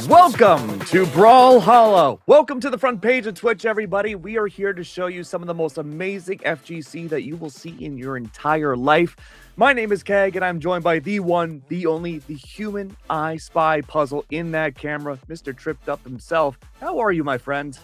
Welcome to Brawl Hollow. Welcome to the front page of Twitch, everybody. We are here to show you some of the most amazing FGC that you will see in your entire life. My name is Keg, and I'm joined by the one, the only, the human I Spy puzzle in that camera, Mr. Tripped Up himself. How are you, my friend?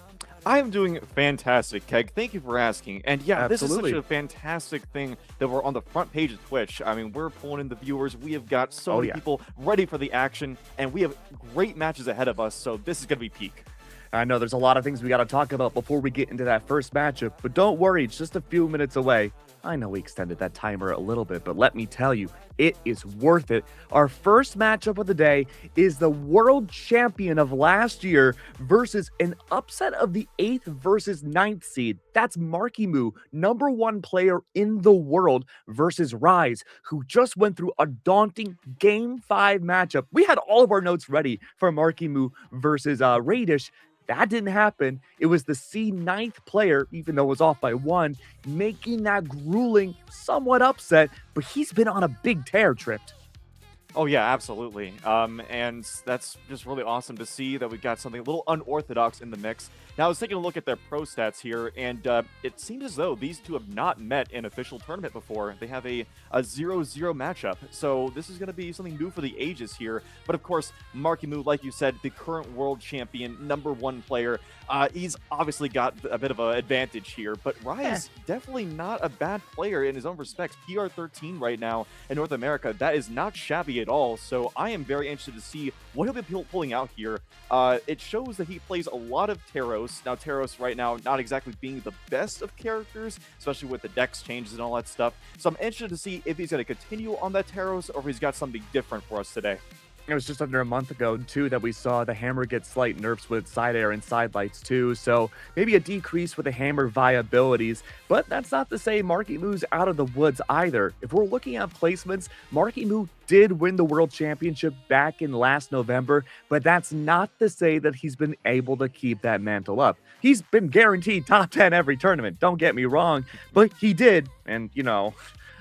I'm doing fantastic, Keg. Thank you for asking. And yeah, Absolutely. This is such a fantastic thing that we're on the front page of Twitch. I mean, we're pulling in the viewers. We have got so many people ready for the action, and we have great matches ahead of us, so this is going to be peak. I know there's a lot of things we got to talk about before we get into that first matchup, but don't worry, it's just a few minutes away. I know we extended that timer a little bit, but let me tell you, it is worth it. Our first matchup of the day is the world champion of last year versus an upset of the 8th versus 9th seed. That's Markimoo, #1 player in the world, versus Rise, who just went through a daunting Game 5 matchup. We had all of our notes ready for Markimoo versus Radish. That didn't happen. It was the C9th player, even though it was off by 1, making that grueling, somewhat upset, but he's been on a big tear, Tripped. Oh, yeah, absolutely. And that's just really awesome to see that we've got something a little unorthodox in the mix. Now, I was taking a look at their pro stats here, and it seems as though these two have not met in official tournament before. They have a 0-0 matchup, so this is going to be something new for the ages here. But of course, Markimoo, like you said, the current world champion, #1 player, he's obviously got a bit of an advantage here, but Rise, definitely not a bad player in his own respects. PR 13 right now in North America, that is not shabby at all, so I am very interested to see what he'll be pulling out here. It shows that he plays a lot of Taros. Now, Taros right now not exactly being the best of characters, especially with the dex changes and all that stuff, so I'm interested to see if he's going to continue on that Taros or if he's got something different for us today. It was just under a month ago, too, that we saw the hammer get slight nerfs with side air and side lights, too. So maybe a decrease with the hammer viabilities. But that's not to say Markimoo's out of the woods either. If we're looking at placements, Markimoo did win the World Championship back in last November. But that's not to say that he's been able to keep that mantle up. He's been guaranteed top 10 every tournament. Don't get me wrong. But he did. And, you know,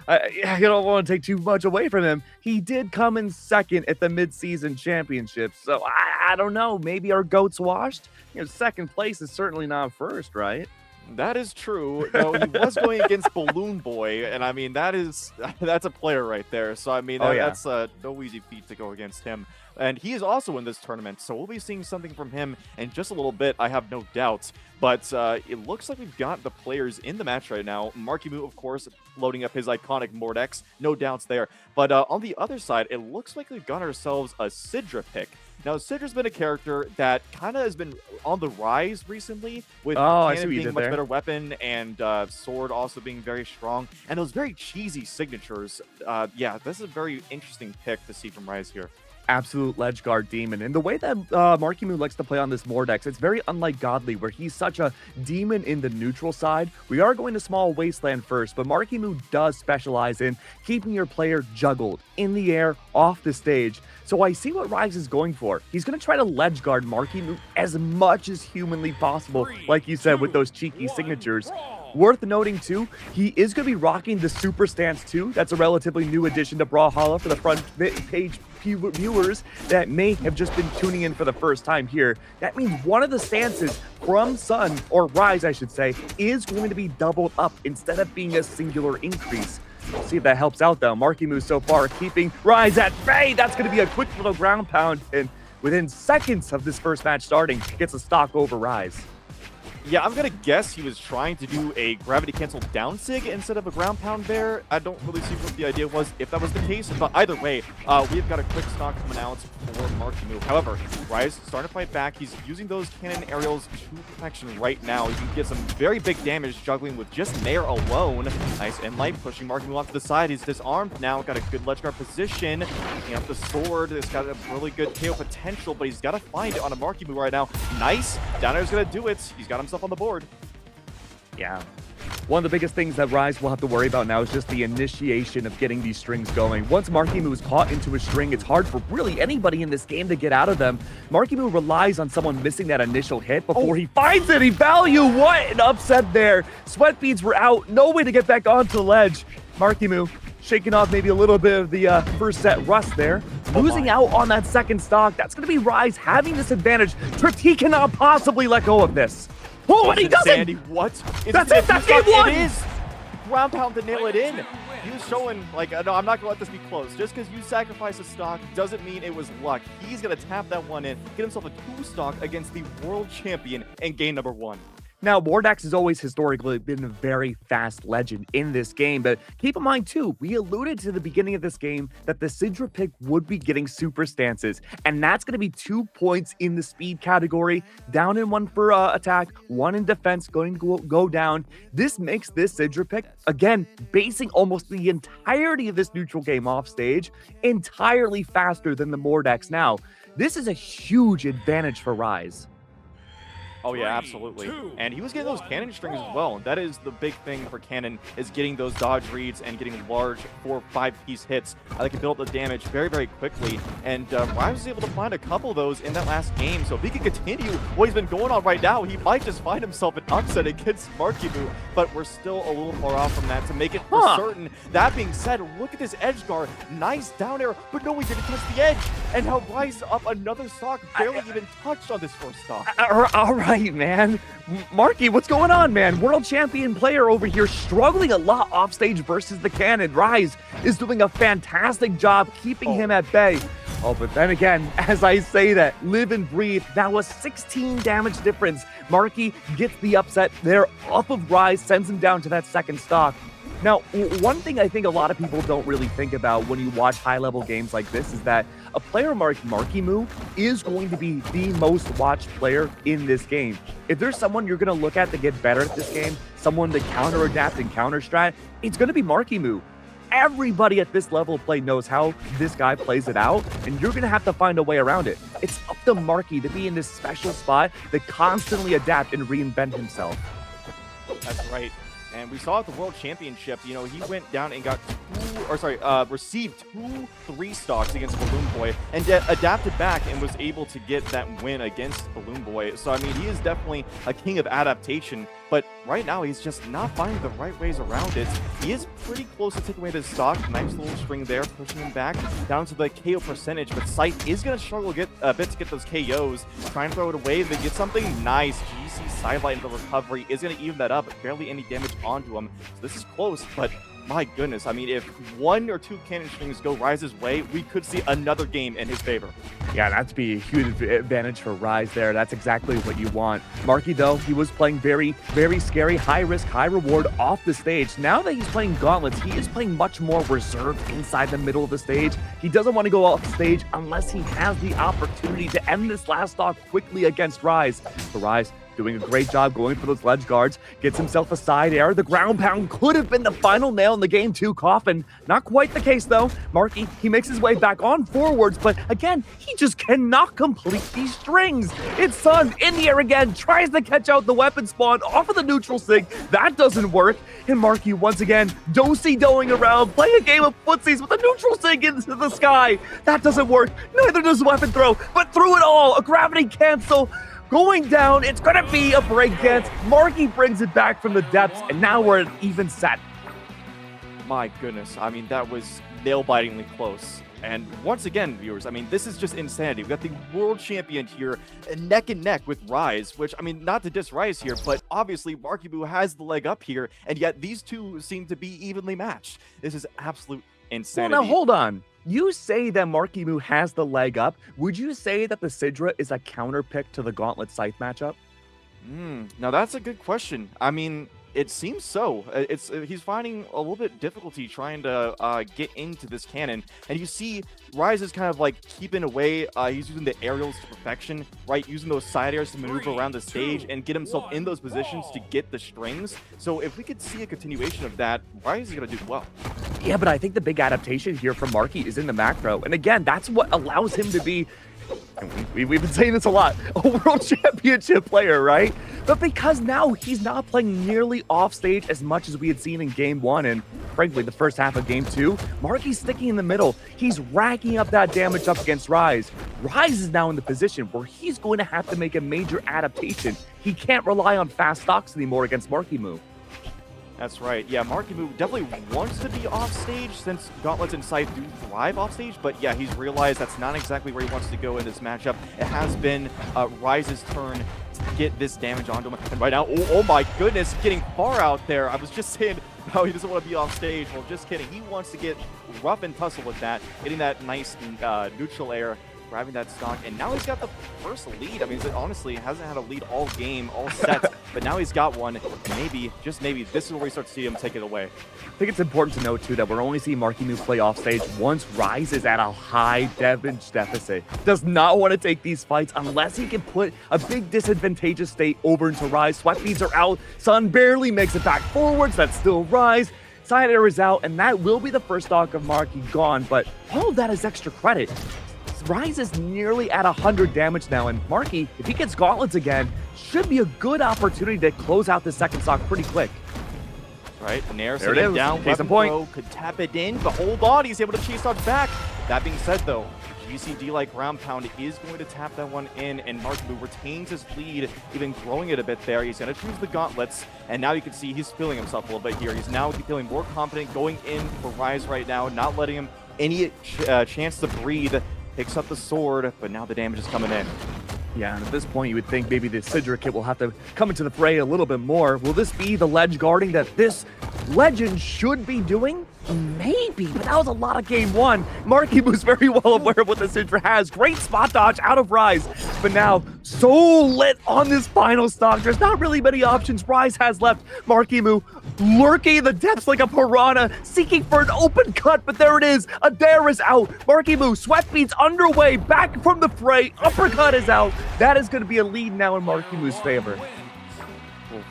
I don't want to take too much away from him. He did come in second at the mid-season championship. So I don't know. Maybe our goat's washed. You know, second place is certainly not first, right? That is true. No, he was going against Balloon Boy, and I mean that's a player right there. So I mean that's no easy feat to go against him. And he is also in this tournament, so we'll be seeing something from him in just a little bit, I have no doubts. But it looks like we've got the players in the match right now. Markimoo, of course, loading up his iconic Mordex, no doubts there. But on the other side, it looks like we've got ourselves a Sidra pick. Now, Sidra's been a character that kind of has been on the rise recently, with Cannon being a much better weapon and Sword also being very strong, and those very cheesy signatures. Yeah, this is a very interesting pick to see from Rise here. Absolute ledge guard demon. And the way that Markimoo likes to play on this Mordex, it's very unlike Godly, where he's such a demon in the neutral side. We are going to Small Wasteland first, but Markimoo does specialize in keeping your player juggled in the air, off the stage. So I see what Rise is going for. He's going to try to ledge guard Markimoo as much as humanly possible, like you said, with those cheeky signatures. Worth noting, too, he is going to be rocking the Super Stance, too. That's a relatively new addition to Brawlhalla for the front page viewers that may have just been tuning in for the first time here. That means one of the stances from Sun, or Rise, I should say, is going to be doubled up instead of being a singular increase. We'll see if that helps out, though. Markimoo so far keeping Rise at bay. That's going to be a quick little ground pound, and within seconds of this first match starting, gets a stock over Rise. Yeah, I'm going to guess he was trying to do a gravity cancel down sig instead of a ground pound there. I don't really see what the idea was, if that was the case. But either way, we've got a quick stock coming out for Markimoo. However, Rise starting to fight back. He's using those cannon aerials to protection right now. He can get some very big damage juggling with just Nair alone. Nice and light pushing Markimoo off to the side. He's disarmed now. Got a good ledge guard position. Picking up the sword. It's got a really good KO potential, but he's got to find it on a Markimoo right now. Nice. Down air's going to do it. He's got himself on the board. Yeah. One of the biggest things that Rise will have to worry about now is just the initiation of getting these strings going. Once Markimoo is caught into a string, it's hard for really anybody in this game to get out of them. Markimoo relies on someone missing that initial hit before he finds any value. What an upset there. Sweat beads were out. No way to get back onto the ledge. Markimoo shaking off maybe a little bit of the first set rust there. losing out on that second stock. That's going to be Rise having this advantage. He cannot possibly let go of this. Oh, and he doesn't! Sandy, what? That's it, that's game one! It is! Ground pound to nail it in. He was showing, like, no, I'm not going to let this be close. Just because you sacrifice a stock doesn't mean it was luck. He's going to tap that one in, get himself a 2 stock against the world champion in game number 1. Now, Mordax has always historically been a very fast legend in this game, but keep in mind too, we alluded to the beginning of this game that the Sidra pick would be getting super stances, and that's going to be 2 points in the speed category, down in 1 for attack, 1 in defense, going to go down. This makes this Sidra pick, again, basing almost the entirety of this neutral game off stage, entirely faster than the Mordax. Now, this is a huge advantage for Rise. Oh yeah, absolutely. And he was getting those cannon strings as well. That is the big thing for Cannon, is getting those dodge reads and getting large 4 or 5-piece hits that can build up the damage very, very quickly. And Rise was able to find a couple of those in that last game. So if he can continue what he's been going on right now, he might just find himself an upset against Markimu. But we're still a little far off from that to make it for certain. That being said, look at this edge guard. Nice down air, but no, he didn't touch the edge. And how Rise up another stock, barely even touched on this first stock. All right, man. Marky, what's going on, man? World champion player over here struggling a lot off stage versus the cannon. Rise is doing a fantastic job keeping him at bay. Oh, but then again, as I say that, live and breathe. Now a 16 damage difference. Marky gets the upset there off of Rise, sends him down to that second stock. Now, one thing I think a lot of people don't really think about when you watch high-level games like this is that a player like Markimu is going to be the most watched player in this game. If there's someone you're going to look at to get better at this game, someone to counter-adapt and counter-strat, it's going to be Markimu. Everybody at this level of play knows how this guy plays it out, and you're going to have to find a way around it. It's up to Marky to be in this special spot to constantly adapt and reinvent himself. That's right. And we saw at the World Championship, you know, he went down and got received 2 3 stocks against Balloon Boy and adapted back and was able to get that win against Balloon Boy. So, I mean, he is definitely a king of adaptation, but right now he's just not finding the right ways around it. He is pretty close to taking away this stock. Nice little string there, pushing him back down to the KO percentage, but Sight is going to struggle a bit to get those KOs. Trying to throw it away, they get something nice. GC sidelight into the recovery is going to even that up, barely any damage onto him. So this is close, but my goodness, I mean, if 1 or 2 cannon strings go Rise's way, we could see another game in his favor. Yeah, that'd be a huge advantage for Rise there. That's exactly what you want. Marky, though, he was playing very, very scary, high risk, high reward off the stage. Now that he's playing Gauntlets, he is playing much more reserved inside the middle of the stage. He doesn't want to go off stage unless he has the opportunity to end this last stock quickly against Rise. For Rise, doing a great job going for those ledge guards, gets himself a side air. The ground pound could have been the final nail in the game 2 coffin. Not quite the case though. Marky, he makes his way back on forwards, but again, he just cannot complete these strings. It's Sun in the air again, tries to catch out the weapon spawn off of the neutral sig. That doesn't work. And Marky once again, do-si-doing around, playing a game of footsies with a neutral sig into the sky. That doesn't work. Neither does weapon throw, but through it all, a gravity cancel. Going down, it's going to be a break dance. Marky brings it back from the depths, and now we're at even set. My goodness, I mean, that was nail-bitingly close. And once again, viewers, I mean, this is just insanity. We've got the world champion here neck and neck with Rise, which, I mean, not to diss Rise here, but obviously Markimu has the leg up here, and yet these two seem to be evenly matched. This is absolute insanity. Well, now, hold on. You say that Markimu has the leg up. Would you say that the Sidra is a counter pick to the Gauntlet Scythe matchup? Now, that's a good question. I mean, it seems so. He's finding a little bit difficulty trying to get into this cannon, and you see Rise is kind of like keeping away. He's using the aerials to perfection, right? Using those side airs to maneuver around the stage and get himself in those positions to get the strings. So if we could see a continuation of that, Rise is going to do well. Yeah, but I think the big adaptation here from Marky is in the macro, and again, that's what allows him to be. We've been saying this a lot, a world championship player, right? But because now he's not playing nearly off stage as much as we had seen in game 1 and frankly the first half of game 2, Marky's sticking in the middle. He's racking up that damage up against Rise. Rise is now in the position where he's going to have to make a major adaptation. He can't rely on fast stocks anymore against Markimu. That's right. Yeah, Markimu definitely wants to be off stage since Gauntlets and Scythe do thrive off stage, but yeah, he's realized that's not exactly where he wants to go in this matchup. It has been Ryze's turn to get this damage onto him. And right now, oh my goodness, getting far out there. I was just saying how he doesn't want to be off stage. Well, just kidding. He wants to get rough and tussle with that, getting that nice neutral air, grabbing that stock, and now he's got the first lead. I mean, honestly, hasn't had a lead all game, all set, but now he's got one. Maybe, just maybe, this is where we start to see him take it away. I think it's important to note, too, that we're only seeing Markimu play off stage once Ryze is at a high damage deficit. Does not want to take these fights unless he can put a big disadvantageous state over into Ryze. Sweat beads are out. Sun barely makes it back forwards. That's still Ryze. Side air is out, and that will be the first stock of Marky gone, but all of that is extra credit. Ryze is nearly at 100 damage now, and Marky, if he gets gauntlets again, should be a good opportunity to close out this second stock pretty quick. Right, Nair there sitting down, Case in weapon point. throw, could tap it in, but hold on, he's able to chase dodge back. That being said, though, GCD like ground pound is going to tap that one in, and Markimu retains his lead, even growing it a bit there. He's going to choose the gauntlets, and now you can see he's feeling himself a little bit here. He's now feeling more confident going in for Ryze right now, not letting him any chance to breathe. Picks up the sword, but now the damage is coming in. Yeah, and at this point, you would think maybe the Sidra kit will have to come into the fray a little bit more. Will this be the ledge guarding that this legend should be doing? Maybe, but that was a lot of game one. Markimu's very well aware of what the Sidra has. Great spot dodge out of Ryze, but now so lit on this final stock. There's not really many options Ryze has left. Markimu lurking in the depths like a piranha, seeking for an open cut, but there it is. Adair is out. Markimu, sweat beats underway, back from the fray. Uppercut is out. That is going to be a lead now in Markimu's favor.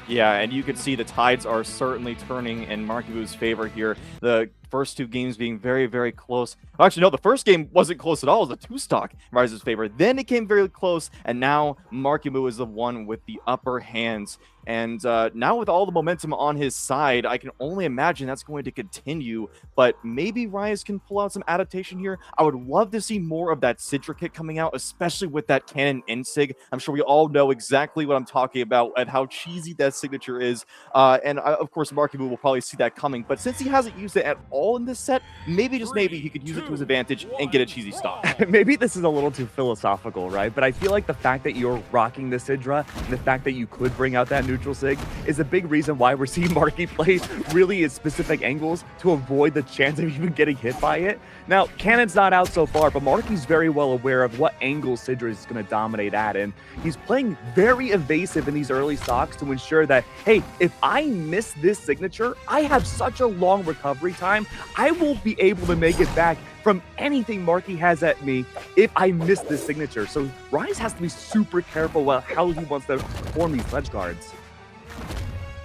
Yeah, and you can see the tides are certainly turning in Markimu's favor here. The first two games being very, very close. Actually, no, the first game wasn't close at all. It was a two-stock in Ryze's favor. Then it came very close, and now Markimu is the one with the upper hands. And now with all the momentum on his side, I can only imagine that's going to continue. But maybe Ryze can pull out some adaptation here. I would love to see more of that Sidra kit coming out, especially with that Cannon Insig. I'm sure we all know exactly what I'm talking about and how cheesy that signature is. Of course, Markimu will probably see that coming. But since he hasn't used it at all in this set, maybe, just maybe, he could use it to his advantage and get a cheesy stock. Maybe this is a little too philosophical, right? But I feel like the fact that you're rocking the Sidra and the fact that you could bring out that neutral sig is a big reason why we're seeing Marky play really at specific angles to avoid the chance of even getting hit by it. Now, Cannon's not out so far, but Marky's very well aware of what angle Sidra is going to dominate at, and he's playing very evasive in these early stocks to ensure that, hey, if I miss this signature, I have such a long recovery time, I won't be able to make it back from anything Marky has at me if I miss this signature. So Ryze has to be super careful about how he wants to perform these ledge guards.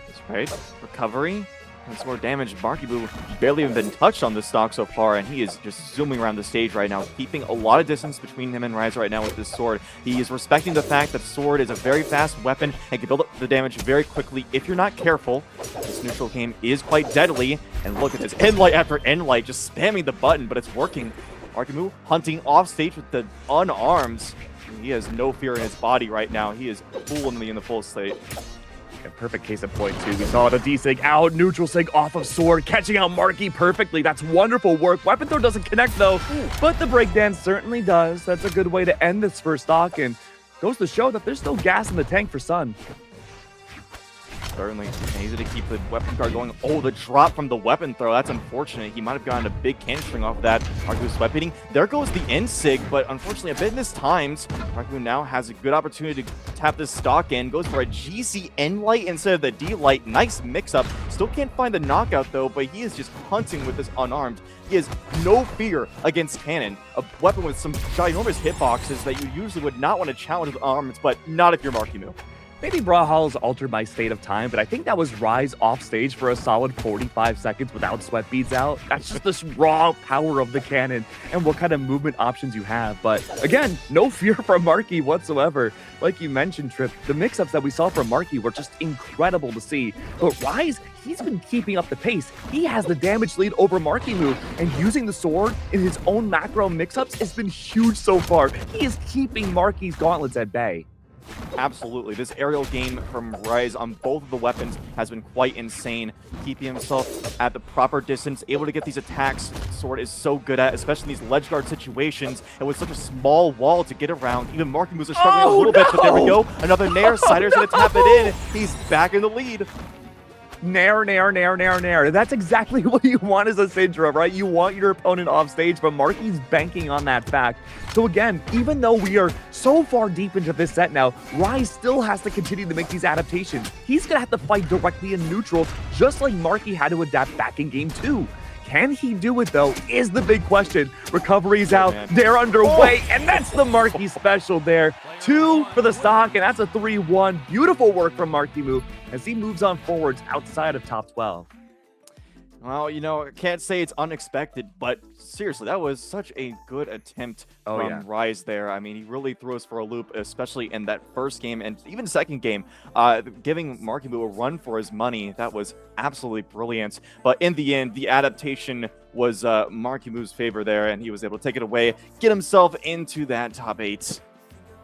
That's right. Recovery. And some more damage. Markimu barely even been touched on this stock so far, and he is just zooming around the stage right now, keeping a lot of distance between him and Ryze right now with this sword. He is respecting the fact that sword is a very fast weapon and can build up the damage very quickly if you're not careful. This neutral game is quite deadly, and look at this end light after end light, just spamming the button, but it's working. Markimu hunting off stage with the unarms. He has no fear in his body right now. He is fooling in the full state. A perfect case in point, too. We saw the D-Sig out, neutral Sig off of sword, catching out Marky perfectly. That's wonderful work. Weapon throw doesn't connect, though, but the breakdance certainly does. That's a good way to end this first stock, and goes to show that there's still gas in the tank for Sun. Certainly. Easy to keep the weapon guard going. Oh, the drop from the weapon throw. That's unfortunate. He might have gotten a big cannon string off of that. Markimu sweat beating. There goes the N-Sig, but unfortunately a bit missed times. Markimu now has a good opportunity to tap this stock in. Goes for a GC N-Light instead of the D-Light. Nice mix-up. Still can't find the knockout, though, but he is just hunting with this unarmed. He has no fear against Cannon, a weapon with some ginormous hitboxes that you usually would not want to challenge with arms, but not if you're Markimu. Maybe Brawlhalla's altered my state of time, but I think that was Ryze off stage for a solid 45 seconds without sweat beads out. That's just this raw power of the cannon and what kind of movement options you have. But again, no fear from Marky whatsoever. Like you mentioned, Trip, the mix-ups that we saw from Marky were just incredible to see. But Ryze, he's been keeping up the pace. He has the damage lead over Markimu, and using the sword in his own macro mix-ups has been huge so far. He is keeping Marky's gauntlets at bay. Absolutely. This aerial game from Rise on both of the weapons has been quite insane. Keeping himself at the proper distance, able to get these attacks, Sword is so good at, especially in these ledge guard situations, and with such a small wall to get around. Even Marky Moves are struggling a little bit, but there we go. Another Nair. Sider's going to tap it in. He's back in the lead. Nair, nair, nair, nair, nair. That's exactly what you want as a Syndra, right? You want your opponent off stage, but Marky's banking on that fact. So again, even though we are so far deep into this set now, Rise still has to continue to make these adaptations. He's going to have to fight directly in neutral, just like Marky had to adapt back in game 2. Can he do it, though, is the big question. Recovery's out, they're underway, and that's the Marky special there. 2 for the stock, and that's a 3-1. Beautiful work from Marky Moo as he moves on forwards outside of top 12. Well, you know, I can't say it's unexpected, but seriously, that was such a good attempt from Rise there. I mean, he really throws for a loop, especially in that first game and even second game, giving Marky Moo a run for his money. That was absolutely brilliant. But in the end, the adaptation was Marky Moo's favor there, and he was able to take it away, get himself into that top 8.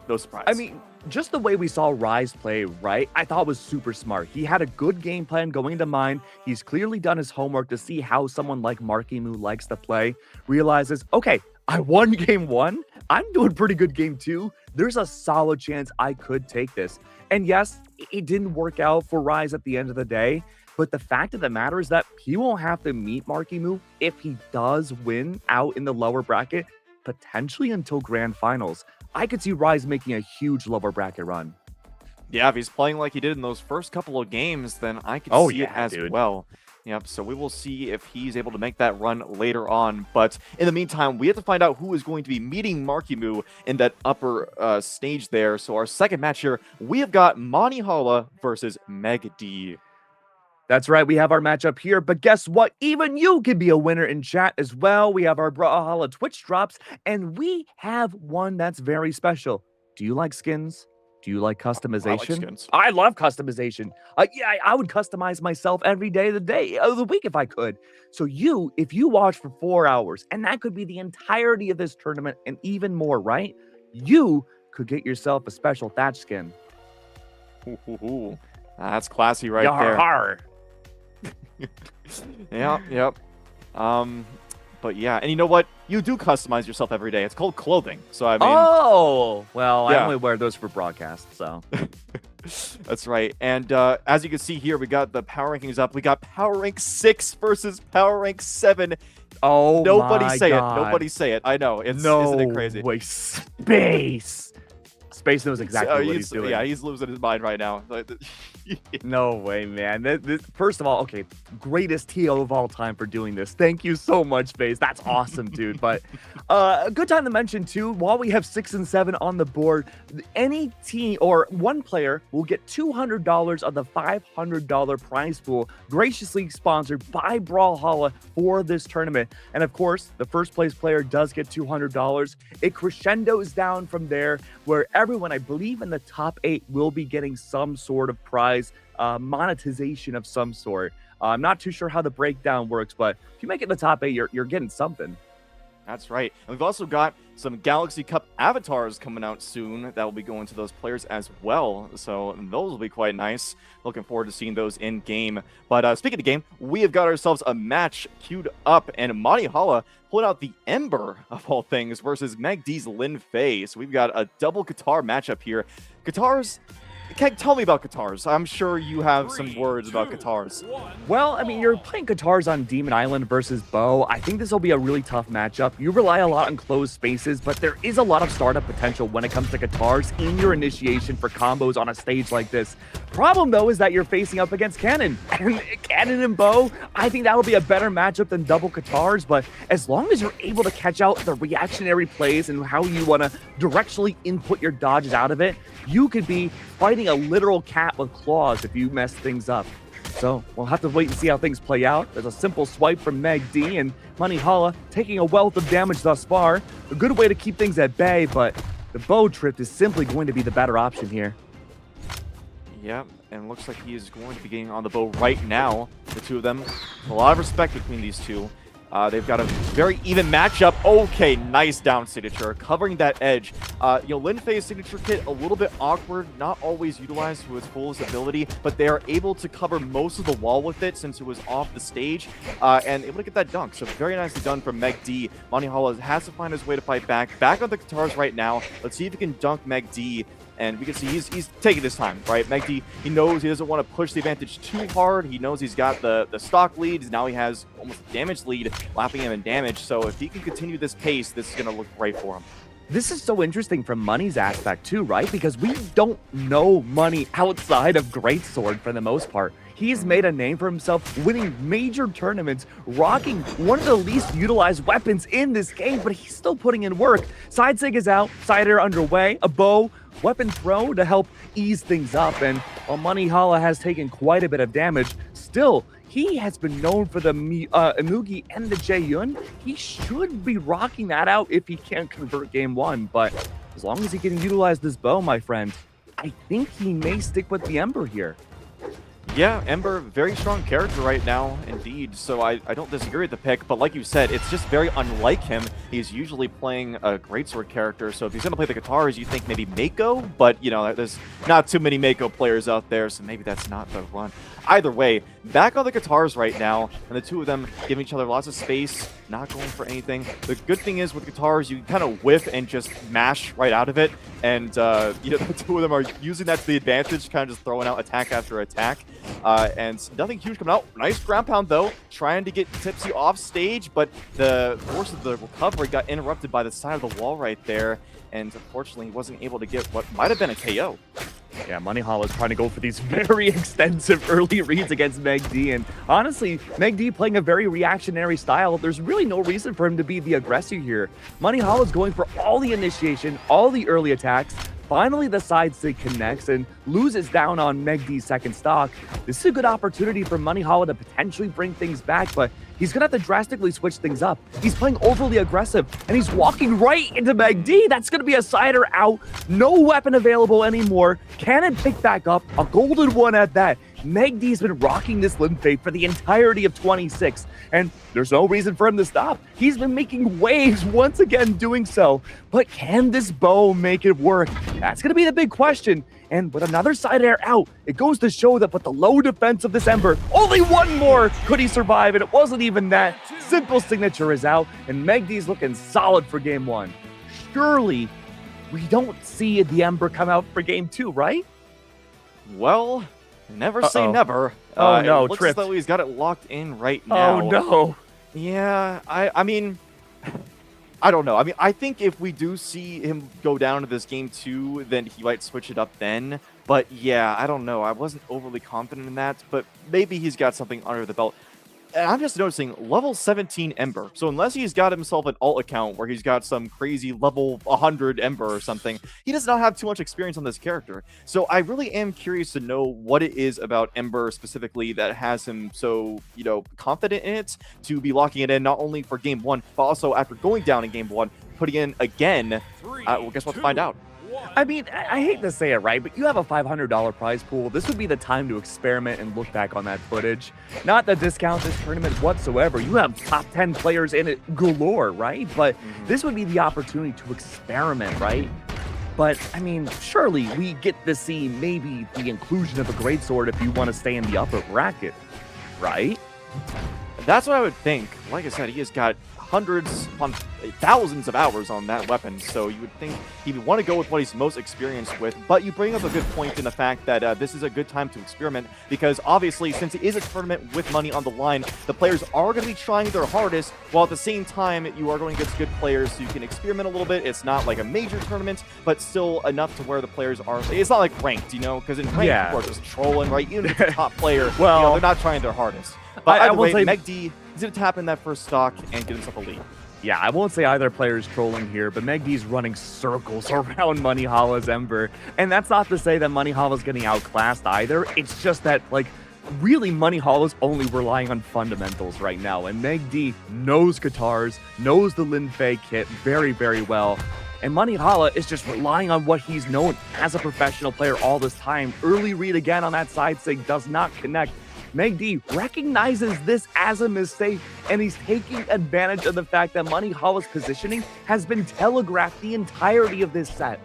No surprise. I mean, just the way we saw Rise play, right, I thought was super smart. He had a good game plan going into mine. He's clearly done his homework to see how someone like Marky Moo likes to play. Realizes, okay, I won game 1. I'm doing pretty good game 2. There's a solid chance I could take this. And yes, it didn't work out for Rise at the end of the day. But the fact of the matter is that he won't have to meet Marky Moo if he does win out in the lower bracket, potentially until grand finals. I could see Rise making a huge lower bracket run. Yeah, if he's playing like he did in those first couple of games, then I could see it as well. Yep, so we will see if he's able to make that run later on. But in the meantime, we have to find out who is going to be meeting Marky Moo in that upper stage there. So our second match here, we have got Manihala versus Meg D. That's right, we have our matchup here, but guess what? Even you can be a winner in chat as well. We have our Brawlhalla Twitch drops, and we have one that's very special. Do you like skins? Do you like customization? I like skins. I love customization. Yeah, I would customize myself every day of the week if I could. So if you watch for 4 hours, and that could be the entirety of this tournament and even more, right? You could get yourself a special Thatch skin. That's classy right there. Yep. But yeah, and you know what? You do customize yourself every day. It's called clothing. So I mean, I only wear those for broadcast. So that's right. And as you can see here, we got the power rankings up. We got power rank 6 versus power rank 7. Oh, nobody say God. it. Nobody say it. I know. Isn't it crazy? Way. Space knows exactly what he's doing. Yeah, he's losing his mind right now. No way, man. First of all, okay, greatest TO of all time for doing this. Thank you so much, Space. That's awesome, dude. But a good time to mention, too, while we have 6 and 7 on the board, any team or one player will get $200 of the $500 prize pool, graciously sponsored by Brawlhalla for this tournament. And of course, the first place player does get $200. It crescendos down from there, where everyone, I believe in the top 8, will be getting some sort of prize, monetization of some sort. I'm not too sure how the breakdown works, but if you make it in the top 8, you're getting something. That's right. And we've also got some Galaxy Cup avatars coming out soon that will be going to those players as well. So those will be quite nice. Looking forward to seeing those in game. But speaking of game, we have got ourselves a match queued up, and Manihala pulling out the Ember of all things versus Meg D's Lin Fei. So we've got a double Qatar matchup here. Qatars. Tell me about Qatars. I'm sure you have some words about Qatars. Well, I mean, you're playing Qatars on Demon Island versus Bo. I think this will be a really tough matchup. You rely a lot on closed spaces, but there is a lot of startup potential when it comes to Qatars in your initiation for combos on a stage like this. Problem, though, is that you're facing up against Cannon. And Cannon and Bo, I think that'll be a better matchup than double Qatars, but as long as you're able to catch out the reactionary plays and how you want to directionally input your dodges out of it, you could be fighting a literal cat with claws if you mess things up. So we'll have to wait and see how things play out. There's a simple swipe from Meg D, and Manihala taking a wealth of damage thus far. A good way to keep things at bay, but the Bo trip is simply going to be the better option here. Yep, and looks like he is going to be getting on the Bo right now. The two of them, a lot of respect between these two. They've got a very even matchup. Okay, nice down signature, covering that edge. Lin Fei's signature kit, a little bit awkward, not always utilized to its fullest ability, but they are able to cover most of the wall with it since it was off the stage, and able to get that dunk. So very nicely done from Meg D. Monty Hollow has to find his way to fight back. Back on the guitars right now. Let's see if he can dunk Meg D. And we can see he's taking his time, right? Meg D, he knows he doesn't want to push the advantage too hard. He knows he's got the stock leads. Now he has almost a damage lead, lapping him in damage. So if he can continue this pace, this is going to look great for him. This is so interesting from Money's aspect too, right? Because we don't know Money outside of Greatsword for the most part. He's made a name for himself, winning major tournaments, rocking one of the least utilized weapons in this game, but he's still putting in work. Side sig is out, side air underway, a bow, weapon throw to help ease things up, and while Money Hala has taken quite a bit of damage, still, he has been known for the Imugi and the Jaeyun. He should be rocking that out if he can't convert game one, but as long as he can utilize this bow, my friend, I think he may stick with the Ember here. Yeah, Ember, very strong character right now, indeed. So I don't disagree with the pick, but like you said, it's just very unlike him. He's usually playing a greatsword character, so if he's going to play the guitars, you think maybe Mako, but, there's not too many Mako players out there, so maybe that's not the run. Either way, back on the guitars right now, and the two of them giving each other lots of space, not going for anything. The good thing is with guitars, you kind of whiff and just mash right out of it, and, the two of them are using that to the advantage, kind of just throwing out attack after attack. And nothing huge coming out. Nice ground pound, though. Trying to get Tipsy off stage, but the force of the recovery got interrupted by the side of the wall right there. And unfortunately, he wasn't able to get what might have been a KO. Yeah, Money Hall is trying to go for these very extensive early reads against Meg D. And honestly, Meg D playing a very reactionary style. There's really no reason for him to be the aggressor here. Money Hall is going for all the initiation, all the early attacks. Finally, the side sig connects and loses down on Meg D's second stock. This is a good opportunity for Money Hollow to potentially bring things back, but he's going to have to drastically switch things up. He's playing overly aggressive, and he's walking right into Meg D. That's going to be a sider out. No weapon available anymore. Cannon pick back up. A golden one at that. Meg D's been rocking this Lin Fei for the entirety of 26, and there's no reason for him to stop. He's been making waves once again doing so, but can this bow make it work? That's going to be the big question, and with another side air out, it goes to show that with the low defense of this Ember, only one more could he survive, and it wasn't even that. Simple signature is out, and Meg D's looking solid for game one. Surely, we don't see the Ember come out for game two, right? Well, never say never. Oh no, it looks as though he's got it locked in right Oh now. no. Yeah, I mean, I don't know. I mean, I think if we do see him go down to this game two, then he might switch it up then. But yeah, I don't know. I wasn't overly confident in that, but maybe he's got something under the belt. And I'm just noticing level 17 Ember. So unless he's got himself an alt account where he's got some crazy level 100 Ember or something, he does not have too much experience on this character. So I really am curious to know what it is about Ember specifically that has him so, confident in it to be locking it in not only for game one, but also after going down in game one, putting in again. Well, guess what? To find out. I mean, I hate to say it, right, but you have a $500 prize pool. This would be the time to experiment and look back on that footage. Not to discount this tournament whatsoever. You have top 10 players in it galore, right? But this would be the opportunity to experiment, right? But, I mean, surely we get to see maybe the inclusion of a greatsword if you want to stay in the upper bracket, right? That's what I would think. Like I said, he has got hundreds upon thousands of hours on that weapon, so you would think he would want to go with what he's most experienced with. But you bring up a good point in the fact that this is a good time to experiment, because obviously, since it is a tournament with money on the line, the players are going to be trying their hardest, while at the same time, you are going to get good players so you can experiment a little bit. It's not like a major tournament, but still enough to where the players are... It's not like ranked, because in ranked, people are just trolling, right? Even if it's a top player, well, they're not trying their hardest. But I will say Meg D is going to tap in that first stock and get himself a lead. Yeah, I won't say either player is trolling here, but Meg D's running circles around Money Holla's Ember. And that's not to say that Money Holla's getting outclassed either. It's just that, really Money Holla's only relying on fundamentals right now. And Meg D knows guitars, knows the Lin Fei kit very, very well. And Money Holla is just relying on what he's known as a professional player all this time. Early read again on that side sig does not connect. Meg D recognizes this as a mistake, and he's taking advantage of the fact that Money Hollow's positioning has been telegraphed the entirety of this set.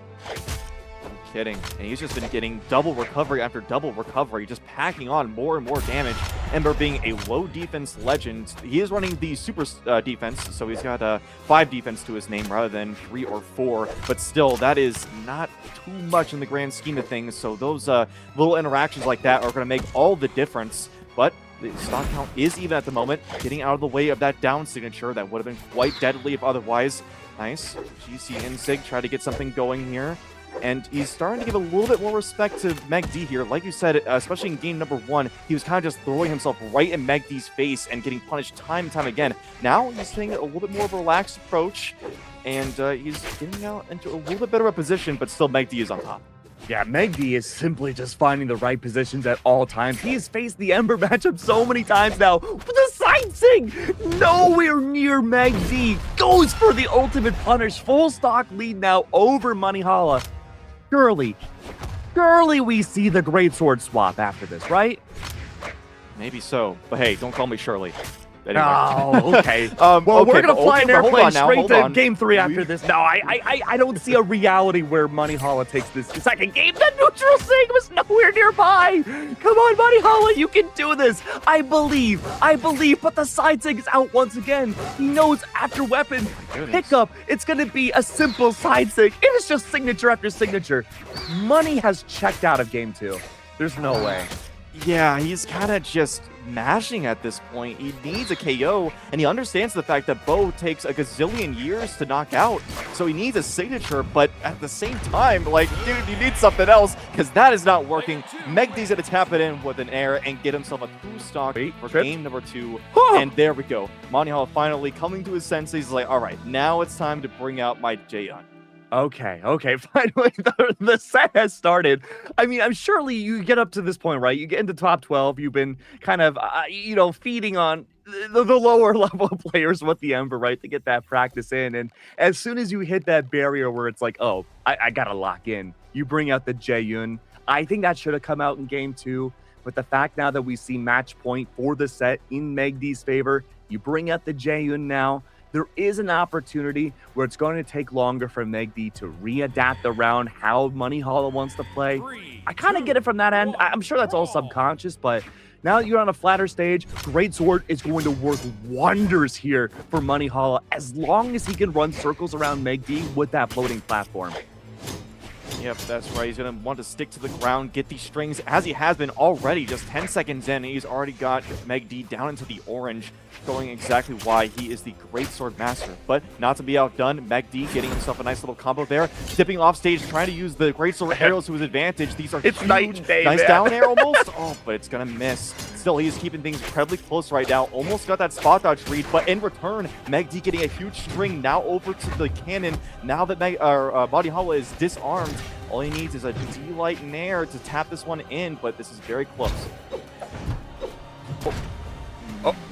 Kidding. And he's just been getting double recovery after double recovery, just packing on more and more damage. Ember being a low defense legend, he is running the super defense, so he's got 5 defense to his name rather than 3 or 4. But still, that is not too much in the grand scheme of things. So those little interactions like that are going to make all the difference. But the stock count is even at the moment, getting out of the way of that down signature that would have been quite deadly if otherwise. Nice. GC Insig try to get something going here. And he's starting to give a little bit more respect to Meg D here. Like you said, especially in game number 1, he was kind of just throwing himself right in Meg D's face and getting punished time and time again. Now he's taking a little bit more of a relaxed approach, and he's getting out into a little bit better of a position, but still Meg D is on top. Yeah, Meg D is simply just finding the right positions at all times. He has faced the Ember matchup so many times now. The side sig, nowhere near Meg D. Goes for the ultimate punish. Full stock lead now over Money Holla. Surely we see the greatsword swap after this, right? Maybe so, but hey, don't call me Shirley. Anyway. Oh, okay. Well, okay, we're gonna fly an airplane straight to on. game 3 after this. No, I don't see a reality where Money Holla takes this second game. The neutral sig was nowhere nearby. Come on, Money Holla, you can do this. I believe, but the side sig is out once again. He knows after weapon pickup, it's gonna be a simple side sig. It is just signature after signature. Money has checked out of game 2. There's no way. Yeah, he's kind of just mashing at this point. He needs a KO, and he understands the fact that Bo takes a gazillion years to knock out, so he needs a signature, but at the same time, like, dude, you need something else, because that is not working. Meg D's gonna tap it in with an air and get himself a 2-stock for game number 2, and there we go. Monty Hall finally coming to his senses. He's like, all right, now it's time to bring out my Jaehyun. Okay, finally the set has started. I mean, I'm surely you get up to this point, right? You get into top 12, you've been kind of, feeding on the lower level players with the Ember, right, to get that practice in. And as soon as you hit that barrier where it's like, oh, I gotta lock in, you bring out the Jaehyun. I think that should have come out in game 2. But the fact now that we see match point for the set in Meg D's favor, you bring out the Jaehyun now. There is an opportunity where it's going to take longer for Meg D to readapt around how Money Holla wants to play. I kind of get it from that end. I'm sure that's all subconscious, but now that you're on a flatter stage, Greatsword is going to work wonders here for Money Holla as long as he can run circles around Meg D with that floating platform. Yep, that's right. He's going to want to stick to the ground, get these strings, as he has been already. Just 10 seconds in, he's already got Meg D down into the orange, showing exactly why he is the Greatsword Master. But not to be outdone, Meg D getting himself a nice little combo there, tipping off stage, trying to use the Greatsword arrows to his advantage. These are huge. Nice man. down air almost. Oh, but it's going to miss. Still, he's keeping things incredibly close right now. Almost got that spot dodge read, but in return, Meg D getting a huge string now over to the cannon. Now that Money Holla is disarmed, all he needs is a D-Light Nair to tap this one in, but this is very close.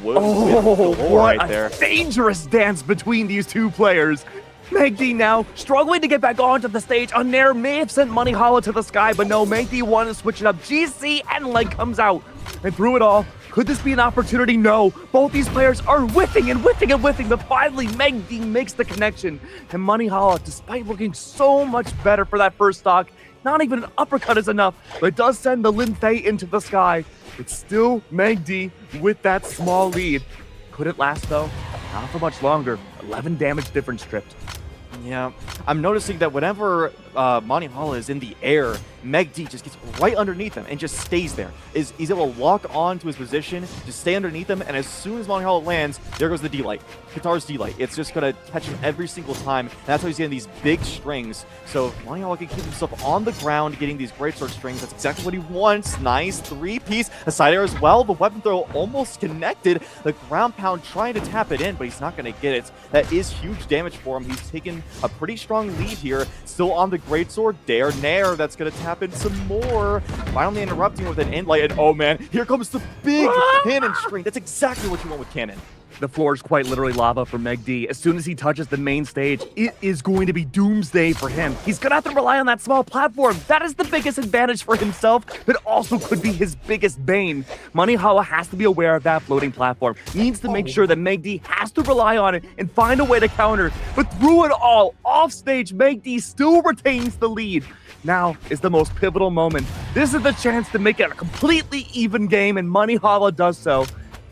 What a dangerous dance between these two players. Meg D now struggling to get back onto the stage. A Nair may have sent Money Holla to the sky, but no, Meg D wanted to switch it up. GC and leg comes out, and through it all, could this be an opportunity? No. Both these players are whiffing and whiffing and whiffing, but finally Meg D makes the connection. And Money Holla, despite looking so much better for that first stock, not even an uppercut is enough, but it does send the Lin Fei into the sky. It's still Meg D with that small lead. Could it last though? Not for much longer. 11 damage difference stripped. Yeah, I'm noticing that whenever Monty Holla is in the air, Meg D just gets right underneath him and just stays there. He's able to lock on to his position, just stay underneath him, and as soon as Monty Holla lands, there goes the D-Light. Qatar's D-Light. It's just going to catch him every single time, and that's how he's getting these big strings. So if Monty Holla can keep himself on the ground getting these greatsword strings, that's exactly what he wants. Nice 3-piece. A side air as well. The weapon throw almost connected. The ground pound trying to tap it in, but he's not going to get it. That is huge damage for him. He's taken a pretty strong lead here. Still on the greatsword. Dare Nair. That's going to tap in some more. Finally interrupting with an end light. And oh man, here comes the big cannon string. That's exactly what you want with cannon. The floor is quite literally lava for Meg D. As soon as he touches the main stage, it is going to be doomsday for him. He's going to have to rely on that small platform. That is the biggest advantage for himself, but also could be his biggest bane. Money Hollow has to be aware of that floating platform. Needs to make sure that Meg D has to rely on it and find a way to counter. But through it all, off stage, Meg D still retains the lead. Now is the most pivotal moment. This is the chance to make it a completely even game, and Money Hollow does so.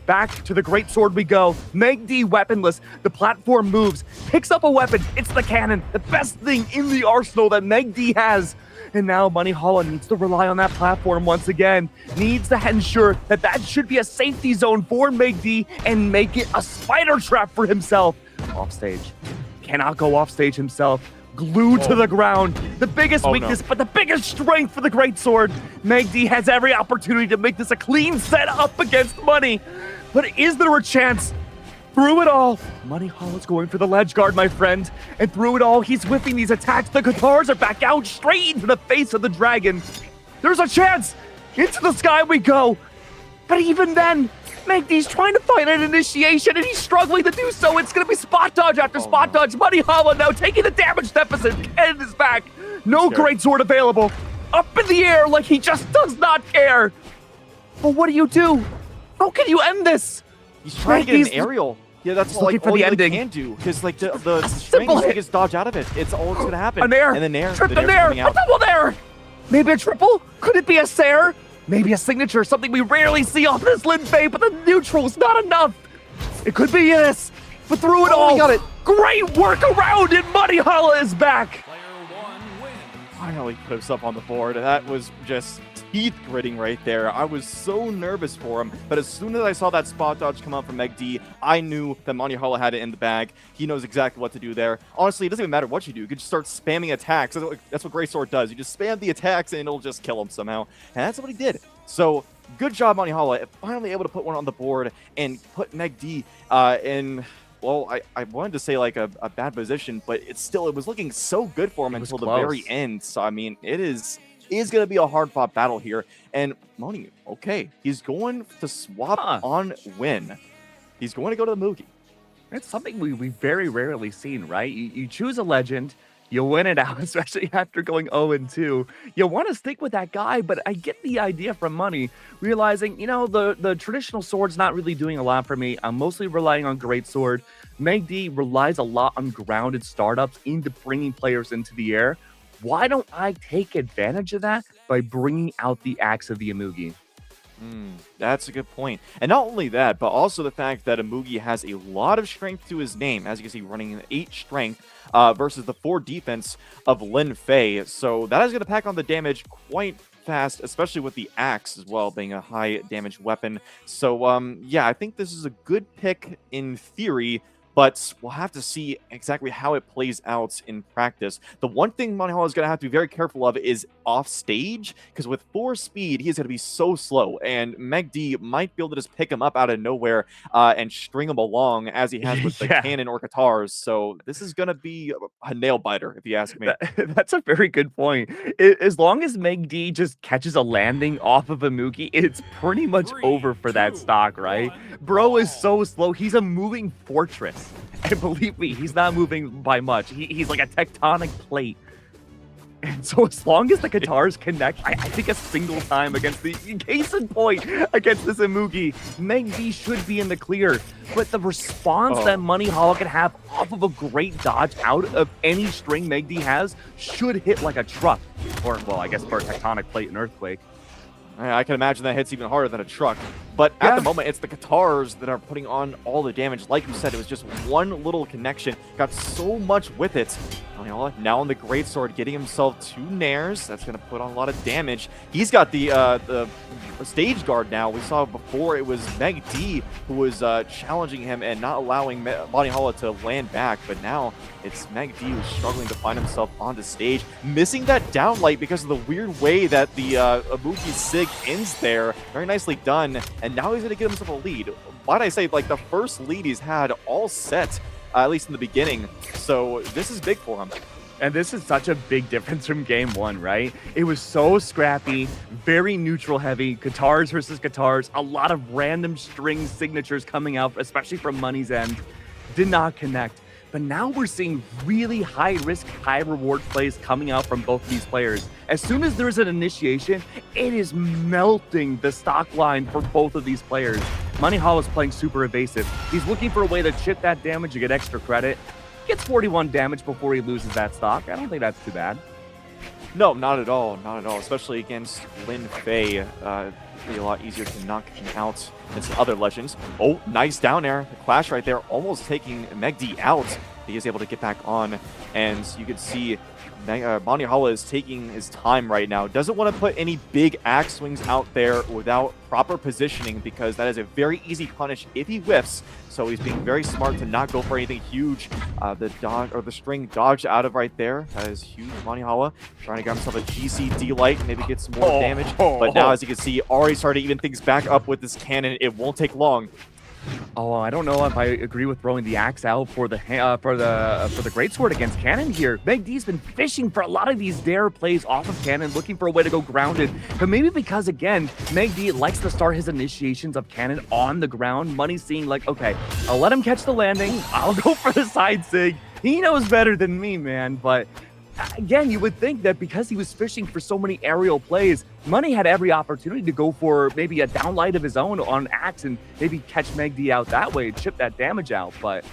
Back to the Great Sword we go. Meg D weaponless. The platform moves, picks up a weapon. It's the cannon, the best thing in the arsenal that Meg D has. And now Money Hollow needs to rely on that platform once again. Needs to ensure that that should be a safety zone for Meg D and make it a spider trap for himself. Offstage. Cannot go offstage himself. Glued to the ground. The biggest weakness, but the biggest strength for the Great Sword. Meg D has every opportunity to make this a clean set up against Money. But is there a chance? Through it all, Money Hollow's going for the ledge guard, my friend. And through it all, he's whiffing these attacks. The guitars are back out straight into the face of the dragon. There's a chance. Into the sky we go. But even then, Meg D's trying to find an initiation, and he's struggling to do so. It's going to be spot dodge after spot dodge. Money Hollow now taking the damage deficit. Cannon is back. No Great Sword available. Up in the air like he just does not care. But what do you do? How can you end this? He's trying to get an aerial. Yeah, that's like all you can do. Because like the strings he gets dodge out of it. It's all that's going to happen. An air. And then air. Trip an air. A double there. Maybe a triple? Could it be a Sair? Maybe a signature, something we rarely see off this Lin Fei, but the neutral's not enough. It could be this, but through it all, we got it. Great work around, and Money Hollow is back. Finally put himself on the board. That was just teeth gritting right there. I was so nervous for him, but as soon as I saw that spot dodge come out from Meg D, I knew that Money Hollow had it in the bag. He knows exactly what to do there. Honestly, it doesn't even matter what you do. You can just start spamming attacks. That's what Great Sword does. You just spam the attacks and it'll just kill him somehow. And that's what he did. So good job, Money Hollow. Finally able to put one on the board and put Meg D in... Well, I wanted to say like a bad position, but it was looking so good for him until the very end. So, I mean, it is going to be a hard-fought battle here. And Money, okay, he's going to swap on Win. He's going to go to the Moogie. It's something we very rarely seen, right? You choose a legend, you win it out, especially after going 0-2. You want to stick with that guy, but I get the idea from Money, realizing, you know, the traditional sword's not really doing a lot for me. I'm mostly relying on Great Sword. Meg D relies a lot on grounded startups into bringing players into the air. Why don't I take advantage of that by bringing out the Axe of the Amugi? That's a good point. And not only that, but also the fact that Amugi has a lot of strength to his name. As you can see, running an 8 strength versus the 4 defense of Lin Fei. So that is going to pack on the damage quite fast, especially with the axe as well, being a high damage weapon. So, yeah, I think this is a good pick in theory, but we'll have to see exactly how it plays out in practice. The one thing Money Hollow is going to have to be very careful of is off stage, because with 4 speed, he is going to be so slow, and Meg D might be able to just pick him up out of nowhere and string him along as he has with the cannon or guitars. So this is going to be a nail biter, if you ask me. That's a very good point. As long as Meg D just catches a landing off of Amugi, it's pretty much over for that stock, right? Bro is so slow. He's a moving fortress. And believe me, he's not moving by much. He's like a tectonic plate. And so as long as the guitars connect, I think a single time against the case in point against this Amugi, Meg D should be in the clear. But the response that Money Hollow can have off of a great dodge out of any string Meg D has should hit like a truck. Or, well, I guess for a tectonic plate and earthquake. I can imagine that hits even harder than a truck. But at the moment, it's the guitars that are putting on all the damage. Like you said, it was just one little connection. Got so much with it. Now on the Great Sword, getting himself 2 nairs. That's going to put on a lot of damage. He's got the stage guard now. We saw before it was Meg D who was challenging him and not allowing Money Hollow to land back. But now it's Meg D who's struggling to find himself on the stage. Missing that downlight because of the weird way that the Amugi Sig ends there. Very nicely done. And now he's going to get himself a lead. Why'd I say, like, the first lead he's had all set, at least in the beginning. So this is big for him. And this is such a big difference from game one, right? It was so scrappy, very neutral heavy, guitars versus guitars, a lot of random string signatures coming out, especially from Money's end. Did not connect. But now we're seeing really high risk, high reward plays coming out from both of these players. As soon as there's an initiation, it is melting the stock line for both of these players. Money Hall is playing super evasive. He's looking for a way to chip that damage to get extra credit. Gets 41 damage before he loses that stock. I don't think that's too bad. No, not at all. Not at all. Especially against Lin Fei. Be a lot easier to knock him out than some other legends. Oh, nice down air. The clash right there, almost taking Megdi out. He is able to get back on, and you can see Manihala is taking his time right now. Doesn't want to put any big axe swings out there without proper positioning, because that is a very easy punish if he whiffs. So he's being very smart to not go for anything huge. The dodge or the string dodged out of right there. That is huge. Manihala trying to grab himself a GC light, maybe get some more damage. But now, as you can see, already starting to even things back up with this cannon. It won't take long. Oh, I don't know if I agree with throwing the axe out for the greatsword against Cannon here. Meg D's been fishing for a lot of these dare plays off of Cannon, looking for a way to go grounded. But maybe because, again, Meg D likes to start his initiations of Cannon on the ground. Money's seeing like, okay, I'll let him catch the landing. I'll go for the side sig. He knows better than me, man. But again, you would think that because he was fishing for so many aerial plays, Money had every opportunity to go for maybe a downlight of his own on axe and maybe catch Meg D out that way, chip that damage out. But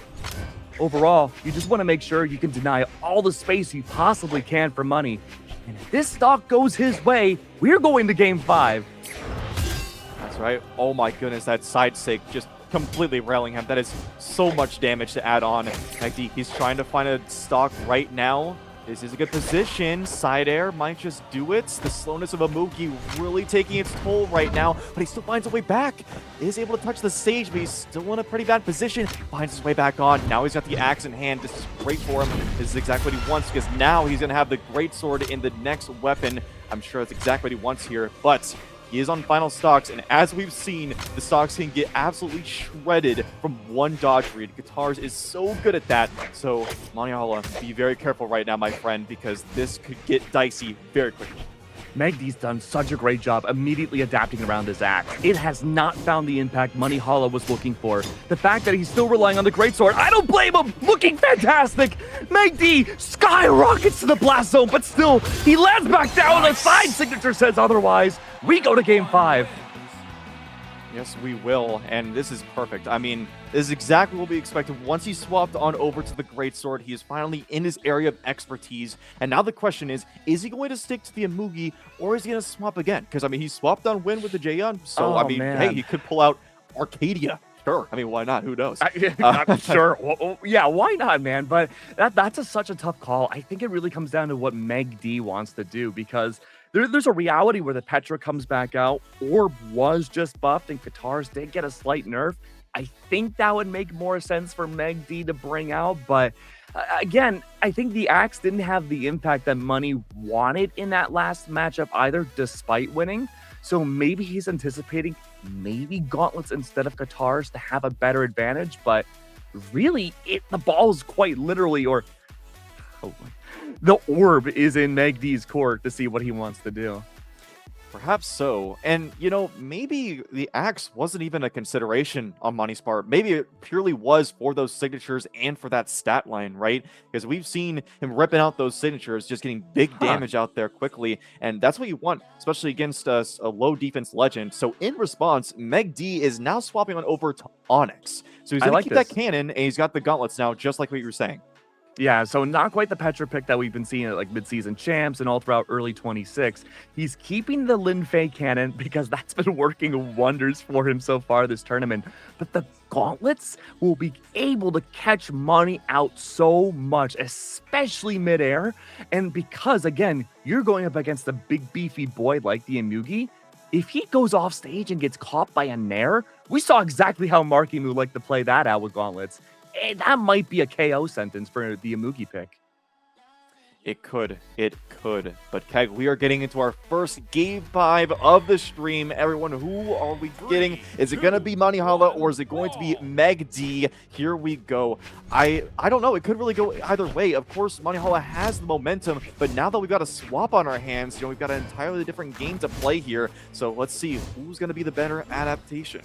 overall, you just want to make sure you can deny all the space you possibly can for Money. And if this stock goes his way, we're going to game 5. That's right. Oh my goodness, that side sig just completely railing him. That is so much damage to add on. Meg D, he's trying to find a stock right now. This is a good position. Side air might just do it. The slowness of Amugi really taking its toll right now, but he still finds a way back. Is able to touch the stage, but he's still in a pretty bad position. Finds his way back on. Now he's got the axe in hand. This is great for him. This is exactly what he wants, because now he's going to have the greatsword in the next weapon. I'm sure that's exactly what he wants here, but he is on final stocks, and as we've seen, the stocks can get absolutely shredded from one dodge read. Guitars is so good at that. So, Manihala, be very careful right now, my friend, because this could get dicey very quickly. Meg D's done such a great job immediately adapting around this axe. It has not found the impact Money Hollow was looking for. The fact that he's still relying on the greatsword, I don't blame him! Looking fantastic! Meg D skyrockets to the blast zone, but still, he lands back down. A side signature says otherwise. We go to game 5. Yes, we will, and this is perfect. I mean, this is exactly what we expected. Once he swapped on over to the greatsword, he is finally in his area of expertise. And now the question is he going to stick to the Amugi, or is he going to swap again? Because, I mean, he swapped on Win with the Jaeyeon, so, I mean, man. hey, he could pull out Arcadia. Sure. I mean, why not? Who knows? I'm sure. Well, yeah, why not, man? But that's such a tough call. I think it really comes down to what Meg D wants to do, because there's a reality where the Petra comes back out. Orb was just buffed, and Guitars did get a slight nerf. I think that would make more sense for Meg D to bring out, but again, I think the axe didn't have the impact that Money wanted in that last matchup either, despite winning. So maybe he's anticipating maybe gauntlets instead of guitars to have a better advantage, but really, the ball is quite literally, the orb is in Meg D's court to see what he wants to do. Perhaps so. And, you know, maybe the axe wasn't even a consideration on Money's part. Maybe it purely was for those signatures and for that stat line, right? Because we've seen him ripping out those signatures, just getting big damage out there quickly. And that's what you want, especially against a low defense legend. So in response, Meg D is now swapping on over to Onyx. So he's going to keep that cannon, and he's got the gauntlets now, just like what you were saying. Yeah, so not quite the Petra pick that we've been seeing at like mid-season champs and all throughout early 26. He's keeping the Lin Fei cannon because that's been working wonders for him so far this tournament. But the gauntlets will be able to catch Money out so much, especially midair. And because, again, you're going up against a big beefy boy like the Amugi, if he goes off stage and gets caught by a Nair, we saw exactly how Markimu liked to play that out with gauntlets. That might be a KO sentence for the Amugi pick. It could. It could. But Keg, we are getting into our first game 5 of the stream. Everyone, who are we getting? Is it going to be Manihala or is it going to be Meg D? Here we go. I don't know. It could really go either way. Of course, Manihala has the momentum, but now that we've got a swap on our hands, you know, we've got an entirely different game to play here. So let's see who's going to be the better adaptation.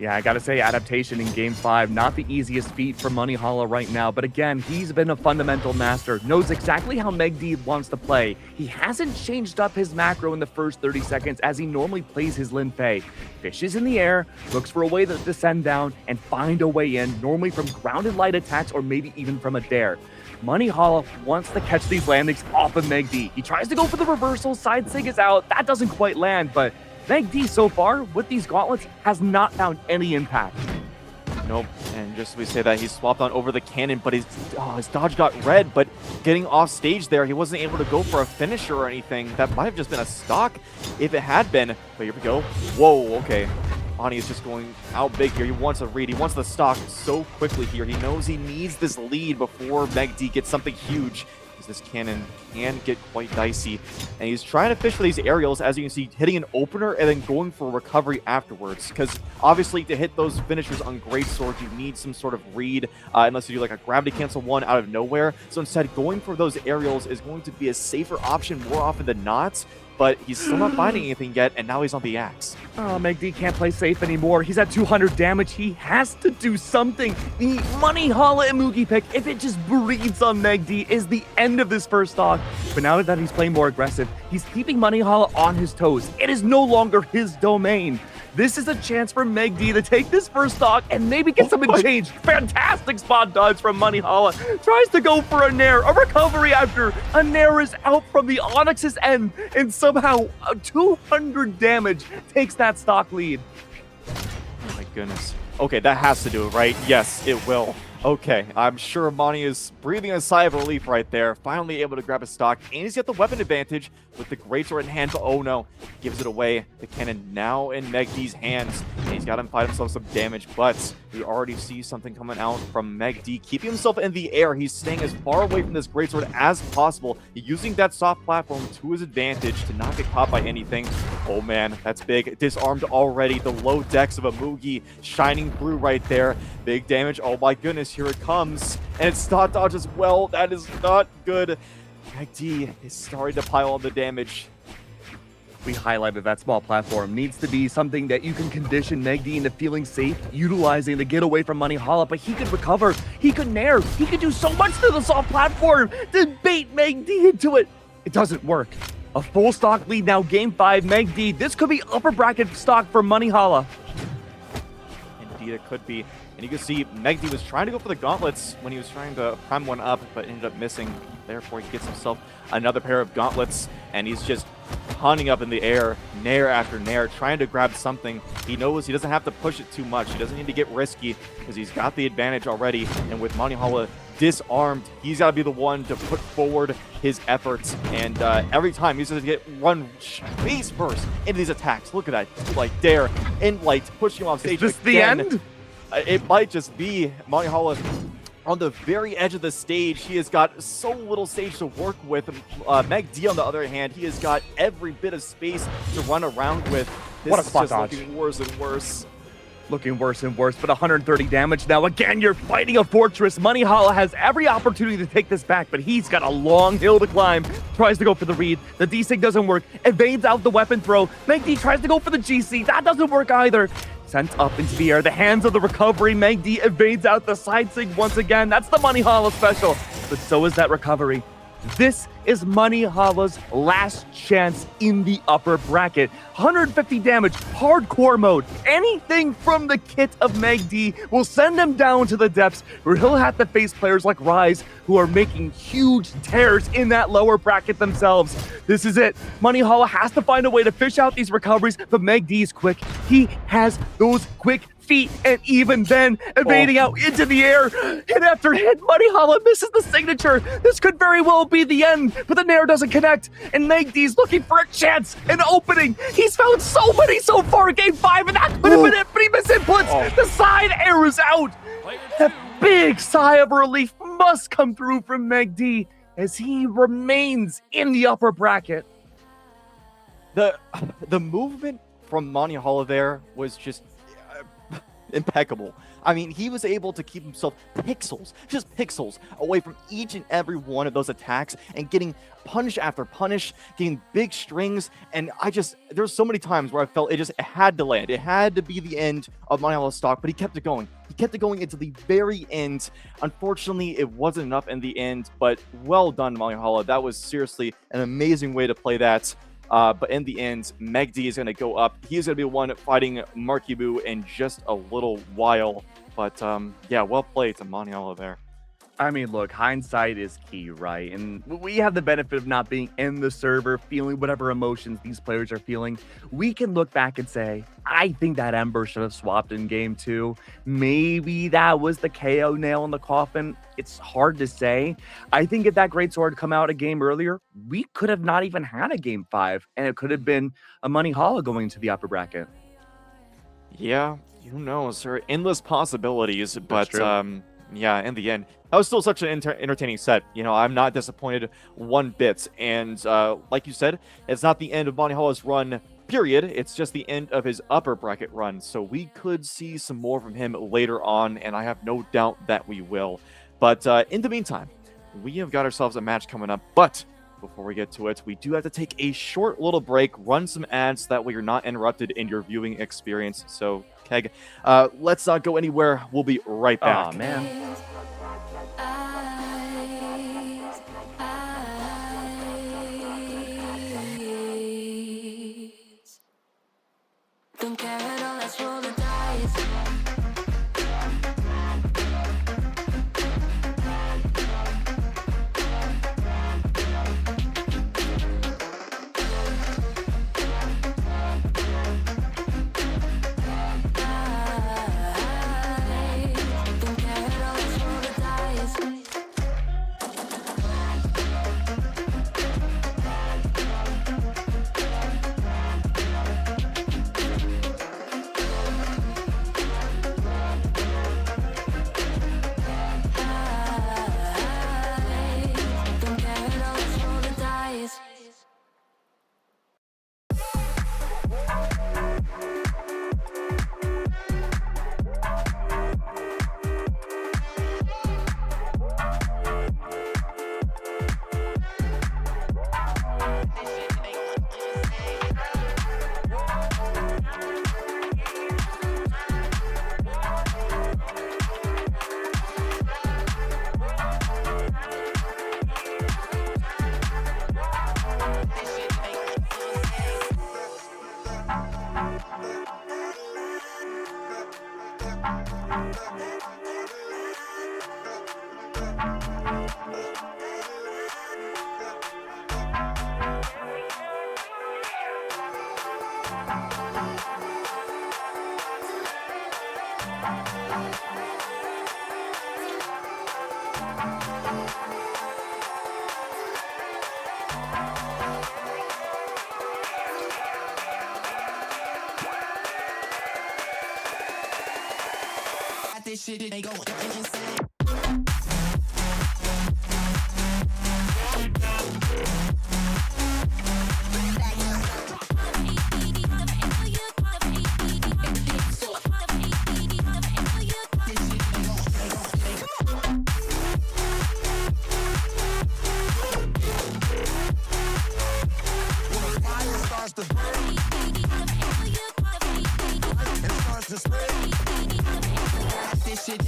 Yeah, I gotta say, adaptation in Game 5, not the easiest feat for Manihala right now, but again, he's been a fundamental master, knows exactly how Meg D wants to play. He hasn't changed up his macro in the first 30 seconds as he normally plays his Lin Fei. Fishes in the air, looks for a way to descend down and find a way in, normally from grounded light attacks or maybe even from a dare. Manihala wants to catch these landings off of Meg D. He tries to go for the reversal, side sig is out, that doesn't quite land, but Meg D so far, with these gauntlets, has not found any impact. Nope, and just we say that, he swapped on over the cannon, but his dodge got red, but getting off stage there, he wasn't able to go for a finisher or anything. That might have just been a stock if it had been, but here we go. Whoa, okay. Ani is just going out big here. He wants a read. He wants the stock so quickly here. He knows he needs this lead before Meg D gets something huge. This cannon can get quite dicey, and he's trying to fish for these aerials, as you can see, hitting an opener and then going for recovery afterwards, because obviously to hit those finishers on greatsword you need some sort of read, unless you do like a gravity cancel one out of nowhere. So instead, going for those aerials is going to be a safer option more often than not, but he's still not finding anything yet, and now he's on the axe. Oh, Meg D can't play safe anymore. He's at 200 damage. He has to do something. The Manihala Imugi pick, if it just breathes on Meg D, is the end of this first stock. But now that he's playing more aggressive, he's keeping Manihala on his toes. It is no longer his domain. This is a chance for Meg D to take this first stock and maybe get some change. Fantastic spot dodge from Manihala. Tries to go for a nair, a recovery after a nair is out from the Onyx's end, and somehow 200 damage takes that stock lead. Oh my goodness. Okay, that has to do it, right? Yes, it will. Okay, I'm sure Mani is breathing a sigh of relief right there, finally able to grab a stock, and he's got the weapon advantage with the greatsword in hand, but oh no, gives it away. The cannon now in Meg D's hands, and he's got to fight himself some damage, but we already see something coming out from Meg D, keeping himself in the air. He's staying as far away from this greatsword as possible, using that soft platform to his advantage to not get caught by anything. Oh man, that's big. Disarmed already. The low decks of a Mugi shining through right there. Big damage. Oh my goodness, here it comes. And it's stock dodge as well. That is not good. Meg D is starting to pile on the damage. We highlighted that small platform needs to be something that you can condition Meg D into feeling safe, utilizing to get away from Manihala, but he could recover, he could nair, he could do so much to the soft platform to bait Meg D into it. It doesn't work. A full stock lead now, game 5, Meg D. This could be upper bracket stock for Manihala. Indeed, it could be. And you can see Meg D was trying to go for the gauntlets when he was trying to prime one up, but ended up missing. Therefore, he gets himself another pair of gauntlets, and he's just hunting up in the air, nair after nair, trying to grab something. He knows he doesn't have to push it too much. He doesn't need to get risky because he's got the advantage already. And with Manihala disarmed, he's got to be the one to put forward his efforts. And every time he's going to get run face first into these attacks. Look at that, like dare, in light, pushing him off stage. Is this the end? It might just be. Manihala on the very edge of the stage. He has got so little stage to work with. Meg D, on the other hand, he has got every bit of space to run around with. This what a is spot just dodge. looking worse and worse. Looking worse and worse, but 130 damage now. Again, you're fighting a fortress. Manihala has every opportunity to take this back, but he's got a long hill to climb. Tries to go for the read. The D-Sig doesn't work. Evades out the weapon throw. Meg D tries to go for the GC. That doesn't work either. Sent up into the air. The hands of the recovery. Meg D evades out the side sig once again. That's the Manihala special, but so is that recovery. This is Manihala's last chance in the upper bracket. 150 damage, hardcore mode. Anything from the kit of Meg D will send him down to the depths where he'll have to face players like Rise who are making huge tears in that lower bracket themselves. This is it. Manihala has to find a way to fish out these recoveries, but Meg D's quick. He has those quick feet, and even then, evading out into the air. Hit after hit, Manihala misses the signature. This could very well be the end, but the nair doesn't connect, and Meg D's looking for a chance, an opening. He's found so many so far in game 5, and that could have been it, but he misinputs. The side air is out. A big sigh of relief must come through from Meg D, as he remains in the upper bracket. The the movement from Monty Hall there was just impeccable. I mean, he was able to keep himself just pixels away from each and every one of those attacks and getting punish after punish, getting big strings. And there's so many times where I felt it had to land. It had to be the end of Monty Hall's stock, but he kept it going. He kept it going into the very end. Unfortunately, it wasn't enough in the end, but well done, Monty Hall. That was seriously an amazing way to play that. But in the end, Megd is going to go up. He's going to be the one fighting Marky Moo in just a little while. But yeah, well played to Maniala there. I mean, look, hindsight is key, right? And we have the benefit of not being in the server, feeling whatever emotions these players are feeling. We can look back and say, I think that Ember should have swapped in game 2. Maybe that was the KO nail in the coffin. It's hard to say. I think if that Great Sword had come out a game earlier, we could have not even had a game 5, and it could have been a Money Hollow going to the upper bracket. Yeah, who knows? There are endless possibilities, but yeah, in the end, that was still such an entertaining set. You know, I'm not disappointed one bit. And like you said, it's not the end of Monty Hollow's run, period. It's just the end of his upper bracket run. So we could see some more from him later on, and I have no doubt that we will. But in the meantime, we have got ourselves a match coming up. But before we get to it, we do have to take a short little break, run some ads so that way you're not interrupted in your viewing experience. So, Keg, let's not go anywhere. We'll be right back. Oh, man. Don't care at all, let's roll the dice. This shit, they go insane.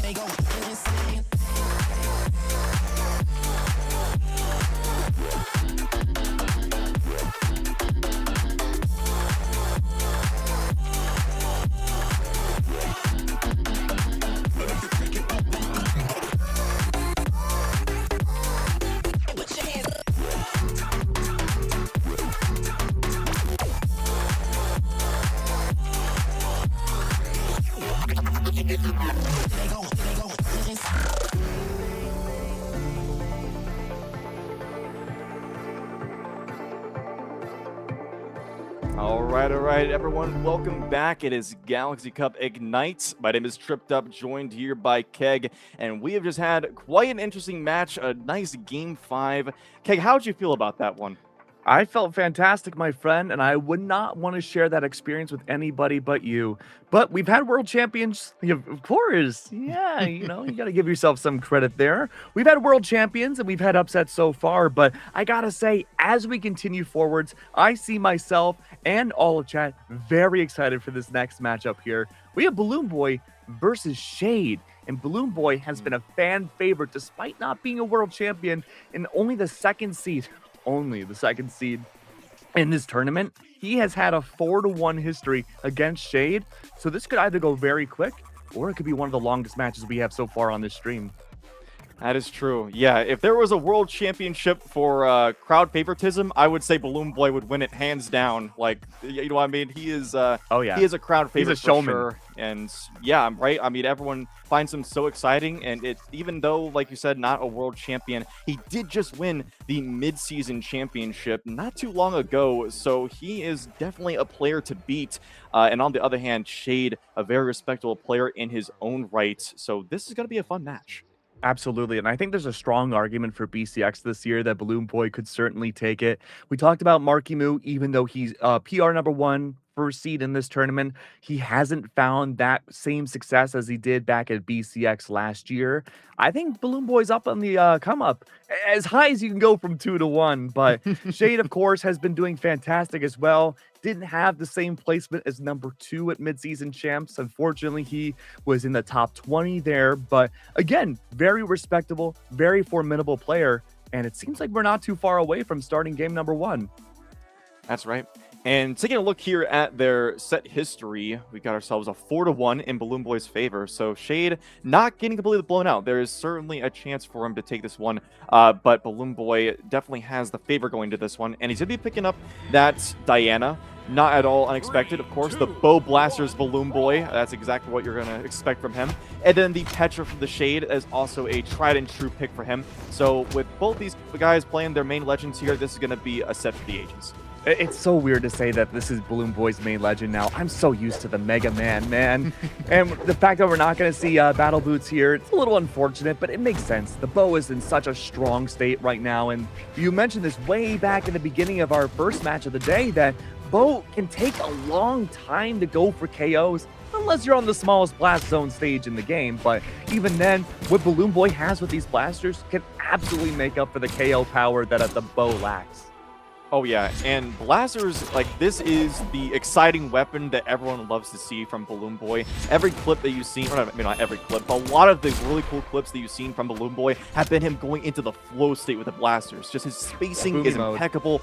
They go. All right, everyone. Welcome back. It is Galaxy Cup Ignite. My name is Tripped Up, joined here by Keg, and we have just had quite an interesting match, a nice Game 5. Keg, how'd you feel about that one? I felt fantastic, my friend, and I would not want to share that experience with anybody but you. But we've had world champions, of course. Yeah, you got to give yourself some credit there. We've had world champions and we've had upsets so far, but I got to say, as we continue forwards, I see myself and all of chat very excited for this next matchup here. We have Balloon Boy versus Shade. And Balloon Boy has been a fan favorite despite not being a world champion and only the second seed in this tournament. He has had a 4-1 history against Shade, so this could either go very quick or it could be one of the longest matches we have so far on this stream. That is true. Yeah, if there was a world championship for crowd favoritism, I would say Balloon Boy would win it hands down. Like, you know what I mean? He is oh yeah, he is a crowd favorite. He's a showman. For sure. And yeah, I'm right. I mean, everyone finds him so exciting, and even though, like you said, not a world champion, he did just win the mid-season championship not too long ago, so he is definitely a player to beat. And on the other hand, Shade, a very respectable player in his own right, so this is going to be a fun match. Absolutely, and I think there's a strong argument for BCX this year that Balloon Boy could certainly take it. We talked about Marky Moo, even though he's PR #1, first seed in this tournament, he hasn't found that same success as he did back at BCX last year. I think Balloon Boy's up on the come up, as high as you can go from 2-1, but Shade, of course, has been doing fantastic as well. Didn't have the same placement as #2 at midseason champs. Unfortunately, he was in the top 20 there, but again, very respectable, very formidable player, and it seems like we're not too far away from starting game #1. That's right. And taking a look here at their set history, we got ourselves a 4-1 in Balloon Boy's favor. So Shade not getting completely blown out. There is certainly a chance for him to take this one, but Balloon Boy definitely has the favor going to this one. And he's going to be picking up that Diana. Not at all unexpected, of course. The Bow Blasters Balloon Boy. That's exactly what you're going to expect from him. And then the Petra from the Shade is also a tried and true pick for him. So with both these guys playing their main legends here, this is going to be a set for the ages. It's so weird to say that this is Balloon Boy's main legend now. I'm so used to the Mega Man. And the fact that we're not going to see Battle Boots here, it's a little unfortunate, but it makes sense. The bow is in such a strong state right now. And you mentioned this way back in the beginning of our first match of the day, that bow can take a long time to go for KOs, unless you're on the smallest blast zone stage in the game. But even then, what Balloon Boy has with these blasters can absolutely make up for the KO power that the bow lacks. Oh yeah, and blasters, like, this is the exciting weapon that everyone loves to see from Balloon Boy. Every clip that you've seen, or I mean not every clip, but a lot of the really cool clips that you've seen from Balloon Boy have been him going into the flow state with the blasters. Just his spacing is impeccable,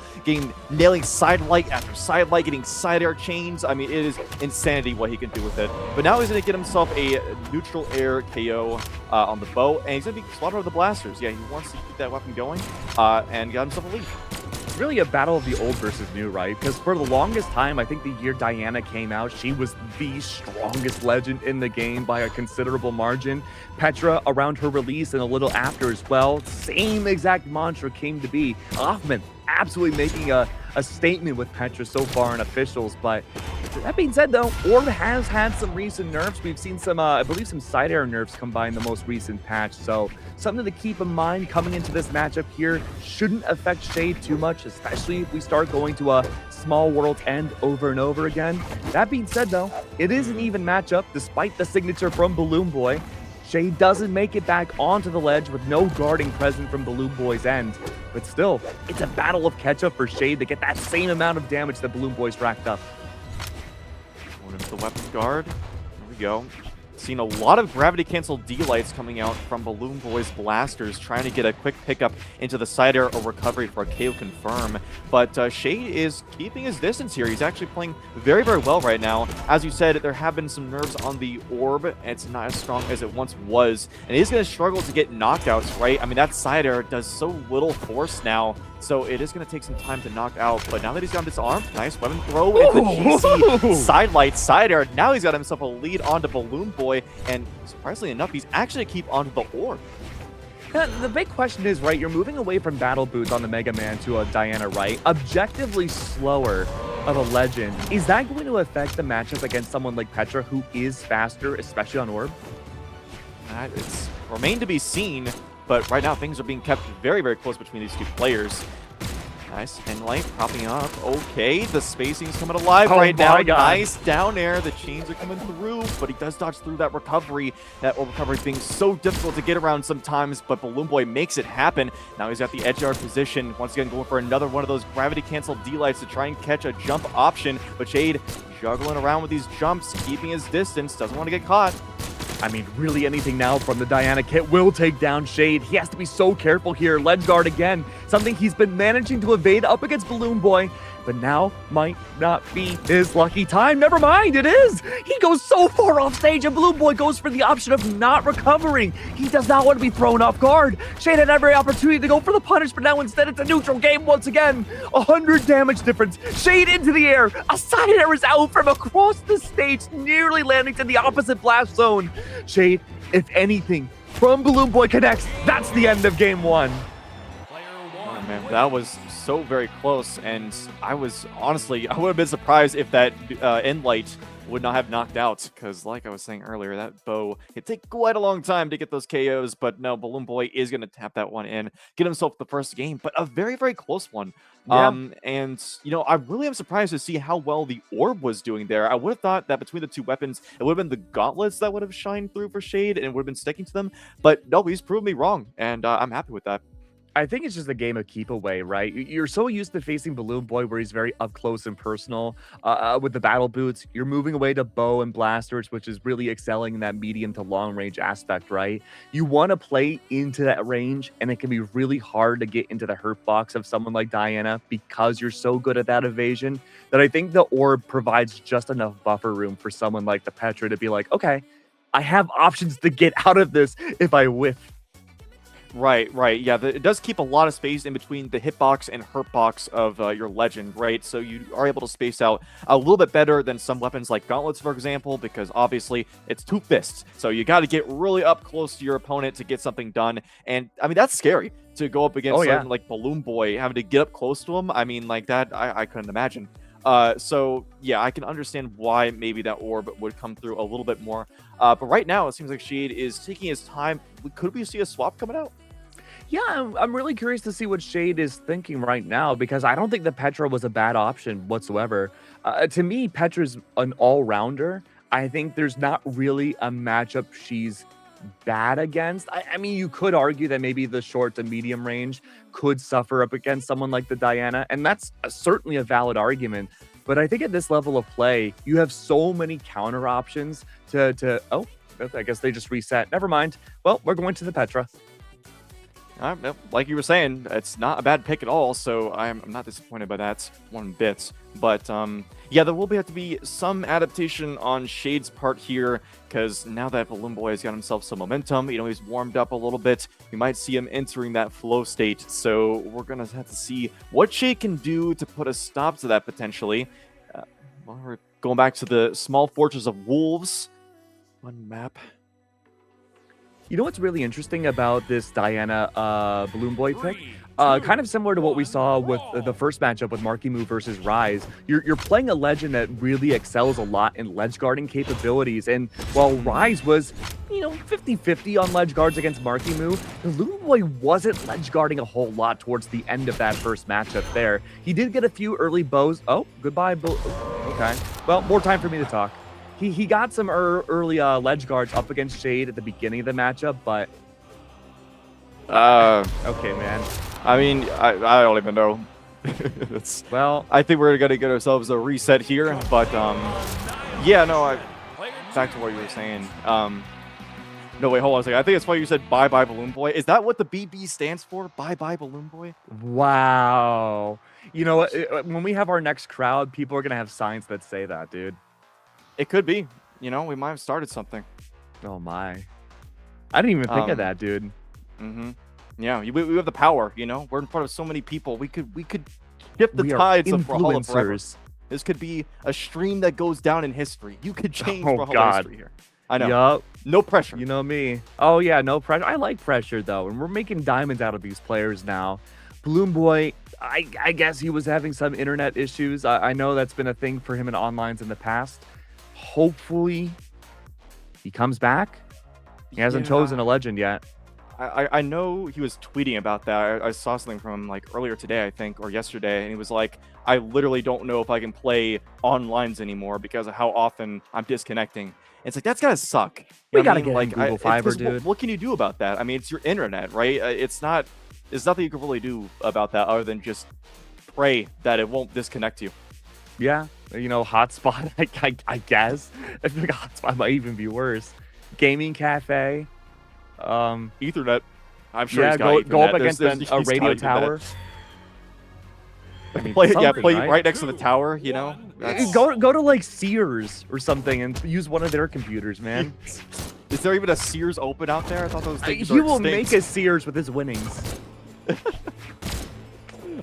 nailing side light after side light, getting side air chains. I mean, it is insanity what he can do with it. But now he's going to get himself a neutral air KO on the bow, and he's going to be slaughtered with the blasters. Yeah, he wants to keep that weapon going, and got himself a lead. Really a battle of the old versus new, right? Because for the longest time, I think the year Diana came out, she was the strongest legend in the game by a considerable margin. Petra, around her release and a little after as well, same exact mantra came to be. Offman absolutely making a statement with Petra so far in officials, but that being said though, Orb has had some recent nerfs. We've seen some, I believe some side air nerfs come by in the most recent patch, so something to keep in mind coming into this matchup here. Shouldn't affect Shade too much, especially if we start going to a small world's end over and over again. That being said though, it is an even matchup despite the signature from Balloon Boy. Shade doesn't make it back onto the ledge with no guarding present from Balloon Boy's end. But still, it's a battle of catch-up for Shade to get that same amount of damage that Balloon Boy's racked up. Going into the weapon guard. There we go. Seen a lot of gravity cancel D-lights coming out from Balloon Boy's blasters, trying to get a quick pickup into the side air or recovery for a KO confirm. But Shade is keeping his distance here. He's actually playing very, very well right now. As you said, there have been some nerfs on the orb. It's not as strong as it once was. And he's going to struggle to get knockouts, right? I mean, that side air does so little force now. So it is going to take some time to knock out. But now that he's got this arm, nice weapon throw into GC, side light, side air. Now he's got himself a lead onto Balloon Boy. And surprisingly enough, he's actually keep onto the orb. The big question is, right, you're moving away from battle boots on the Mega Man to a Diana, right? Objectively slower of a legend. Is that going to affect the matchup against someone like Petra, who is faster, especially on Orb? It's remained to be seen, but right now things are being kept very, very close between these two players. Nice, and light popping up. Okay, the spacing's coming alive right now. God. Nice down air. The chains are coming through, but he does dodge through that recovery. That orb recovery being so difficult to get around sometimes, but Balloon Boy makes it happen. Now he's got the edge guard position. Once again, going for another one of those gravity canceled D-lights to try and catch a jump option, but Shade juggling around with these jumps, keeping his distance, doesn't want to get caught. I mean, really anything now from the Diana kit will take down Shade. He has to be so careful here. Ledge guard again, something he's been managing to evade up against Balloon Boy, but now might not be his lucky time. Never mind, it is. He goes so far off stage, and Balloon Boy goes for the option of not recovering. He does not want to be thrown off guard. Shade had every opportunity to go for the punish, but now instead it's a neutral game once again. 100 damage difference. Shade into the air. A side air is out from across the stage, nearly landing to the opposite blast zone. Shade, if anything, from Balloon Boy connects, that's the end of game one. Oh, man, that was so very close, and I was honestly, I would have been surprised if that end light would not have knocked out, because like I was saying earlier, that bow, it'd take quite a long time to get those KOs, but no, Balloon Boy is going to tap that one in, get himself the first game, but a very, very close one. Yeah. And, you know, I really am surprised to see how well the orb was doing there. I would have thought that between the two weapons, it would have been the gauntlets that would have shined through for Shade, and it would have been sticking to them, but no, he's proven me wrong, and I'm happy with that. I think it's just a game of keep away, right? You're so used to facing Balloon Boy where he's very up close and personal with the battle boots. You're moving away to bow and blasters, which is really excelling in that medium to long range aspect, right? You want to play into that range, and it can be really hard to get into the hurt box of someone like Diana because you're so good at that evasion that I think the orb provides just enough buffer room for someone like the Petra to be like, okay, I have options to get out of this if I whiff. Right. Yeah, it does keep a lot of space in between the hitbox and hurtbox of your legend, right? So you are able to space out a little bit better than some weapons like gauntlets, for example, because obviously it's two fists. So you got to get really up close to your opponent to get something done. And I mean, that's scary to go up against someone like Balloon Boy, having to get up close to him. I mean, like that, I couldn't imagine. So yeah, I can understand why maybe that orb would come through a little bit more. But right now, it seems like Shade is taking his time. Could we see a swap coming out? Yeah, I'm really curious to see what Shade is thinking right now, because I don't think the Petra was a bad option whatsoever. To me, Petra's an all-rounder. I think there's not really a matchup she's bad against. I mean, you could argue that maybe the short to medium range could suffer up against someone like the Diana, and that's certainly a valid argument. But I think at this level of play, you have so many counter options oh, I guess they just reset. Never mind. Well, we're going to the Petra. Like you were saying, it's not a bad pick at all, so I'm not disappointed by that one bit. But yeah, there will have to be some adaptation on Shade's part here, because now that Balloon Boy has got himself some momentum, you know, he's warmed up a little bit, we might see him entering that flow state. So we're going to have to see what Shade can do to put a stop to that potentially. Well, we're going back to the small fortress of wolves. One map. You know what's really interesting about this Diana Balloon Boy pick? Kind of similar to what we saw with the first matchup with Markimu versus Rise. You're playing a legend that really excels a lot in ledge guarding capabilities. And while Rise was, you know, 50-50 on ledge guards against Markimu, Balloon Boy wasn't ledge guarding a whole lot towards the end of that first matchup there. He did get a few early bows. Oh, goodbye. Okay. Well, more time for me to talk. He got some early ledge guards up against Shade at the beginning of the matchup, but... okay, man. I mean, I don't even know. Well, I think we're going to get ourselves a reset here, but yeah, no, back to what you were saying. No, wait, hold on a second. I think it's why you said bye-bye Balloon Boy. Is that what the BB stands for? Bye-bye Balloon Boy? Wow. You know what? When we have our next crowd, people are going to have signs that say that, dude. It could be. You know, we might have started something. Oh, my. I didn't even think of that, dude. Mm-hmm. Yeah, we have the power, you know? We're in front of so many people. We could shift the We are tides of Brawlhalla forever. influencers. This could be a stream that goes down in history. You could change Oh, Brawlhalla God. history here. I know. Yup. No pressure. You know me. Oh, yeah, no pressure. I like pressure, though, and we're making diamonds out of these players now. Balloon Boy, I guess he was having some internet issues. I know that's been a thing for him in onlines in the past. Hopefully, he comes back. He hasn't chosen a legend yet. I know he was tweeting about that. I saw something from him like earlier today, I think, or yesterday, and he was like, I literally don't know if I can play onlines anymore because of how often I'm disconnecting. It's like, that's gotta suck. We gotta get like Google Fiber, dude. What can you do about that? I mean, it's your internet, right? There's nothing you can really do about that other than just pray that it won't disconnect you. Yeah, you know, hotspot, I guess. I think hotspot might even be worse. Gaming cafe. Ethernet. I'm sure Yeah, he's got go up Ethernet. against a He's radio got Ethernet. tower. I mean, Play something, right next to the tower, you know? That's... Go to like Sears or something and use one of their computers, man. Is there even a Sears open out there? I thought those things He were will extinct. make a Sears with his winnings.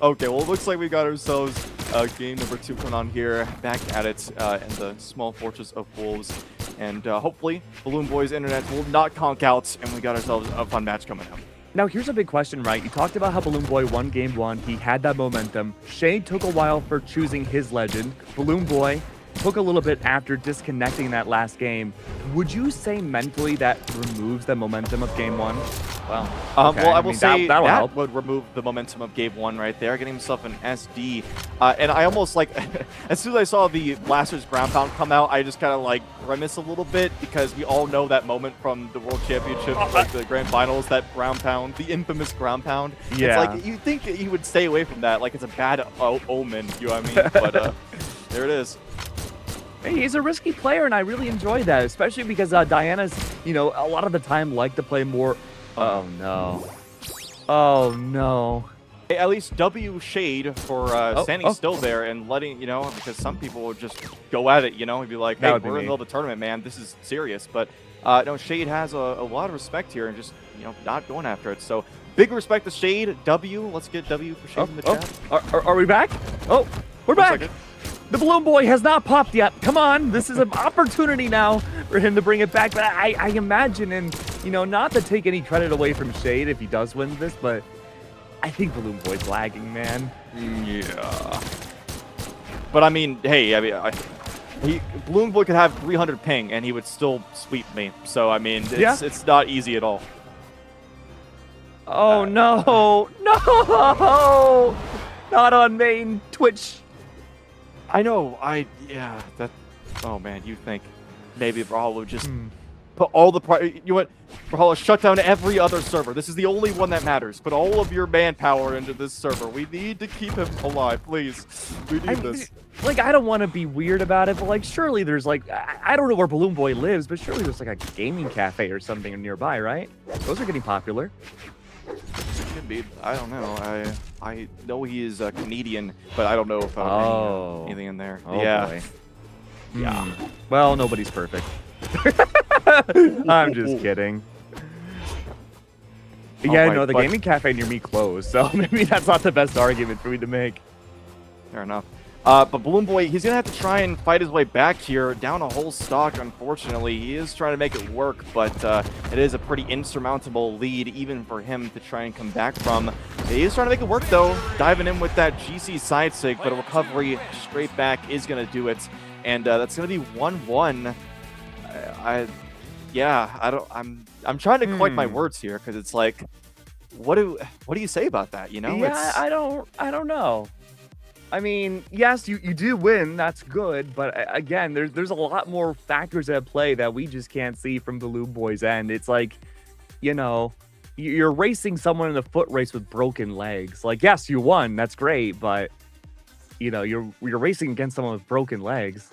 Okay, well, it looks like we got ourselves game number 2 coming on here. Back at it in the small fortress of Wolves. And hopefully, Balloon Boy's internet will not conk out, and we got ourselves a fun match coming up. Now, here's a big question, right? You talked about how Balloon Boy won game 1. He had that momentum. Shade took a while for choosing his legend. Balloon Boy took a little bit after disconnecting that last game. Would you say mentally that removes the momentum of game 1? Well, okay. Well, I will say that'll that help. would remove the momentum of game 1 right there, getting himself an SD. And I almost like, as soon as I saw the Blasters ground pound come out, I just kind of like grimace a little bit because we all know that moment from the World Championship, like the Grand Finals, that ground pound, the infamous ground pound. Yeah. It's like, you think he would stay away from that, like it's a bad omen, you know what I mean? But there it is. Hey, he's a risky player, and I really enjoy that, especially because Diana's, you know, a lot of the time like to play more. Oh, no. Oh, no. Hey, at least W Shade for standing still there and letting, you know, because some people would just go at it, you know, and be like, hey, we're in the middle of the tournament, man. This is serious. But no, Shade has a lot of respect here and just, you know, not going after it. So big respect to Shade. W, let's get W for Shade in the chat. Are we back? Oh, we're back. The Balloon Boy has not popped yet. Come on, this is an opportunity now for him to bring it back. But I imagine, and you know, not to take any credit away from Shade if he does win this, but I think Balloon Boy's lagging, man. Yeah. But I mean, hey, Balloon Boy could have 300 ping and he would still sweep me. So I mean, it's not easy at all. Oh no, no, not on main Twitch. I know, oh man, you think maybe Brawler would just put all the, you know what, Brawler, shut down every other server. This is the only one that matters. Put all of your manpower into this server. We need to keep him alive, please. We need this. Like, I don't want to be weird about it, but like, surely there's like, I don't know where Balloon Boy lives, but surely there's like a gaming cafe or something nearby, right? Those are getting popular. Could be. I don't know. I know he is a Canadian, but I don't know if anything in there. Oh, yeah. Boy. Yeah. Well, nobody's perfect. I'm just kidding. Yeah, no, the gaming cafe near me closed, so maybe that's not the best argument for me to make. Fair enough. But Balloon Boy, he's going to have to try and fight his way back here, down a whole stock, unfortunately. He is trying to make it work, but it is a pretty insurmountable lead, even for him to try and come back from. He is trying to make it work, though, diving in with that GC side sig, but a recovery straight back is going to do it. And that's going to be 1-1. I'm trying to collect my words here, because it's like, what do you say about that, you know? Yeah, I don't know. I mean, yes, you do win. That's good. But again, there's a lot more factors at play that we just can't see from Balloon Boy's end. It's like, you know, you're racing someone in a foot race with broken legs. Like, yes, you won. That's great. But, you know, you're racing against someone with broken legs.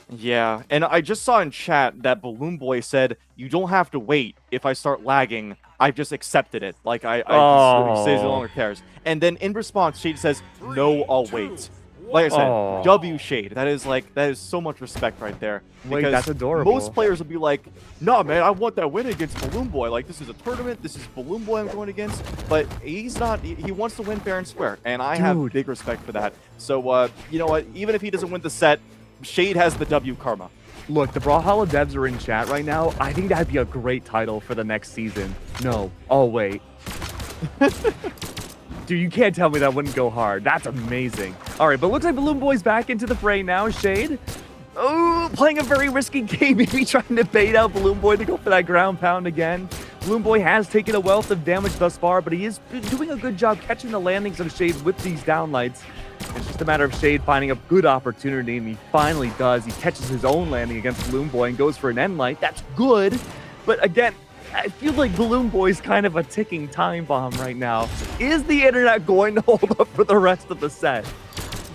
Yeah, and I just saw in chat that Balloon Boy said, you don't have to wait. If I start lagging, I've just accepted it. Like, I just says no longer cares. And then in response, Shade says, no, I'll wait. Like I said, W Shade. That is so much respect right there. Wait, that's adorable. Most players will be like, no, man, I want that win against Balloon Boy. Like, this is a tournament. This is Balloon Boy I'm going against. But he's not. He wants to win fair and square. And I have big respect for that. So, you know what? Even if he doesn't win the set, Shade has the W karma. Look, the Brawlhalla devs are in chat right now. I think that'd be a great title for the next season. No. Oh, wait. Dude, you can't tell me that wouldn't go hard. That's amazing. All right, but looks like Balloon Boy's back into the fray now. Shade. Oh, playing a very risky game. Maybe trying to bait out Balloon Boy to go for that ground pound again. Balloon Boy has taken a wealth of damage thus far, but he is doing a good job catching the landings of Shade with these downlights. It's just a matter of Shade finding a good opportunity, and he finally does. He catches his own landing against Balloon Boy and goes for an end light. That's good, but again, I feel like Balloon Boy's kind of a ticking time bomb right now. Is the internet going to hold up for the rest of the set?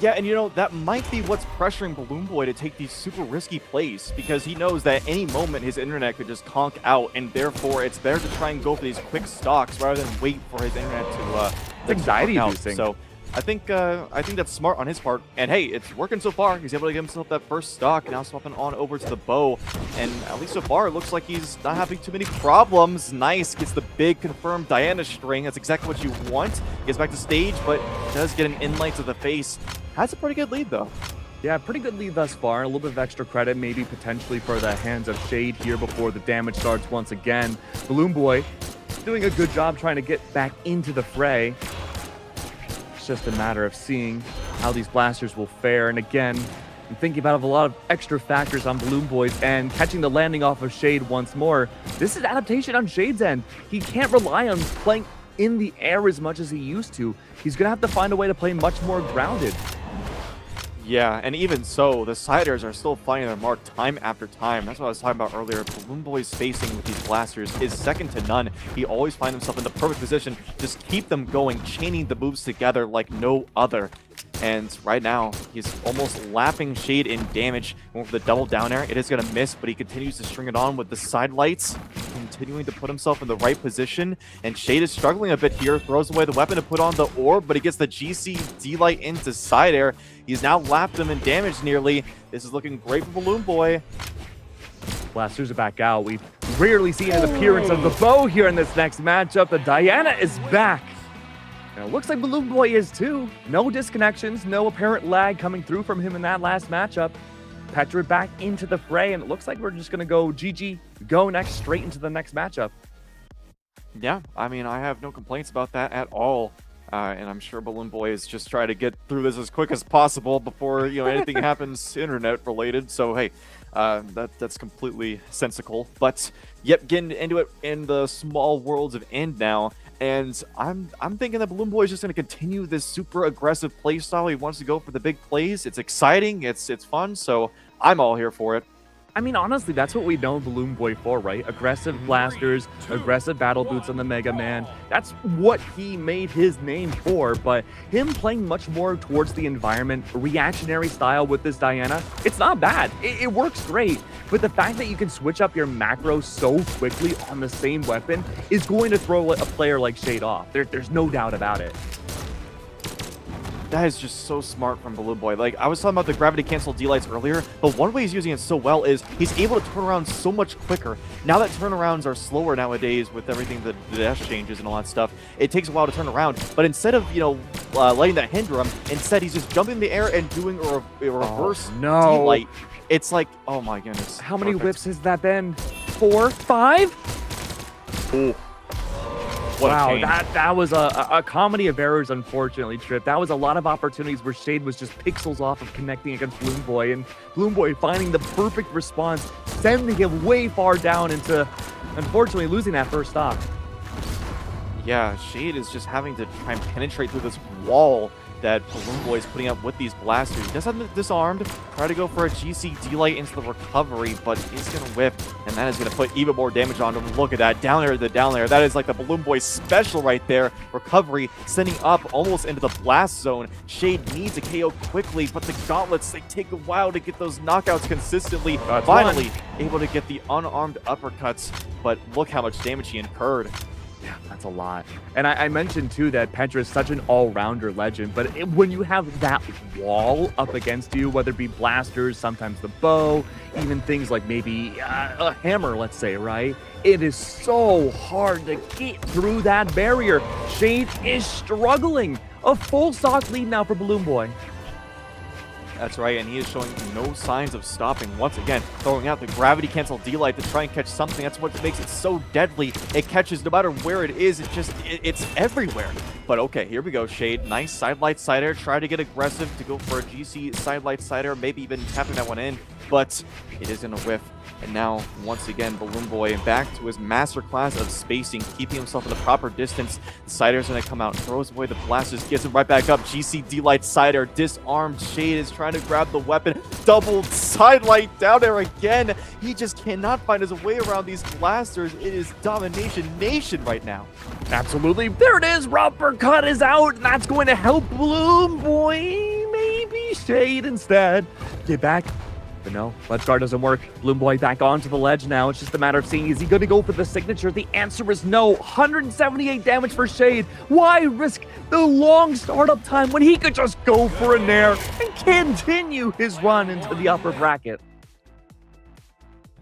Yeah, and you know, that might be what's pressuring Balloon Boy to take these super risky plays, because he knows that at any moment his internet could just conk out, and therefore it's better to try and go for these quick stocks rather than wait for his internet to it's anxiety inducing. So I think that's smart on his part. And hey, it's working so far. He's able to get himself that first stock, now swapping on over to the bow. And at least so far, it looks like he's not having too many problems. Nice, gets the big confirmed Diana string. That's exactly what you want. Gets back to stage, but does get an inlight to the face. Has a pretty good lead, though. Yeah, pretty good lead thus far. A little bit of extra credit, maybe potentially for the hands of Shade here before the damage starts once again. Balloon Boy doing a good job trying to get back into the fray. It's just a matter of seeing how these blasters will fare. And again, I'm thinking about a lot of extra factors on Balloon Boy's end. Catching the landing off of Shade once more. This is adaptation on Shade's end. He can't rely on playing in the air as much as he used to. He's going to have to find a way to play much more grounded. Yeah, and even so, the siders are still finding their mark time after time. That's what I was talking about earlier. Balloon Boy's spacing with these blasters is second to none. He always finds himself in the perfect position. Just keep them going, chaining the moves together like no other. And right now, he's almost lapping Shade in damage. Going for the double down air. It is going to miss, but he continues to string it on with the side lights, continuing to put himself in the right position. And Shade is struggling a bit here. Throws away the weapon to put on the orb, but he gets the GC D-Light into side air. He's now lapped him in damage nearly. This is looking great for Balloon Boy. Blasters are back out. We've rarely seen an appearance of the bow here in this next matchup. The Diana is back. And it looks like Balloon Boy is too. No disconnections, no apparent lag coming through from him in that last matchup. Petra back into the fray, and it looks like we're just going to go GG, go next, straight into the next matchup. Yeah, I mean, I have no complaints about that at all. And I'm sure Balloon Boy is just trying to get through this as quick as possible before, you know, anything happens internet related. So, hey, that's completely sensical. But, yep, getting into it in the small worlds of End now. And I'm thinking that Balloon Boy is just going to continue this super aggressive play style. He wants to go for the big plays. It's exciting. It's fun. So I'm all here for it. I mean, honestly, that's what we know Balloon Boy for, right? Aggressive blasters, aggressive battle boots on the Mega Man. That's what he made his name for, but him playing much more towards the environment, reactionary style with this Diana, it's not bad. It works great, but the fact that you can switch up your macros so quickly on the same weapon is going to throw a player like Shade off. There's no doubt about it. That is just so smart from Balloon Boy. Like, I was talking about the gravity cancel D-Lights earlier, but one way he's using it so well is he's able to turn around so much quicker. Now that turnarounds are slower nowadays with everything, the dash changes and all that stuff, it takes a while to turn around. But instead of, you know, letting that hinder him, instead he's just jumping in the air and doing a reverse D-Light. It's like, oh my goodness. How many whips has that been? 4? 5? Ooh. Wow, that was a comedy of errors, unfortunately, Trip. That was a lot of opportunities where Shade was just pixels off of connecting against Balloon Boy, and Balloon Boy finding the perfect response, sending him way far down into, unfortunately, losing that first stock. Yeah, Shade is just having to try and penetrate through this wall that Balloon Boy is putting up with these blasters. He does have them disarmed, try to go for a GC D-Light into the recovery, but he's going to whip, and that is going to put even more damage on him. Look at that, down there, the down there. That is like the Balloon Boy special right there. Recovery, sending up almost into the blast zone. Shade needs a KO quickly, but the gauntlets, they take a while to get those knockouts consistently. That's Finally, one. able to get the unarmed uppercuts, but look how much damage he incurred. Yeah, that's a lot. And I mentioned, too, that Petra is such an all-rounder legend, but when you have that wall up against you, whether it be blasters, sometimes the bow, even things like maybe a hammer, let's say, right? It is so hard to get through that barrier. Shade is struggling. A full stock lead now for Balloon Boy. That's right, and he is showing no signs of stopping. Once again, throwing out the gravity cancel D-Light to try and catch something. That's what makes it so deadly. It catches no matter where it is. It's everywhere. But okay, here we go. Shade, nice side light side air. Try to get aggressive to go for a GC side light side air, maybe even tapping that one in. But it is going to whiff. And now, once again, Balloon Boy back to his masterclass of spacing, keeping himself in the proper distance. The side air's going to come out, throws away the blasters, gets him right back up. GC D-Light side air, disarmed. Shade is trying to grab the weapon. Double side light down there again. He just cannot find his way around these blasters. It is Domination Nation right now. Absolutely. There it is. Rubber cut is out, and that's going to help Balloon Boy. Maybe Shade instead. Get back. But no, ledge guard doesn't work. Balloon Boy back onto the ledge now. It's just a matter of seeing, is he going to go for the signature? The answer is no. 178 damage for Shade. Why risk the long startup time when he could just go for a nair and continue his run into the upper bracket?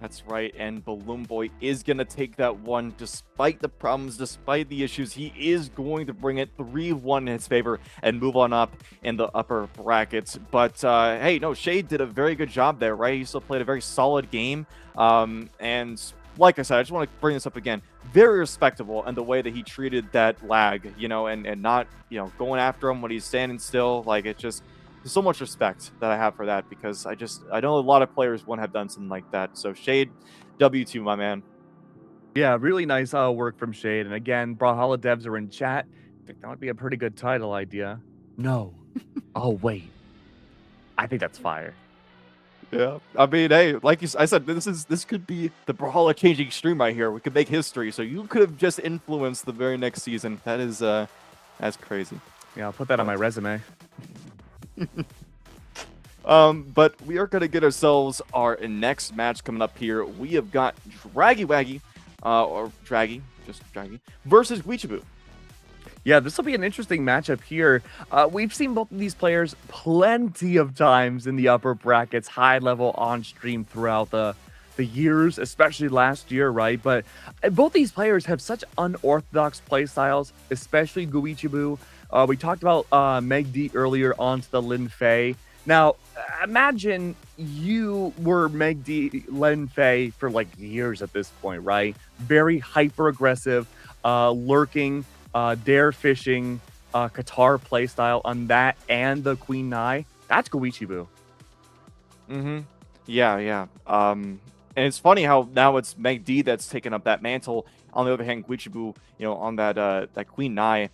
That's right, and Balloon Boy is going to take that one despite the problems, despite the issues. He is going to bring it 3-1 in his favor and move on up in the upper brackets. But, hey, no, Shade did a very good job there, right? He still played a very solid game. And like I said, I just want to bring this up again. Very respectable in the way that he treated that lag, you know, and not, you know, going after him when he's standing still. Like, it just... There's so much respect that I have for that because I know a lot of players wouldn't have done something like that. So Shade, W2, my man. Yeah, really nice work from Shade. And again, Brawlhalla devs are in chat. I think that would be a pretty good title idea. No. Oh, wait. I think that's fire. Yeah, I mean, hey, like I said, this could be the Brawlhalla changing stream right here. We could make history. So you could have just influenced the very next season. That is, that's crazy. Yeah, I'll put that on my resume. But we are going to get ourselves our next match coming up here. We have got Draggy Waggy, or Draggy, just Draggy, versus Guichibu. Yeah, this will be an interesting matchup here. We've seen both of these players plenty of times in the upper brackets, high level on stream throughout the years, especially last year, right? But both these players have such unorthodox play styles, especially Guichibu. We talked about Meg D earlier onto the Lin Fei. Now, imagine you were Meg D, Lin Fei for like years at this point, right? Very hyper-aggressive, lurking, dare fishing, Qatar playstyle on that and the Queen Nai. That's Guichibu. Mm-hmm. Yeah. And it's funny how now it's Meg D that's taken up that mantle. On the other hand, Guichibu, you know, on that Queen Nai,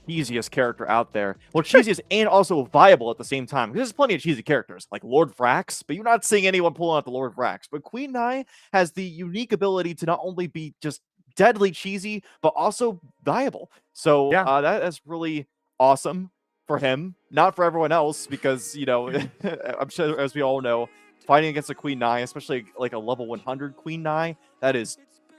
cheesiest character out there. Well, cheesiest and also viable at the same time. There's plenty of cheesy characters, like Lord Vrax, but you're not seeing anyone pulling out the Lord Vrax. But Queen Nai has the unique ability to not only be just deadly cheesy, but also viable. So Yeah. that's really awesome for him, not for everyone else, because, you know, I'm sure, as we all know, fighting against a Queen Nai, especially like a level 100 Queen Nai, that is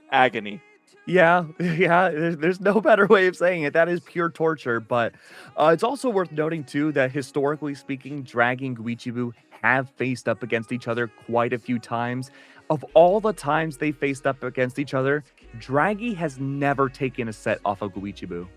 agony. Yeah, there's no better way of saying it. That is pure torture, but it's also worth noting, too, that historically speaking, Draggy and Guichibu have faced up against each other quite a few times. Of all the times they faced up against each other, Draggy has never taken a set off of Guichibu.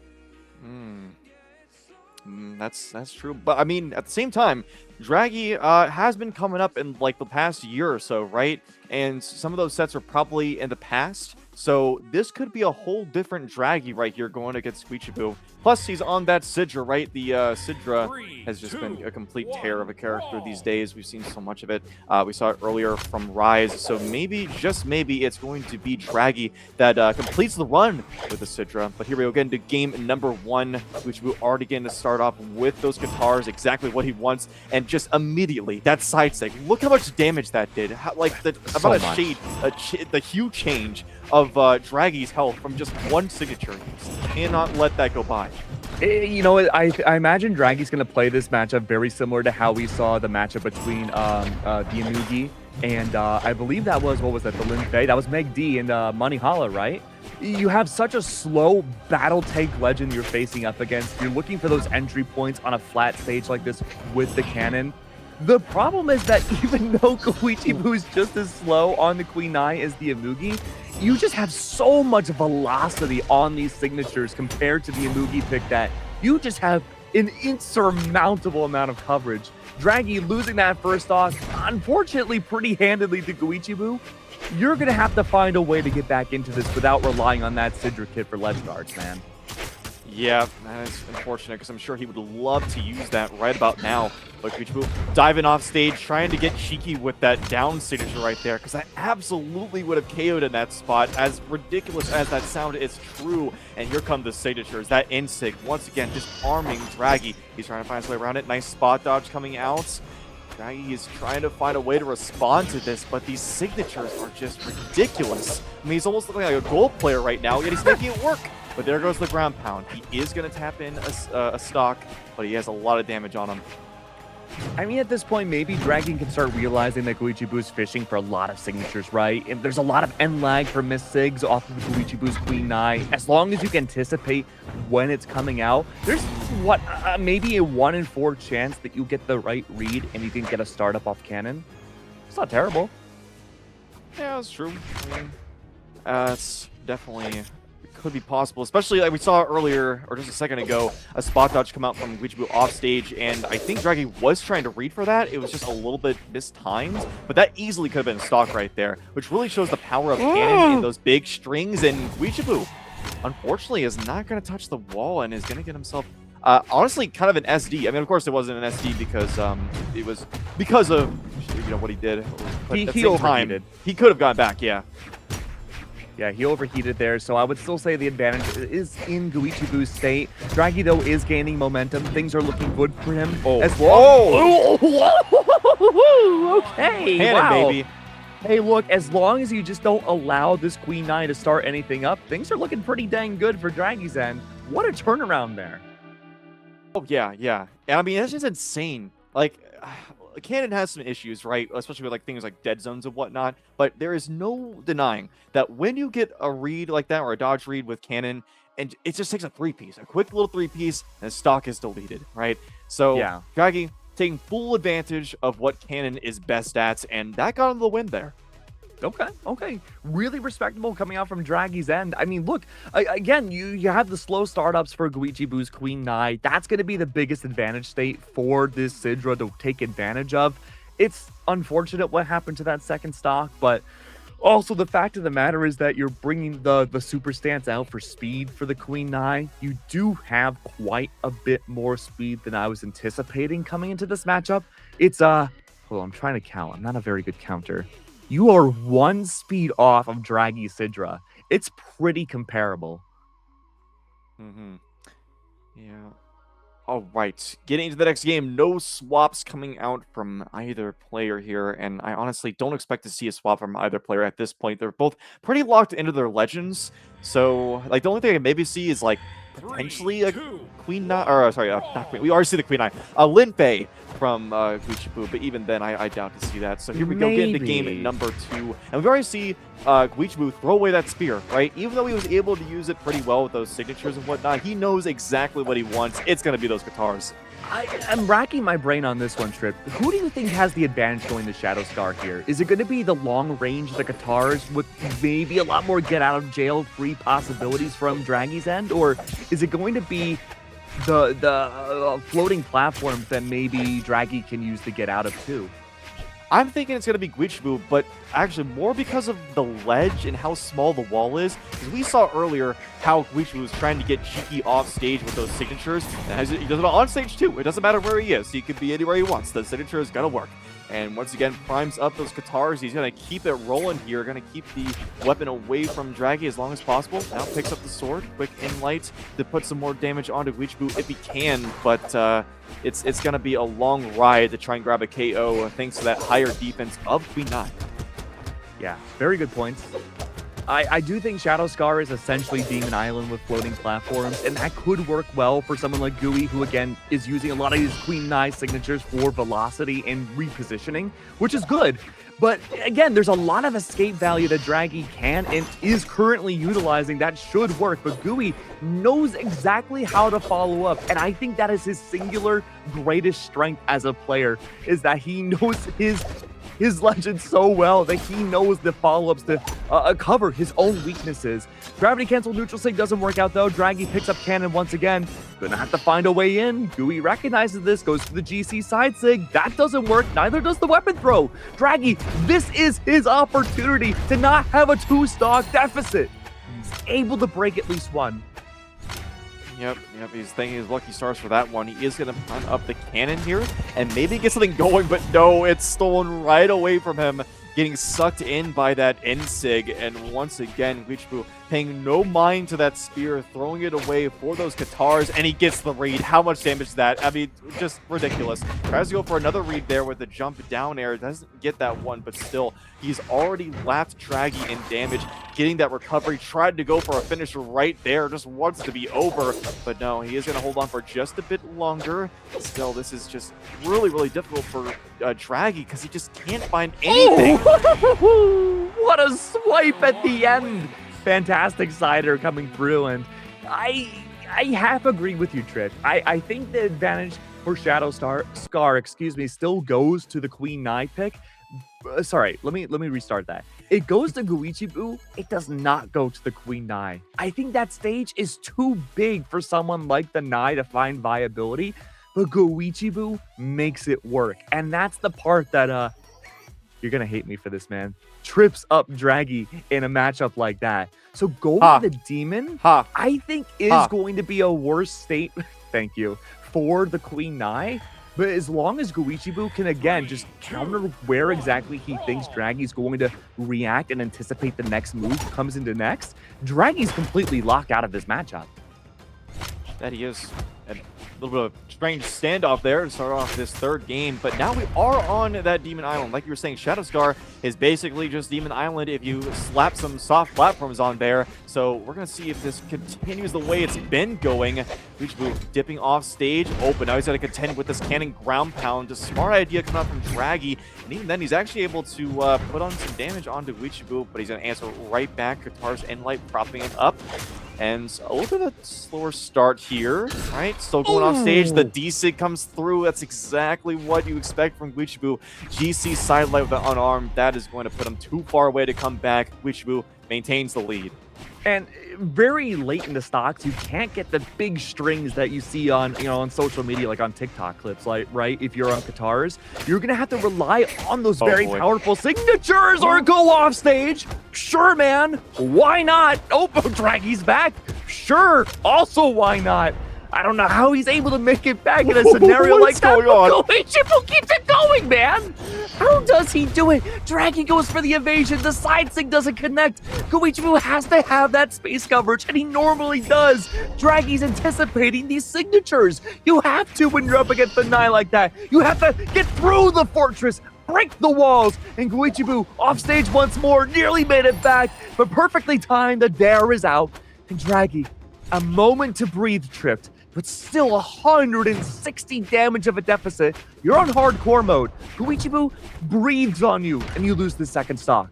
That's true. But, I mean, at the same time, Draggy has been coming up in, like, the past year or so, right? And some of those sets are probably in the past. So this could be a whole different Draggy right here going against Guichibu. Plus, he's on that Sidra, right? The Sidra has just been a complete tear of a character these days. We've seen so much of it. We saw it earlier from Rise. So maybe, just maybe, it's going to be Draggy that completes the run with the Sidra. But here we go again to game number 1. Guichibu already getting to start off with those guitars, exactly what he wants. And just immediately, that side stick. Look how much damage that did. How, like, about a shade, the hue change of Draggy's health from just one signature. You cannot let that go by. You know, I imagine Draggy's going to play this matchup very similar to how we saw the matchup between the Amugi and I believe that was, what was that, the Lin Fei? That was Meg D and Money Hala, right? You have such a slow battle tank legend you're facing up against. You're looking for those entry points on a flat stage like this with the cannon. The problem is that even though Guichibu is just as slow on the Queen Nai as the Amugi, you just have so much velocity on these signatures compared to the Amugi pick that you just have an insurmountable amount of coverage. Draggy losing that first stock, unfortunately pretty handedly to Guichibu. You're going to have to find a way to get back into this without relying on that Sidra kit for ledge guards, man. Yeah, that is unfortunate because I'm sure he would love to use that right about now. But Guichibu diving off stage, trying to get cheeky with that down signature right there because that absolutely would have KO'd in that spot. As ridiculous as that sounded, it's true. And here come the signatures. That Insig, once again, just arming Draggy. He's trying to find his way around it. Nice spot dodge coming out. Draggy is trying to find a way to respond to this, but these signatures are just ridiculous. I mean, he's almost looking like a goal player right now, yet he's making it work. But there goes the ground pound. He is going to tap in a stock, but he has a lot of damage on him. I mean, at this point, maybe Dragon can start realizing that Guichibu's fishing for a lot of signatures, right? And there's a lot of end lag for Miss Sigs off of Guichibu's Queen Nai. As long as you can anticipate when it's coming out, there's maybe a 1 in 4 chance that you get the right read and you can get a startup off cannon. It's not terrible. Yeah, that's true. I mean, it's definitely could be possible, especially like we saw earlier, or just a second ago, a spot dodge come out from Guichibu off stage, and I think Draggy was trying to read for that. It was just a little bit mistimed, but that easily could have been a stock right there, which really shows the power of cannon in those big strings, and Guichibu, unfortunately, is not going to touch the wall and is going to get himself, honestly, kind of an SD. I mean, of course, it wasn't an SD because it was because of, what he did. But at the same time, he could have gone back, yeah. Yeah, he overheated there, so I would still say the advantage is in Guichibu's state. Draggy, though, is gaining momentum. Things are looking good for him as well. Okay, Cannon, wow. baby. Hey, look, as long as you just don't allow this Queen Nai to start anything up, things are looking pretty dang good for Draggy's end. What a turnaround there. Oh, yeah, yeah. And I mean, that's just insane. Like, Cannon has some issues, right? Especially with like things like dead zones and whatnot. But there is no denying that when you get a read like that or a dodge read with Cannon, and it just takes a 3-piece, a quick little 3-piece, and the stock is deleted, right? So, yeah. Draggy taking full advantage of what Cannon is best at, and that got him the win there. Okay. Really respectable coming out from Draggy's end. I mean, look, again, you have the slow startups for Guichibu's Queen Nai. That's going to be the biggest advantage state for this Sidra to take advantage of. It's unfortunate what happened to that second stock, but also the fact of the matter is that you're bringing the super stance out for speed for the Queen Nai. You do have quite a bit more speed than I was anticipating coming into this matchup. It's, hold on, I'm trying to count. I'm not a very good counter. You are 1 speed off of Draggy Sidra. It's pretty comparable. Yeah. All right. Getting into the next game, no swaps coming out from either player here, and I honestly don't expect to see a swap from either player at this point. They're both pretty locked into their legends, so like the only thing I maybe see is like potentially a Queen Nai, or sorry, not Queen. We already see the Queen Nai, Lin Fei from Guichibu, but even then, I doubt to see that. So here we go, get into game number 2, and we already see Guichibu throw away that spear, right? Even though he was able to use it pretty well with those signatures and whatnot, he knows exactly what he wants. It's going to be those guitars. I'm racking my brain on this one, Trip. Who do you think has the advantage going to Shadow Scar here? Is it going to be the long range, the guitars, with maybe a lot more get out of jail free possibilities from Draggy's end? Or is it going to be the floating platforms that maybe Draggy can use to get out of too? I'm thinking it's going to be Guichibu, but actually more because of the ledge and how small the wall is. Because we saw earlier how Guichibu was trying to get cheeky off stage with those signatures. And he does it on stage too. It doesn't matter where he is. He could be anywhere he wants. The signature is going to work. And once again, primes up those guitars. He's going to keep it rolling here. Going to keep the weapon away from Draggy as long as possible. Now picks up the sword, quick in light to put some more damage onto Guichibu if he can. But it's going to be a long ride to try and grab a KO thanks to that higher defense of Queen Nai. Yeah, very good points. I do think Shadow Scar is essentially Demon Island with floating platforms, and that could work well for someone like Gui, who again is using a lot of his Queen Nai signatures for velocity and repositioning, which is good. But again, there's a lot of escape value that Draggy can and is currently utilizing that should work, but Gui knows exactly how to follow up, and I think that is his singular greatest strength as a player, is that he knows his his legend so well that he knows the follow-ups to cover his own weaknesses. Gravity cancel neutral sig doesn't work out though. Draggy picks up cannon once again. Gonna have to find a way in. Gooey recognizes this, goes to the GC side sig. That doesn't work. Neither does the weapon throw. Draggy, this is his opportunity to not have a 2-stock deficit. He's able to break at least one. Yep, he's thinking his lucky stars for that one. He is going to prime up the cannon here and maybe get something going, but no, it's stolen right away from him, getting sucked in by that N-Sig. And once again, Guichibu paying no mind to that spear, throwing it away for those Katars, and he gets the read. How much damage is that? I mean, just ridiculous. Tries to go for another read there with the jump down air. Doesn't get that one, but still, he's already lapped Draggy in damage, getting that recovery. Tried to go for a finisher right there, just wants to be over, but no, he is going to hold on for just a bit longer. Still, this is just really, really difficult for Draggy because he just can't find anything. Oh! What a swipe at the end. Fantastic cider coming through, and I half agree with you, Trick. I think the advantage for Shadow Scar, still goes to the Queen Nai pick. Sorry, let me restart that. It goes to Guichibu. It does not go to the Queen Nai. I think that stage is too big for someone like the Nai to find viability, but Guichibu makes it work, and that's the part that you're gonna hate me for this, man. Trips up Draggy in a matchup like that. So going to the Demon, I think is going to be a worse state. Thank you for the Queen Nai. But as long as Guichibu can again just counter where exactly he thinks Draggy's going to react and anticipate the next move comes into next, Draggy's completely locked out of this matchup. That he is. And a little bit of strange standoff there to start off this third game, but now we are on that Demon Island. Like you were saying, Shadow Scar is basically just Demon Island if you slap some soft platforms on there. So we're going to see if this continues the way it's been going. Guichibu dipping off stage. Oh, but now he's got to contend with this cannon ground pound. A smart idea coming out from Draggy, and even then he's actually able to put on some damage onto Guichibu, but he's going to answer right back. Guitar's Endlight propping him up. And a little bit of a slower start here, right? Still going off stage. The D-Sig comes through. That's exactly what you expect from Guichibu. GC sidelight with the unarmed. That is going to put him too far away to come back. Guichibu maintains the lead. And very late in the stocks, you can't get the big strings that you see on, on social media, like on TikTok clips, like, right? If you're on Katars, you're going to have to rely on those very powerful signatures or go off stage. Sure, man. Why not? Oh, Draggy's back. Sure. Also, why not? I don't know how he's able to make it back in a scenario like that. Guichibu keeps it going, man. How does he do it? Draggy goes for the evasion. The side sig doesn't connect. Guichibu has to have that space coverage, and he normally does. Draggy's anticipating these signatures. You have to when you're up against the Nai like that. You have to get through the fortress, break the walls, and Guichibu off stage once more, nearly made it back, but perfectly timed. The dare is out, and Draggy, a moment to breathe, tripped, but still 160 damage of a deficit. You're on hardcore mode. Guichibu breathes on you, and you lose the second stock.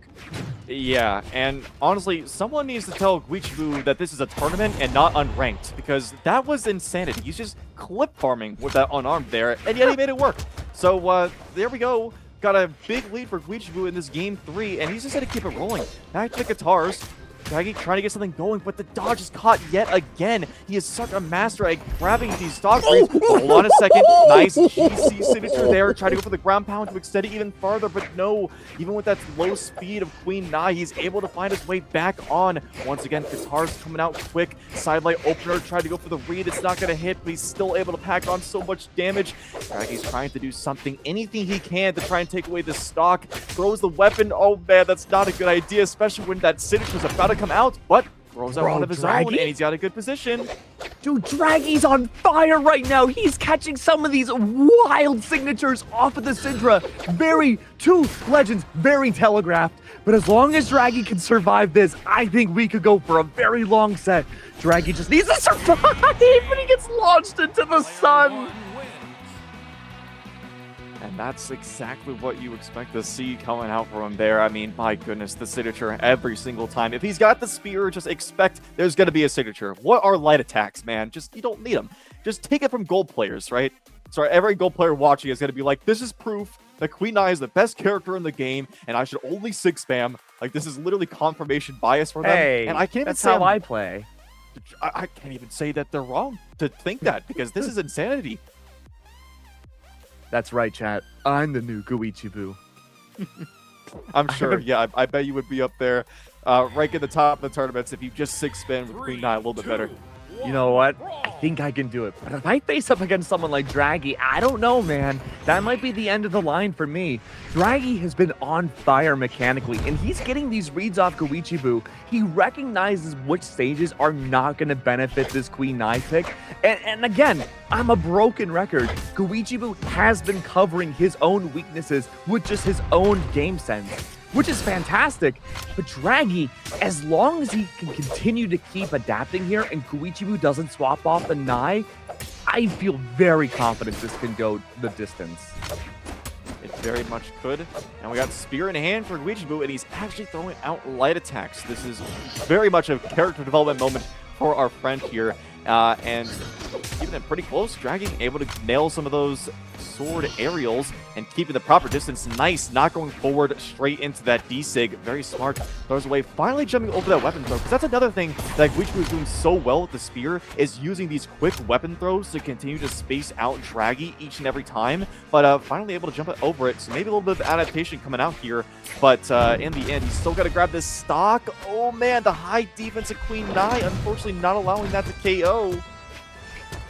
Yeah, and honestly, someone needs to tell Guichibu that this is a tournament and not unranked, because that was insanity. He's just clip farming with that unarmed there, and yet he made it work. So there we go. Got a big lead for Guichibu in this game 3, and he's just going to keep it rolling. Back to the Guitars. Draggy trying to get something going, but the dodge is caught yet again. He is such a master at grabbing these stock frames. Hold on a second. Nice GC signature there. Try to go for the ground pound to extend it even farther, but no. Even with that low speed of Queen Nai, he's able to find his way back on. Once again, Guitar's coming out quick. Sidelight opener, tried to go for the read. It's not going to hit, but he's still able to pack on so much damage. Draggy's trying to do something, anything he can to try and take away the stock. Throws the weapon. Oh man, that's not a good idea, especially when that signature's about to come out, but throws out one of his own, and he's got a good position. Dude, Draggy's on fire right now. He's catching some of these wild signatures off of the Syndra. Two legends, very telegraphed. But as long as Draggy can survive this, I think we could go for a very long set. Draggy just needs to survive, but he gets launched into the sun. And that's exactly what you expect to see coming out from him there. I mean, my goodness, the signature every single time. If he's got the spear, just expect there's going to be a signature. What are light attacks, man? You don't need them. Just take it from gold players, right? sorry, every Gold player watching is going to be like, this is proof that Queen Nai is the best character in the game, and I should only 6-spam. Like, this is literally confirmation bias for them. Hey, and I can't even that's say how I play. I can't even say that they're wrong to think that, because this is insanity. That's right, chat. I'm the new Guichibu. I'm sure, yeah, I bet you would be up there, ranking the top of the tournaments if you just 6-spam with Queen Nai a little bit better. You know what? I think I can do it. But if I face up against someone like Draggy, I don't know, man. That might be the end of the line for me. Draggy has been on fire mechanically, and he's getting these reads off Guichibu. He recognizes which stages are not going to benefit this Queen Nai pick. And again, I'm a broken record. Guichibu has been covering his own weaknesses with just his own game sense, which is fantastic. But Draggy, as long as he can continue to keep adapting here and Guichibu doesn't swap off the Nai, I feel very confident this can go the distance. It very much could. And we got Spear in hand for Guichibu, and he's actually throwing out light attacks. This is very much a character development moment for our friend here. And keeping it pretty close, Draggy able to nail some of those sword aerials and keeping the proper distance. Nice, not going forward straight into that D-Sig. Very smart. Throws away, finally jumping over that weapon throw. Because that's another thing that Guichibu is doing so well with the spear, is using these quick weapon throws to continue to space out Draggy each and every time. But finally able to jump over it. So maybe a little bit of adaptation coming out here. But in the end, he's still got to grab this stock. Oh man, the high defense of Queen Nai, unfortunately not allowing that to KO.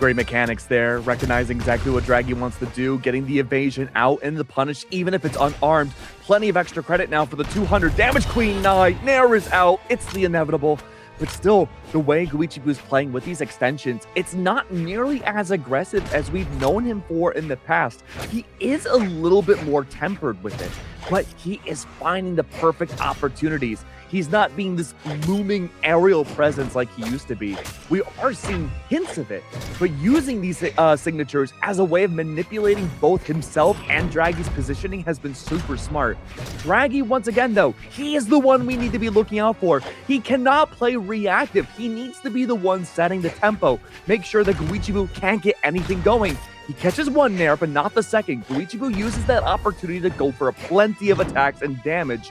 Great mechanics there, recognizing exactly what Draggy wants to do, getting the evasion out and the punish, even if it's unarmed. Plenty of extra credit now for the 200 damage. Queen Nai, Nair is out. It's the inevitable. But still, the way Guichibu is playing with these extensions, it's not nearly as aggressive as we've known him for in the past. He is a little bit more tempered with it, but he is finding the perfect opportunities. He's not being this looming aerial presence like he used to be. We are seeing hints of it, but using these signatures as a way of manipulating both himself and Draggy's positioning has been super smart. Draggy, once again, though, he is the one we need to be looking out for. He cannot play reactive. He needs to be the one setting the tempo. Make sure that Guichibu can't get anything going. He catches one Nair, but not the second. Guichibu uses that opportunity to go for plenty of attacks and damage.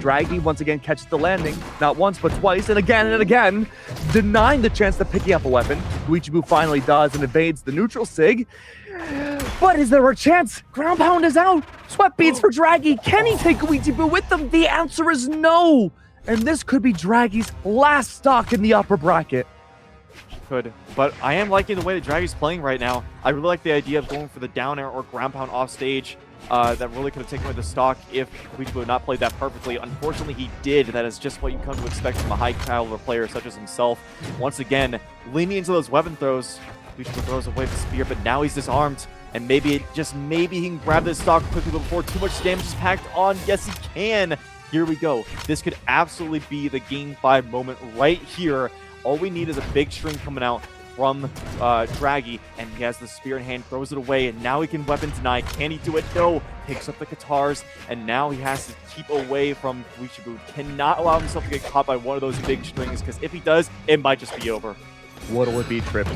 Draggy once again catches the landing, not once but twice, and again, denying the chance to pick up a weapon. Guichibu finally does and evades the neutral sig. But is there a chance? Ground pound is out. Sweat beads for Draggy. Can he take Guichibu with him? The answer is no. And this could be Draggy's last stock in the upper bracket. Could, but I am liking the way that Draggy's playing right now. I really like the idea of going for the down air or ground pound off stage. That really could have taken away the stock if Guichibu had not played that perfectly. Unfortunately, he did. That is just what you come to expect from a high-caliber player such as himself. Once again, leaning into those weapon throws. Guichibu throws away the spear, but now he's disarmed. And maybe he can grab this stock quickly before too much damage is packed on. Yes, he can. Here we go. This could absolutely be the Game 5 moment right here. All we need is a big string coming out from Draggy, and he has the spear in hand, throws it away, and now he can weapon deny. Can he do it? No. Picks up the guitars, and now he has to keep away from Guichibu. Cannot allow himself to get caught by one of those big strings, because if he does, it might just be over. What'll it be, Tripped?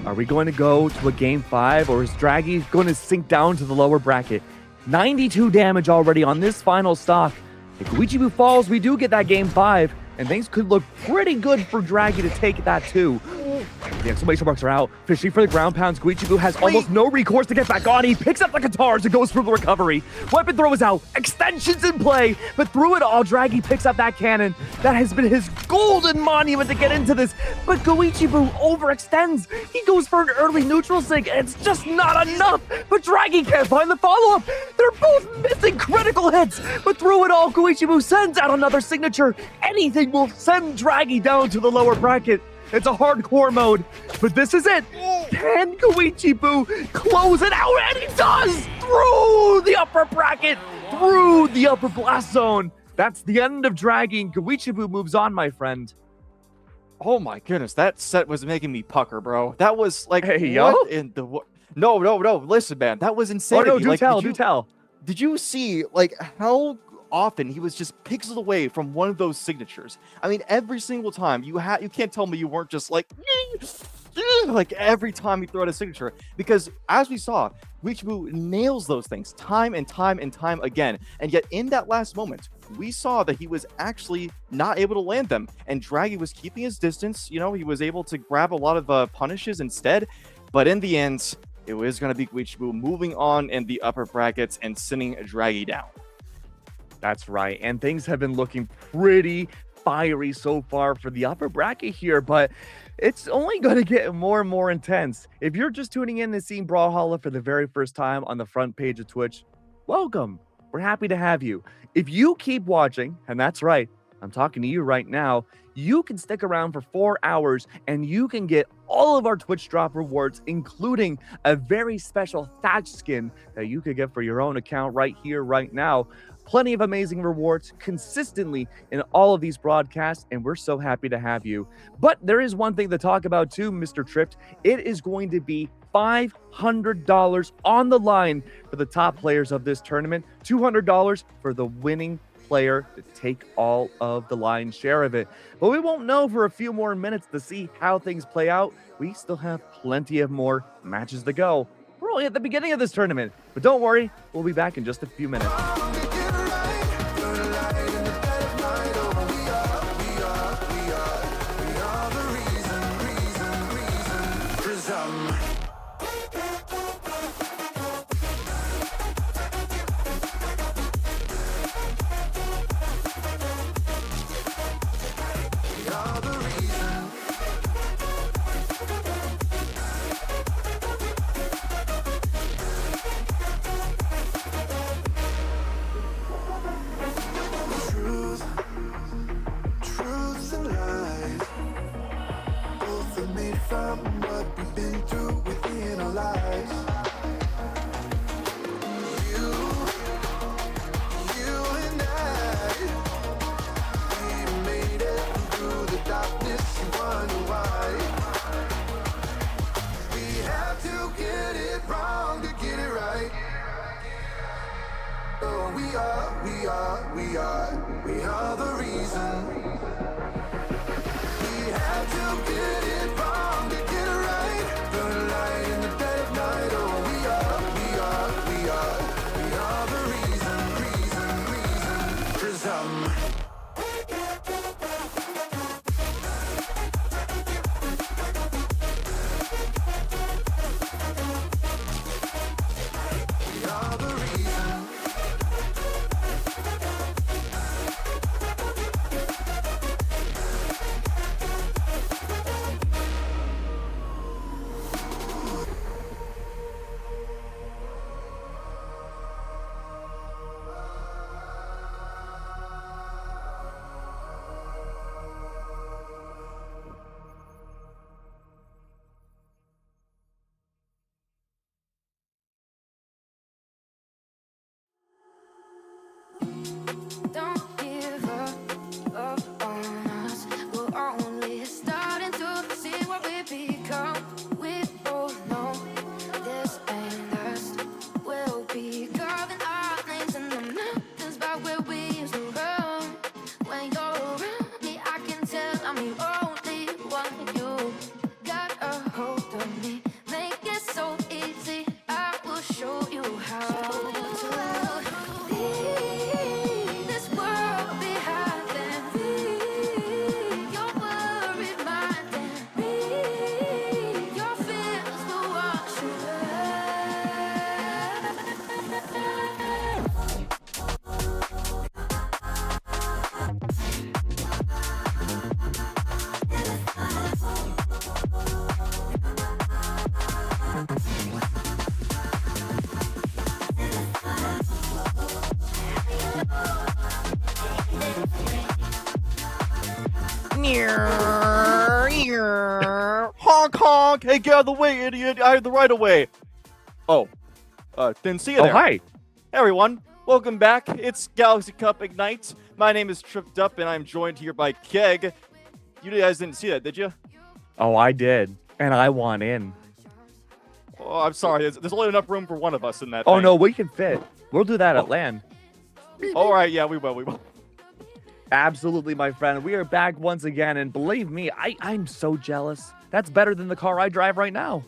Are we going to go to a Game 5, or is Draggy going to sink down to the lower bracket? 92 damage already on this final stock. If Guichibu falls, we do get that Game 5, and things could look pretty good for Draggy to take that too. The exclamation marks are out. Fishing for the ground pounds. Guichibu has almost no recourse to get back on. He picks up the guitars and goes for the recovery. Weapon throw is out. Extensions in play. But through it all, Draggy picks up that cannon. That has been his golden monument to get into this. But Guichibu overextends. He goes for an early neutral sig, and it's just not enough. But Draggy can't find the follow-up. They're both missing critical hits. But through it all, Guichibu sends out another signature. Anything will send Draggy down to the lower bracket. It's a hardcore mode, but this is it. Can Guichibu close it out? And he does! Through the upper bracket, through the upper blast zone. That's the end of Draggy. Guichibu moves on, my friend. Oh my goodness, that set was making me pucker, bro. That was like, hey, what in the... No, listen, man. That was insane. Oh, no, do tell. Did you see, like, how often he was just pixels away from one of those signatures? I mean, every single time. You can't tell me you weren't just like, like every time he throw out a signature, because as we saw, Guichibu nails those things time and time and time again. And yet in that last moment, we saw that he was actually not able to land them. And Draggy was keeping his distance. You know, he was able to grab a lot of punishes instead. But in the end, it was going to be Guichibu moving on in the upper brackets and sending Draggy down. That's right. And things have been looking pretty fiery so far for the upper bracket here, but it's only going to get more and more intense. If you're just tuning in and seeing Brawlhalla for the very first time on the front page of Twitch, welcome. We're happy to have you. If you keep watching, and that's right, I'm talking to you right now, you can stick around for 4 hours and you can get all of our Twitch drop rewards, including a very special Thatch skin that you could get for your own account right here, right now. Plenty of amazing rewards consistently in all of these broadcasts, and we're so happy to have you. But there is one thing to talk about too, Mr. Tripped. It is going to be $500 on the line for the top players of this tournament, $200 for the winning player to take all of the lion's share of it. But we won't know for a few more minutes to see how things play out. We still have plenty of more matches to go. We're only at the beginning of this tournament, but don't worry, we'll be back in just a few minutes. We are the reason. We have to get it wrong to get it right. Burn light in the dead of night. Oh, we are the reason. Prism. Don't give up on us. We're only starting to see what we become. We both know this ain't us. We'll be carving our names in the mountains by where we used to run. When you're around me, I can tell I'm the only one. You got a hold of me, make it so easy. I will show you how to. Honk honk! Hey, get out of the way, idiot! I have the right of way. Oh, didn't see you there. Oh, hi. Hey everyone, welcome back. It's Galaxy Cup Ignite. My name is Tripped Up, and I'm joined here by Keg. You guys didn't see that, did you? Oh, I did. And I want in. Oh, I'm sorry. There's only enough room for one of us in that Oh, thing. no, we can fit. We'll do that at LAN. All right, yeah, we will. Absolutely, my friend. We are back once again, and believe me, I'm so jealous. That's better than the car I drive right now.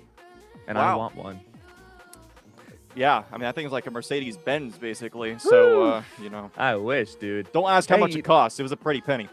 And I Wow. want one. Yeah, I mean, that thing's like a Mercedes-Benz, basically. So, you know, I wish, dude. don't ask how Hey, much it costs. It was a pretty penny.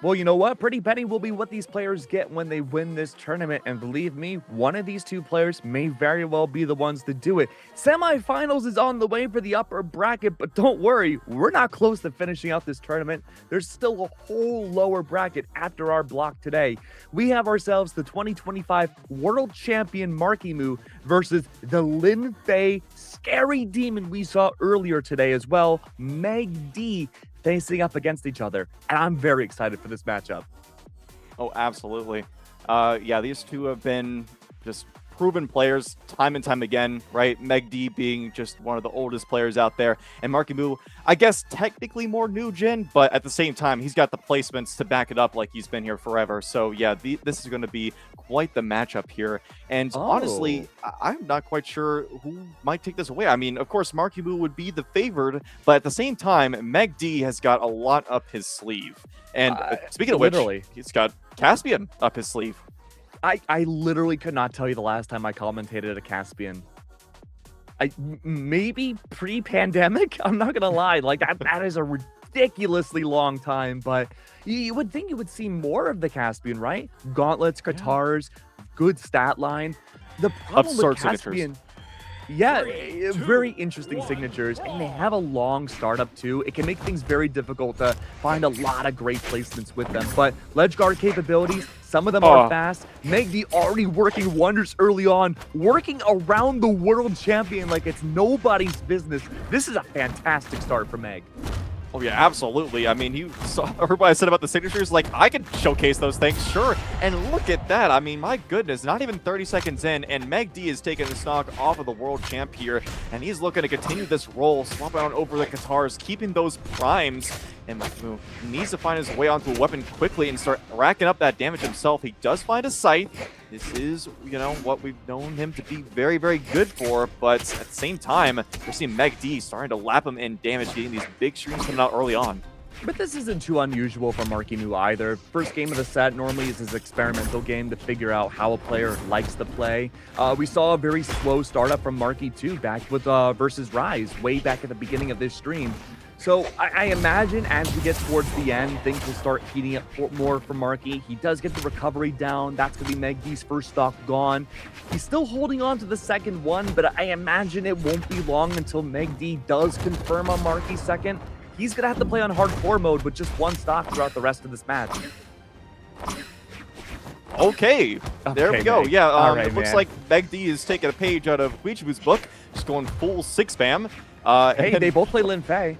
Well, you know what? Pretty penny will be what these players get when they win this tournament. And believe me, one of these two players may very well be the ones to do it. Semifinals is on the way for the upper bracket, but don't worry, we're not close to finishing out this tournament. There's still a whole lower bracket after our block today. We have ourselves the 2025 World Champion Marky Moo versus the Lin Fei scary demon we saw earlier today as well, Meg D, facing up against each other, and I'm very excited for this matchup. Oh, absolutely. Yeah, these two have been just proven players time and time again, right? Meg D being just one of the oldest players out there, and Marky Moo, I guess technically more new gen, but at the same time, he's got the placements to back it up like he's been here forever. So yeah, this is going to be quite the matchup here. And honestly, I'm not quite sure who might take this away. I mean, of course, Marky Moo would be the favored, but at the same time, Meg D has got a lot up his sleeve. And speaking of literally. which, he's got Caspian up his sleeve. I literally could not tell you the last time I commentated a Caspian. Maybe pre-pandemic? I'm not gonna lie, like that is a ridiculously long time, but you would think you would see more of the Caspian, right? Gauntlets, Katars, good stat line. The problem Absurd with Caspian, yeah, very interesting signatures, and they have a long startup too. It can make things very difficult to find a lot of great placements with them, but ledge guard capabilities, some of them are fast. Meg D already working wonders early on, working around the world champion like it's nobody's business. This is a fantastic start for Meg. Oh yeah, absolutely. I mean, you saw everybody said about the signatures, like, I could showcase those things, sure. And look at that. I mean, my goodness, not even 30 seconds in, and Meg D is taking the stock off of the world champ here, and he's looking to continue this roll, swapping on over the Katars, keeping those primes, and Marky needs to find his way onto a weapon quickly and start racking up that damage himself. He does find a scythe. This is, you know, what we've known him to be very, very good for, but at the same time, we're seeing Meg D starting to lap him in damage, getting these big streams coming out early on. But this isn't too unusual for Marky Moo either. First game of the set normally is his experimental game to figure out how a player likes to play. We saw a very slow startup from Marky too, back with versus Rise, way back at the beginning of this stream. So I imagine as we get towards the end, things will start heating up more for Marky. He does get the recovery down. That's going to be Meg D's first stock gone. He's still holding on to the second one, but I imagine it won't be long until Meg D does confirm on Marky's second. He's going to have to play on hardcore mode with just one stock throughout the rest of this match. Okay, there we go. Meg. Yeah, Alright, it looks man. like Meg D is taking a page out of Weechabu's book, just going full 6-spam. Hey, they both play Lin Fei.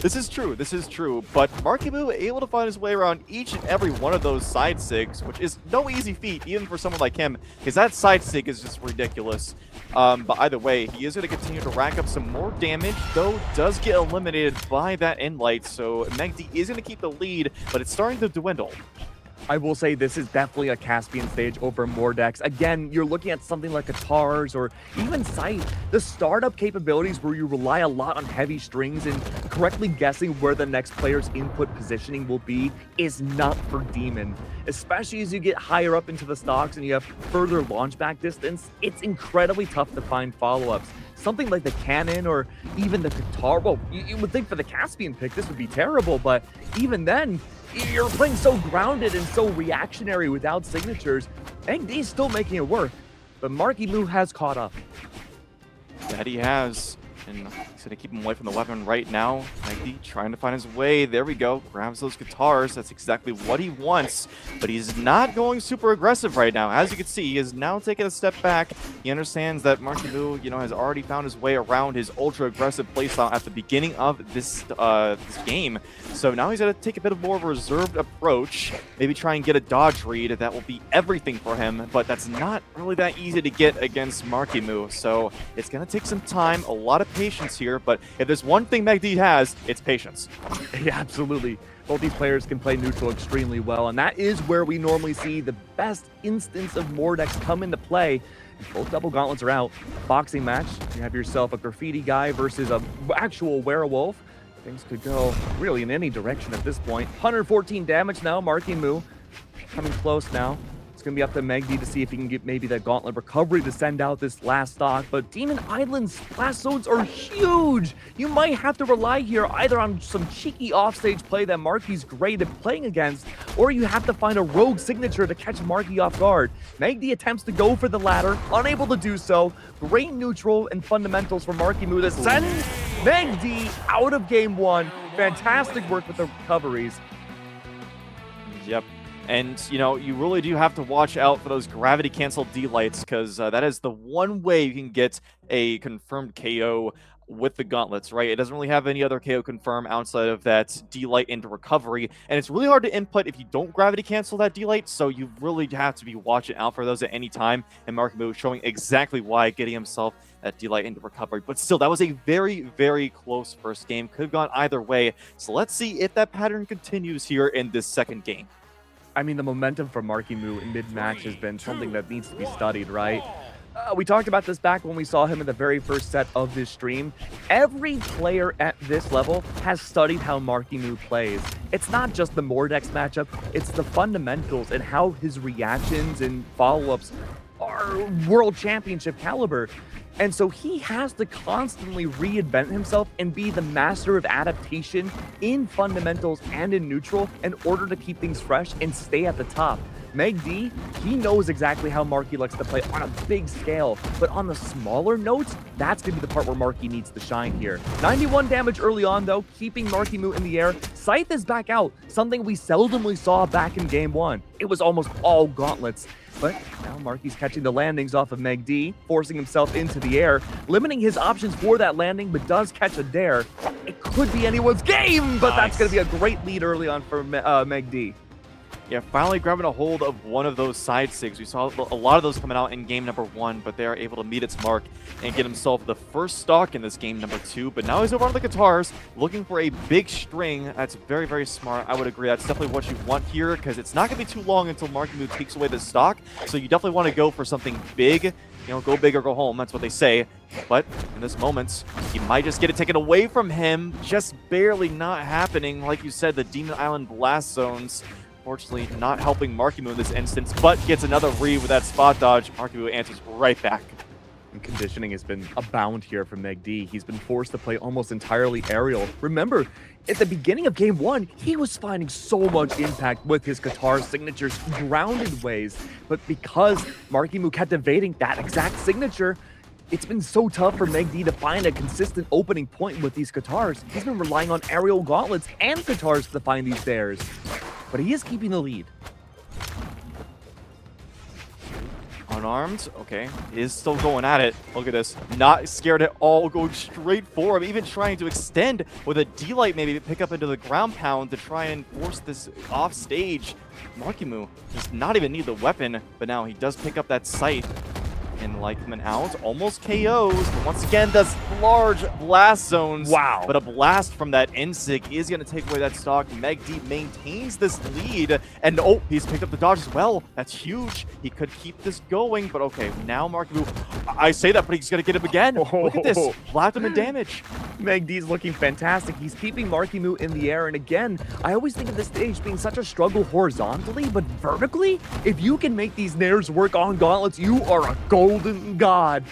This is true, but Marky Moo able to find his way around each and every one of those side sigs, which is no easy feat, even for someone like him, because that side sig is just ridiculous. But either way, he is going to continue to rack up some more damage, though does get eliminated by that end light, so Meg D is going to keep the lead, but it's starting to dwindle. I will say this is definitely a Caspian stage over Mordex. Again, you're looking at something like Katars or even Scythe. The startup capabilities where you rely a lot on heavy strings and correctly guessing where the next player's input positioning will be is not for Demon. Especially as you get higher up into the stocks and you have further launch back distance, it's incredibly tough to find follow-ups. Something like the Cannon or even the Katar. Well, you would think for the Caspian pick this would be terrible, but even then, you're playing so grounded and so reactionary without signatures. Meg D's still making it work, but Marky Moo has caught up. That he has. And he's going to keep him away from the weapon right now. Meg D trying to find his way. There we go. Grabs those Katars. That's exactly what he wants. But he's not going super aggressive right now. As you can see, he is now taking a step back. He understands that Marky Moo, has already found his way around his ultra-aggressive playstyle at the beginning of this game. So now he's going to take a bit of more of a reserved approach. Maybe try and get a dodge read. That will be everything for him. But that's not really that easy to get against Marky Moo. So it's going to take some time, a lot of patience here, but if there's one thing Meg D has, it's patience. Yeah, absolutely. Both these players can play neutral extremely well, and that is where we normally see the best instance of Mordex come into play. Both double gauntlets are out. Boxing match, you have yourself a graffiti guy versus an actual werewolf. Things could go really in any direction at this point. 114 damage now, Marky Moo coming close now. It's going to be up to Megdi to see if he can get maybe that Gauntlet recovery to send out this last stock. But Demon Island's blast zones are huge. You might have to rely here either on some cheeky offstage play that Marky's great at playing against, or you have to find a rogue signature to catch Marky off guard. Megdi attempts to go for the latter, unable to do so. Great neutral and fundamentals for Marky Moo to send Megdi out of game one. Fantastic work with the recoveries. Yep. And, you know, you really do have to watch out for those gravity cancel D-lights, because that is the one way you can get a confirmed KO with the gauntlets, right? It doesn't really have any other KO confirm outside of that D-light into recovery, and it's really hard to input if you don't gravity cancel that D-light, so you really have to be watching out for those at any time, and Marky Moo showing exactly why, getting himself that D-light into recovery. But still, that was a very, very close first game. Could have gone either way, so let's see if that pattern continues here in this second game. I mean, the momentum for Marky Moo in mid-match has been something that needs to be studied, right? We talked about this back when we saw him in the very first set of this stream. Every player at this level has studied how Marky Moo plays. It's not just the Mordex matchup, it's the fundamentals and how his reactions and follow-ups are world championship caliber. And so he has to constantly reinvent himself and be the master of adaptation in fundamentals and in neutral in order to keep things fresh and stay at the top. Meg D, he knows exactly how Marky likes to play on a big scale, but on the smaller notes, that's going to be the part where Marky needs to shine here. 91 damage early on, though, keeping Marky Moo in the air. Scythe is back out, something we seldomly saw back in game one. It was almost all gauntlets. But now Marky's catching the landings off of Meg D, forcing himself into the air, limiting his options for that landing, but does catch a dare. It could be anyone's game, but that's going to be a great lead early on for Meg D. Yeah, finally grabbing a hold of one of those side sigs. We saw a lot of those coming out in game number one, but they are able to meet its mark and get himself the first stock in this game number two. But now he's over on the guitars, looking for a big string. That's very, very smart. I would agree. That's definitely what you want here, because it's not going to be too long until Marky Moo takes away the stock. So you definitely want to go for something big. You know, go big or go home. That's what they say. But in this moment, he might just get it taken away from him. Just barely not happening. Like you said, the Demon Island blast zones, fortunately not helping Marky Moo in this instance, but gets another read with that spot dodge. Marky Moo answers right back. And conditioning has been abound here from Meg D. He's been forced to play almost entirely aerial. Remember, at the beginning of game one, he was finding so much impact with his guitar signatures, grounded ways. But because Marky Moo kept evading that exact signature, it's been so tough for Meg D to find a consistent opening point with these guitars. He's been relying on aerial gauntlets and guitars to find these dares. But he is keeping the lead. Unarmed, okay, is still going at it. Look at this, not scared at all, going straight for him, even trying to extend with a D-light, maybe pick up into the ground pound to try and force this off stage. Marky Moo does not even need the weapon, but now he does pick up that sight. And like coming out, almost KOs, but once again, does large blast zones. Wow. But a blast from that N-Sig is going to take away that stock. Meg D maintains this lead, and oh, he's picked up the dodge as well. That's huge. He could keep this going, but okay, now Marky Moo, I say that, but he's going to get him again. Look at this, platinum damage. Meg D's looking fantastic. He's keeping Marky Moo in the air, and again, I always think of this stage being such a struggle horizontally, but vertically, if you can make these nairs work on gauntlets, you are a golden god.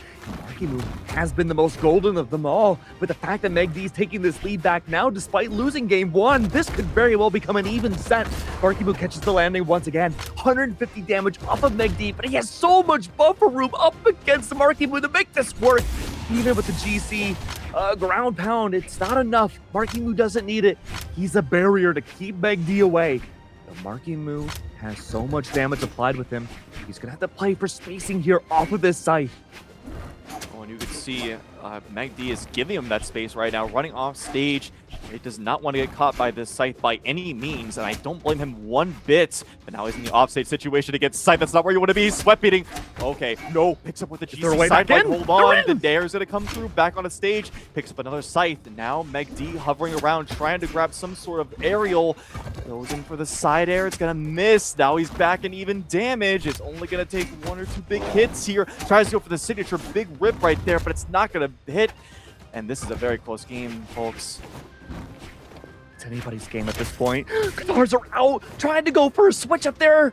Marky Moo has been the most golden of them all, but the fact that Meg D's taking this lead back now despite losing game one, this could very well become an even set. Marky Moo catches the landing once again, 150 damage off of Meg D, but he has so much buffer room up against Marky Moo to make this work. Even with the GC ground pound, it's not enough. Marky Moo doesn't need it. He's a barrier to keep Meg D away. But Marky Moo has so much damage applied with him. He's gonna have to play for spacing here off of this scythe. Oh, and you can see Meg D is giving him that space right now, running off stage. It does not want to get caught by this scythe by any means, and I don't blame him one bit. But now he's in the offstage situation against scythe. That's not where you want to be. He's sweat beating. Okay, no, picks up with the GC side. Hold on, the dare's going to come through, back on a stage. Picks up another scythe. And now Meg D hovering around, trying to grab some sort of aerial. Goes in for the side air. It's going to miss. Now he's back in even damage. It's only going to take one or two big hits here. Tries to go for the signature big rip right there, but it's not going to hit. And this is a very close game, folks. It's anybody's game at this point. Guitars are out, trying to go for a switch up there.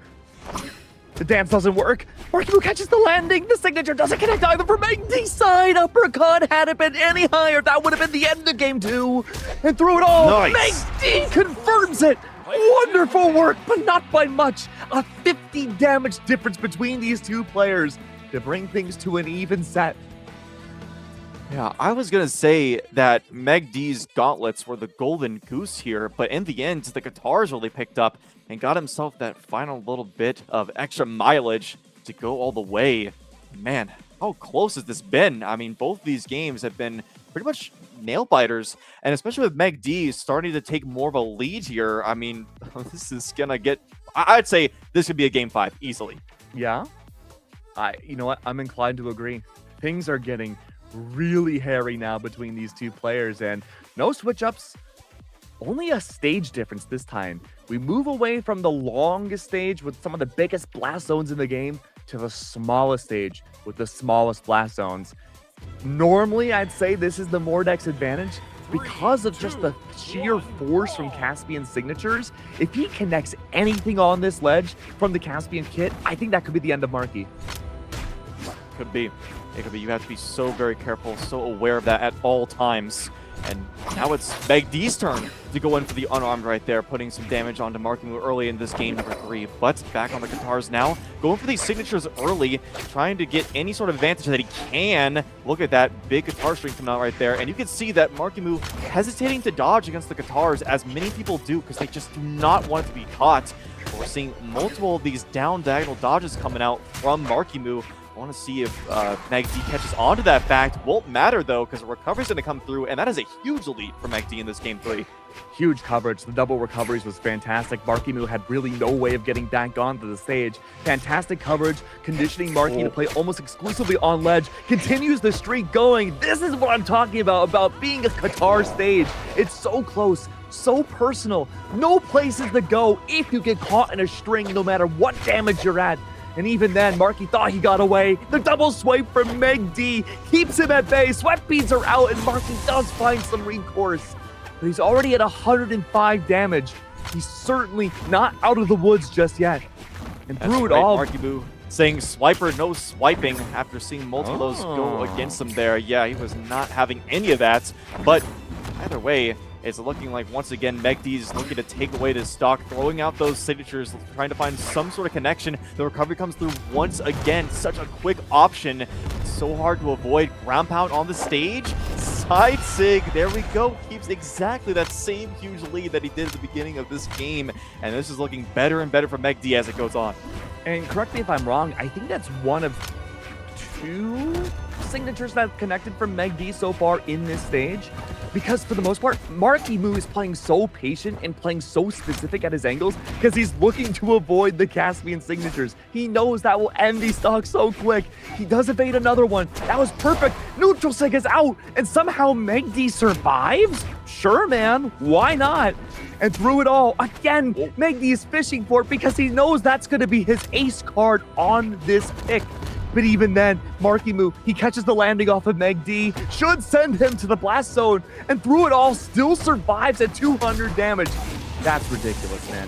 The dance doesn't work. Markimu catches the landing. The signature doesn't connect either for Magdi's side. Uppercut. Had it been any higher, that would have been the end of game 2. And through it all, Nice. Magdi confirms it. Wonderful work, but not by much. A 50 damage difference between these two players to bring things to an even set. Yeah, I was going to say that Meg D's gauntlets were the golden goose here, but in the end, the guitars really picked up and got himself that final little bit of extra mileage to go all the way. Man, how close has this been? I mean, both these games have been pretty much nail biters, and especially with Meg D starting to take more of a lead here. I mean, this is going to get... I'd say this could be a game 5 easily. Yeah? You know what? I'm inclined to agree. Things are getting really hairy now between these two players, and no switch ups, only a stage difference this time. We move away from the longest stage with some of the biggest blast zones in the game to the smallest stage with the smallest blast zones. Normally, I'd say this is the Mordex advantage because of just the sheer force from Caspian signatures. If he connects anything on this ledge from the Caspian kit, I think that could be the end of Marky. Could be. It could be. You have to be so very careful, so aware of that at all times. And now it's Meg D's turn to go in for the unarmed right there, putting some damage onto Markimu early in this game number 3. But back on the guitars now, going for these signatures early, trying to get any sort of advantage that he can. Look at that big guitar string coming out right there. And you can see that Markimu hesitating to dodge against the guitars, as many people do, because they just do not want it to be caught. But we're seeing multiple of these down diagonal dodges coming out from Markimu. I want to see if Meg D catches on to that fact. Won't matter, though, because the recovery's going to come through, and that is a huge lead for Meg D in this game 3. Huge coverage. The double recoveries was fantastic. Markimu had really no way of getting back onto the stage. Fantastic coverage, conditioning Marky to play almost exclusively on ledge. Continues the streak going. This is what I'm talking about being a Qatar stage. It's so close, so personal. No places to go if you get caught in a string, no matter what damage you're at. And even then, Marky thought he got away. The double swipe from Meg D keeps him at bay. Sweat beads are out, and Marky does find some recourse. But he's already at 105 damage. He's certainly not out of the woods just yet. And through it all... Markimu saying swiper, no swiping, after seeing multiple of those go against him there. Yeah, he was not having any of that. But either way, it's looking like, once again, Meg D is looking to take away his stock, throwing out those signatures, trying to find some sort of connection. The recovery comes through once again. Such a quick option. So hard to avoid. Ground pound on the stage. Side sig. There we go. Keeps exactly that same huge lead that he did at the beginning of this game. And this is looking better and better for Meg D as it goes on. And correct me if I'm wrong, I think that's one of 2 signatures that have connected from Meg D so far in this stage. Because for the most part, Markimu is playing so patient and playing so specific at his angles because he's looking to avoid the Caspian signatures. He knows that will end these stocks so quick. He does evade another one. That was perfect. Neutral sig is out, and somehow Meg D survives? Sure, man. Why not? And through it all, again, Meg D is fishing for it because he knows that's going to be his ace card on this pick. But even then, Markimu, he catches the landing off of Meg D, should send him to the blast zone, and through it all, still survives at 200 damage. That's ridiculous, man.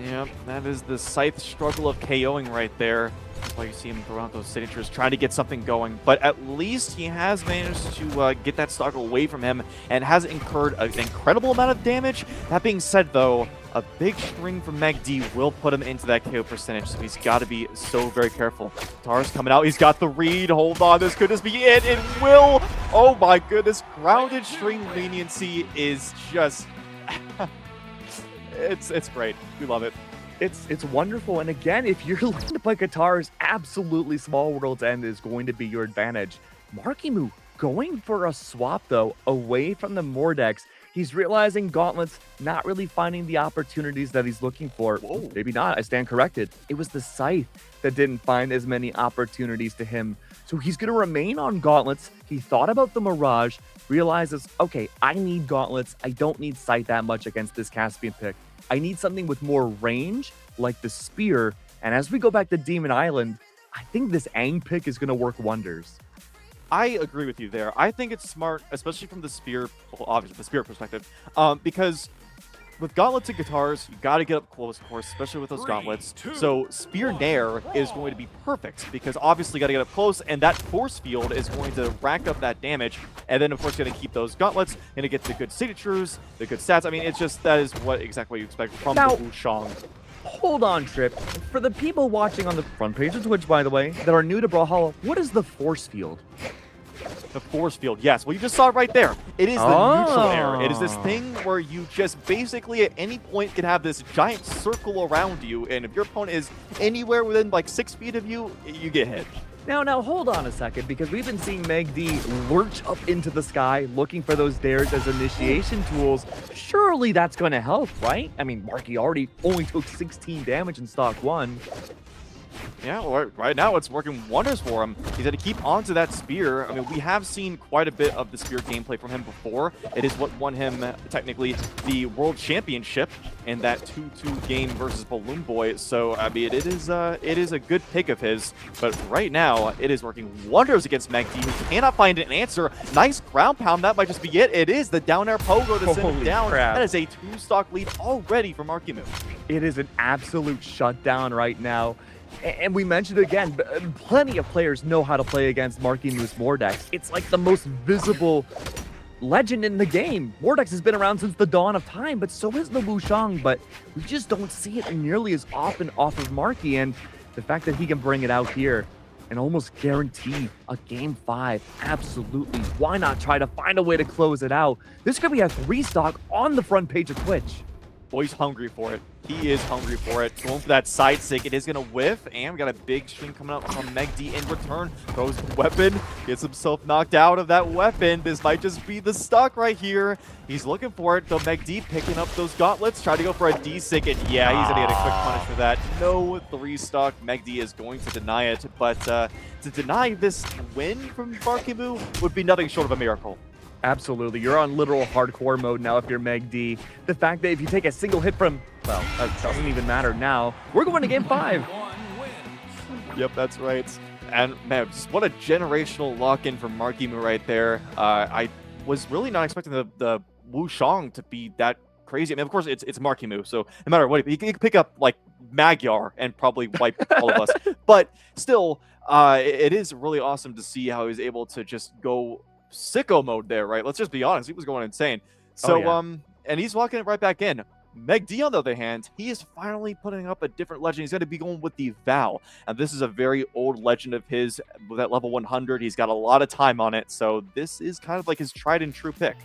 Yep, that is the Scythe struggle of KOing right there. That's why you see him throw out those signatures, trying to get something going. But at least he has managed to get that stock away from him and has incurred an incredible amount of damage. That being said, though, a big string from Meg D will put him into that KO percentage, so he's got to be so very careful. Tar's coming out. He's got the read. Hold on. This could just be it. It will. Oh, my goodness. Grounded string leniency is just... it's great. We love it. It's wonderful. And again, if you're looking to play guitars, absolutely Small World's End is going to be your advantage. Markimu going for a swap, though, away from the Mordex. He's realizing Gauntlet's not really finding the opportunities that he's looking for. Whoa. Maybe not. I stand corrected. It was the Scythe that didn't find as many opportunities to him. So he's going to remain on Gauntlets. He thought about the Mirage, realizes, okay, I need Gauntlets. I don't need Scythe that much against this Caspian pick. I need something with more range, like the Spear. And as we go back to Demon Island, I think this Aang pick is going to work wonders. I agree with you there. I think it's smart, especially from the Spear, well, obviously the Spear perspective, because with gauntlets and guitars, you got to get up close, of course, especially with those gauntlets. So Spear Nair is going to be perfect because obviously you got to get up close, and that force field is going to rack up that damage. And then, of course, you're going to keep those gauntlets, going to get the good signatures, the good stats. I mean, it's just that is what exactly what you expect from the Wushang. Hold on, Trip. For the people watching on the front page of Twitch, by the way, that are new to Brawlhalla, what is the force field? The force field, yes. Well, you just saw it right there. It is the neutral air. It is this thing where you just basically at any point can have this giant circle around you, and if your opponent is anywhere within like 6 feet of you, you get hit. Now, hold on a second, because we've been seeing Meg D lurch up into the sky, looking for those dares as initiation tools. Surely that's going to help, right? I mean, Marky already only took 16 damage in stock 1. Yeah, well, right now it's working wonders for him. He's got to keep onto that spear. I mean, we have seen quite a bit of the spear gameplay from him before. It is what won him, technically, the World Championship in that 2-2 game versus Balloon Boy. So, I mean, it is a good pick of his. But right now, it is working wonders against Meg D, who cannot find an answer. Nice ground pound. That might just be it. It is the down air pogo to send him down. Crap. That is a 2-stock lead already for Marky Moo. It is an absolute shutdown right now. And we mentioned again, plenty of players know how to play against Marky Moo's Mordex. It's like the most visible legend in the game. Mordex has been around since the dawn of time, but so has the Wushang, but we just don't see it nearly as often off of Marky, and the fact that he can bring it out here and almost guarantee a game 5, absolutely. Why not try to find a way to close it out? This could be a 3-stock on the front page of Twitch. Boy, he's hungry for it. He is hungry for it. Going for that side stick. It is going to whiff. And we got a big string coming up from Meg D in return. Throws weapon. Gets himself knocked out of that weapon. This might just be the stock right here. He's looking for it. So Meg D picking up those gauntlets. Trying to go for a D-stick. And yeah, he's going to get a quick punish for that. No 3-stock. Meg D is going to deny it. But to deny this win from Marky Moo would be nothing short of a miracle. Absolutely. You're on literal hardcore mode now if you're Meg D. The fact that if you take a single hit from, well, that doesn't even matter now. We're going to game 5. Yep, that's right. And man, just what a generational lock-in from Marky Moo right there. I was really not expecting the Wushang to be that crazy. I mean, of course, it's Marky Moo, so no matter what, he can pick up like Magyar and probably wipe all of us. But still, it is really awesome to see how he's able to just go sicko mode there, right? Let's just be honest. He was going insane. So, and he's walking it right back in. Meg D, on the other hand, he is finally putting up a different legend. He's going to be going with the Vow. And this is a very old legend of his with that level 100. He's got a lot of time on it. So this is kind of like his tried and true pick.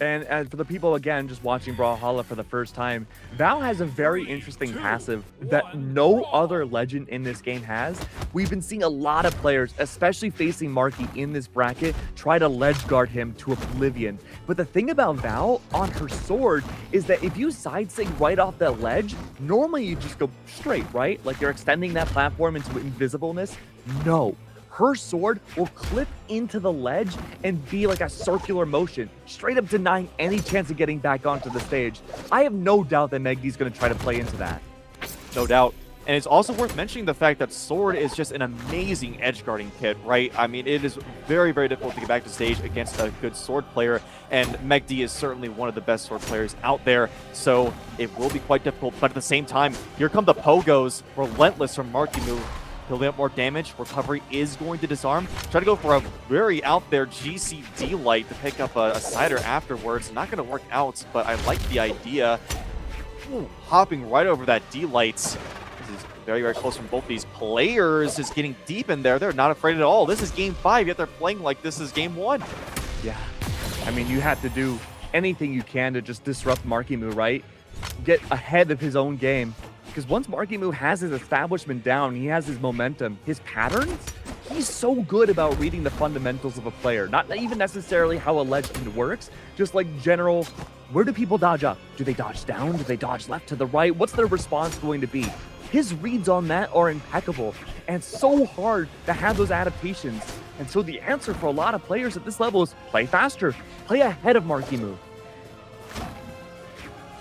And for the people, again, just watching Brawlhalla for the first time, Val has a very interesting passive that no other legend in this game has. We've been seeing a lot of players, especially facing Marky in this bracket, try to ledge guard him to oblivion. But the thing about Val on her sword is that if you side sig right off that ledge, normally you just go straight, right? Like you're extending that platform into invisibleness. No. Her sword will clip into the ledge and be like a circular motion, straight up denying any chance of getting back onto the stage. I have no doubt that Meg D's going to try to play into that. No doubt. And it's also worth mentioning the fact that Sword is just an amazing edge guarding kit, right? I mean, it is very, very difficult to get back to stage against a good Sword player, and Meg D is certainly one of the best Sword players out there, so it will be quite difficult. But at the same time, here come the Pogos, relentless from Marky Moo. Building up more damage. Recovery is going to disarm. Try to go for a very out there GCD light to pick up a cider afterwards. Not going to work out, but I like the idea. Ooh, hopping right over that D light. This is very, very close from both these players. Is getting deep in there. They're not afraid at all. This is game 5, yet they're playing like this is game 1. Yeah. I mean, you have to do anything you can to just disrupt Marky Moo, right? Get ahead of his own game. Because once Marky Moo has his establishment down, he has his momentum, his patterns, he's so good about reading the fundamentals of a player. Not even necessarily how a legend works, just like general, where do people dodge up? Do they dodge down? Do they dodge left to the right? What's their response going to be? His reads on that are impeccable, and it's so hard to have those adaptations. And so the answer for a lot of players at this level is play faster, play ahead of Marky Moo.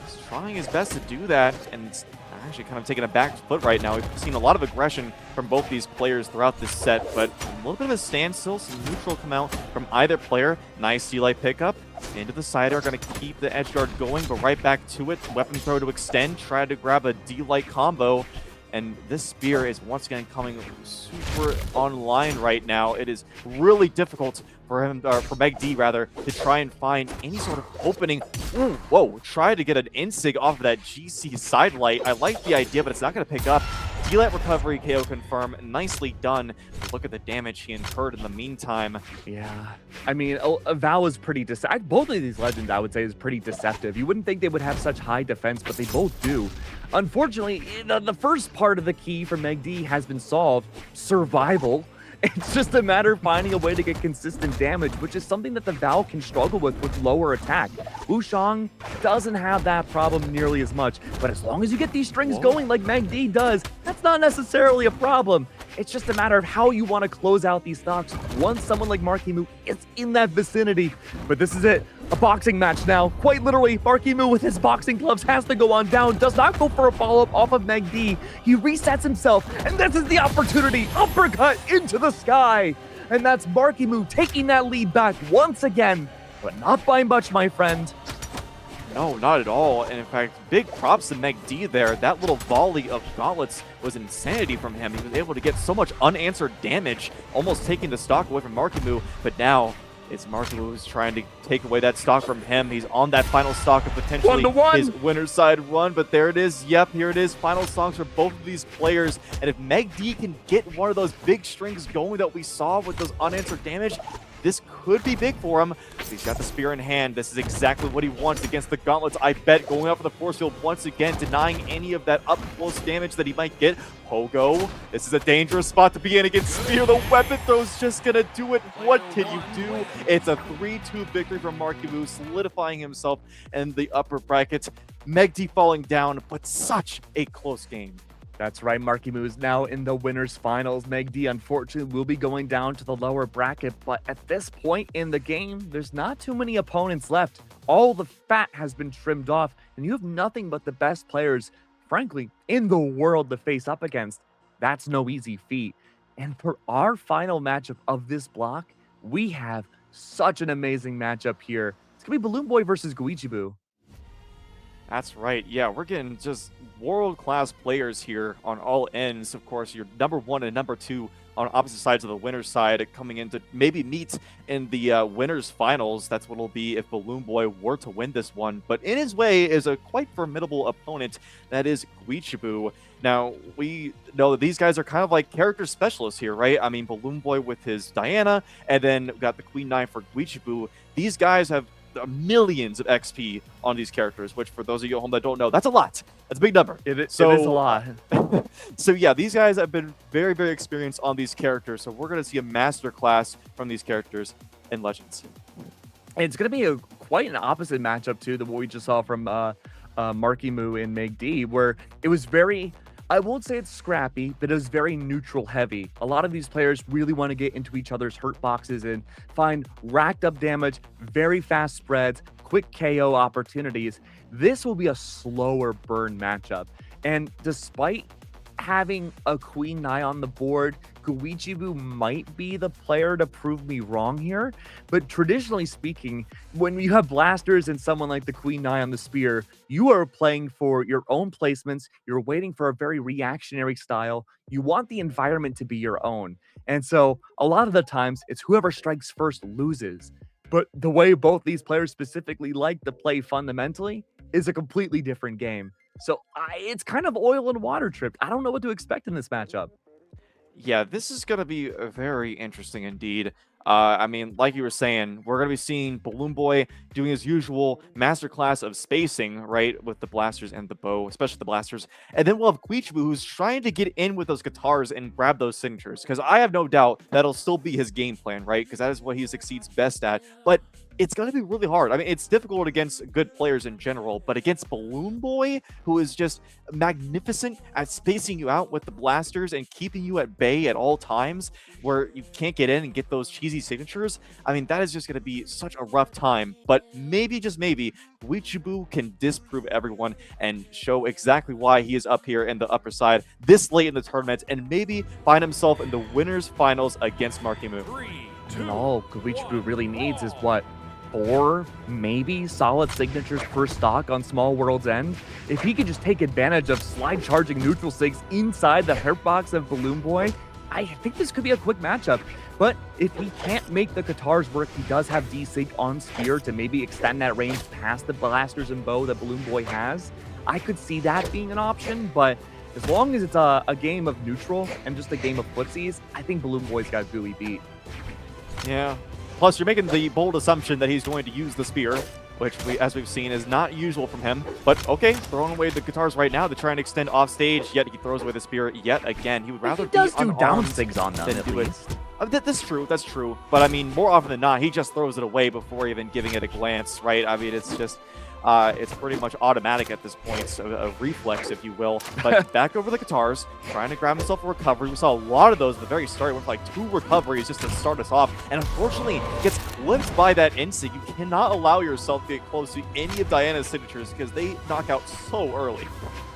He's trying his best to do that, and actually kind of taking a back foot right now. We've seen a lot of aggression from both these players throughout this set, but a little bit of a standstill, some neutral come out from either player. Nice C-Light pickup. Into the side are going to keep the edge guard going, but right back to it. Weapon throw to extend, try to grab a D-Light combo. And this spear is once again coming super online right now. It is really difficult for him, for Meg D rather, to try and find any sort of opening. Ooh, whoa, try to get an insig off of that GC sidelight. I like the idea, but it's not going to pick up. D-Light recovery, KO confirm. Nicely done. Look at the damage he incurred in the meantime. Yeah. I mean, Val is pretty deceptive. Both of these legends, I would say, is pretty deceptive. You wouldn't think they would have such high defense, but they both do. Unfortunately, the first part of the key for Meg D has been solved. Survival. It's just a matter of finding a way to get consistent damage, which is something that the Val can struggle with lower attack. Wushang doesn't have that problem nearly as much, but as long as you get these strings going like Meg D does, that's not necessarily a problem. It's just a matter of how you want to close out these stocks once someone like Markimu is in that vicinity. But this is it. A boxing match now. Quite literally, Markimu with his boxing gloves has to go on down. Does not go for a follow-up off of Meg D. He resets himself, and this is the opportunity. Uppercut into the sky. And that's Markimu taking that lead back once again. But not by much, my friend. No, not at all. And in fact, big props to Meg D there. That little volley of gauntlets was insanity from him. He was able to get so much unanswered damage, almost taking the stock away from Markimu. But now it's Markimu who's trying to take away that stock from him. He's on that final stock of potentially his winner's side run. But there it is. Yep, here it is. Final stocks for both of these players. And if Meg D can get one of those big strings going that we saw with those unanswered damage, this could be big for him. He's got the spear in hand. This is exactly what he wants against the gauntlets. I bet going out for the force field once again, denying any of that up close damage that he might get. Pogo, this is a dangerous spot to be in against Spear. The weapon throw's just gonna do it. What can you do? It's a 3-2 victory from Markimu, solidifying himself in the upper brackets. Meg D falling down, but such a close game. That's right, Markimu is now in the winners finals. Meg D, unfortunately, will be going down to the lower bracket, but at this point in the game, there's not too many opponents left. All the fat has been trimmed off, and you have nothing but the best players, frankly, in the world to face up against. That's no easy feat. And for our final matchup of this block, we have such an amazing matchup here. It's going to be Balloon Boy versus Guichibu. That's right. Yeah, we're getting just world-class players here on all ends. Of course, your number 1 and number 2 on opposite sides of the winner's side coming in to maybe meet in the winner's finals. That's what it'll be if Balloon Boy were to win this one. But in his way is a quite formidable opponent that is Guichibu. Now, we know that these guys are kind of like character specialists here, right? I mean, Balloon Boy with his Diana, and then we've got the Queen 9 for Guichibu. These guys have millions of XP on these characters, which for those of you at home that don't know, that's a lot. That's a big number. It is a lot. So yeah, these guys have been very, very experienced on these characters. So we're going to see a masterclass from these characters in Legends. And it's going to be quite an opposite matchup too than what we just saw from Markimu and Meg D, where it was very, I won't say it's scrappy, but it was very neutral heavy. A lot of these players really want to get into each other's hurt boxes and find racked up damage, very fast spreads, quick KO opportunities. This will be a slower burn matchup. And despite having a Queen Nai on the board, Guichibu might be the player to prove me wrong here. But traditionally speaking, when you have blasters and someone like the Queen Nai on the spear, you are playing for your own placements. You're waiting for a very reactionary style. You want the environment to be your own. And so a lot of the times it's whoever strikes first loses. But the way both these players specifically like to play fundamentally is a completely different game. So it's kind of oil and water tripped. I don't know what to expect in this matchup. Yeah, this is going to be very interesting indeed. I mean, like you were saying, we're going to be seeing Balloon Boy doing his usual masterclass of spacing, right, with the blasters and the bow, especially the blasters. And then we'll have Guichibu, who's trying to get in with those guitars and grab those signatures, because I have no doubt that'll still be his game plan, right, because that is what he succeeds best at. But it's going to be really hard. I mean, it's difficult against good players in general, but against Balloon Boy, who is just magnificent at spacing you out with the blasters and keeping you at bay at all times where you can't get in and get those cheesy signatures, I mean, that is just going to be such a rough time. But maybe, just maybe, Guichibu can disprove everyone and show exactly why he is up here in the upper side this late in the tournament and maybe find himself in the winners finals against Markimu. And all Guichibu really needs is what? 4, maybe, solid signatures per stock on Small World's End. If he could just take advantage of slide charging neutral sigs inside the hitbox of Balloon Boy, I think this could be a quick matchup. But if he can't make the Katars work, he does have D-Sig on Spear to maybe extend that range past the blasters and bow that Balloon Boy has. I could see that being an option, but as long as it's a game of neutral and just a game of footsies, I think Balloon Boy's got Gooey beat. Yeah. Plus, you're making the bold assumption that he's going to use the spear, which, as we've seen, is not usual from him. But okay, throwing away the guitars right now to try and extend off stage, yet he throws away the spear yet again. He would rather he does be do down sigs on them, than at do least. That's true, that's true. But I mean, more often than not, he just throws it away before even giving it a glance, right? I mean, it's just... it's pretty much automatic at this point, so a reflex, if you will. But back over the guitars, trying to grab himself a recovery. We saw a lot of those at the very start. It went like 2 recoveries just to start us off. And unfortunately, gets glimpsed by that insig. You cannot allow yourself to get close to any of Diana's signatures because they knock out so early.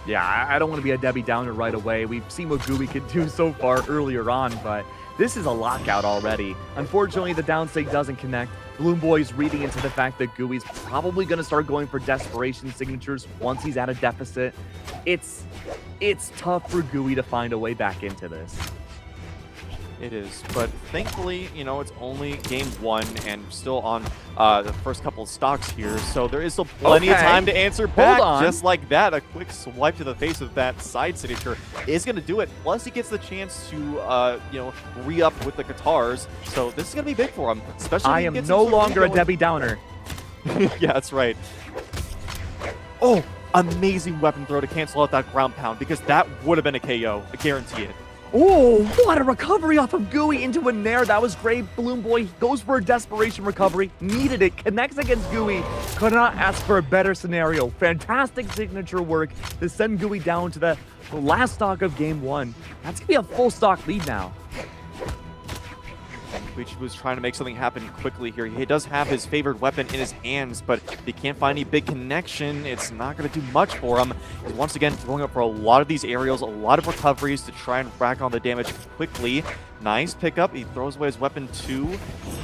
Yeah, I don't want to be a Debbie Downer right away. We've seen what Gooey could do so far earlier on, but this is a lockout already. Unfortunately, the down sig doesn't connect. Balloon Boy's reading into the fact that Gooey's probably going to start going for desperation signatures once he's at a deficit. It's tough for Gooey to find a way back into this. It is, but thankfully, you know, it's only game 1 and still on the first couple of stocks here, so there is still plenty of time to answer back. Just like that, a quick swipe to the face of that side signature is going to do it. Plus, he gets the chance to, you know, re-up with the guitars, so this is going to be big for him. Especially I am no longer a Debbie Downer. Yeah, that's right. Oh, amazing weapon throw to cancel out that ground pound, because that would have been a KO, I guarantee it. Oh, what a recovery off of Gooey into a nair. That was great. Balloon Boy goes for a desperation recovery. Needed it. Connects against Gooey. Could not ask for a better scenario. Fantastic signature work to send Gooey down to the last stock of game 1. That's going to be a full stock lead now. Guichibu was trying to make something happen quickly here. He does have his favorite weapon in his hands, but if he can't find any big connection, it's not going to do much for him. He's once again throwing up for a lot of these aerials, a lot of recoveries to try and rack on the damage quickly. Nice pickup. He throws away his weapon too.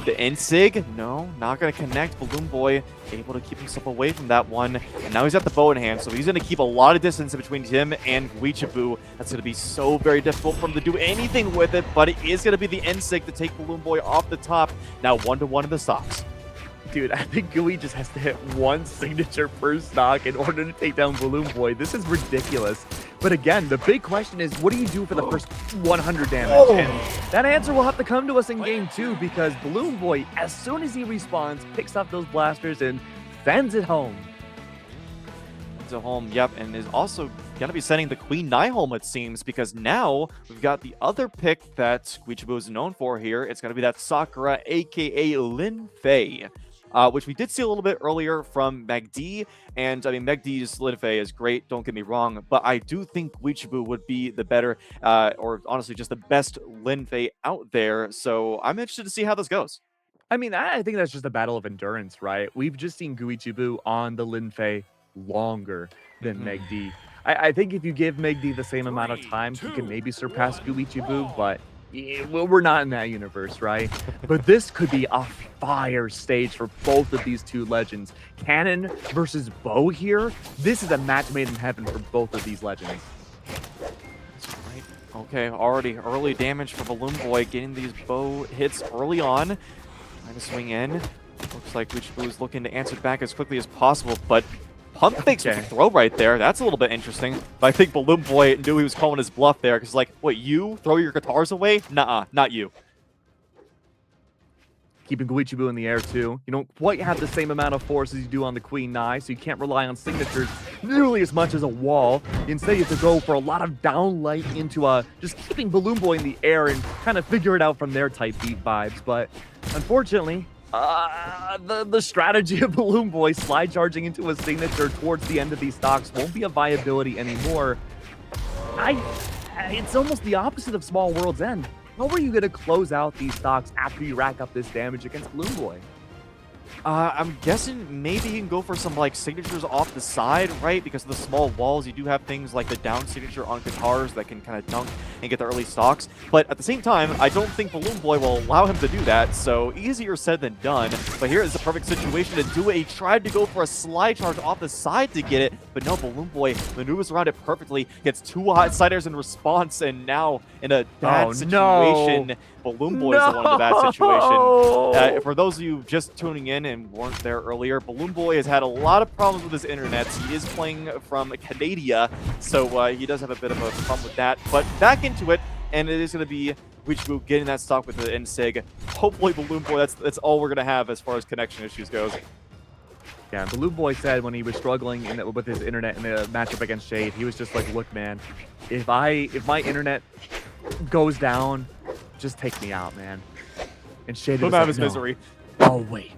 The Insig, no, not going to connect. Balloon Boy able to keep himself away from that one. And now he's got the bow in hand, so he's going to keep a lot of distance between him and Guichibu. That's going to be so very difficult for him to do anything with it, but it is going to be the Insig to take Balloon Boy off the top. Now 1-1 in the stocks. Dude, I think Gooey just has to hit 1 signature per stock in order to take down Balloon Boy. This is ridiculous. But again, the big question is, what do you do for the first 100 damage? And that answer will have to come to us in game 2, because Balloon Boy, as soon as he respawns, picks up those blasters and fends it home. To home, yep, and is also going to be sending the Queen Nai home, it seems, because now we've got the other pick that Guichibu is known for here. It's going to be that Sakura, aka Lin Fei, which we did see a little bit earlier from Megd. And I mean, Megd's Lin Fei is great, don't get me wrong, but I do think Guichibu would be the better, or honestly, just the best Lin Fei out there. So I'm interested to see how this goes. I mean, I think that's just a battle of endurance, right? We've just seen Guichibu on the Lin Fei longer than Megd. I think if you give Megd the same amount of time, he can maybe surpass Guichibu, but yeah, well, we're not in that universe, right? But this could be a fire stage for both of these two legends. Cannon versus Bow here. This is a match made in heaven for both of these legends. That's right. Okay, already early damage for Balloon Boy, getting these bow hits early on. Trying to swing in. Looks like Guichibu is looking to answer back as quickly as possible, but pump fakes with the throw right there. That's a little bit interesting. But I think Balloon Boy knew he was calling his bluff there, because like, wait, you throw your guitars away? Nuh-uh, not you. Keeping Guichibu in the air too. You don't quite have the same amount of force as you do on the Queen Nai, so you can't rely on signatures nearly as much as a wall. Instead, you have to go for a lot of downlight into just keeping Balloon Boy in the air and kind of figure it out from there type beat vibes. But unfortunately, The strategy of Balloon Boy slide charging into a signature towards the end of these stocks won't be a viability anymore. It's almost the opposite of Small World's End. How are you going to close out these stocks after you rack up this damage against Balloon Boy? I'm guessing maybe you can go for some like signatures off the side, right? Because of the small walls, you do have things like the down signature on guitars that can kind of dunk and get the early stocks. But at the same time, I don't think Balloon Boy will allow him to do that. So easier said than done. But here is the perfect situation to do it. He tried to go for a slide charge off the side to get it, but no, Balloon Boy maneuvers around it perfectly, gets 2 hot side airs in response, and now in a bad situation. No. Balloon Boy is the one in the bad situation. For those of you just tuning in and weren't there earlier, Balloon Boy has had a lot of problems with his internet. He is playing from Canada, so he does have a bit of a problem with that. But back into it, and it is going to be Wichibu getting that stock with the N-Sig. Hopefully Balloon Boy, that's all we're going to have as far as connection issues goes. Yeah, Balloon Boy said when he was struggling with his internet in the matchup against Shade, he was just like, look, man, if my internet goes down, just take me out, man. And Shade was Put him out like, of his no. misery. Oh, wait.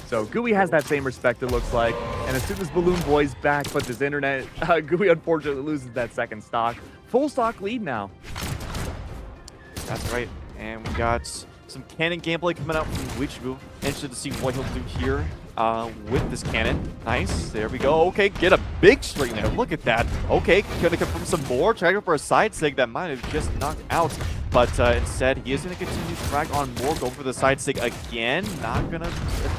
So Gooey has that same respect, it looks like. And as soon as Balloon Boy's back with his internet, Gooey unfortunately loses that second stock. Full stock lead now. That's right. And we got some cannon gameplay coming out from Wichibu. Interested to see what he'll do here with this cannon. Nice. There we go. Okay, get a big string there. Look at that. Okay, gonna confirm some more. Trying to go for a side sig that might have just knocked out. But instead, he is going to continue to drag on more. Go for the side sig again. Not going to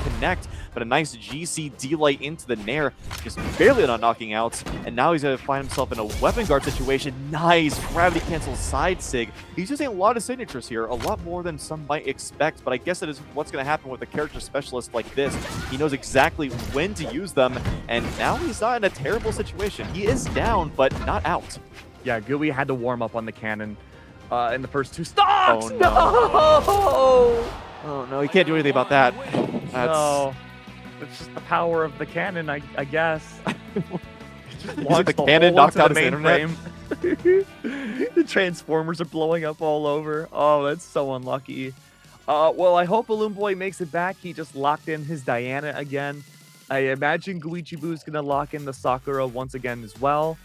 connect, but a nice GC D-light into the Nair. Just barely not knocking out. And now he's going to find himself in a weapon guard situation. Nice gravity cancel side sig. He's using a lot of signatures here. A lot more than some might expect. But I guess that is what's going to happen with a character specialist like this. He knows exactly when to use them. And now he's not in a terrible situation. He is down, but not out. Yeah, Gooey had to warm up on the cannon. In the first 2 stocks. Oh, no. No! Oh, no, he can't do anything about that. No. It's just the power of the cannon, I guess. The cannon knocked out his internet? The Transformers are blowing up all over. Oh, that's so unlucky. Well, I hope Balloon Boy makes it back. He just locked in his Diana again. I imagine Guichibu's going to lock in the Sakura once again as well.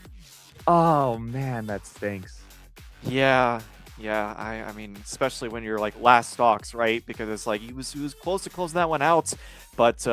Oh, man, that stinks. Yeah, I mean, especially when you're like last stocks, right? Because it's like he was close to closing that one out, but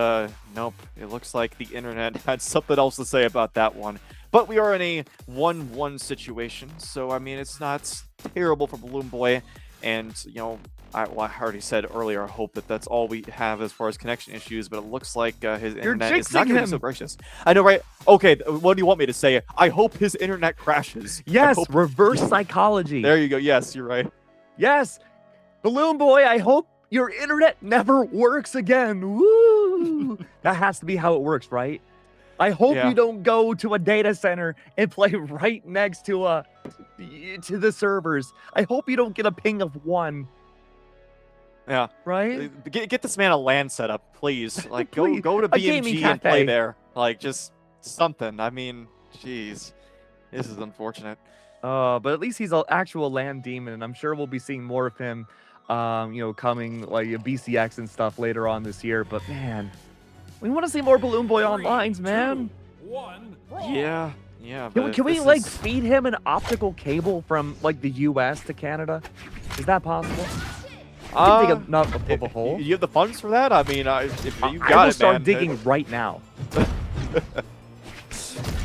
nope. It looks like the internet had something else to say about that one. But we are in a 1-1 situation, so I mean, it's not terrible for Balloon Boy. And you know, I already said earlier, I hope that that's all we have as far as connection issues, but it looks like his internet is not going to be so gracious. I know, right? Okay, what do you want me to say? I hope his internet crashes. Yes, reverse psychology. There you go. Yes, you're right. Yes. Balloon Boy, I hope your internet never works again. Woo! That has to be how it works, right? I hope you don't go to a data center and play right next to the servers. I hope you don't get a ping of 1. Yeah. Right? Get this man a LAN setup, please. Like, Please. go to A gaming BMG and play cafe. there. Like, just something. I mean, jeez. This is unfortunate. But at least he's an actual land demon, and I'm sure we'll be seeing more of him, coming like BCX and stuff later on this year. But man, we want to see more Balloon Boy onlines, man. 2, 1, Yeah. Can we like feed him an optical cable from like the U.S. to Canada? Is that possible? I can dig enough of a hole. You have the funds for that? I mean, if you got I will it, start man. digging right now.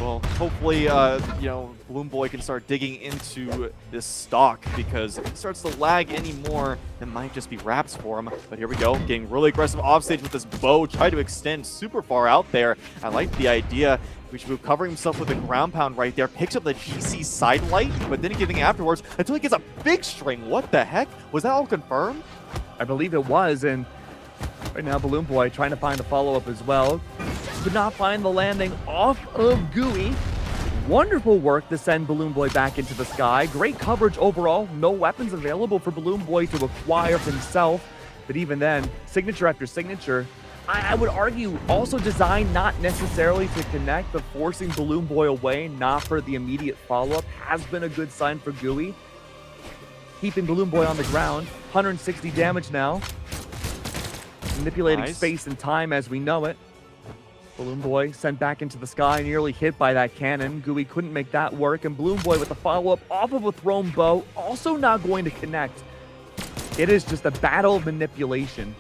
Well, hopefully, Balloon Boy can start digging into this stock, because if it starts to lag anymore, it might just be wraps for him. But here we go, getting really aggressive offstage with this bow, try to extend super far out there. I like the idea. We should be covering himself with a ground pound right there, picks up the GC side light, but then giving afterwards until he gets a big string. What the heck? Was that all confirmed? I believe it was, and right now Balloon Boy trying to find the follow-up as well. Could not find the landing off of Gooey. Wonderful work to send Balloon Boy back into the sky. Great coverage overall. No weapons available for Balloon Boy to acquire himself. But even then, signature after signature, I would argue also designed not necessarily to connect, but forcing Balloon Boy away, not for the immediate follow-up, has been a good sign for Gooey. Keeping Balloon Boy on the ground. 160 damage now. manipulating Nice. space and time as we know it. Balloon Boy sent back into the sky, nearly hit by that cannon. Gooey couldn't make that work, and Balloon Boy with the follow-up off of a thrown bow, also not going to connect. It is just a battle of manipulation.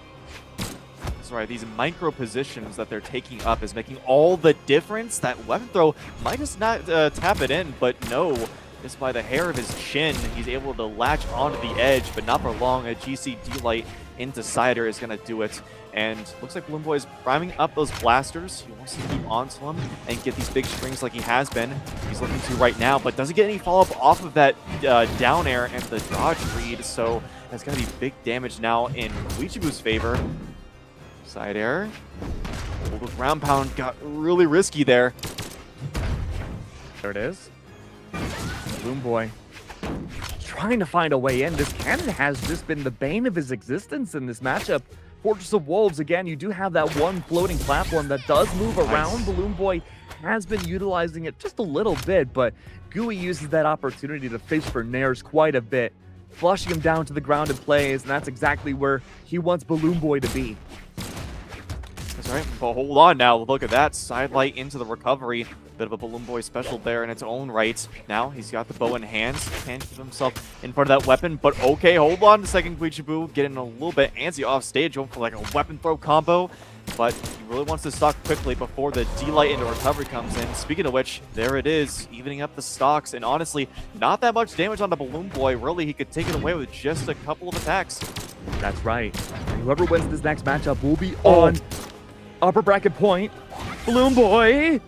That's right, these micro positions that they're taking up is making all the difference. That weapon throw might just not tap it in, but no, just by the hair of his chin, he's able to latch onto the edge, but not for long. A GC D-Light into Cider is going to do it. And looks like Balloon Boy is priming up those blasters. He wants to keep onto them and get these big strings like he has been. He's looking to right now, but doesn't get any follow-up off of that down air and the dodge read. So that's going to be big damage now in Uichibu's favor. Side air. The ground pound got really risky there. There it is. Balloon Boy trying to find a way in. This cannon has just been the bane of his existence in this matchup. Fortress of Wolves, again, you do have that one floating platform that does move around. Balloon Boy has been utilizing it just a little bit, but Gooey uses that opportunity to fish for nairs quite a bit, flushing him down to the ground in plays, and that's exactly where he wants Balloon Boy to be. That's right, but hold on now. Look at that. Sidelight into the recovery. Bit of a Balloon Boy special there in its own right. Now he's got the bow in hands. Can't keep himself in front of that weapon, but okay, hold on a second, Uichibu. Getting a little bit antsy off stage, going for like a weapon throw combo, but he really wants to stock quickly before the D-Light into recovery comes in. Speaking of which, there it is, evening up the stocks, and honestly, not that much damage on the Balloon Boy. Really, he could take it away with just a couple of attacks. That's right. And whoever wins this next matchup will be on upper bracket point. Balloon Boy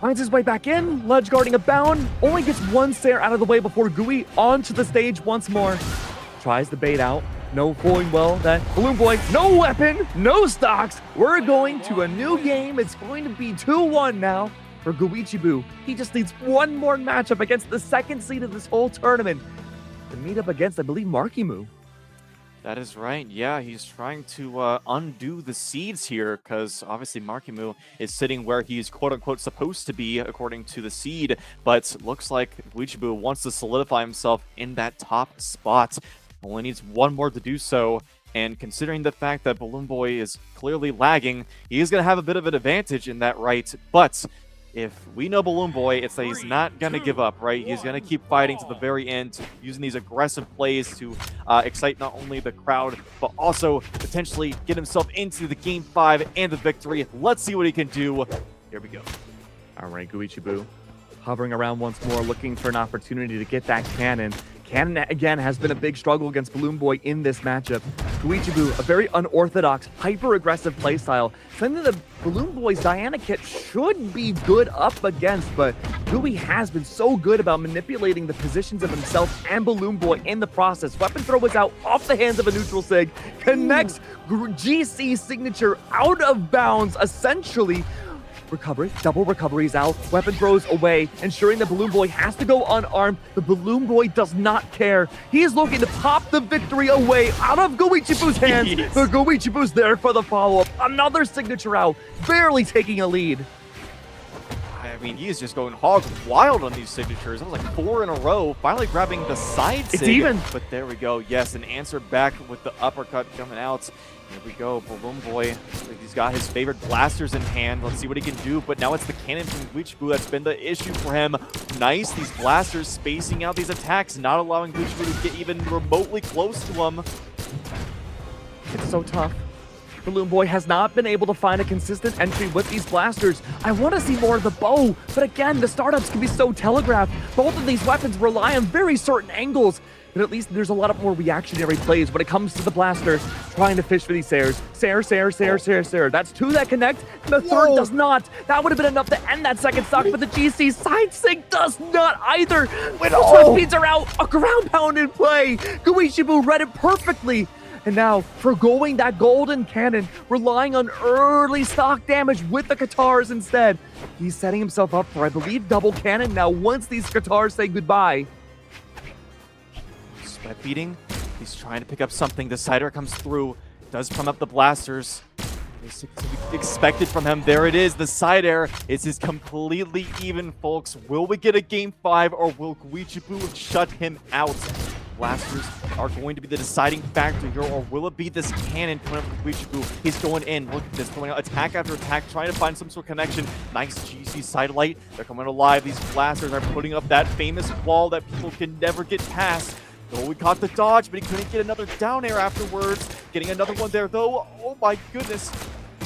finds his way back in, ledge guarding a bound, only gets one Sair out of the way before Gooey onto the stage once more. Tries the bait out, knowing well that Balloon Boy, no weapon, no stocks. We're going to a new game. It's going to be 2-1 now for Uichibu. He just needs one more matchup against the second seed of this whole tournament to meet up against, I believe, Markimu. That is right. Yeah, he's trying to undo the seeds here because obviously Markimu is sitting where he's quote-unquote supposed to be according to the seed, but looks like Uichibu wants to solidify himself in that top spot. Only needs one more to do so, and considering the fact that Balloon Boy is clearly lagging, he is going to have a bit of an advantage in that right, but if we know Balloon Boy, it's that he's not going to give up, right? He's going to keep fighting to the very end, using these aggressive plays to excite not only the crowd, but also potentially get himself into the Game 5 and the victory. Let's see what he can do. Here we go. All right, Uichibu hovering around once more, looking for an opportunity to get that cannon. Cannon, again, has been a big struggle against Balloon Boy in this matchup. Uichibu, a very unorthodox, hyper-aggressive playstyle, something that Balloon Boy's Diana kit should be good up against, but Gooey has been so good about manipulating the positions of himself and Balloon Boy in the process. Weapon throw is out off the hands of a neutral sig, connects GC signature out of bounds, essentially. Recovery, double recoveries out, weapon throws away, ensuring the Balloon Boy has to go unarmed. The Balloon Boy does not care. He is looking to pop the victory away out of Uichibu's hands. Jeez. The Uichibu's there for the follow-up. Another signature out, barely taking a lead. I mean, he is just going hog wild on these signatures. That was like 4 in a row, finally grabbing the side sig. It's even. But there we go. Yes, an answer back with the uppercut coming out. Here we go, Balloon Boy. He's got his favorite blasters in hand. Let's see what he can do. But now it's the cannon from Uichibu that's been the issue for him. Nice, these blasters spacing out these attacks, not allowing Uichibu to get even remotely close to him. It's so tough. Balloon Boy has not been able to find a consistent entry with these blasters. I want to see more of the bow, but again, the startups can be so telegraphed. Both of these weapons rely on very certain angles, but at least there's a lot of more reactionary plays when it comes to the blaster, trying to fish for these Sairs. Sair, Sair, Sair, Sair, Sair. That's 2 that connect, and the third does not. That would have been enough to end that second stock, but the GC side sig does not either. When all speeds are out, a ground pound in play. Uichibu read it perfectly. And now, forgoing that golden cannon, relying on early stock damage with the Katars instead. He's setting himself up for, I believe, double cannon now once these Katars say goodbye. Sweat beating. He's trying to pick up something. The Cider comes through. Does pump up the blasters. It's to be expected from him. There it is. The side air is completely even, folks. Will we get a Game 5 or will Uichibu shut him out? blasters are going to be the deciding factor here, or will it be this cannon coming up with Weechabu? He's going in. Look at this, going out attack after attack, trying to find some sort of connection. Nice GC sidelight. They're coming alive. These blasters are putting up that famous wall that people can never get past. Oh, we caught the dodge, but he couldn't get another down air afterwards. Getting another one there, though. Oh my goodness.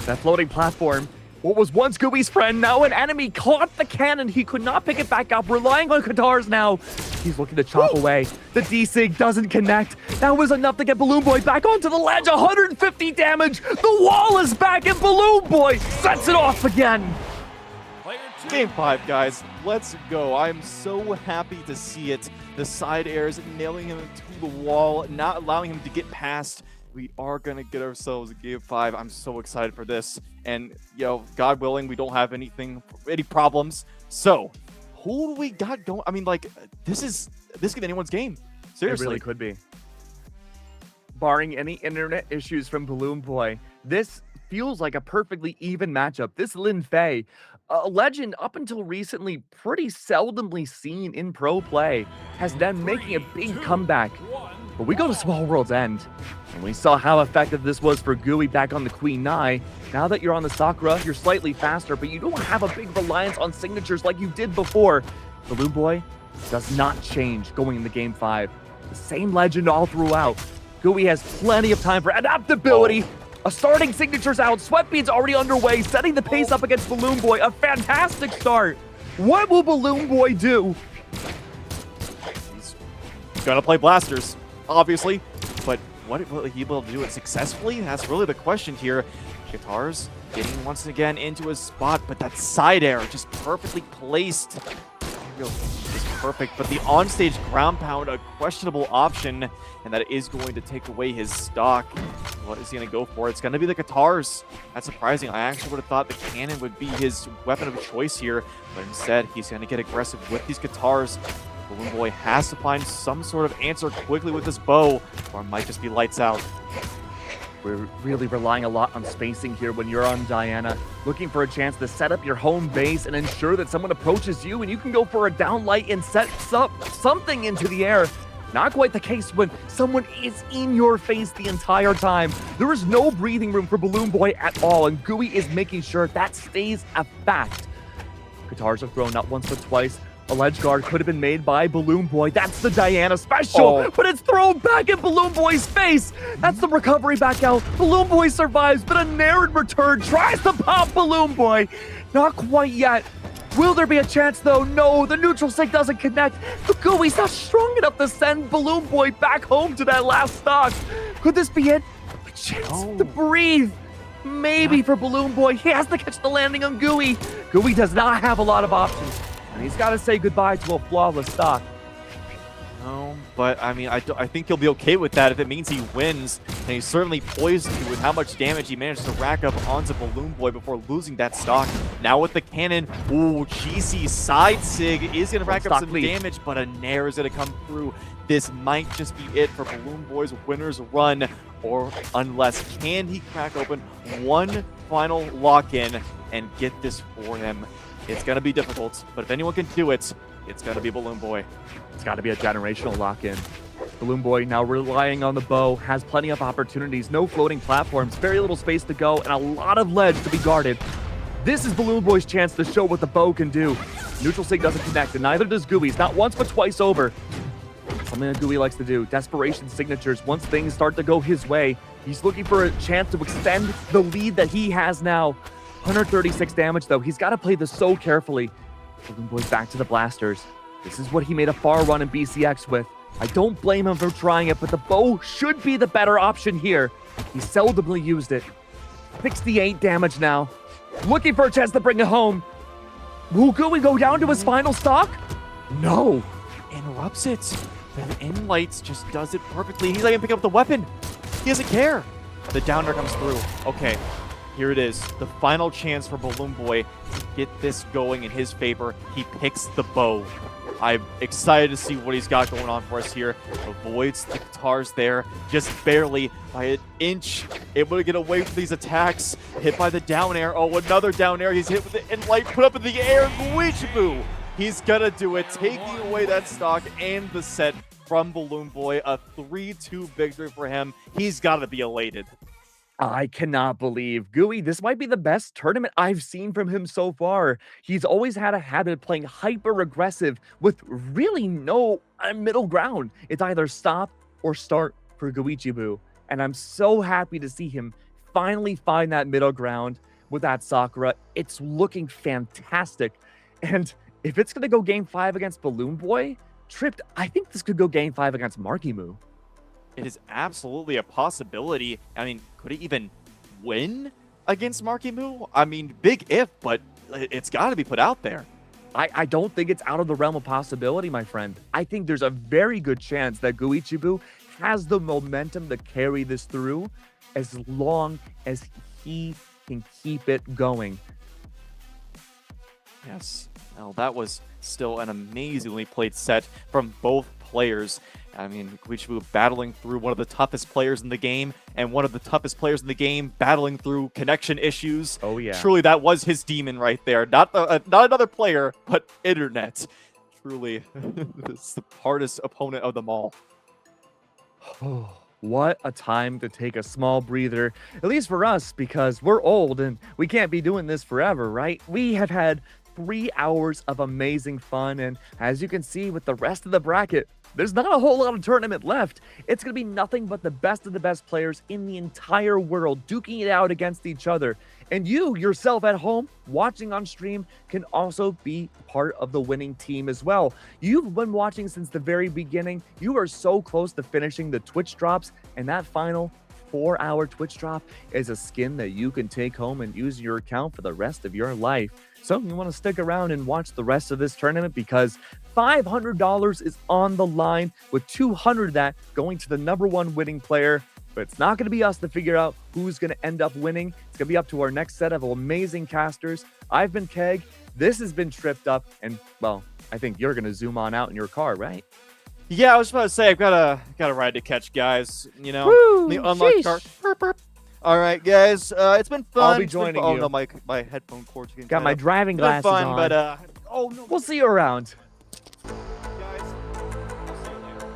That floating platform, what was once Gooey's friend, now an enemy, caught the cannon. He could not pick it back up, relying on Katars now. He's looking to chop away. The D-Sig doesn't connect. That was enough to get Balloon Boy back onto the ledge. 150 damage. The wall is back, and Balloon Boy sets it off again. Game 5, guys. Let's go. I'm so happy to see it. The side airs nailing him to the wall, not allowing him to get past. We are going to get ourselves a Game 5. I'm so excited for this. And, you know, God willing, we don't have any problems. So, who do we got going? I mean, like, this could be anyone's game. Seriously. It really could be. Barring any internet issues from Balloon Boy, this feels like a perfectly even matchup. This Lin Fei, a legend up until recently pretty seldomly seen in pro play, has been making a big comeback. But we go to Small World's End, and we saw how effective this was for Gooey back on the Queen Nai. Now that you're on the Sakura, you're slightly faster, but you don't have a big reliance on signatures like you did before. Balloon Boy does not change going into Game 5. The same legend all throughout. Gooey has plenty of time for adaptability. A starting signature's out. Sweatbeat's already underway, setting the pace up against Balloon Boy. A fantastic start. What will Balloon Boy do? He's gonna play blasters, obviously, but what will he be able to do it successfully? That's really the question here. Guitars getting once again into his spot, but that side air just perfectly placed. Is perfect, but the onstage ground pound, a questionable option, and that is going to take away his stock. What is he going to go for? It's going to be the guitars. That's surprising. I actually would have thought the cannon would be his weapon of choice here, but instead he's going to get aggressive with these guitars. Balloon Boy has to find some sort of answer quickly with this bow, or it might just be lights out. We're really relying a lot on spacing here when you're on Diana, looking for a chance to set up your home base and ensure that someone approaches you and you can go for a downlight and set up something into the air. Not quite the case when someone is in your face the entire time. There is no breathing room for Balloon Boy at all, and Gooey is making sure that stays a fact. Guitars have thrown not once but twice. A ledge guard could have been made by Balloon Boy. That's the Diana special, but it's thrown back in Balloon Boy's face. That's the recovery back out. Balloon Boy survives, but a Nair in return tries to pop Balloon Boy. Not quite yet. Will there be a chance, though? No, the neutral sig doesn't connect. But Gooey's not strong enough to send Balloon Boy back home to that last stock. Could this be it? A chance to breathe. Maybe for Balloon Boy. He has to catch the landing on Gooey. Gooey does not have a lot of options. And he's got to say goodbye to a flawless stock. No, but I mean, I think he'll be okay with that if it means he wins. And he's certainly poised to with how much damage he managed to rack up onto Balloon Boy before losing that stock. Now with the cannon, ooh, GC side sig is going to rack up some damage, but a Nair is going to come through. This might just be it for Balloon Boy's winner's run, or unless can he crack open one final lock-in and get this for him. It's going to be difficult, but if anyone can do it, it's going to be Balloon Boy. It's got to be a generational lock-in. Balloon Boy now relying on the bow, has plenty of opportunities, no floating platforms, very little space to go, and a lot of ledge to be guarded. This is Balloon Boy's chance to show what the bow can do. Neutral sig doesn't connect, and neither does Gooey's, not once but twice over. Something that Gooey likes to do, desperation signatures. Once things start to go his way, he's looking for a chance to extend the lead that he has now. 136 damage, though. He's got to play this so carefully. Balloon Boy's back to the blasters. This is what he made a far run in BCX with. I don't blame him for trying it, but the bow should be the better option here. He seldomly used it. 68 damage now. Looking for a chance to bring it home. Will Gooey go down to his final stock? No. Interrupts it. The in lights just does it perfectly. He's not even picking up the weapon. He doesn't care. The downer comes through. Okay. Here it is, the final chance for Balloon Boy to get this going in his favor. He picks the bow. I'm excited to see what he's got going on for us here. Avoids the guitars there, just barely by an inch. Able to get away from these attacks. Hit by the down air. Oh, another down air. He's hit with the in light, put up in the air. Weechabu. He's gonna do it, taking away that stock and the set from Balloon Boy, a 3-2 victory for him. He's got to be elated. I cannot believe Gooey. This might be the best tournament I've seen from him so far. He's always had a habit of playing hyper aggressive with really no middle ground. It's either stop or start for Goichibu. And I'm so happy to see him finally find that middle ground with that Sakura. It's looking fantastic. And if it's going to go game 5 against Balloon Boy, Tripped, I think this could go game 5 against Markimu. It is absolutely a possibility. I mean, could he even win against Markimu? I mean, big if, but it's got to be put out there. I don't think it's out of the realm of possibility, my friend. I think there's a very good chance that Goichibu has the momentum to carry this through as long as he can keep it going. Yes. Well, that was still an amazingly played set from both players. I mean, Goichibu battling through one of the toughest players in the game, and one of the toughest players in the game battling through connection issues. Oh, yeah. Truly, that was his demon right there. Not another player, but internet. Truly, it's the hardest opponent of them all. What a time to take a small breather, at least for us, because we're old and we can't be doing this forever, right? We have had 3 hours of amazing fun, and as you can see with the rest of the bracket, there's not a whole lot of tournament left. It's going to be nothing but the best of the best players in the entire world duking it out against each other. And you, yourself at home, watching on stream, can also be part of the winning team as well. You've been watching since the very beginning. You are so close to finishing the Twitch drops, and that final 4-hour Twitch drop is a skin that you can take home and use your account for the rest of your life. So you want to stick around and watch the rest of this tournament because $500 is on the line, with $200 of that going to the #1 winning player. But it's not going to be us to figure out who's going to end up winning. It's going to be up to our next set of amazing casters. I've been Keg. This has been Tripped Up. And, well, I think you're going to zoom on out in your car, right? Yeah, I was about to say, I've got a ride to catch, guys. You know, Woo, the unlocked car. Burp, burp. All right, guys. It's been fun. I'll be joining Oh, you. no, my headphone cord's getting Got tied my up. driving It's been glasses fun, on. but, oh, no. We'll see you around. Guys, I'll see you later.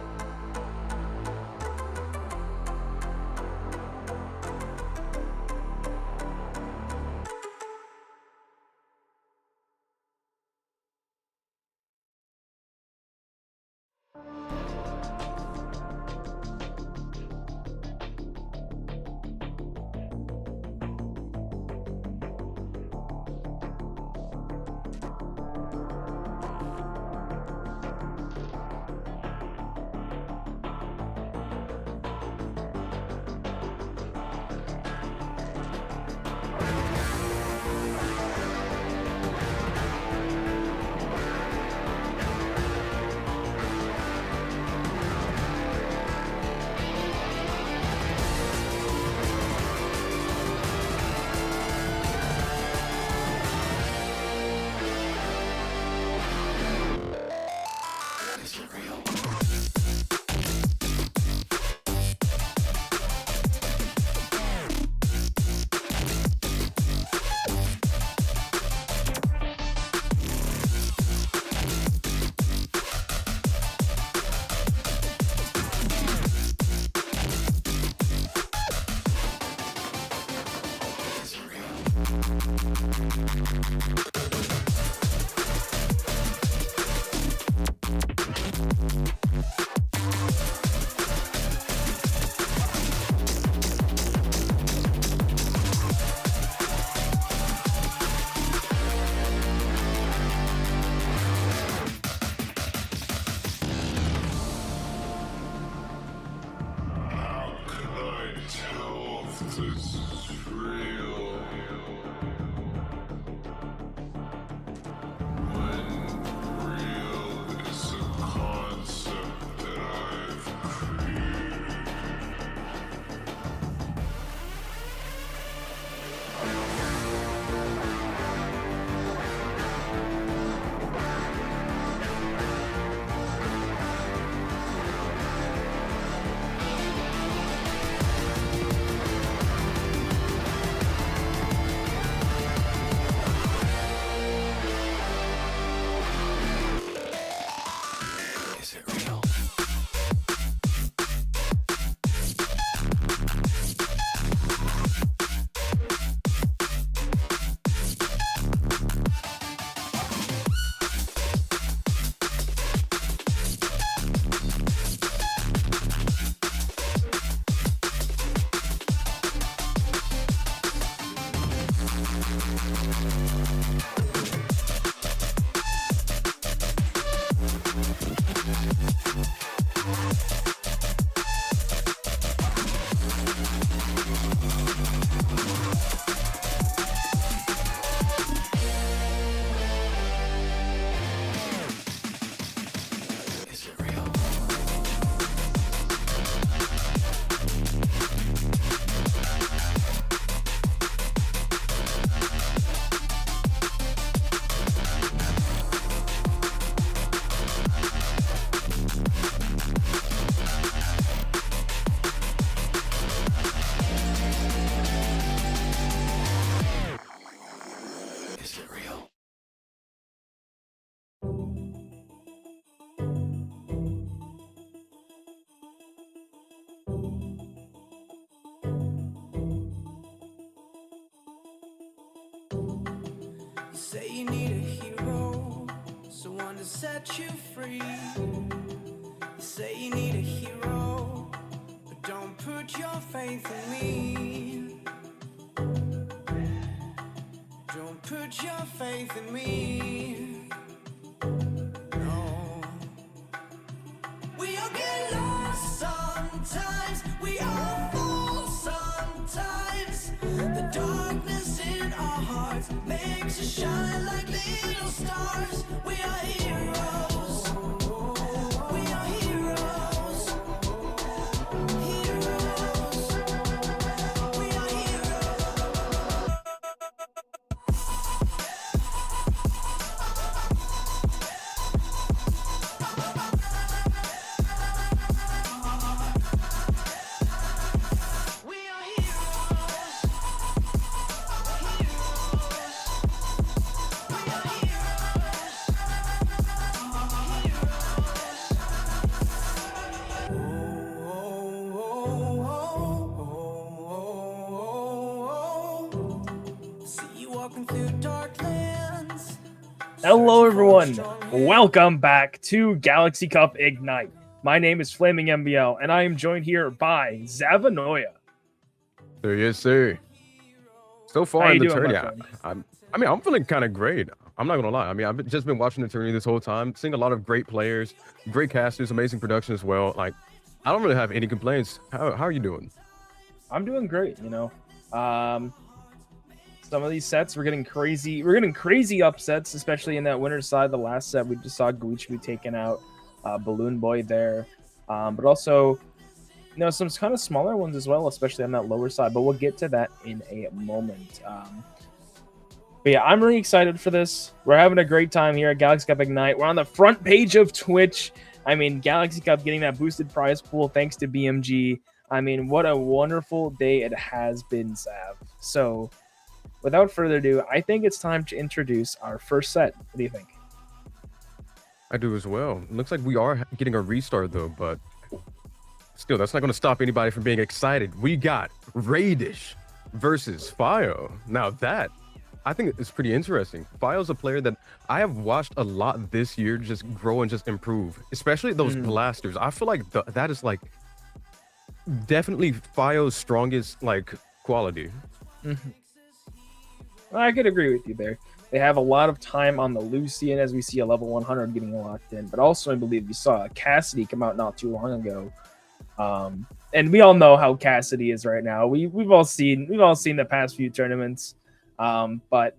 it real? You say you need a hero, someone to set you free. You say you need a hero, but don't put your faith in me. Don't put your faith in me. No. We all get lost sometimes, we all fall sometimes. The darkness in our hearts makes us shine like little stars. We are heroes. We are heroes. Heroes. We are heroes. We are heroes. We are heroes. See you walking through dark lands. Hello, everyone. Welcome back to Galaxy Cup Ignite. My name is Flaming MBL, and I am joined here by Zavanoya. Sir, yes, sir. So far How in you the doing, my tourney, friend? I'm feeling kind of great. I'm not gonna lie. I mean, I've just been watching the tourney this whole time, seeing a lot of great players, great casters, amazing production as well. Like, I don't really have any complaints. How are you doing? I'm doing great. Some of these sets we're getting crazy. We're getting crazy upsets, especially in that winner's side. The last set we just saw Guichi taken out, Balloon Boy there, but also some kind of smaller ones as well, especially on that lower side. But we'll get to that in a moment. But yeah, I'm really excited for this. We're having a great time here at Galaxy Cup Ignite. We're on the front page of Twitch. I mean, Galaxy Cup getting that boosted prize pool thanks to BMG. I mean, what a wonderful day it has been, Sav. So, without further ado, I think it's time to introduce our first set. What do you think? I do as well. Looks like we are getting a restart though, but still, that's not going to stop anybody from being excited. We got Radish versus Fio. Now that, I think it's pretty interesting. Fio's a player that I have watched a lot this year just grow and just improve, especially those blasters. I feel like that is like definitely Fio's strongest like quality. I could agree with you there. They have a lot of time on the Lucian as we see a level 100 getting locked in, but also I believe you saw Cassidy come out not too long ago. And we all know how Cassidy is right now. We've all seen the past few tournaments. But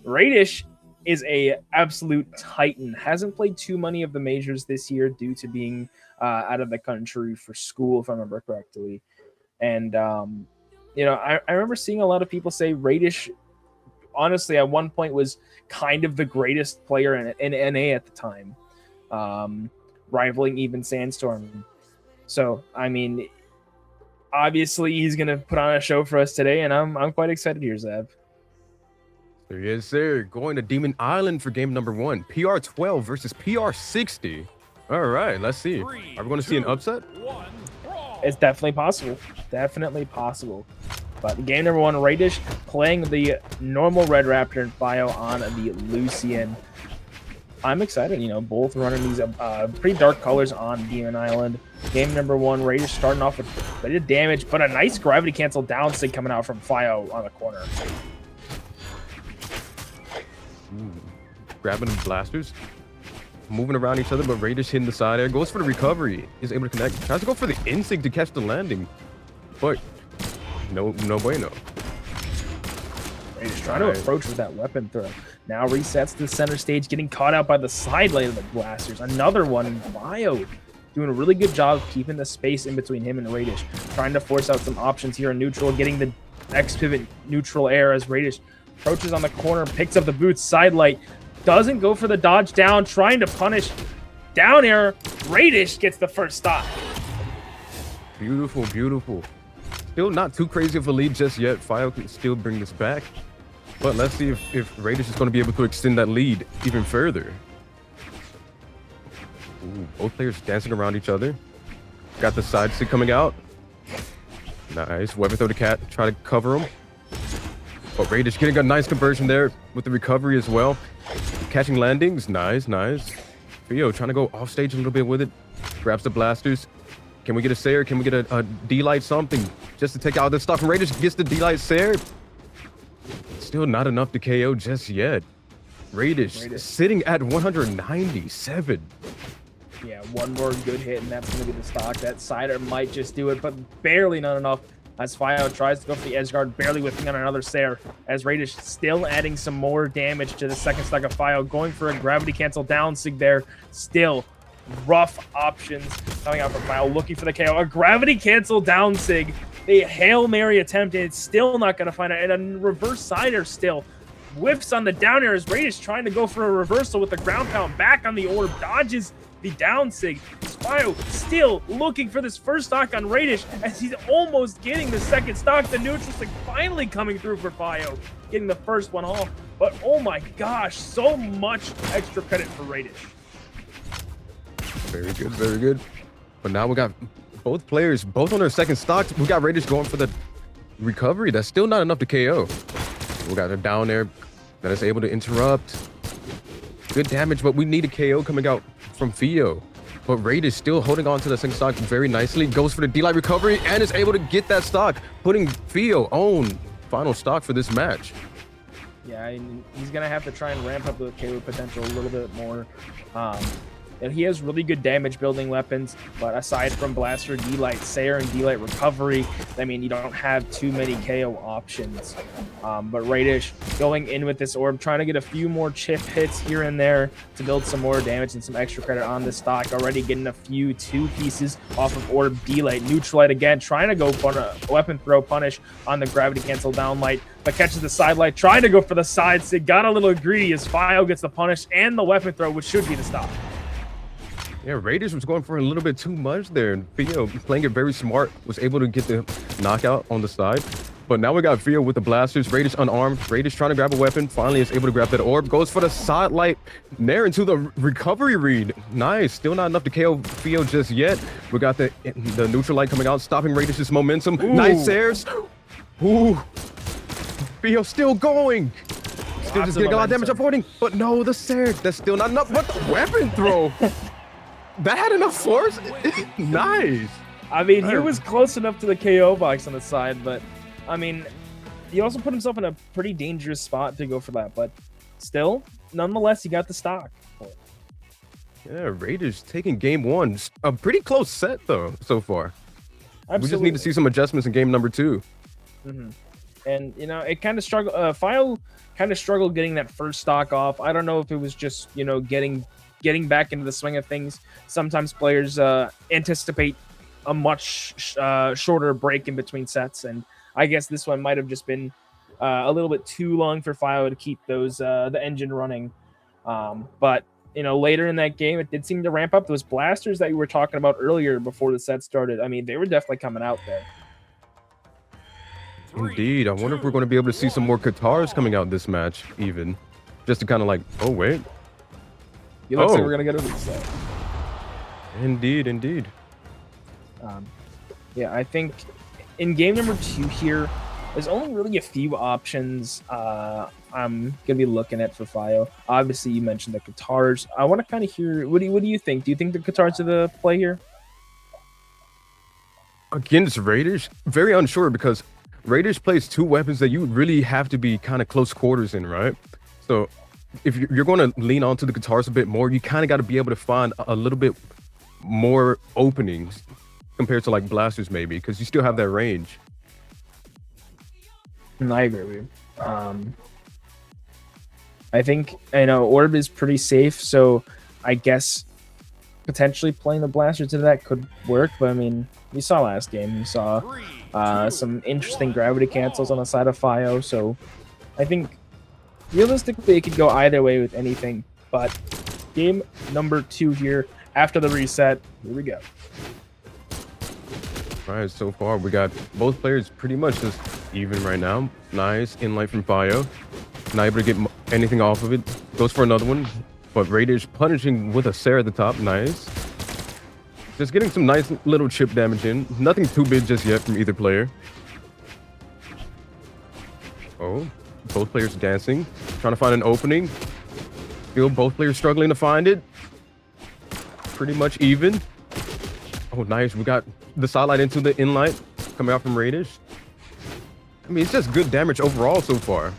Radish is a absolute titan. Hasn't played too many of the majors this year due to being out of the country for school, if I remember correctly. And I remember seeing a lot of people say Radish, honestly, at one point was kind of the greatest player in NA at the time, rivaling even Sandstorm. So, I mean, obviously he's going to put on a show for us today, and I'm quite excited here, Zav. Yes, sir. Going to Demon Island for game number 1. PR12 versus PR60. All right, let's see. Are we going to see an upset? It's definitely possible. Definitely possible. But game number 1, Radish playing the normal Red Raptor and Fio on the Lucian. I'm excited. Both running these pretty dark colors on Demon Island. Game number 1, Radish starting off with a bit of damage, but a nice gravity cancel down sig coming out from Fio on the corner. Grabbing the blasters, moving around each other, but Radish hitting the side air, goes for the recovery, is able to connect, tries to go for the insig to catch the landing, but no bueno. Radish trying to approach with that weapon throw. Now resets to the center stage, getting caught out by the side lane of the blasters. Another one in Bio, doing a really good job of keeping the space in between him and Radish, trying to force out some options here in neutral, getting the X pivot neutral air as Radish approaches on the corner, picks up the boots, side light, doesn't go for the dodge down, trying to punish down air. Radish gets the first stop. Beautiful, beautiful. Still not too crazy of a lead just yet. Fio can still bring this back. But let's see if Raiders is going to be able to extend that lead even further. Ooh, both players dancing around each other. Got the side stick coming out. Nice. Weapon throw the cat. Try to cover him. But Raiders getting a nice conversion there with the recovery as well. Catching landings. Nice, nice. Theo trying to go off stage a little bit with it. Grabs the blasters. Can we get a Sayer? Can we get a D-Light something just to take out the stock from Raiders? Gets the D-Light Sayer. Still not enough to KO just yet. Raiders sitting at 197. Yeah, one more good hit, and that's going to be the stock. That Cider might just do it, but barely not enough. As Fio tries to go for the edge guard, barely whipping on another Sayer. As Raiders still adding some more damage to the second stock of Fio, going for a gravity cancel down sig there. Still rough options coming out from Fio, looking for the KO. A gravity cancel down sig. The Hail Mary attempt, and it's still not going to find it. And a reverse Cider still whiffs on the down air as Raiders trying to go for a reversal with the ground pound back on the orb, dodges the down sig. Spio still looking for this first stock on Radish as he's almost getting the second stock. The neutral sig finally coming through for Fio, getting the first one off. But oh my gosh, so much extra credit for Radish. Very good, very good. But now we got both players, both on their second stocks. We got Raiders going for the recovery. That's still not enough to KO. We got a down there that is able to interrupt. Good damage, but we need a KO coming out from Theo. But Raiders still holding on to the second stock very nicely. Goes for the D-Light recovery and is able to get that stock, putting Theo on final stock for this match. Yeah, and he's going to have to try and ramp up the KO potential a little bit more. And he has really good damage building weapons, but aside from Blaster, D-Light, Sayer, and D-Light recovery, I mean, you don't have too many KO options. But Radish going in with this orb, trying to get a few more chip hits here and there to build some more damage and some extra credit on this stock. Already getting a few two pieces off of orb. D-Light, Neutralite again, trying to go for a weapon throw punish on the gravity cancel down light, but catches the side light, trying to go for the side sig. Got a little greedy as Fio gets the punish and the weapon throw, which should be the stop. Yeah, Raiders was going for a little bit too much there, and Theo playing it very smart, was able to get the knockout on the side. But now we got Theo with the blasters. Raiders unarmed. Raiders trying to grab a weapon. Finally is able to grab that orb. Goes for the side light. Nair into the recovery read. Nice. Still not enough to KO Theo just yet. We got the neutral light coming out, stopping Raiders' momentum. Ooh. Nice airs. Ooh. Theo still going. Still just getting a lot of damage avoiding. But no, the Sair. That's still not enough. But the weapon throw. That had enough force? Nice. I mean, he was close enough to the KO box on the side, but, I mean, he also put himself in a pretty dangerous spot to go for that. But still, nonetheless, he got the stock. Yeah, Raiders taking game one. A pretty close set, though, so far. Absolutely. We just need to see some adjustments in game number two. Mm-hmm. And, you know, it kind of struggled. File kind of struggled getting that first stock off. I don't know if it was just, you know, getting back into the swing of things. Sometimes players anticipate a much shorter break in between sets, and I guess this one might have just been a little bit too long for Fio to keep those the engine running. But you know, later in that game, it did seem to ramp up. Those blasters that you were talking about earlier before the set started, I mean, they were definitely coming out there. Indeed. I wonder if we're going to be able to see some more Katars coming out this match, even. Just to kind of like, oh, wait. You looks like we're going to get a reset. Indeed, indeed. Yeah, I think in game number 2 here, there's only really a few options I'm going to be looking at for Fio. Obviously, you mentioned the Katars. I want to kind of hear, what do you think? Do you think the Katars are the play here? Against Raiders? Very unsure, because Raiders plays 2 weapons that you really have to be kind of close quarters in, right? So if you're going to lean onto the Katars a bit more, you kind of got to be able to find a little bit more openings compared to like blasters maybe, because you still have that range. I agree with you. I think, you know, Orb is pretty safe, so I guess potentially playing the blaster to that could work, but I mean, we saw last game, we saw some interesting gravity cancels on the side of Fio, so I think realistically it could go either way with anything. But game number 2 here, after the reset, here we go. All right, so far we got both players pretty much just even right now. Nice inlight from Fio. Not able to get anything off of it. Goes for another one. But Radish punishing with a Sarah at the top. Nice. Just getting some nice little chip damage in. Nothing too big just yet from either player. Oh, both players dancing. Trying to find an opening. Still both players struggling to find it. Pretty much even. Oh, nice. We got the sidelight into the inlight coming out from Radish. I mean, it's just good damage overall so far.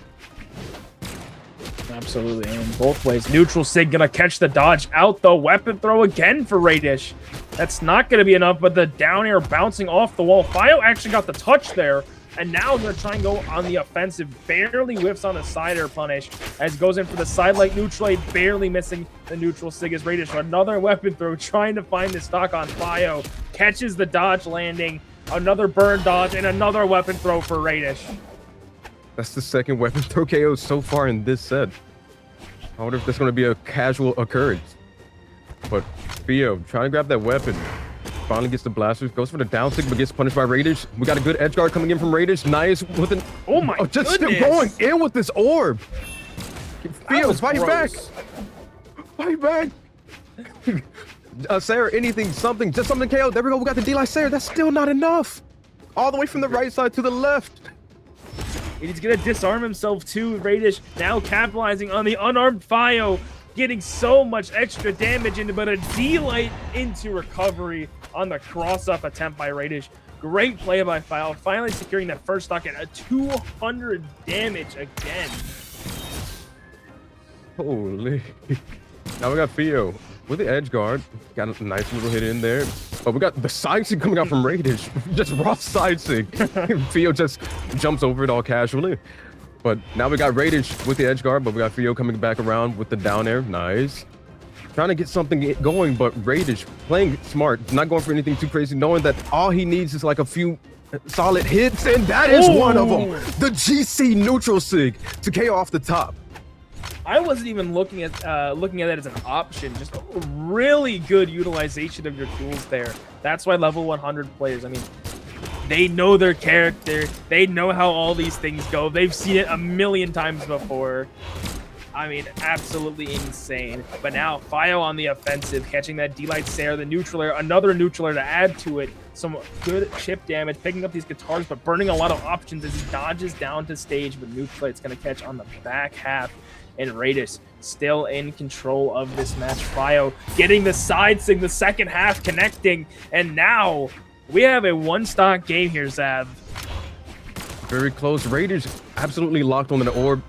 Absolutely, and both ways. Neutral Sig gonna catch the dodge out the weapon throw again for Radish. That's not gonna be enough, but the down air bouncing off the wall. Fio actually got the touch there, and now they're trying to go on the offensive. Barely whiffs on the side air punish as goes in for the side light neutral aid, barely missing the neutral Sig as Radish. Another weapon throw, trying to find the stock on Fio. Catches the dodge landing, another burn dodge, and another weapon throw for Radish. That's the second weapon throw KO so far in this set. I wonder if that's going to be a casual occurrence. But Theo trying to grab that weapon. Finally gets the blasters. Goes for the down stick, but gets punished by Radish. We got a good edge guard coming in from Radish. Nice with an... Oh my just goodness. still going in with this orb. Theo, fight back. Fight back. Sarah, anything, something, just something KO. There we go. We got the D-Light Sarah. That's still not enough. All the way from the right side to the left. He's gonna disarm himself too. Radish now capitalizing on the unarmed Fio, getting so much extra damage into, but a D-Light into recovery on the cross-up attempt by Radish. Great play by Fio, finally securing that first stock at a 200 damage again. Holy. Now we got Theo with the edge guard. Got a nice little hit in there. But we got the side sig coming out from Radish. Just raw side sig. Theo just jumps over it all casually. But now we got Radish with the edge guard, but we got Theo coming back around with the down air. Nice. Trying to get something going, but Radish playing smart, not going for anything too crazy, knowing that all he needs is like a few solid hits, and that is one of them. The GC neutral sig to KO off the top. I wasn't even looking at it as an option. Just really good utilization of your tools there. That's why level 100 players, I mean, they know their character. They know how all these things go. They've seen it a million times before. I mean, absolutely insane. But now, Fio on the offensive, catching that D-Light Sarah, the neutral air, another neutral air to add to it. Some good chip damage, picking up these guitars, but burning a lot of options as he dodges down to stage. But neutral it's going to catch on the back half. And Radish still in control of this match. Fio getting the side sig, the second half connecting. And now we have a one-stock game here, Zav. Very close. Radish absolutely locked on an orb.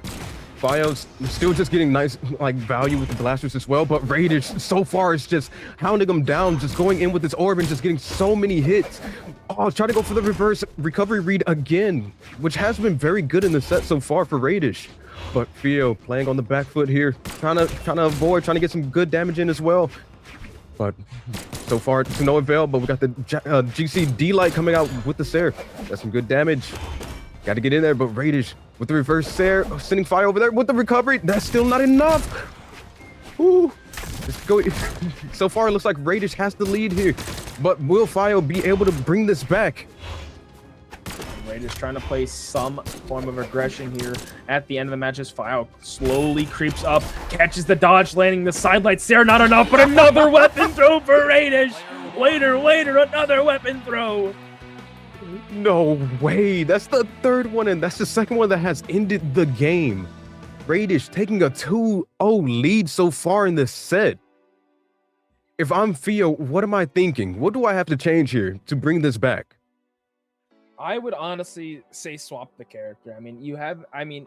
Fio's still just getting nice like value with the blasters as well, but Radish so far is just hounding him down, just going in with his orb and just getting so many hits. Oh, trying to go for the reverse recovery read again, which has been very good in the set so far for Radish. But Theo playing on the back foot here, trying to avoid, trying to get some good damage in as well. But so far to no avail. But we got the GC D-Light coming out with the Sair. That's some good damage. Got to get in there, but Radish with the reverse Sair, sending fire over there with the recovery. That's still not enough. Ooh. Let's go. So far, it looks like Radish has the lead here. But will Fio be able to bring this back? Radish trying to play some form of aggression here at the end of the match as Fio slowly creeps up, catches the dodge, landing the sidelight. Sarah, not enough, but another weapon throw for Radish. Later, another weapon throw. No way. That's the third one, and that's the second one that has ended the game. Radish taking a 2-0 lead so far in this set. If I'm Theo, what am I thinking? What do I have to change here to bring this back? I would honestly say swap the character. I mean,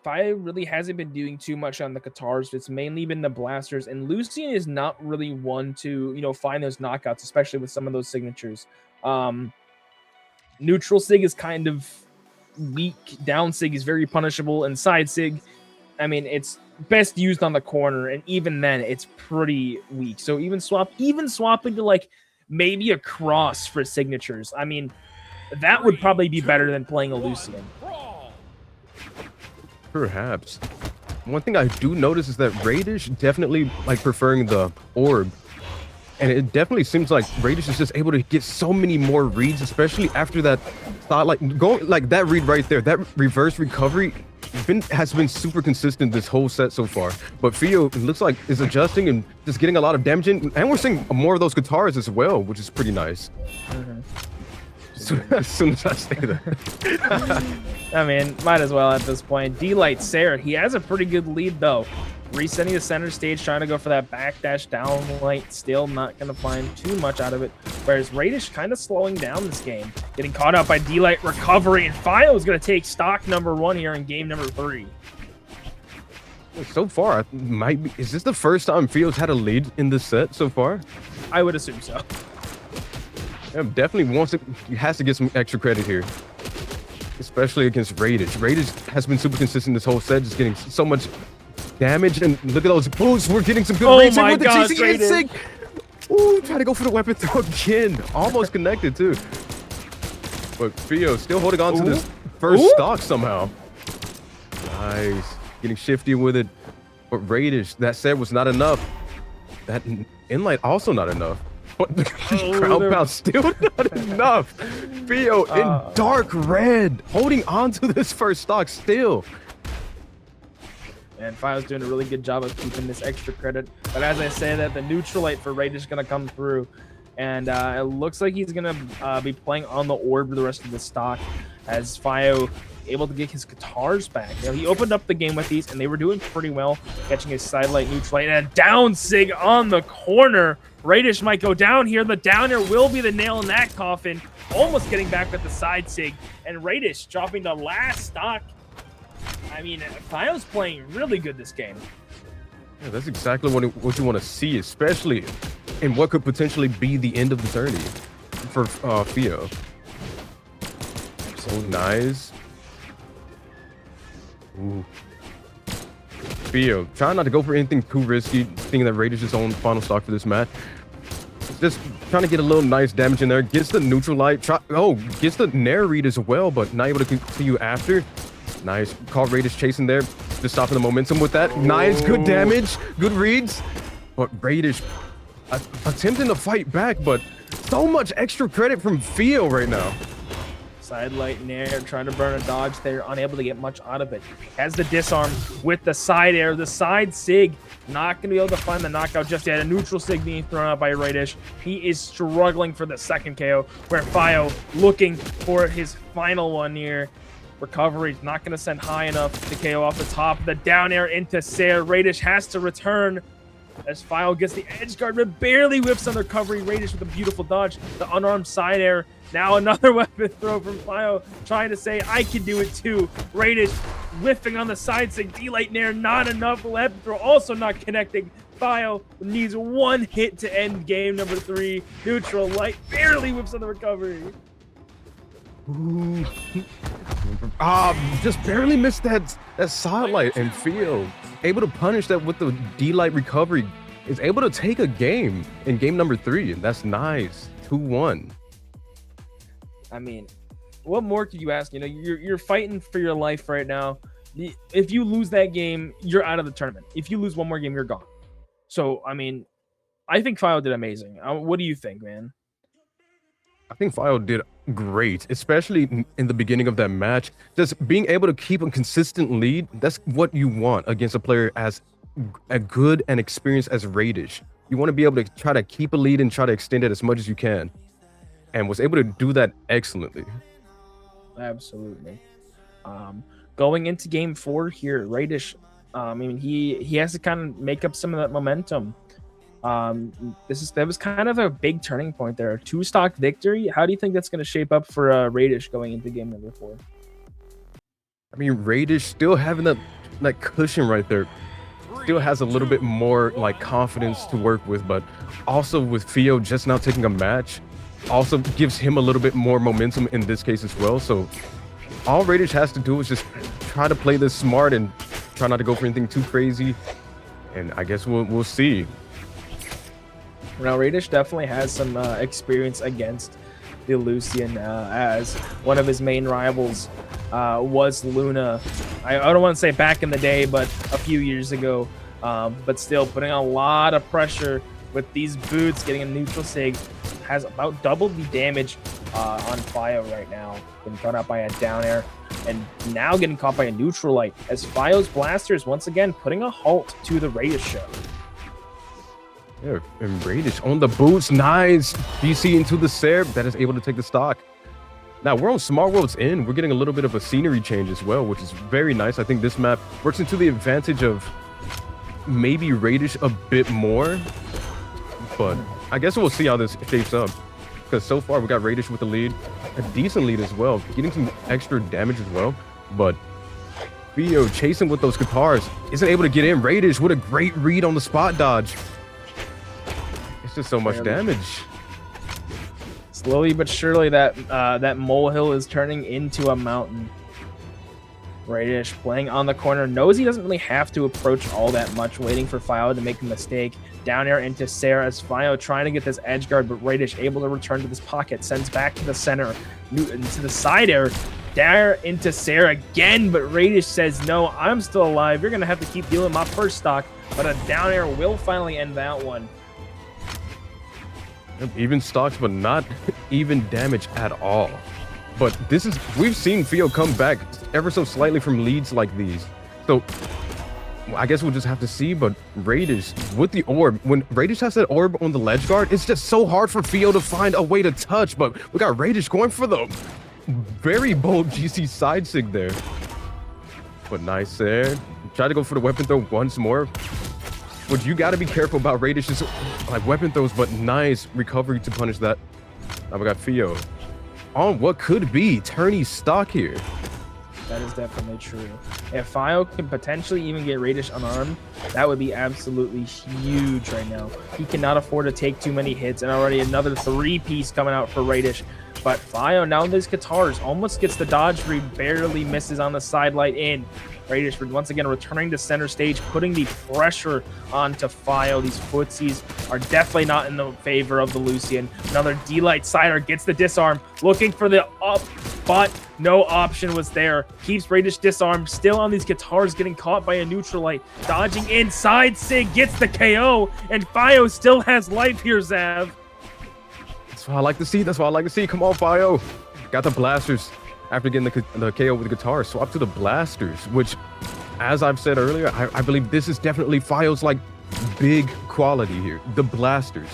Fio really hasn't been doing too much on the guitars. It's mainly been the blasters, and Lucian is not really one to, find those knockouts, especially with some of those signatures. Neutral sig is kind of weak. Down sig is very punishable, and side sig, I mean, it's best used on the corner, and even then, it's pretty weak. So even swapping to like maybe a cross for signatures. I mean, that would probably be better than playing a Lucian. Perhaps. One thing I do notice is that Radish definitely like preferring the orb And it definitely seems like Radish is just able to get so many more reads, especially after that thought, like going like that read right there, that reverse recovery has been super consistent this whole set so far. But Theo looks like is adjusting and just getting a lot of damage in, and we're seeing more of those guitars as well, which is pretty nice. As soon as I say that. I mean, might as well at this point. D-Light Sarah, he has a pretty good lead though. Resetting the center stage, trying to go for that backdash down light, still not going to find too much out of it. Whereas Radish kind of slowing down this game, getting caught up by D-Light recovery, and Fio is going to take stock number 1 here in game number 3. So far, is this the first time Theo's had a lead in this set so far? I would assume so. Yeah, definitely he has to get some extra credit here, especially against Radish. Radish has been super consistent this whole set, just getting so much damage, and look at those boosts. We're getting some good reads with the GC Sig. Ooh, trying to go for the weapon throw again. Almost connected too. But Theo still holding on to this first stock somehow. Nice. Getting shifty with it. But Radish, that said, was not enough. That inlight also not enough. But the ground pound still not enough. Theo in dark red, holding on to this first stock still. And Fio's doing a really good job of keeping this extra credit. But as I say that, the neutral light for Radish is going to come through. And it looks like he's going to be playing on the orb for the rest of the stock, as Fio able to get his guitars back. You know, he opened up the game with these, and they were doing pretty well, catching his side light, neutral light, and a down sig on the corner. Radish might go down here. The downer will be the nail in that coffin. Almost getting back with the side sig. And Radish dropping the last stock. I mean, Fio's playing really good this game. Yeah, that's exactly what you want to see, especially in what could potentially be the end of the tourney for Theo. So nice. Ooh. Theo, trying not to go for anything too risky, thinking that Radish is on final stock for this match. Just trying to get a little nice damage in there. Gets the neutral light. Gets the Nair read as well, but not able to continue after. Nice. Caught Radish chasing there. Just stopping the momentum with that. Nice. Good damage. Good reads. But Radish attempting to fight back, but so much extra credit from Theo right now. Side light Nair, trying to burn a dodge there, unable to get much out of it. Has the disarm with the side air, the side sig. Not going to be able to find the knockout just yet. A neutral sig being thrown out by Radish. He is struggling for the second KO, where Fio looking for his final one here. Recovery not going to send high enough to KO off the top. The down air into Sair. Radish has to return as Fio gets the edge guard, but barely whips on the recovery. Radish with a beautiful dodge. The unarmed side air. Now another weapon throw from Fio, trying to say, I can do it too. Radish whiffing on the side sig. D-Light Nair, not enough. Weapon throw also not connecting. Fio needs one hit to end game number 3. Neutral light barely whips on the recovery. Ooh. Just barely missed that side light, and Theo able to punish that with the D-Light recovery, is able to take a game in game number 3, and that's nice. 2-1. I mean, what more could you ask? You know, you're fighting for your life right now. If you lose that game, you're out of the tournament. If you lose one more game, you're gone. So, I mean, I think Fio did amazing. What do you think, man? I think Fio did great, especially in the beginning of that match. Just being able to keep a consistent lead, that's what you want against a player as good and experienced as Radish. You want to be able to try to keep a lead and try to extend it as much as you can. And was able to do that excellently. Absolutely. Going into game 4 here, Radish, I mean, he has to kind of make up some of that momentum. That was kind of a big turning point there. A 2-stock victory. How do you think that's going to shape up for Radish going into game number 4? I mean, Radish still having that cushion right there. Still has a little bit more like confidence to work with, but also with Theo just now taking a match, also gives him a little bit more momentum in this case as well. So all Radish has to do is just try to play this smart and try not to go for anything too crazy. And I guess we'll see. Now, Radish definitely has some experience against the Lucian, as one of his main rivals was Luna. I don't want to say back in the day, but a few years ago. But still putting a lot of pressure with these boots getting a neutral sig, has about double the damage on Fio right now. Getting caught out by a down air, and now getting caught by a neutral light, as Fio's blasters once again putting a halt to the Radius show. Yeah, and Radish on the boots. Nice DC into the Serb that is able to take the stock. Now we're on Smart World's End. We're getting a little bit of a scenery change as well, which is very nice. I think this map works into the advantage of maybe Radish a bit more, but I guess we'll see how this shapes up. Because so far we got Radish with the lead, a decent lead as well, getting some extra damage as well. But Theo chasing with those guitars isn't able to get in. Radish with a great read on the spot dodge. It's just so much damage. Slowly but surely, that molehill is turning into a mountain. Radish playing on the corner, knows he doesn't really have to approach all that much, waiting for Fio to make a mistake. Down air into Sarah as Fio trying to get this edge guard, but Radish able to return to this pocket, sends back to the center, into the side air. Down air into Sarah again, but Radish says, no, I'm still alive. You're going to have to keep dealing my first stock, but a down air will finally end that one. Even stocks, but not even damage at all. But this is, we've seen Theo come back ever so slightly from leads like these. So I guess we'll just have to see, but Radish with the orb, when Radish has that orb on the ledge guard, it's just so hard for Theo to find a way to touch, but we got Radish going for the very bold GC side sig there. But nice there. Try to go for the weapon throw once more. But you got to be careful about Radish's like weapon throws, but nice recovery to punish that. Now we got Theo on what could be Tourney's stock here. That is definitely true. If Fio can potentially even get Radish unarmed, that would be absolutely huge right now. He cannot afford to take too many hits, and already another 3-piece coming out for Radish. But Fio, now these guitars, almost gets the dodge read, barely misses on the side light in. Radish once again returning to center stage, putting the pressure onto Fio. These footsies are definitely not in the favor of the Lucian. Another D-Light sider gets the disarm, looking for the up, but no option was there. Keeps Radish disarmed, still on these guitars, getting caught by a neutral light. Dodging inside, Sig gets the KO, and Fio still has life here, Zav. That's what I like to see. That's what I like to see. Come on, Fio. Got the blasters. After getting the KO with the guitar, swap to the blasters, which, as I've said earlier, I believe this is definitely Fio's like big quality here, the blasters.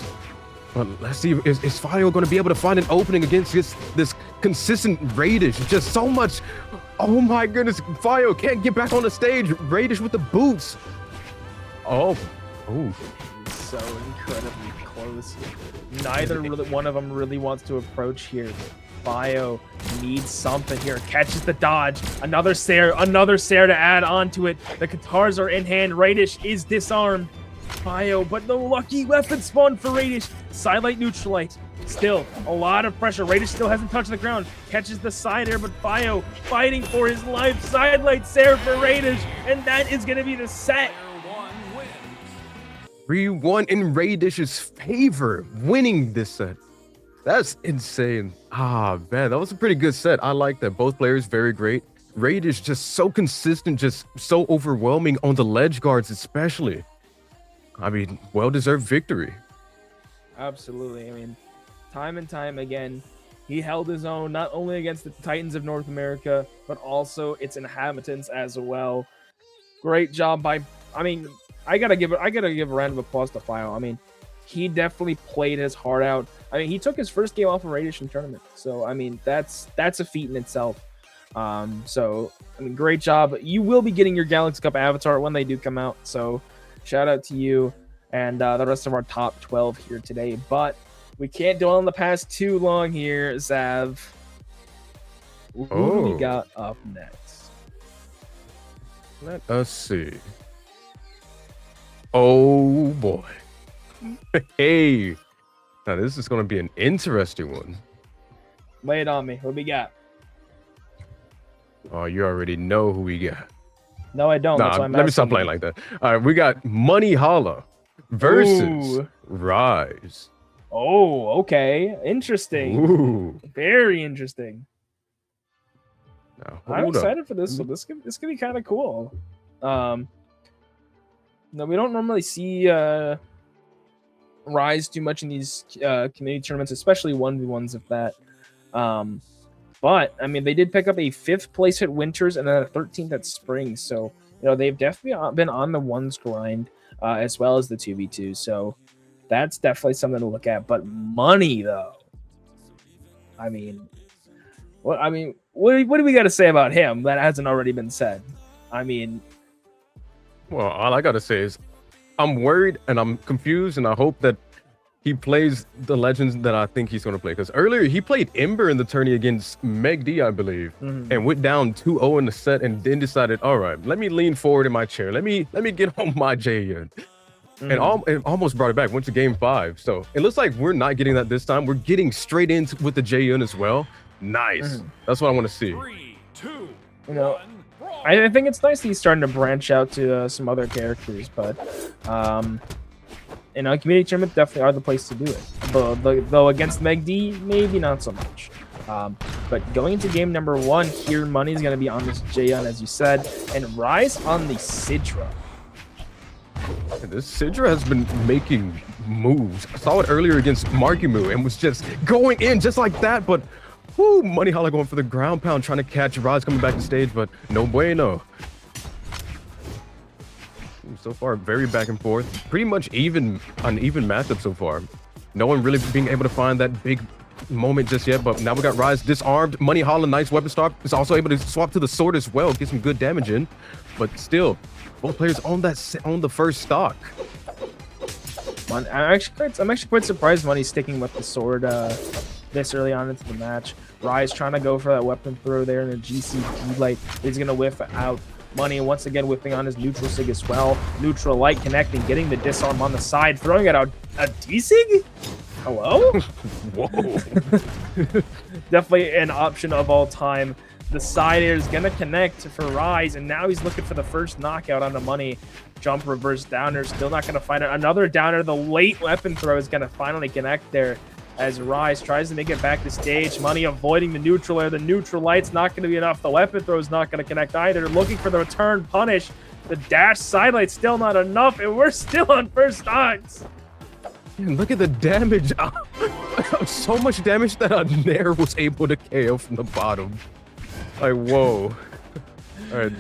But let's see, is Fio going to be able to find an opening against this consistent Radish? Just so much. Oh my goodness, Fio can't get back on the stage. Radish with the boots. Oh. So incredibly close. Neither one of them really wants to approach here. Fio needs something here. Catches the dodge. Another Sair to add on to it. The guitars are in hand. Radish is disarmed. Fio, but the lucky weapon spawn for Radish. Sidelight neutralite. Still, a lot of pressure. Radish still hasn't touched the ground. Catches the side air, but Fio fighting for his life. Sidelight Sair for Radish, and that is going to be the set. 3-1 in Radish's favor, winning this set. That's insane. Ah, man, that was a pretty good set. I like that. Both players very great. Radish just so consistent, just so overwhelming on the ledge guards especially. I mean, well-deserved victory. Absolutely. I mean, time and time again, he held his own not only against the Titans of North America, but also its inhabitants as well. Great job by, I mean, I gotta give a round of applause to Fio. I mean, he definitely played his heart out. I mean, he took his first game off of Radish in tournament. So, I mean, that's a feat in itself. So, I mean, great job. You will be getting your Galaxy Cup avatar when they do come out. So, shout out to you and the rest of our top 12 here today. But we can't dwell on the past too long here, Zav. Who do we got up next? Let us see. Oh, boy. Hey. Now, this is going to be an interesting one. Lay it on me. What we got? Oh, you already know who we got. No, I don't. Nah, That's why I'm let me stop asking playing you. like that. All right, we got Money Holla versus Ooh. Rise. Oh, okay. Interesting. Ooh. Very interesting. Now, I'm hold up. excited for this one. This could be kind of cool. No, we don't normally see rise too much in these community tournaments, especially 1v1s of that. But I mean, they did pick up a 5th place at Winters and then a 13th at Spring. So they've definitely been on the ones grind as well as the 2v2. So that's definitely something to look at. But money, though, what do we got to say about him that hasn't already been said? I mean, well, all I gotta say is I'm worried and I'm confused, and I hope that he plays the legends that I think he's going to play. Because earlier he played Ember in the tourney against Meg D, I believe, and went down 2-0 in the set, and then decided, all right, let me lean forward in my chair. Let me get on my J-Yin. And almost brought it back. Went to game 5. So it looks like we're not getting that this time. We're getting straight in with the J-Yin as well. Nice. That's what I want to see. 3, 2, I think it's nice that he's starting to branch out to some other characters, but community tournaments definitely are the place to do it. Though against Meg D, maybe not so much. But going into game number 1, here money's going to be on this Jaehyun, as you said, and Rise on the Sidra. This Sidra has been making moves. I saw it earlier against Markimu and was just going in just like that, but Money Holla going for the ground pound, trying to catch Rise coming back to stage, but no bueno. So far, very back and forth. Pretty much uneven matchup so far. No one really being able to find that big moment just yet, but now we got Rise disarmed. Money Holla, nice weapon start. Is also able to swap to the sword as well, get some good damage in, but still, both players on the first stock. I'm actually quite surprised Money's sticking with the sword this early on into the match. Rise trying to go for that weapon throw there in a GCD light. He's gonna whiff out. Money once again whipping on his neutral sig as well. Neutral light connecting, getting the disarm on the side, throwing it out a D-sig? Hello? Whoa. Definitely an option of all time. The side air is gonna connect for Rise, and now he's looking for the first knockout on the Money. Jump reverse downer, still not gonna find it. Another downer, the late weapon throw is gonna finally connect there as Rise tries to make it back to stage. Money avoiding the neutral air. The neutral light's not going to be enough. The weapon throw is not going to connect either. Looking for the return punish. The dash side light's still not enough, and we're still on first stocks. Man, look at the damage. So much damage that a Nair was able to KO from the bottom. Like, whoa. All right.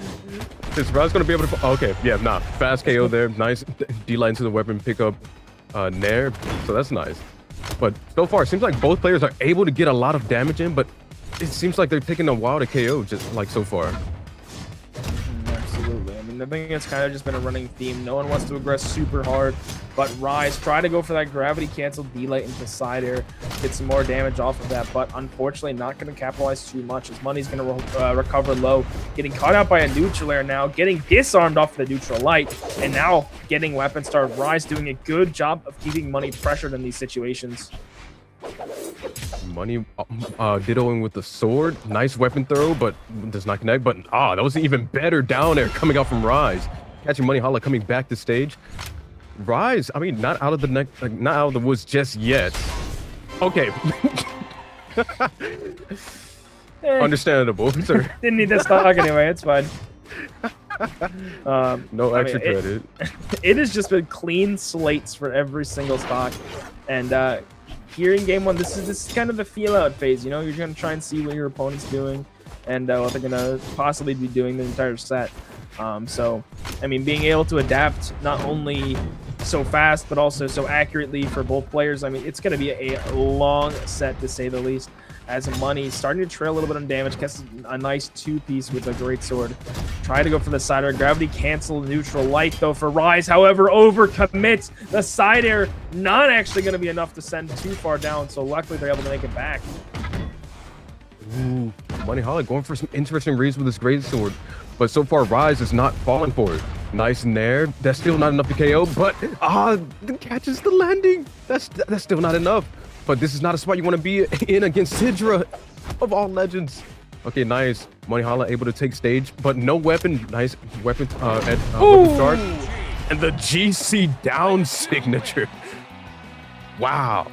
Is Rise going to be able to... Okay, yeah, nah. Fast KO there. Nice D-line to the weapon, pick up Nair. So that's nice. But so far, it seems like both players are able to get a lot of damage in, but it seems like they're taking a while to KO, just like so far. Absolutely. I mean, I think it's kind of just been a running theme. No one wants to aggress super hard, but Rise try to go for that gravity cancel D-light into side air, get some more damage off of that, but unfortunately not going to capitalize too much as Money's going to recover low, getting caught out by a neutral air now, getting disarmed off the neutral light, and now getting weapon start. Rise doing a good job of keeping Money pressured in these situations. Money dittoing with the sword. Nice weapon throw, but does not connect. But that was even better down there coming out from Rise. Catching Money Holla coming back to stage. Rise, I mean, not out of the woods just yet. Okay. Understandable, sir. Didn't need this stock anyway, it's fine. No extra credit. It has just been clean slates for every single stock. And here in game 1, this is kind of the feel out phase. You're going to try and see what your opponent's doing and what they're going to possibly be doing the entire set. So, I mean, being able to adapt not only so fast, but also so accurately for both players. I mean, it's going to be a long set, to say the least. As Money starting to trail a little bit on damage, gets a nice 2-piece with a great sword. Try to go for the side air. Gravity cancel, neutral light, though, for Rise. However, overcommits. The side air not actually going to be enough to send too far down, so luckily they're able to make it back. Ooh, Money Holla going for some interesting reads with his great sword. But so far, Rise is not falling for it. Nice Nair. That's still not enough to KO, but catches the landing. That's still not enough. But this is not a spot you want to be in against Sidra, of all legends. Okay, nice. Money Holla able to take stage, but no weapon. Nice weapon weapon start. And the GC down signature. Wow.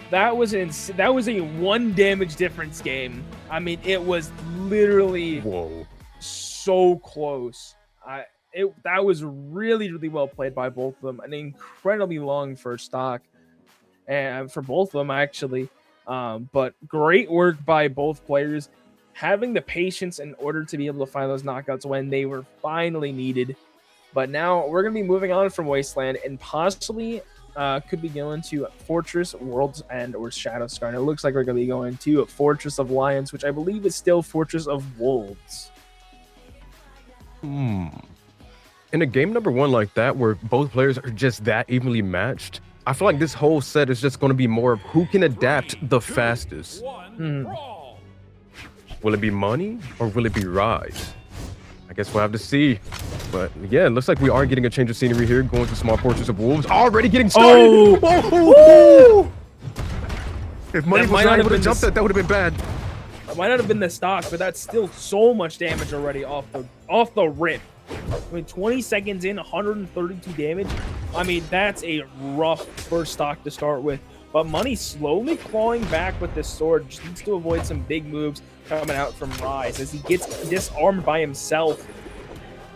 That was a 1 damage difference game. I mean, it was literally so close. that was really well played by both of them. An incredibly long first stock, and for both of them actually. But great work by both players, having the patience in order to be able to find those knockouts when they were finally needed. But now we're going to be moving on from Wasteland and possibly could be going to Fortress, World's End, or Shadowscar. And it looks like we're going to be going to Fortress of Lions, which I believe is still Fortress of Wolves. In a game number one like that, where both players are just that evenly matched, I feel like this whole set is just going to be more of who can adapt the fastest. Will it be Money or will it be Rise? I guess we'll have to see. But yeah, it looks like we are getting a change of scenery here, going to Small Fortress of Wolves. Already getting started! Oh! If Money was not able to jump that would have been bad. It might not have been the stock, but that's still so much damage already off the rip. I mean, 20 seconds in, 132 damage. I mean, that's a rough first stock to start with. But Money slowly clawing back with this sword. Just needs to avoid some big moves coming out from Rise as he gets disarmed by himself.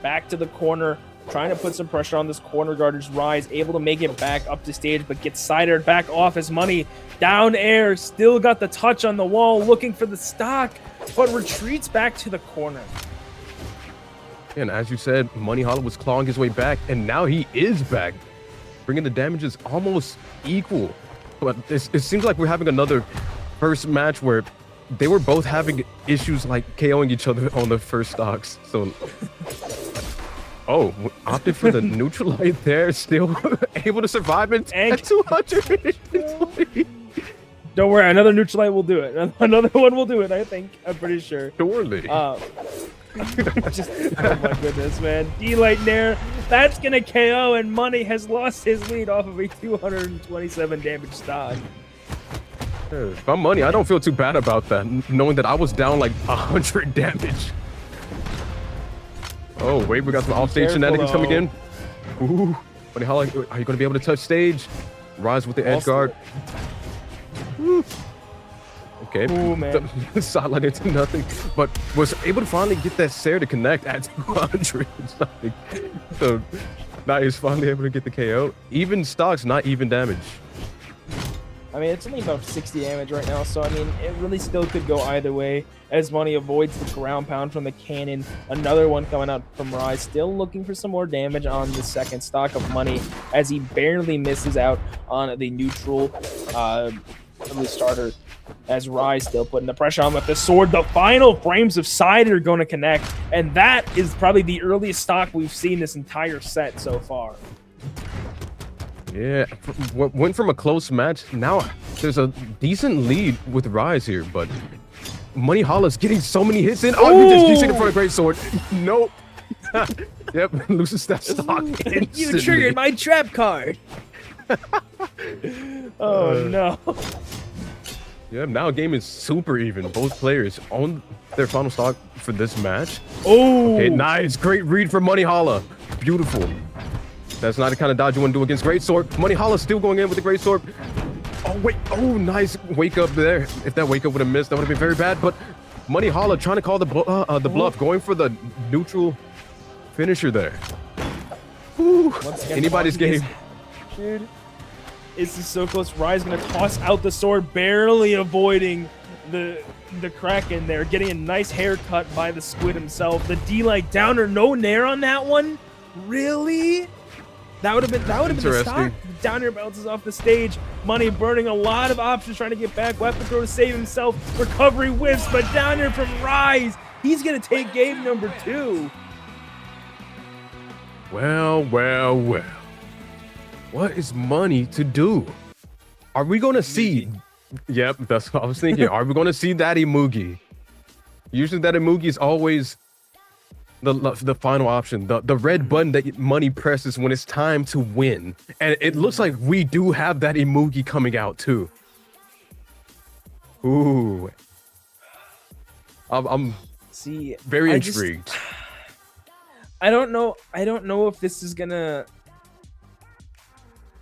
Back to the corner, trying to put some pressure on this corner guard as Rise able to make it back up to stage, but gets sidered back off as Money down air. Still got the touch on the wall, looking for the stock, but retreats back to the corner. And as you said, Money Hollow was clawing his way back, and now he is back, bringing the damages almost equal. But it seems like we're having another first match where they were both having issues like KOing each other on the first stocks. So, opted for the neutral light there, still able to survive at 220. Don't worry, another neutral light will do it. Another one will do it, I think. I'm pretty sure. Surely. Just, oh my goodness, man. D-Light Nair, that's gonna KO, and Money has lost his lead off of a 227 damage stock. If I'm Money, I don't feel too bad about that, knowing that I was down like 100 damage. Oh, wait, we got some offstage shenanigans coming in. Ooh, Money Hollow, are you gonna be able to touch stage? Rise with the edge guard. Okay, ooh, man. Sideline into nothing, but was able to finally get that Sarah to connect at 200 something. So now he's finally able to get the KO. Even stocks, not even damage. I mean, it's only about 60 damage right now, so I mean, it really still could go either way as Money avoids the ground pound from the cannon. Another one coming out from Rise, still looking for some more damage on the second stock of Money as he barely misses out on the neutral starter. As Rise still putting the pressure on with the sword. The final frames of Side are going to connect, and that is probably the earliest stock we've seen this entire set so far. Yeah, went from a close match. Now there's a decent lead with Rise here, but Money Hollow's getting so many hits in. Oh, you just using it for a great sword. Nope. Yep, loses that stock. You triggered my trap card. Oh no. Yeah, now game is super even. Both players own their final stock for this match. Oh, okay, nice. Great read from Money Hollow. Beautiful. That's not the kind of dodge you want to do against Great Sword. Money Hollow still going in with the Great Sword. Oh, wait. Oh, nice wake up there. If that wake up would have missed, that would have been very bad. But Money Hollow trying to call the bluff, going for the neutral finisher there. Woo. Anybody's game. Dude. This is so close. Rise gonna toss out the sword, barely avoiding the crack in there, getting a nice haircut by the squid himself. The D-Light downer, no nair on that one. Really? That would have been the stock. Downer bounces off the stage. Money burning a lot of options, trying to get back. Weapon throw to save himself. Recovery whiffs, but downer from Rise. He's gonna take game number 2. Well. What is Money to do? Are we going to see... Yep, that's what I was thinking. Are we going to see that Imugi? Usually that Imugi is always the final option. The red button that Money presses when it's time to win. And it looks like we do have that Imugi coming out too. Ooh. I'm very intrigued. I don't know if this is going to...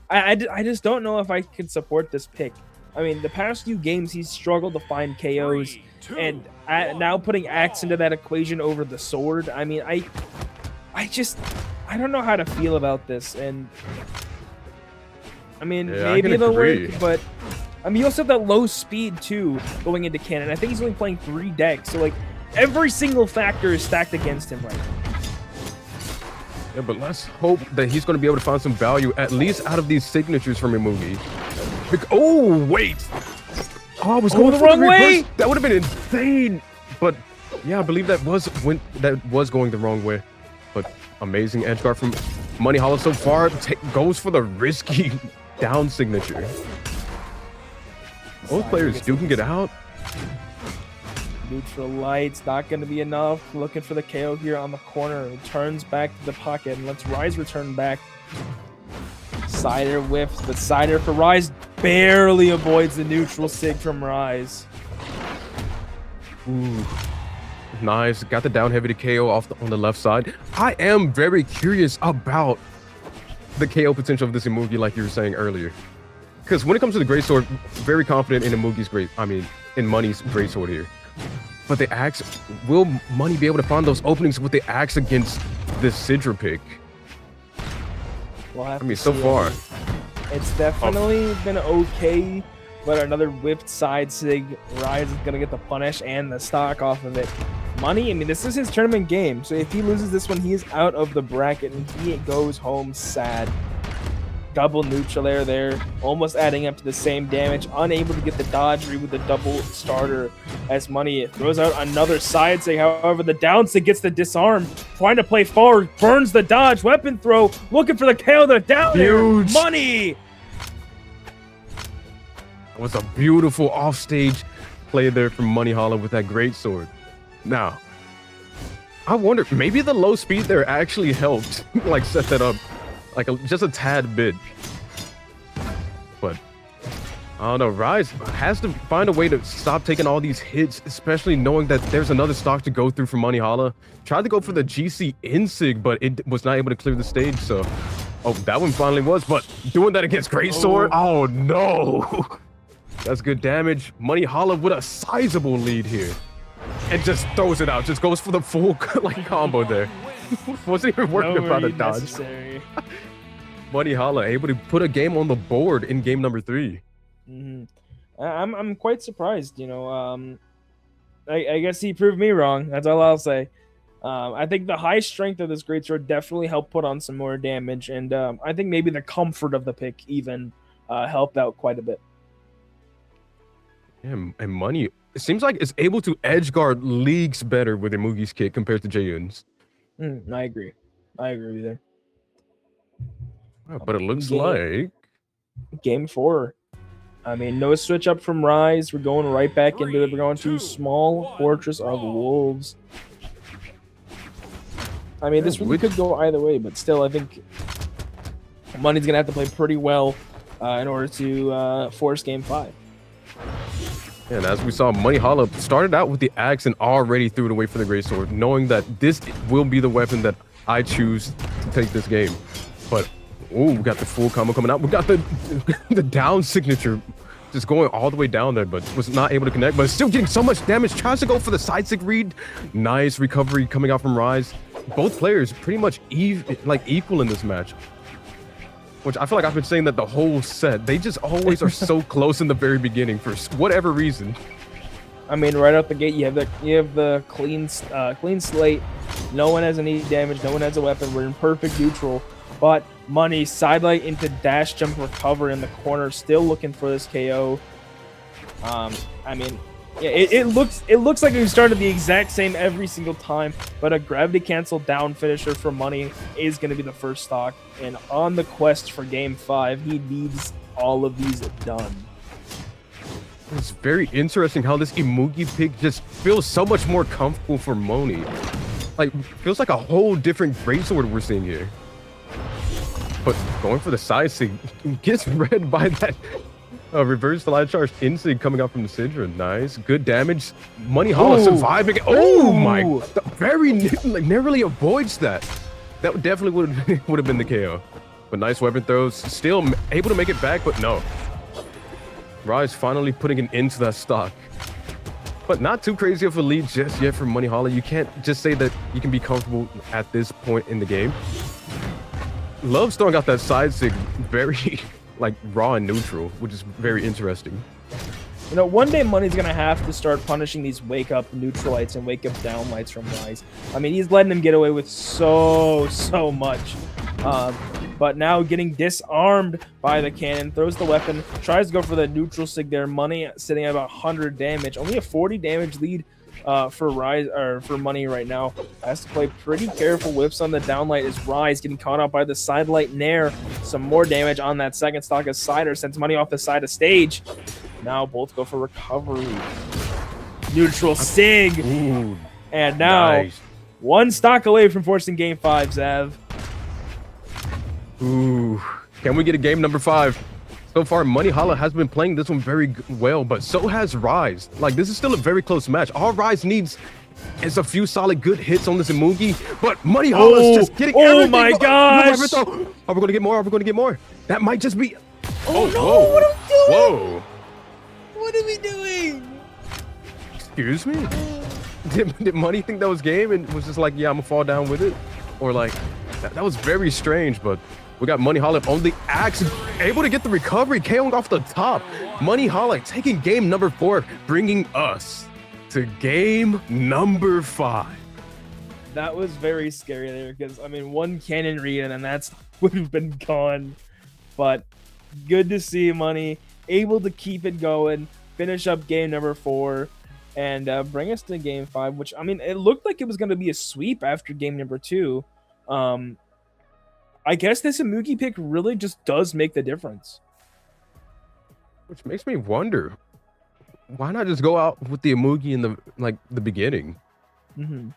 I just don't know if I can support this pick. I mean, the past few games, he's struggled to find KOs, and now putting Axe into that equation over the sword. I mean, I I don't know how to feel about this. And I mean, Yeah, I maybe can it'll agree. work, but I mean, you also have that low speed too going into Cannon. I think he's only playing 3 decks, so like every single factor is stacked against him right now. Yeah, but let's hope that he's going to be able to find some value, at least out of these signatures from Imugi. Oh, wait. Oh, I was going the for wrong reverse. way. That would have been insane. But yeah, I believe that was going the wrong way. But amazing edge guard from Money Hollow so far. Goes for the risky down signature. Both players duking it out. Neutral lights, not going to be enough. Looking for the KO here on the corner. Returns back to the pocket and lets Rise return back. Cider whiffs, but Cider for Rise barely avoids the neutral sig from Rise. Ooh, nice. Got the down heavy to KO on the left side. I am very curious about the KO potential of this Imugi, like you were saying earlier. Because when it comes to the Greatsword, very confident in Imugi's in Money's Greatsword here. But the axe, will Money be able to find those openings with the axe against this Sidra pick? We'll have I mean, to so see. far. It's definitely been okay, but another whipped side sig. Rise is going to get the punish and the stock off of it. Money, I mean, this is his tournament game, so if he loses this one, he is out of the bracket and he goes home sad. Double neutral air there, almost adding up to the same damage. Unable to get the dodge read with the double starter as Money throws out another side sig. However, the down sig gets the disarm, trying to play forward, burns the dodge, weapon throw, looking for the KO, the down air. Huge. Money! It was a beautiful offstage play there from Money Hollow with that Greatsword. Now, I wonder, maybe the low speed there actually helped, like set that up. Like just a tad bit. But I don't know, Rise has to find a way to stop taking all these hits, especially knowing that there's another stock to go through for Money Hollow. Tried to go for the GC Insig, but it was not able to clear the stage, so that one finally was, but doing that against Greatsword, oh no. That's good damage. Money Hollow with a sizable lead here. And just throws it out, just goes for the full like combo there. Wasn't even worried about a dodge. Necessary. Money Hollow able to put a game on the board in game number 3. I'm quite surprised, you know. I guess he proved me wrong. That's all I'll say. I think the high strength of this Greatsword definitely helped put on some more damage, and I think maybe the comfort of the pick even helped out quite a bit. Yeah, and Money, it seems like it's able to edge guard leagues better with Imugi's kit compared to Jaehyun's. I agree with you there. But it looks like Game 4. I mean, no switch up from Rise. We're going right back into it. We're going to Small Fortress of Wolves. I mean, this really could go either way, but still, I think Money's going to have to play pretty well in order to force Game 5. And as we saw, Money Hollow started out with the axe and already threw it away for the Greatsword, knowing that this will be the weapon that I choose to take this game. But, we got the full combo coming out. We got the down signature just going all the way down there, but was not able to connect, but still getting so much damage. Tries to go for the side sig read. Nice recovery coming out from Rise. Both players pretty much equal in this match. Which I feel like I've been saying that the whole set. They just always are so close in the very beginning for whatever reason. I mean, right out the gate, you have the clean slate. No one has any damage. No one has a weapon. We're in perfect neutral. But Money sidelight into dash jump recover in the corner, still looking for this KO. I mean, yeah, it looks like we started the exact same every single time, but a gravity cancel down finisher for Money is going to be the first stock. And on the quest for Game 5, he needs all of these done. It's very interesting how this Imugi pick just feels so much more comfortable for Moni. Like, feels like a whole different Greatsword we're seeing here. But going for the side sig gets read by that reverse slide charge insig coming out from the Sidra. Nice. Good damage. Money Hollow surviving. Oh my. Very narrowly avoids that. That definitely would have been the KO. But nice weapon throws. Still able to make it back, but no. Rise finally putting an end to that stock. but not too crazy of a lead just yet for Money Hollow. You can't just say that you can be comfortable at this point in the game. Love's throwing out that side sig very like raw and neutral, which is very interesting. You know, one day Money's gonna have to start punishing these wake up neutral lights and wake up down lights from Rise. I mean, he's letting them get away with so much. But now getting disarmed by the cannon, throws the weapon, tries to go for the neutral sig there. Money sitting at about 100 damage, only a 40 damage lead for Rise or for Money right now. Has to play pretty careful. Whips on the downlight as Rise getting caught out by the side light Nair. Some more damage on that second stock as Cider sends Money off the side of stage. Now both go for recovery. Neutral sig. Ooh, And now nice. one stock away from forcing game 5, Zav. Ooh, can we get a game number 5? So far, Money Hollow has been playing this one very well, but so has Rise. Like, this is still a very close match. All Rise needs is a few solid good hits on this Imugi, but Money Hollow's just getting everything. My go- gosh! Are we going to get more? Are we going to get more? That might just be... Oh, no! whoa. What are we doing? Whoa. What are we doing? Excuse me? Did Money think that was game and was just like, yeah, I'm going to fall down with it? Or like, that was very strange, but... We got Money Hollow on the axe, able to get the recovery, KOing off the top. Money Hollow taking game number 4, bringing us to game number 5. That was very scary there because, I mean, one cannon read and then that's would have been gone. But good to see Money able to keep it going, finish up game number 4, and bring us to game 5, which, I mean, it looked like it was going to be a sweep after game number 2. I guess this Imugi pick really just does make the difference. Which makes me wonder, why not just go out with the Imugi in the beginning? Mm-hmm.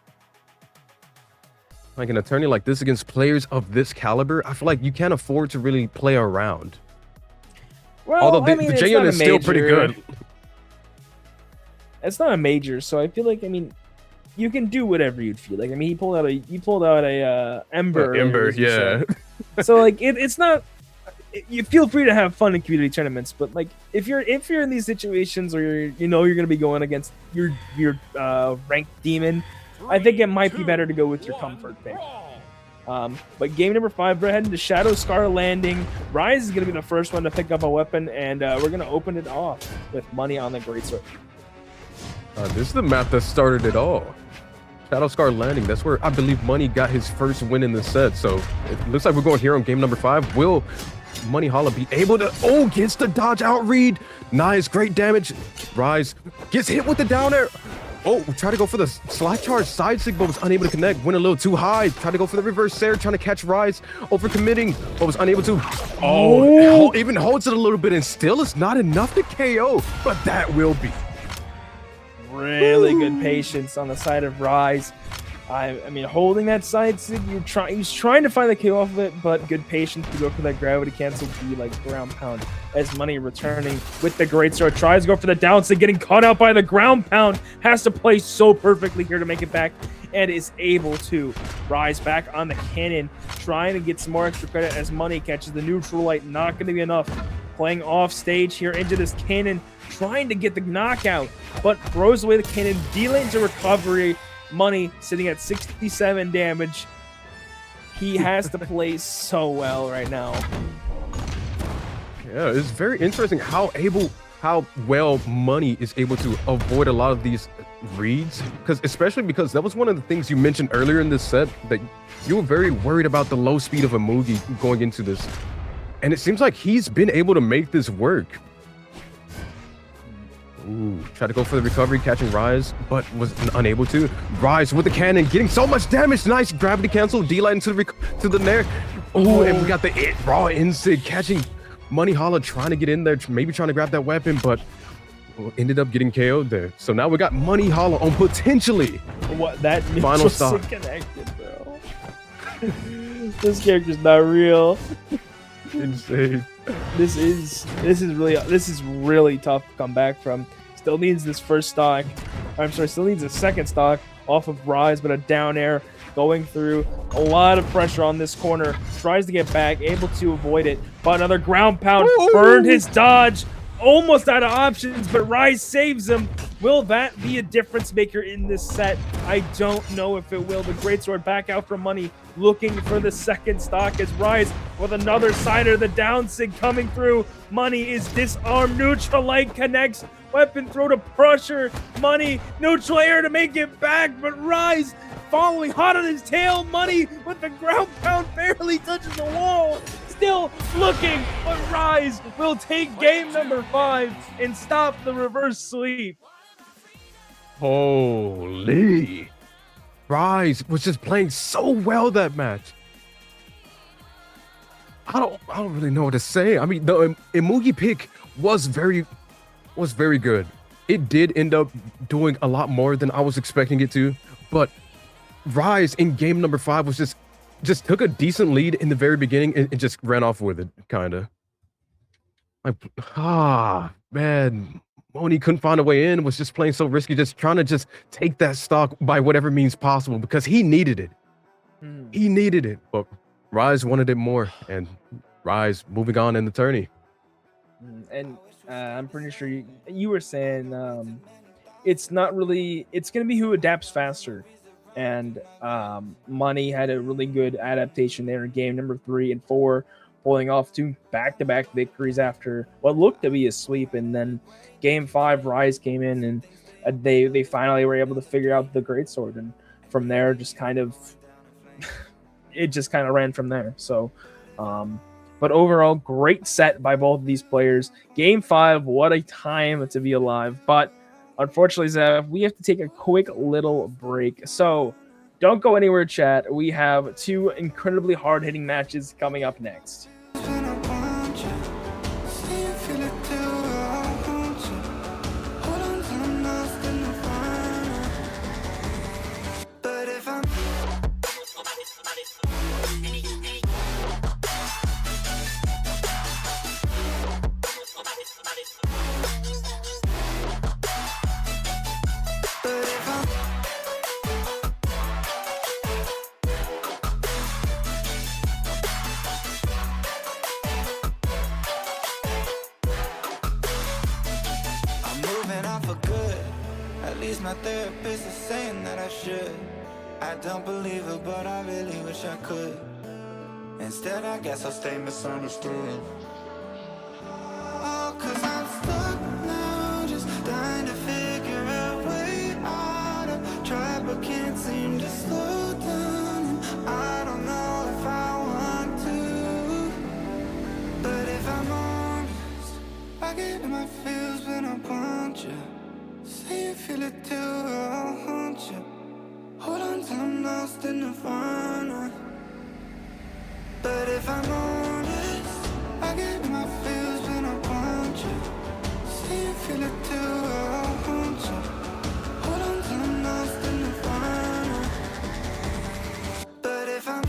Like an attorney like this against players of this caliber, I feel like you can't afford to really play around. Well, Although I mean, the it's Jayon not a is still pretty major. good. It's not a major, so I feel like, I mean, you can do whatever you'd feel like. I mean, he pulled out a Ember. Ember, as you yeah. said. So like, it's not. You feel free to have fun in community tournaments, but like, if you're in these situations where you're gonna be going against your ranked demon, I think it might be better to go with your comfort pick. But game number 5, we're heading to Shadow Scar Landing. Rise is gonna be the first one to pick up a weapon, and we're gonna open it off with Money on the Greatsword. This is the map that started it all. Shadow Scar Landing, that's where I believe Money got his first win in the set. So it looks like we're going here on game number 5. Will Money Hollow be able to... gets the dodge out read. Nice, great damage. Rise gets hit with the down air. Try to go for the slide charge. Side sig, but was unable to connect. Went a little too high. Tried to go for the reverse Sarah, trying to catch Rise. Overcommitting, but was unable to. Even holds it a little bit and still is not enough to KO. But that will be. Really good patience on the side of Rise. I mean, holding that side sig, he's trying to find the KO off of it, but good patience to go for that gravity cancel B like ground pound. As Money returning with the great start, tries to go for the down sig, getting caught out by the ground pound, has to play so perfectly here to make it back, and is able to rise back on the cannon, trying to get some more extra credit as Money catches the neutral light. Not going to be enough. Playing off stage here into this cannon, trying to get the knockout, but throws away the cannon, dealing to recovery. Money sitting at 67 damage. He has to play so well right now. Yeah, it's very interesting how well Money is able to avoid a lot of these reads, especially because that was one of the things you mentioned earlier in this set, that you were very worried about the low speed of Imugi going into this. And it seems like he's been able to make this work. Ooh, tried to go for the recovery, catching Rise, but was unable to. Rise with the cannon, getting so much damage. Nice gravity cancel, D-light into the Nair. Oh, and we got the raw insig catching Money Hollow, trying to get in there, maybe trying to grab that weapon, but ended up getting KO'd there. So now we got Money Hollow on potentially What that final stop. Connected, bro. This character's not real. Insane. This is really tough to come back from. Still needs this first stock. Still needs a second stock off of Rise, but a down air going through. A lot of pressure on this corner. Tries to get back, able to avoid it, but another ground pound burned his dodge. Almost out of options, but Rise saves him. Will that be a difference maker in this set? I don't know if it will. The Greatsword back out for money, looking for the second stock as Rise with another sider. The down sig coming through. Money is disarmed. Neutral light connects. Weapon throw to pressure. Money, neutral air to make it back, but Rise following hot on his tail. Money with the ground pound barely touches the wall. Still looking, but Rise will take game number 5 and stop the reverse sweep. Holy. Rise was just playing so well that match. I don't really know what to say. I mean, the Imugi pick was very good. It did end up doing a lot more than I was expecting it to, but Rise in game number 5 was just took a decent lead in the very beginning and just ran off with it, kind of. Like, man, Moni couldn't find a way in, was just playing so risky, just trying to just take that stock by whatever means possible because he needed it. He needed it, but Rise wanted it more, and Rise moving on in the tourney. And I'm pretty sure you were saying it's not really, it's going to be who adapts faster. And Money had a really good adaptation there in game number 3 and 4, pulling off 2 back-to-back victories after what looked to be a sweep. And then game 5, Rise came in and they finally were able to figure out the Greatsword. And from there, just kind of, it just kind of ran from there. So, but overall, great set by both of these players. Game 5, what a time to be alive. But unfortunately, Zev, we have to take a quick little break. So don't go anywhere, chat. We have 2 incredibly hard-hitting matches coming up next. When I want you, say you feel it too, I want you. Hold on till I'm lost in the fire. But if I'm my therapist is saying that I should. I don't believe it, but I really wish I could. Instead, I guess I'll stay misunderstood. Oh, 'cause I'm stuck now, just trying to figure out a way out. I've tried but can't seem to slow down. I don't know if I want to. But if I'm honest, I get in my feels when I want you. Say you feel it too, I'll haunt you. Hold on till I'm lost in the fun. But if I'm honest, I get in my feels when I want you. Say you feel it too, I'll haunt you. Hold on till I'm lost in the fun. But if I'm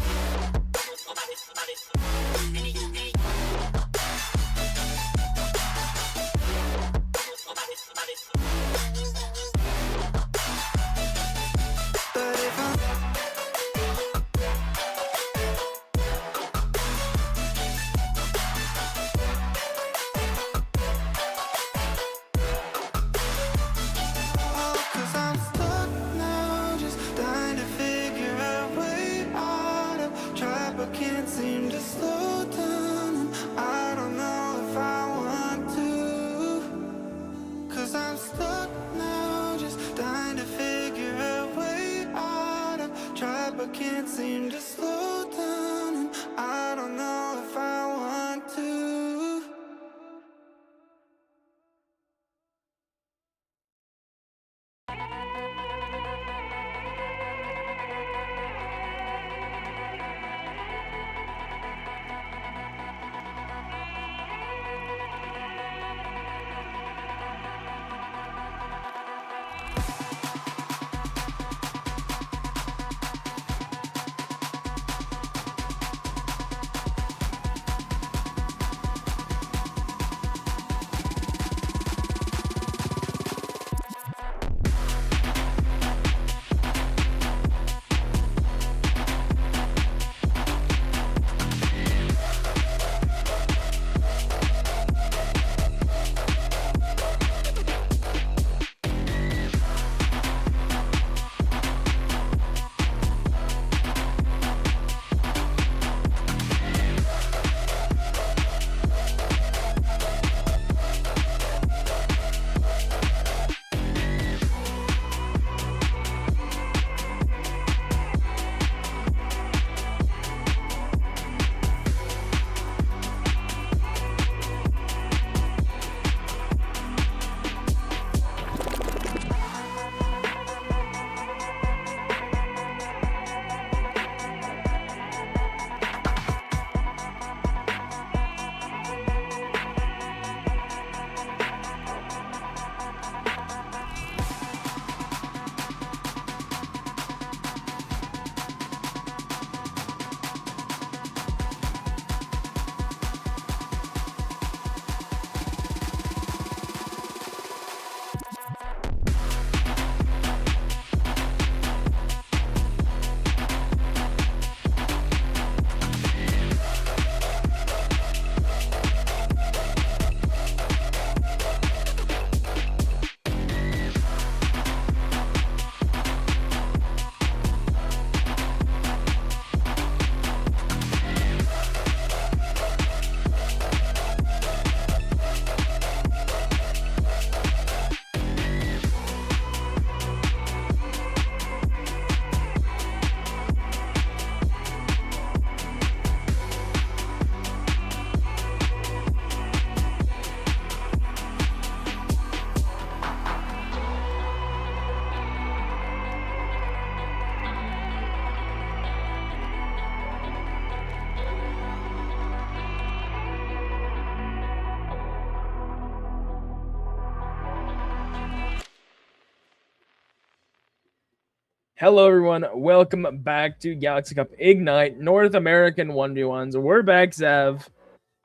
Hello, everyone. Welcome back to Galaxy Cup Ignite North American 1v1s. We're back, Zev,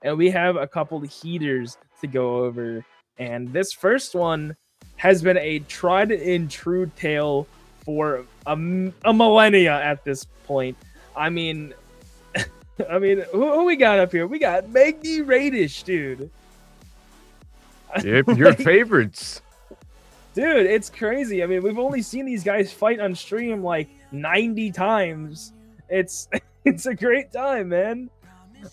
and we have a couple of heaters to go over. And this first one has been a tried and true tale for a millennia at this point. I mean, who we got up here? We got Magni Radish, dude. Yep, your favorites. Dude, it's crazy. I mean, we've only seen these guys fight on stream like 90 times. It's a great time, man.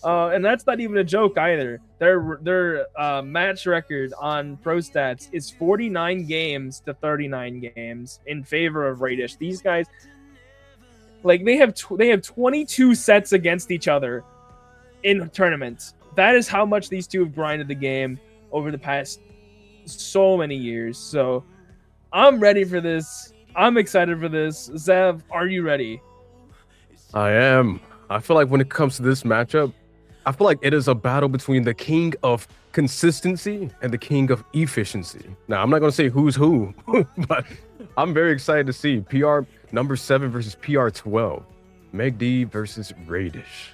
And that's not even a joke either. Their match record on Pro Stats is 49 games to 39 games in favor of Radish. These guys, like, they have 22 sets against each other in tournaments. That is how much these two have grinded the game over the past so many years. So I'm ready for this. I'm excited for this. Zev, are you ready? I am. I feel like when it comes to this matchup, I feel like it is a battle between the king of consistency and the king of efficiency. Now, I'm not going to say who's who, but I'm very excited to see PR number 7 versus PR 12. Meg D versus Radish.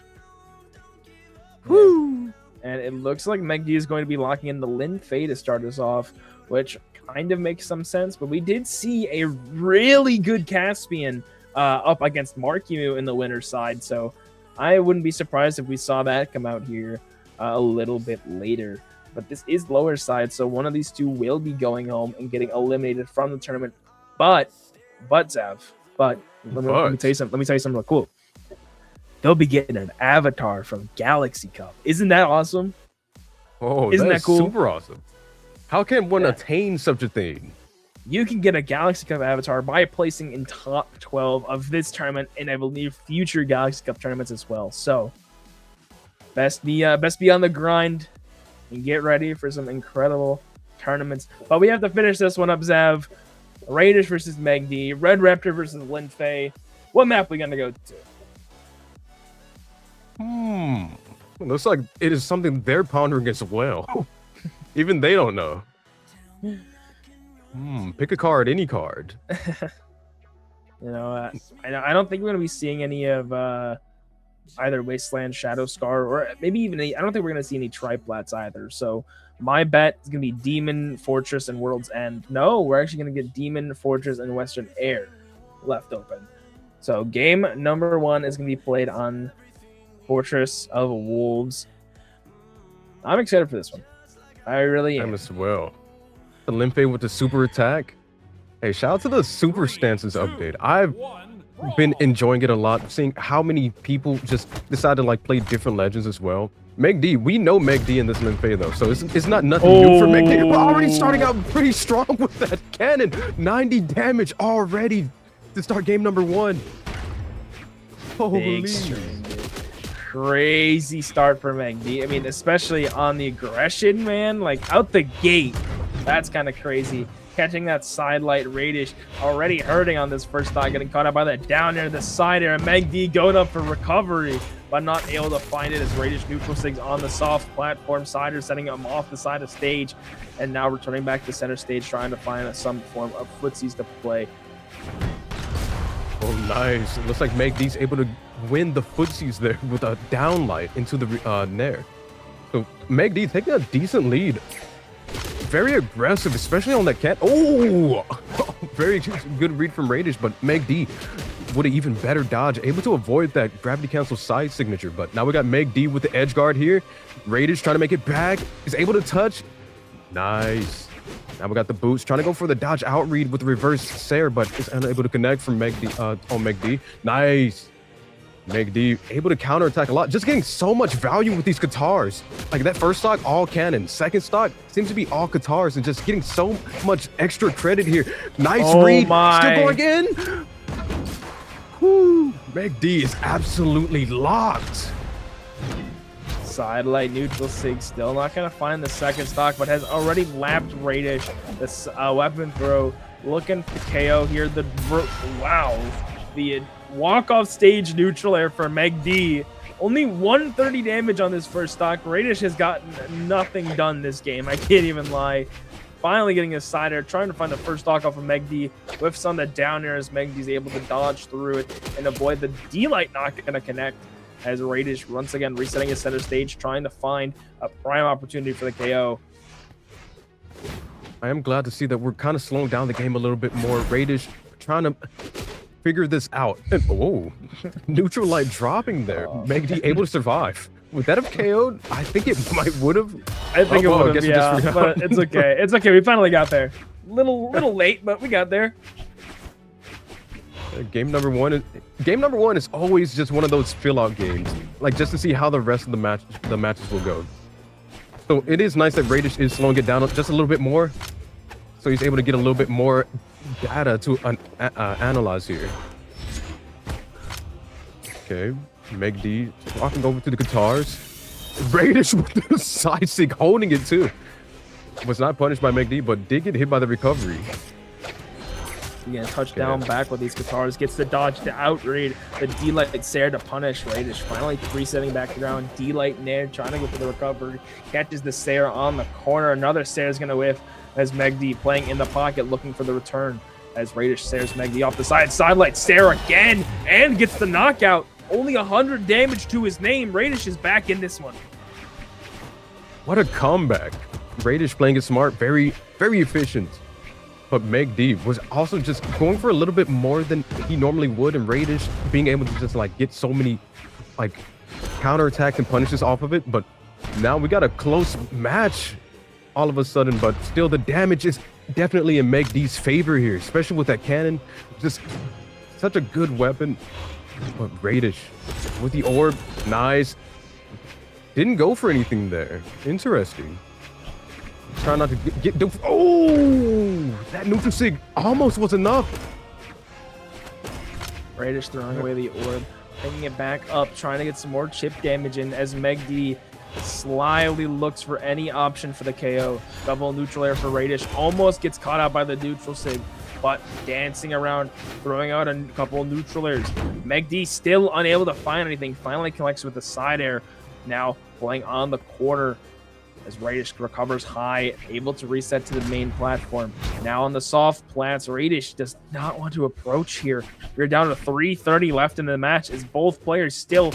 Woo! And it looks like Meg D is going to be locking in the Lin Fei to start us off, which kind of makes some sense. But we did see a really good Caspian up against Markimu in the winner's side, so I wouldn't be surprised if we saw that come out here a little bit later. But this is lower side, so one of these two will be going home and getting eliminated from the tournament. But Zev, let me tell you something. Let me tell you something real cool. They'll be getting an avatar from Galaxy Cup. Isn't that awesome? Oh, isn't that cool? Super awesome. How can one attain such a thing? You can get a Galaxy Cup avatar by placing in top 12 of this tournament, and I believe future Galaxy Cup tournaments as well. So, best be on the grind and get ready for some incredible tournaments. But we have to finish this one up, Zev. Radish versus Meg D, Red Raptor versus Lin Fei. What map are we gonna go to? Looks like it is something they're pondering as well. Even they don't know. Pick a card, any card. You know, I don't think we're gonna be seeing any of either Wasteland, Shadow Scar, or maybe even I don't think we're gonna see any Triplats either. So my bet is gonna be Demon, Fortress, and World's End. No, we're actually gonna get Demon, Fortress, and Western Air left open. So game number 1 is gonna be played on Fortress of Wolves. I'm excited for this one. I really am. I'm as well. The Lin Fei with the super attack. Hey, shout out to the super stances update. I've been enjoying it a lot, seeing how many people just decide to like play different legends as well. Meg D, we know Meg D in this Lin Fei though, so it's not nothing new for Meg D. We're already starting out pretty strong with that cannon. 90 damage already to start game number 1. Holy. Crazy start for Meg D. I mean, especially on the aggression, man. Like, out the gate. That's kind of crazy. Catching that side light. Radish already hurting on this first stock. Getting caught up by that down air to the side air. Meg D going up for recovery, but not able to find it as Radish neutral sigs on the soft platform. Sider setting him off the side of stage. And now returning back to center stage, trying to find some form of footsies to play. Oh, nice. It looks like Meg D's able to win the footsies there with a downlight into the Nair. So Meg D taking a decent lead. Very aggressive, especially on that cat. Oh, very good read from Radish, but Meg D with an even better dodge, able to avoid that gravity cancel side signature. But now we got Meg D with the edge guard here. Radish trying to make it back. Is able to touch. Nice. Now we got the boots trying to go for the dodge out read with the reverse Sair, but is unable to connect from Meg D on Meg D. Nice. Meg D able to counterattack a lot, just getting so much value with these Katars. Like that first stock, all cannon. Second stock seems to be all Katars and just getting so much extra credit here. Nice read. Still going in. Whew. Meg D is absolutely locked. Sidelight neutral sig, still not gonna find the second stock, but has already lapped Radish. This weapon throw looking for KO here. The walk off stage neutral air for Meg D. Only 130 damage on this first stock. Radish has gotten nothing done this game. I can't even lie. finally getting a side air, trying to find the first stock off of Megd. Whiffs on the down air as Megd's able to dodge through it and avoid the D-Light not going to connect. As Radish once again resetting his center stage, trying to find a prime opportunity for the KO. I am glad to see that we're kind of slowing down the game a little bit more. Radish trying to figure this out. And oh, neutral light dropping there. Megd able to survive. Would that have KO'd? I think it would have. I think it would have, we yeah, just but it's okay. It's okay. We finally got there. Little late, but we got there. Game number one is always just one of those fill-out games, like just to see how the rest of the matches will go. So it is nice that Radish is slowing it down just a little bit more, so he's able to get a little bit more data to analyze here. Okay, Megd walking over to the guitars. Radish with the side stick, holding it too. Was not punished by Megd, but did get hit by the recovery. Again, touchdown back with these guitars. Gets the dodge to outrage the D-Light Sair to punish Radish. Finally resetting back to ground. D-Light Nair trying to go for the recovery. Catches the Sair on the corner. Another Sair is going to whiff as Megd playing in the pocket looking for the return. As Radish Sairs Megd off the side. Sidelight Sair again and gets the knockout. Only 100 damage to his name. Radish is back in this one. What a comeback. Radish playing it smart. Very, very efficient. But Megd was also just going for a little bit more than he normally would, and Radish being able to just like get so many like counterattacks and punishes off of it. But now we got a close match all of a sudden, but still the damage is definitely in Megd's favor here, especially with that cannon. Just such a good weapon. But Radish with the orb, nice. Didn't go for anything there. Interesting. Trying not to get the... Oh! That neutral sig almost was enough. Radish throwing away the orb, picking it back up, trying to get some more chip damage in as Megd slyly looks for any option for the KO. Double neutral air for Radish. Almost gets caught out by the neutral sig, but dancing around, throwing out a couple of neutral airs. Megd still unable to find anything. Finally collects with the side air. Now playing on the corner as Radish recovers high, able to reset to the main platform. Now on the soft plats, Radish does not want to approach here. We're down to 3:30 left in the match as both players still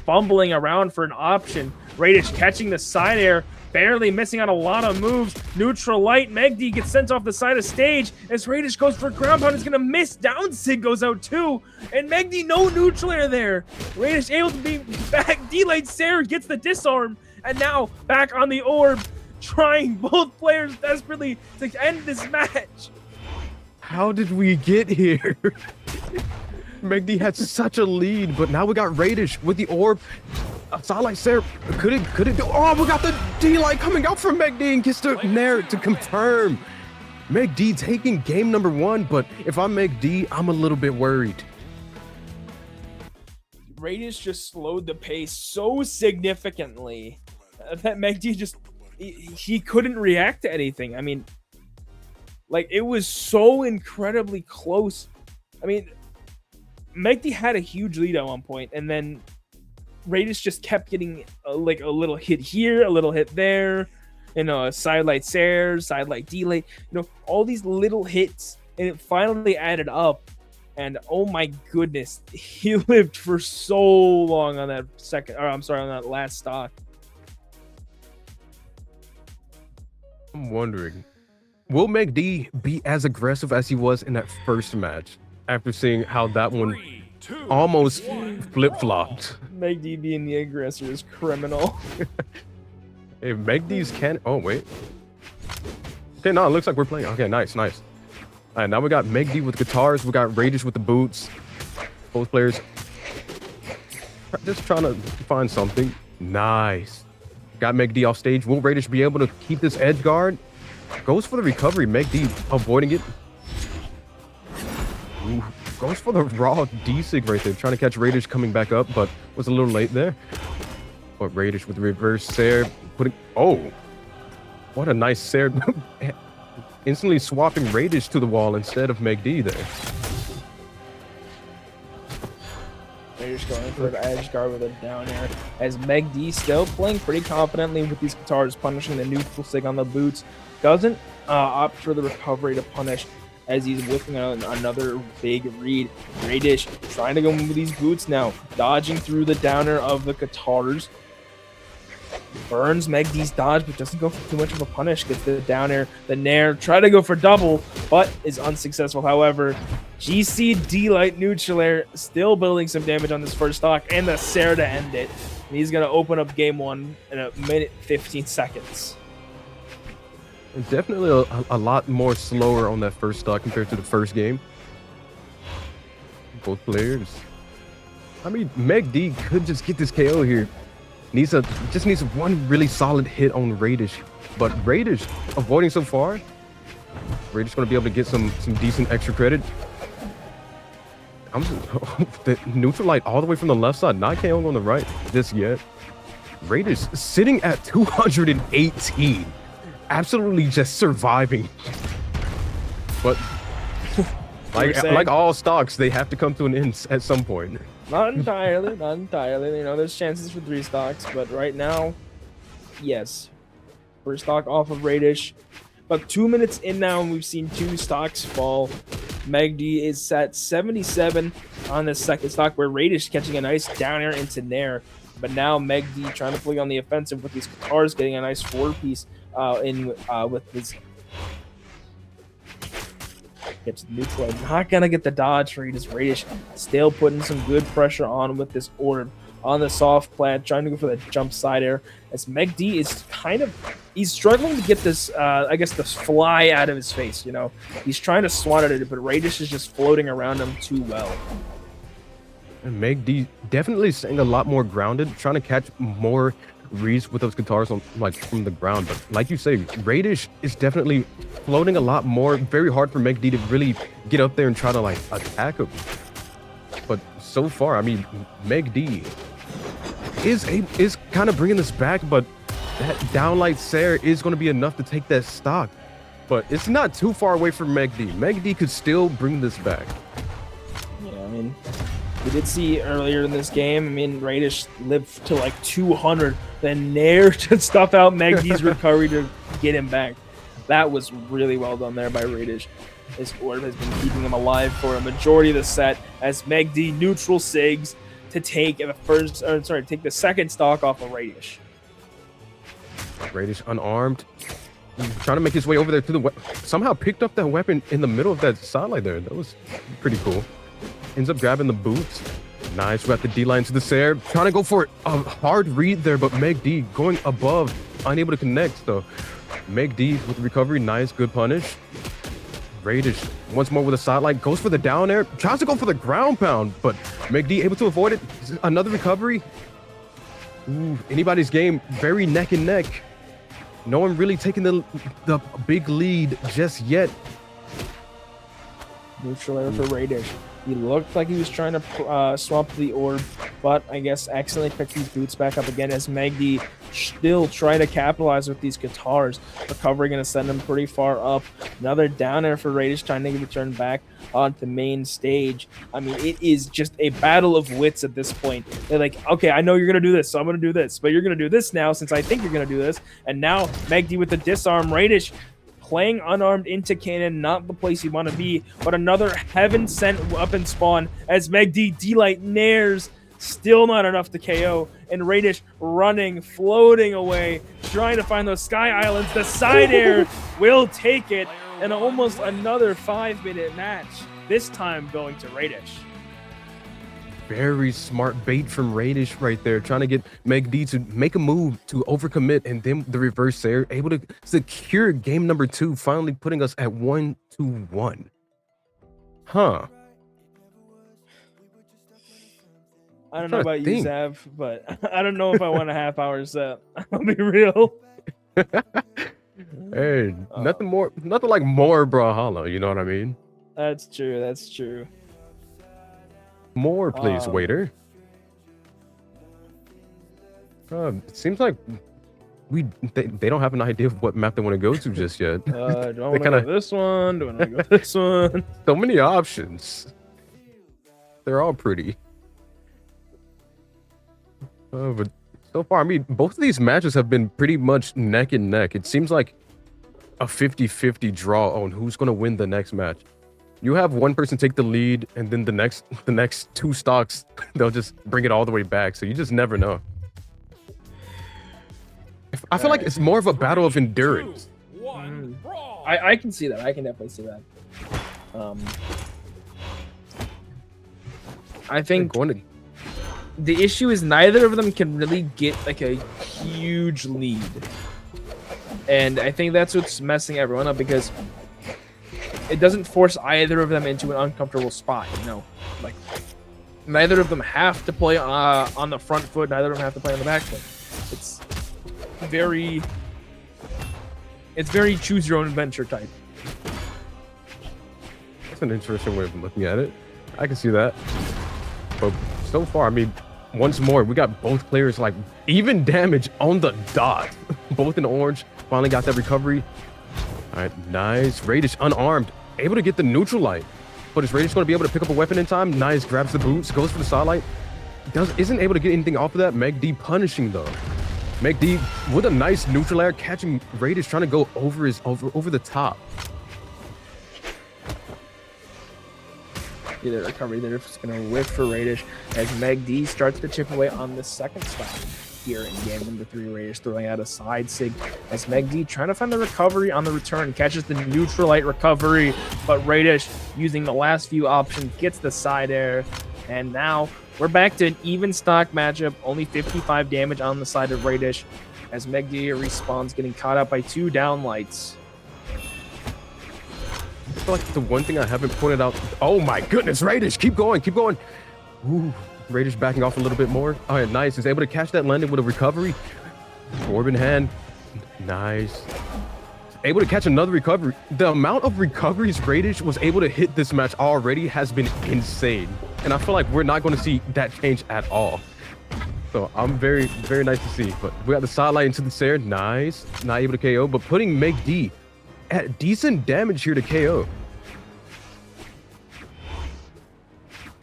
fumbling around for an option. Radish catching the side air, barely missing on a lot of moves. Neutral light, Megd gets sent off the side of stage as Radish goes for ground pound. Is going to miss. Down sig goes out too. And Megd, no neutral air there. Radish able to be back. D-Light Sair gets the disarm. And now back on the orb, trying both players desperately to end this match. How did we get here? Megd had such a lead, but now we got Radish with the orb. Sidelight Sair, could it do? Oh, we got the D-Light coming out from Megd and gets the Nair to confirm. Megd taking game number one, but if I'm Megd, I'm a little bit worried. Radish just slowed the pace so significantly that Megd just he couldn't react to anything. I mean, like, it was so incredibly close. I mean, Megd had a huge lead at one point, and then Radish just kept getting a little hit here, a little hit there, a sidelight Sair, sidelight D-Light, all these little hits, and it finally added up. And oh my goodness, he lived for so long on that on that last stock. I'm wondering, will Megd be as aggressive as he was in that first match after seeing how that one almost flip-flopped? Megd being the aggressor is criminal. If Megd's can... Oh, wait. Okay, no, it looks like we're playing. Okay, nice. All right, now we got Megd with guitars. We got Radish with the boots. Both players just trying to find something. Nice. Got Megd off stage. Will Radish be able to keep this edge guard? Goes for the recovery. Megd avoiding it. Ooh, goes for the raw D-Sig right there. Trying to catch Radish coming back up, but was a little late there. But Radish with the reverse Sair. Oh, what a nice Sair. Instantly swapping Radish to the wall instead of Megd there. Radish Radish going for the edge guard with a down air. As Meg D still playing pretty confidently with these guitars, punishing the neutral sig on the boots. Doesn't opt for the recovery to punish as he's whipping out another big read. Radish trying to go with these boots now, dodging through the downer of the guitars. Burns Meg D's dodge, but doesn't go for too much of a punish. Gets the downer, the nair, try to go for double, but is unsuccessful. However, GC D-Light neutral air still building some damage on this first stock, and the Sarah to end it. And he's going to open up game 1 in a minute 15 seconds. Definitely a lot more slower on that first stock compared to the first game. Both players. I mean, Meg D could just get this KO here. Just needs one really solid hit on Radish. But Radish avoiding so far. Radish going to be able to get some decent extra credit. The neutral light all the way from the left side, not KOing on the right this yet. Radish sitting at 218. Absolutely just surviving. But like all stocks, they have to come to an end at some point. Not entirely, not entirely. You know, there's chances for 3 stocks, but right now, yes. First stock off of Radish. About 2 minutes in now, and we've seen 2 stocks fall. Meg D is at 77 on the second stock, where Radish catching a nice down air into Nair. But now Meg D trying to play on the offensive with these guitars, getting a nice 4-piece with his. Gets the neutral. Not gonna get the dodge for Radish. Still putting some good pressure on with this orb on the soft plant, trying to go for the jump side air. As Meg D is he's struggling to get this, I guess, this fly out of his face. You know, he's trying to swat at it, but Radish is just floating around him too well. And Meg D definitely staying a lot more grounded, trying to catch more reads with those guitars on from the ground. But like you say, Radish is definitely floating a lot more. Very hard for Meg D to really get up there and try to attack him. But so far, I mean, Meg D is kind of bringing this back, but that downlight Sarah is going to be enough to take that stock. But it's not too far away from Meg D. Meg D could still bring this back. Yeah, I mean, we did see earlier in this game, I mean, Radish lived to 200, then Nair to stuff out Meg D's recovery to get him back. That was really well done there by Radish. This orb has been keeping him alive for a majority of the set as Meg D neutral sigs to take the second stock off of Radish. Radish unarmed, trying to make his way over there to the somehow picked up that weapon in the middle of that sidelight there. That was pretty cool. Ends up grabbing the boots. Nice, wrap the D-line to the Sarah. Trying to go for a hard read there, but Meg D going above, unable to connect. So Meg D with the recovery, nice, good punish. Radish once more with a sidelight, goes for the down air, tries to go for the ground pound, but Meg D able to avoid it. Another recovery. Ooh, anybody's game, very neck and neck. No one really taking the big lead just yet. Neutral air for Radish. He looked like he was trying to swap the orb, but I guess accidentally picked these boots back up again as Meg D still trying to capitalize with these guitars. Recovery going to send him pretty far up. Another down air for Radish trying to return back onto the main stage. I mean, it is just a battle of wits at this point. They're like, okay, I know you're going to do this, so I'm going to do this, but you're going to do this now since I think you're going to do this. And now Meg D with the disarm. Radish playing unarmed into cannon, not the place you want to be, but another heaven-sent weapon spawn as Meg D D-Light nairs, still not enough to KO, and Radish running, floating away, trying to find those sky islands. The side air will take it, and almost another 5-minute match, this time going to Radish. Very smart bait from Radish right there, trying to get Meg D to make a move to overcommit, and then the reverse there, able to secure game number 2, finally putting us at 1-1. Huh. I don't know about you, Zav, but I don't know if I want a half-hour set. I'll be real. Hey, nothing like more Brawlhalla, you know what I mean? That's true, that's true. More, please, waiter. It seems like they don't have an idea of what map they want to go to just yet. Do I want to go this one? Do I want to go this one? So many options. They're all pretty. But so far, I mean, both of these matches have been pretty much neck and neck. It seems like a 50-50 draw on who's going to win the next match. You have one person take the lead, and then the next two stocks, they'll just bring it all the way back. So you just never know. I feel like it's more of a battle of endurance. I can see that. I can definitely see that. I think the issue is neither of them can really get like a huge lead. And I think that's what's messing everyone up, because it doesn't force either of them into an uncomfortable spot, you know? Like, neither of them have to play on the front foot, neither of them have to play on the back foot. It's very choose your own adventure type. That's an interesting way of looking at it. I can see that. But so far, I mean, once more, we got both players like even damage on the dot. Both in orange. Finally got that recovery. All right, nice. Radish unarmed, able to get the neutral light. But is Radish going to be able to pick up a weapon in time? Nice, grabs the boots, goes for the sidelight. Isn't able to get anything off of that. Meg D punishing though. Meg D with a nice neutral air, catching Radish, trying to go over the top. Either recovery there, it's going to whiff for Radish as Meg D starts to chip away on the second stop here in game number 3. Radish throwing out a side sig as Meg D trying to find the recovery on the return, catches the neutral light recovery, but Radish using the last few options gets the side air, and now we're back to an even stock matchup. Only 55 damage on the side of Radish as Meg D respawns, getting caught up by 2 down lights. I feel like the one thing I haven't pointed out. Oh my goodness, Radish, keep going, keep going. Ooh, Radish backing off a little bit more. All right, nice. He's able to catch that landing with a recovery. Orb in hand. Nice. Able to catch another recovery. The amount of recoveries Radish was able to hit this match already has been insane. And I feel like we're not going to see that change at all. So I'm very, very nice to see. But we got the sidelight into the Sair. Nice. Not able to KO, but putting Meg D at decent damage here to KO.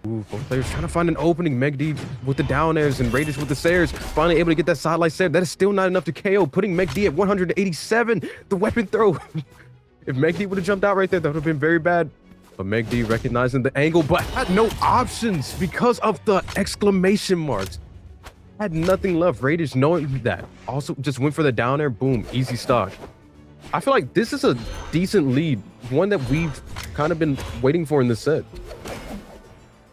Ooh, both players trying to find an opening. Meg D with the down airs and Radish with the Sairs. Finally able to get that sidelight Sair. That is still not enough to KO, putting Meg D at 187. The weapon throw. If Meg D would have jumped out right there, that would have been very bad. But Meg D recognizing the angle, but had no options because of the exclamation marks. Had nothing left. Radish knowing that. Also just went for the down air. Boom. Easy stock. I feel like this is a decent lead. One that we've kind of been waiting for in this set.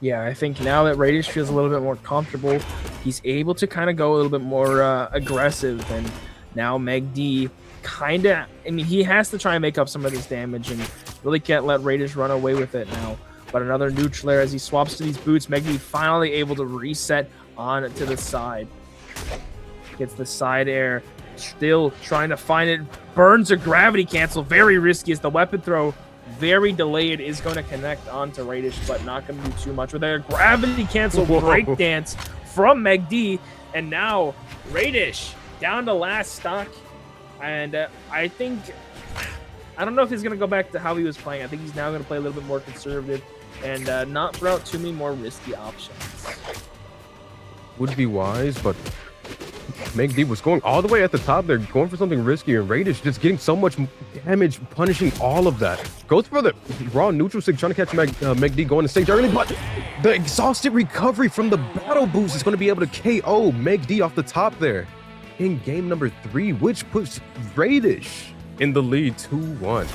Yeah, I think now that Radish feels a little bit more comfortable, he's able to kind of go a little bit more aggressive. And now Meg D kind of, I mean, he has to try and make up some of this damage and really can't let Radish run away with it now. But another neutral air as he swaps to these boots. Meg D finally able to reset on to the side. Gets the side air. Still trying to find it. Burns a gravity cancel. Very risky as the weapon throw. Very delayed, is going to connect onto Radish, but not going to do too much with a gravity cancel breakdance from Meg D. And now Radish down to last stock. And I think, I don't know if he's going to go back to how he was playing. I think he's now going to play a little bit more conservative and not throw out too many more risky options. Would be wise, but Meg D was going all the way at the top there, going for something risky, and Radish just getting so much damage, punishing all of that. Goes for the raw neutral sig, trying to catch Meg D going to stage early, but the exhausted recovery from the battle boost is going to be able to KO Meg D off the top there in game number 3, which puts Radish in the lead 2-1.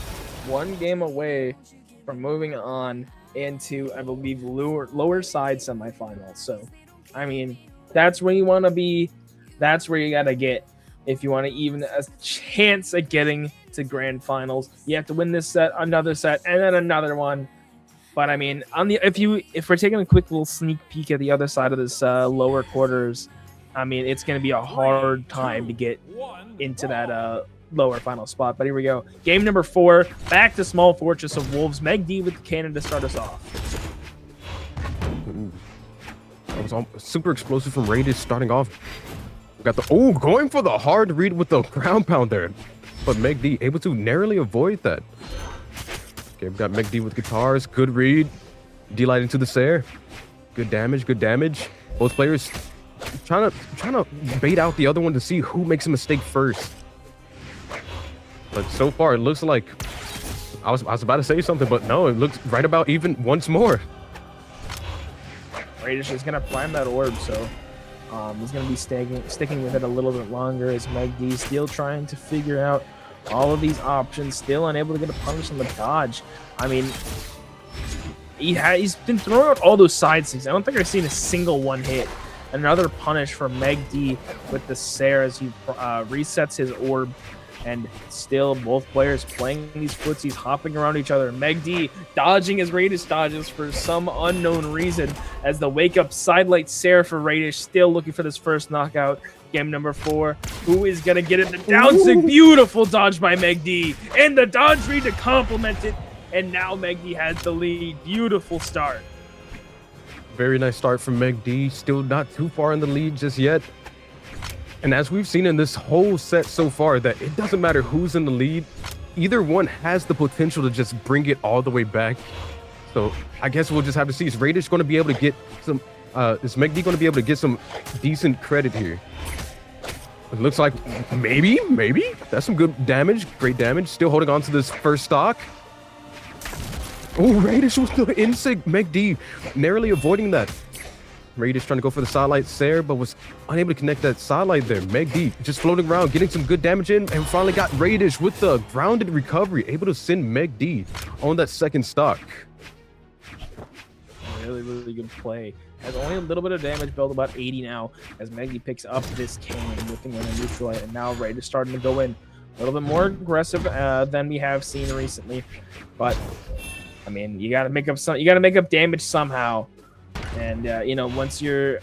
One game away from moving on into, I believe, lower side semifinals. So, I mean, that's where you want to be. That's where you got to get if you want to even a chance at getting to grand finals. You have to win this set, another set, and then another one. But I mean, if we're taking a quick little sneak peek at the other side of this lower quarters, I mean, it's going to be a hard time to get into that lower final spot. But here we go. Game number 4, back to Small Fortress of Wolves. Meg D with the cannon to start us off. That was super explosive from Radish starting off. Got the going for the hard read with the ground pound there, but Meg D able to narrowly avoid that. Okay, we got Meg D with guitars, good read, D light into the Sair, good damage, good damage. Both players trying to bait out the other one to see who makes a mistake first. But so far, it looks like I was about to say something, but no, it looks right about even once more. Radish is gonna prime that orb, so he's gonna be sticking with it a little bit longer as Meg D still trying to figure out all of these options, still unable to get a punish on the dodge. I mean, he's been throwing out all those side sticks. I don't think I've seen a single one hit. Another punish from Meg D with the Sarah as he resets his orb. And still, both players playing these footsies, hopping around each other. Meg D dodging his Radish dodges for some unknown reason as the wake-up sidelight Sarah for Radish, still looking for this first knockout. Game number 4. Who is going to get it? The down sig. Beautiful dodge by Meg D. And the dodge read to complement it. And now Meg D has the lead. Beautiful start. Very nice start from Meg D. Still not too far in the lead just yet. And as we've seen in this whole set so far, that it doesn't matter who's in the lead, either one has the potential to just bring it all the way back. So I guess we'll just have to see. Is Radish going to be able to get some, is Meg D going to be able to get some decent credit here? It looks like maybe. That's some good damage, great damage. Still holding on to this first stock. Oh, Radish with the insig. Meg D narrowly avoiding that. Radish trying to go for the sidelight Sarah, but was unable to connect that sidelight there. Meg D just floating around, getting some good damage in, and finally got Radish with the grounded recovery, able to send Meg D on that second stock. Really good play. Has only a little bit of damage, built about 80 now, as Meg D picks up this cannon, looking at a neutral, and now Radish starting to go in a little bit more aggressive than we have seen recently. But I mean, you gotta make up damage somehow. And, you know, once you're...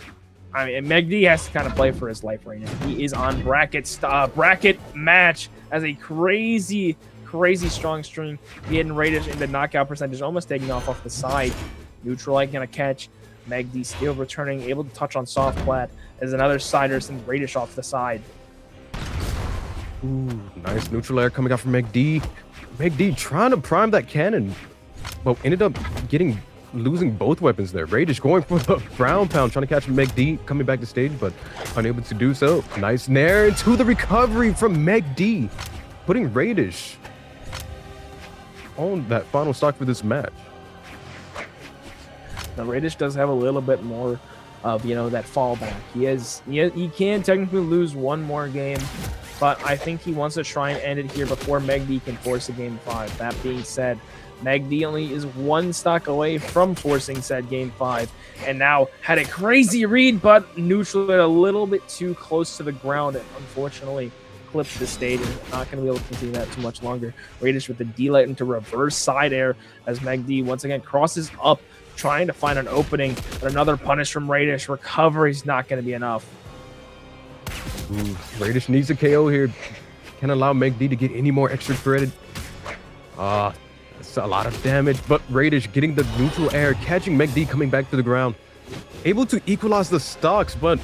I mean, Meg D has to kind of play for his life right now. He is on bracket match as a crazy strong string. Getting Radish into knockout percentage, almost taking off the side. Neutralite gonna catch. Meg D still returning, able to touch on soft plat as another sider sends Radish off the side. Ooh, nice neutral air coming out from Meg D. Meg D trying to prime that cannon, but ended up losing both weapons there. Radish going for the ground pound, trying to catch Meg D, coming back to stage, but unable to do so. Nice nair into the recovery from Meg D, putting Radish on that final stock for this match. Now Radish does have a little bit more of, you know, that fallback. He can technically lose one more game, but I think he wants to try and end it here before Meg D can force a game 5. That being said, Meg D only is one stock away from forcing said game 5, and now had a crazy read, but neutral a little bit too close to the ground, and unfortunately clipped the stage, and not going to be able to continue that too much longer. Radish with the D-light into reverse side air as Meg D once again crosses up, trying to find an opening, but another punish from Radish. Recovery's not going to be enough. Ooh, Radish needs a KO here. Can't allow Meg D to get any more extra credit. That's a lot of damage, but Radish getting the neutral air, catching Meg D coming back to the ground. Able to equalize the stocks, but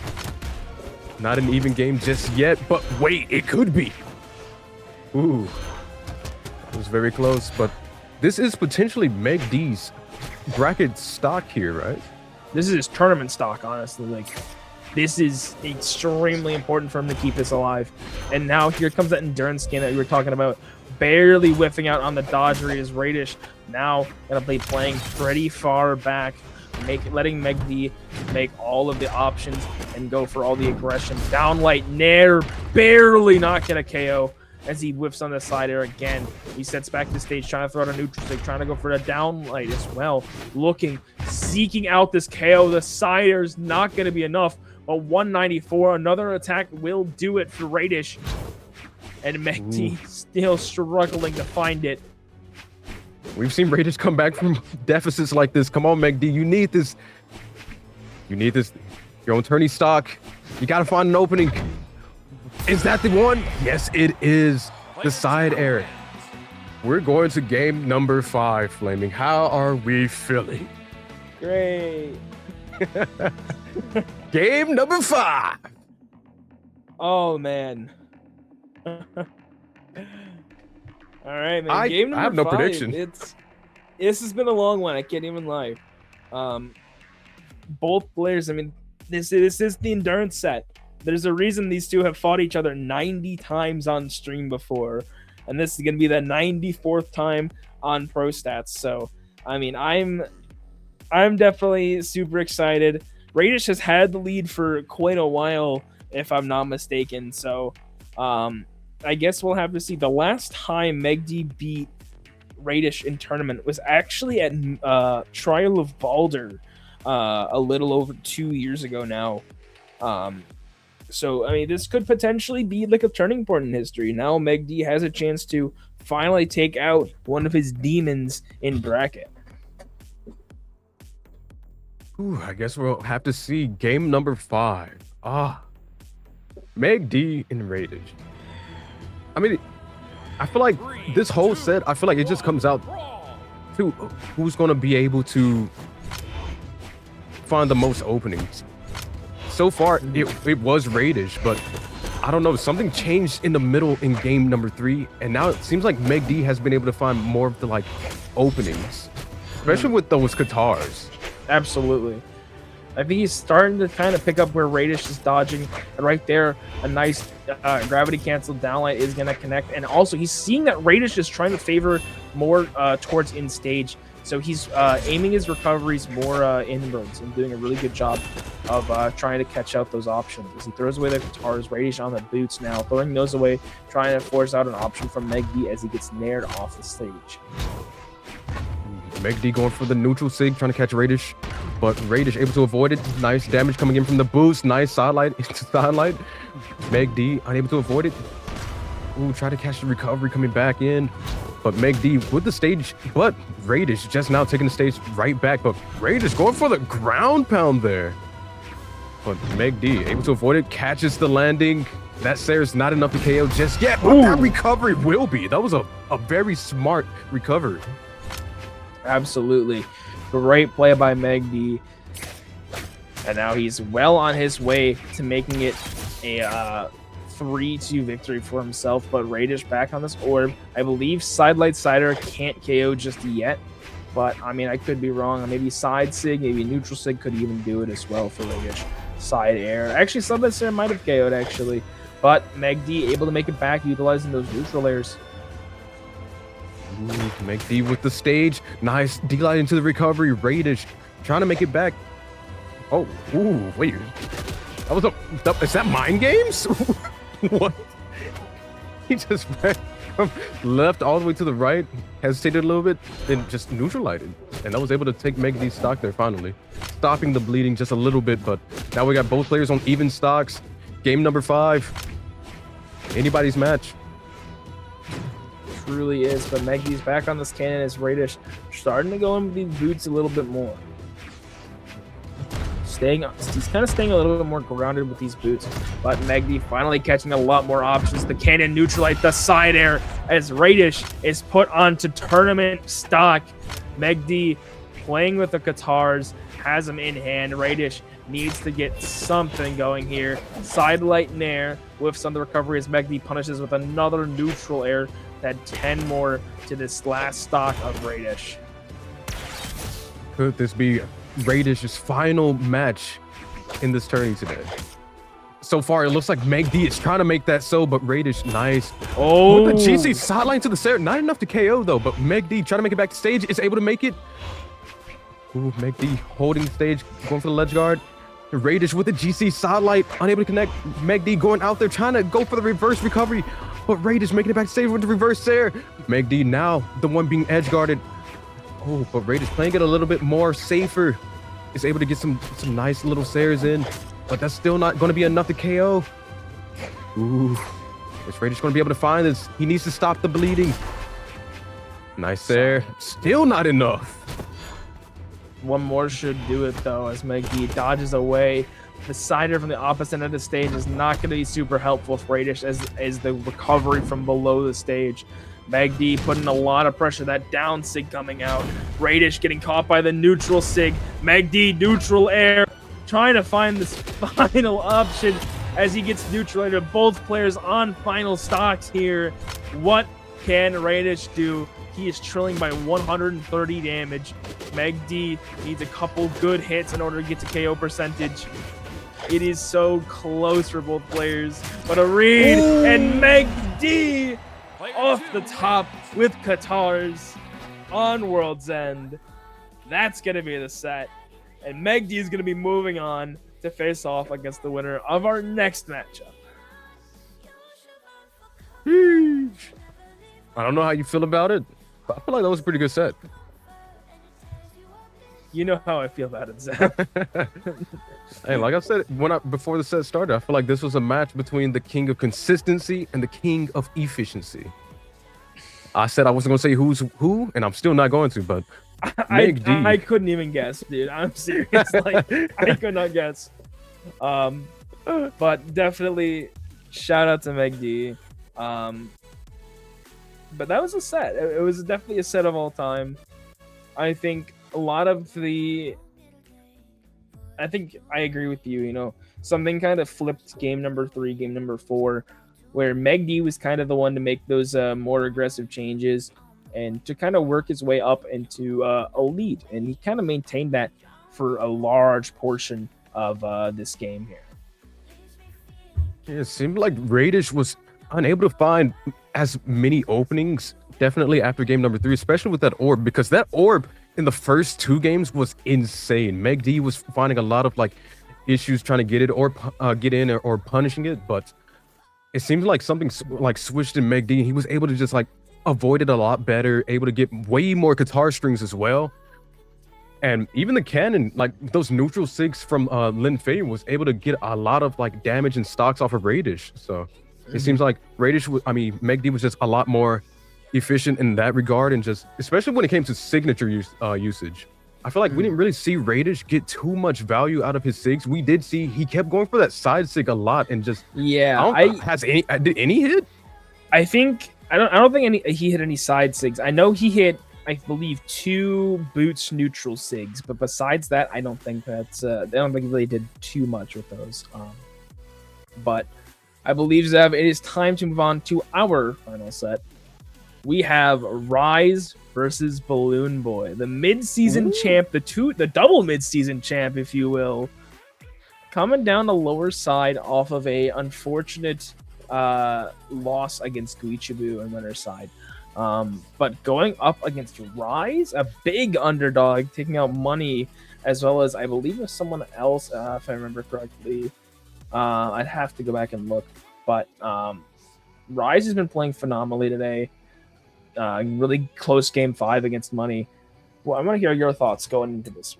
not an even game just yet. But wait, it could be. Ooh, it was very close, but this is potentially Meg D's bracket stock here, right? This is his tournament stock, honestly. Like, this is extremely important for him to keep this alive. And now here comes that endurance skin that we were talking about. Barely whiffing out on the dodgery is Radish. Now gonna be playing pretty far back, letting Meg D make all of the options and go for all the aggression. Downlight Nair, barely not get a KO as he whiffs on the side air again. He sets back to stage, trying to throw out a neutral stick, trying to go for a downlight as well. Seeking out this KO. The side air is not gonna be enough, but 194, another attack will do it for Radish. And Meg D still struggling to find it. We've seen Radish come back from deficits like this. Come on, Meg D, you need this. You need this. Your own tourney stock. You got to find an opening. Is that the one? Yes, it is. The side air. We're going to game number 5, Flaming. How are we feeling? Great. Game number 5. Oh, man. All right, man. Game number I have no 5. prediction. This has been a long one. I can't even lie. Both players, I mean, This is the endurance set. There's a reason these two have fought each other 90 times on stream before, and this is going to be the 94th time on Pro Stats. So, I mean, I'm definitely super excited. Radish has had the lead for quite a while, if I'm not mistaken. So, I guess we'll have to see. The last time Megd beat Radish in tournament was actually at Trial of Balder, a little over 2 years ago now. So, I mean, this could potentially be like a turning point in history. Now Megd has a chance to finally take out one of his demons in bracket. Ooh, I guess we'll have to see game number 5. Megd and Radish. I mean, I feel like this whole set, I feel like it just comes out to who's going to be able to find the most openings. So far, it was Radish, but I don't know. Something changed in the middle in game number 3, and now it seems like Megd has been able to find more of the like openings, especially with those guitars. Absolutely. I think he's starting to kind of pick up where Radish is dodging, and right there, a nice gravity canceled downlight is going to connect. And also, he's seeing that Radish is trying to favor more towards in stage. So he's aiming his recoveries more inwards and doing a really good job of trying to catch out those options. As he throws away the guitars, Radish on the boots now, throwing those away, trying to force out an option from Megd as he gets nared off the stage. Megd going for the neutral sig, trying to catch Radish, but Radish able to avoid it. Nice damage coming in from the boost. Nice sidelight into sidelight. Megd unable to avoid it. Ooh, try to catch the recovery coming back in. But Megd with the stage, but Radish just now taking the stage right back. But Radish going for the ground pound there. But Megd able to avoid it, catches the landing. That Sarah's not enough to KO just yet, but that recovery will be. That was a very smart recovery. Absolutely. Great play by Megd. And now he's well on his way to making it a 3-2 victory for himself. But Radish back on this orb. I believe Sidelight Cider can't KO just yet. But, I mean, I could be wrong. Maybe Side Sig, maybe Neutral Sig could even do it as well for Radish. Side Air. Actually, Sidelight Cider might have KO'd, actually. But Megd able to make it back, utilizing those neutral airs. Megd with the stage. Nice D-light into the recovery. Radish trying to make it back. Oh, ooh, wait. That was is that mind games? What? He just ran from left all the way to the right, hesitated a little bit, then just neutralized it. And I was able to take Megd's stock there finally. Stopping the bleeding just a little bit, but now we got both players on even stocks. Game number 5. Anybody's match. Truly is, but Megd's back on this cannon as Radish starting to go in with these boots a little bit more. He's kind of staying a little bit more grounded with these boots, but Megd finally catching a lot more options. The cannon neutralite, the side air as Radish is put onto tournament stock. Megd playing with the guitars, has him in hand. Radish needs to get something going here. Side light and air with some of the recovery as Megd punishes with another neutral air. Add 10 more to this last stock of Radish. Could this be Radish's final match in this tourney today? So far, it looks like Megd is trying to make that so, but Radish, nice. Oh, with the GC sideline to the Sarah. Not enough to KO, though, but Megd trying to make it back to stage, is able to make it. Ooh, Megd holding the stage, going for the ledge guard. Radish with the GC sidelight, unable to connect. Megd going out there, trying to go for the reverse recovery. But Radish making it back to stage with the reverse there. Megd now the one being edge guarded. Oh, but Radish playing it a little bit more safer. Is able to get some nice little Sares in. But that's still not going to be enough to KO. Ooh. Is Radish going to be able to find this? He needs to stop the bleeding. Nice there. Still not enough. One more should do it, though, as Megd dodges away. The sider from the opposite end of the stage is not going to be super helpful for Radish as the recovery from below the stage. Megd putting a lot of pressure. That down sig coming out. Radish getting caught by the neutral sig. Megd neutral air. Trying to find this final option as he gets neutralized. Both players on final stocks here. What can Radish do? He is trailing by 130 damage. Megd needs a couple good hits in order to get to KO percentage. It is so close for both players. But a read and Meg D off the top with Qatar's on World's End. That's going to be the set. And Meg D is going to be moving on to face off against the winner of our next matchup. I don't know how you feel about it, but I feel like that was a pretty good set. You know how I feel about it, Zach. Hey, like I said before the set started, I feel like this was a match between the king of consistency and the king of efficiency. I said I wasn't gonna say who's who, and I'm still not going to, but I couldn't even guess, dude. I'm serious. Like, I could not guess. But definitely shout out to Meg D. But that was a set. It was definitely a set of all time. I think a lot of I think I agree with you. You know, something kind of flipped game number 3, game number 4, where Meg D was kind of the one to make those more aggressive changes and to kind of work his way up into a lead. And he kind of maintained that for a large portion of this game here. Yeah, it seemed like Radish was unable to find as many openings, definitely after game number 3, especially with that orb, because that orb in the first 2 games was insane. Meg D was finding a lot of like issues trying to get it or get in or punishing it, but it seems like something like switched in Meg D. He was able to just like avoid it a lot better, able to get way more guitar strings as well. And even the cannon, like those neutral sigs from Lin Fei, was able to get a lot of like damage and stocks off of Radish. So it seems like Meg D was just a lot more efficient in that regard, and just especially when it came to signature usage. I feel like we didn't really see Radish get too much value out of his sigs. We did see he kept going for that side sig a lot, and just did any hit? I don't think he hit any side sigs. I know he hit, I believe, 2 boots neutral sigs, but besides that, I don't think he really did too much with those. But I believe, Zev, it is time to move on to our final set. We have Rise versus Balloon Boy, the mid-season champ, the double mid-season champ, if you will, coming down the lower side off of a unfortunate loss against Guichibu on winner's side. But going up against Rise, a big underdog, taking out money, as well as I believe with someone else, if I remember correctly. I'd have to go back and look. But Rise has been playing phenomenally today. Really close game 5 against money. Well, I want to hear your thoughts going into this.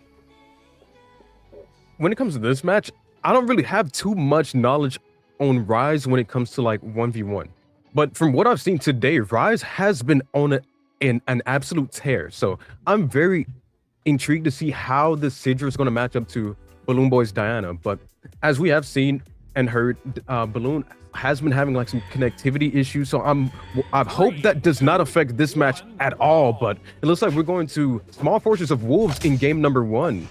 When it comes to this match, I don't really have too much knowledge on Rise when it comes to like 1v1. But from what I've seen today, Rise has been on an absolute tear. So I'm very intrigued to see how the Sidra is going to match up to Balloon Boy's Diana. But as we have seen and heard, Balloon has been having like some connectivity issues. So I hope that does not affect this match at all. But it looks like we're going to Small Fortress of Wolves in game number 1.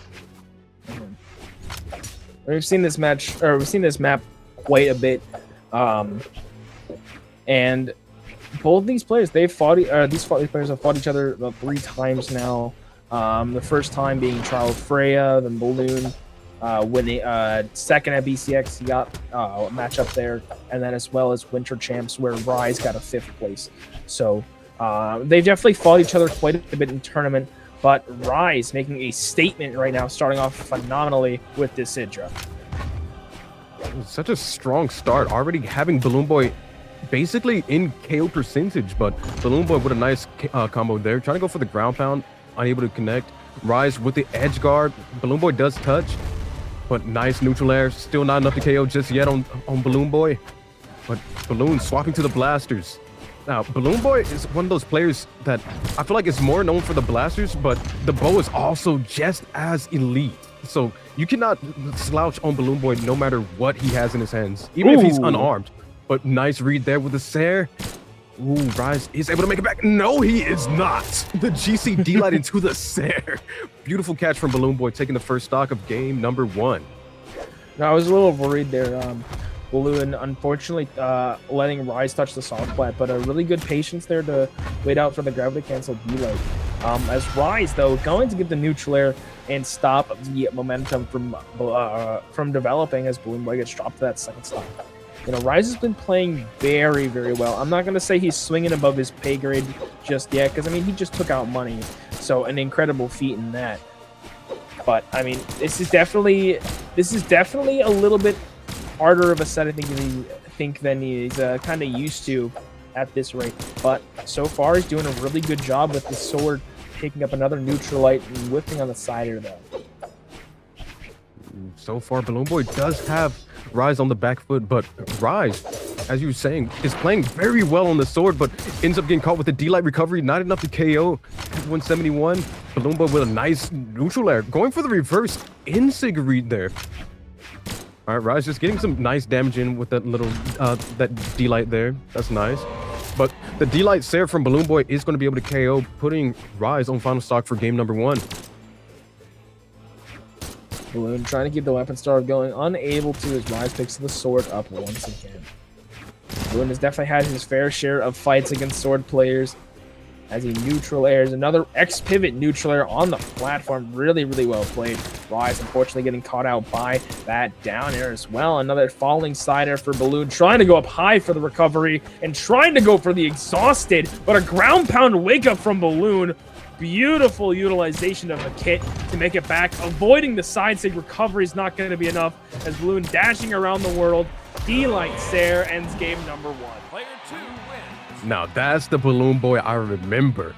We've seen this map quite a bit. And both these players, these players have fought each other about 3 times now. The first time being Trial of Freya, then Balloon. Winning second at BCX, he got a matchup there, and then as well as Winter Champs, where Rise got a 5th place. So they've definitely fought each other quite a bit in tournament, but Rise making a statement right now, starting off phenomenally with this Sidra. Such a strong start, already having Balloon Boy basically in KO percentage, but Balloon Boy with a nice combo there, trying to go for the ground pound, unable to connect. Rise with the edge guard. Balloon Boy does touch, but nice neutral air. Still not enough to KO just yet on Balloon Boy. But Balloon swapping to the blasters. Now, Balloon Boy is one of those players that I feel like is more known for the blasters, but the bow is also just as elite. So you cannot slouch on Balloon Boy no matter what he has in his hands, even if he's unarmed. But nice read there with the Sair. Ooh, Rise is able to make it back. No, he is not. The GC D-Light into the Sair. Beautiful catch from Balloon Boy, taking the first stock of game number 1. Now, I was a little worried there. Balloon, unfortunately, letting Rise touch the soft plat, but a really good patience there to wait out for the gravity cancel D-Light. As Rise, though, going to get the neutral air, and stop the momentum from developing as Balloon Boy gets dropped to that second stock. You know, Rise has been playing very, very well. I'm not going to say he's swinging above his pay grade just yet, because, I mean, he just took out money. So an incredible feat in that. But, I mean, this is definitely a little bit harder of a set, I think than he's kind of used to at this rate. But so far, he's doing a really good job with the sword, picking up another neutral light and whipping on the side of that. So far, Balloon Boy does have Rise on the back foot, but Rise, as you were saying, is playing very well on the sword, but ends up getting caught with the D-Light recovery, not enough to KO at 171. Balloon Boy with a nice neutral air, going for the reverse Insig read there. All right, Rise just getting some nice damage in with that little, that D-Light there. That's nice. But the D-Light Sarah from Balloon Boy is going to be able to KO, putting Rise on final stock for game number 1. Balloon trying to keep the weapon star going, unable to as Rise picks the sword up once again. Balloon has definitely had his fair share of fights against sword players as he neutral airs another X-pivot neutral air on the platform. Really, really well played. Rise unfortunately getting caught out by that down air as well. Another falling side air for Balloon, trying to go up high for the recovery and trying to go for the exhausted, but a ground pound wake up from Balloon. Beautiful utilization of the kit to make it back. Avoiding the side sig recovery is not going to be enough as Balloon dashing around the world. D-Light Sair ends game number 1. Player 2 wins. Now that's the Balloon Boy I remember.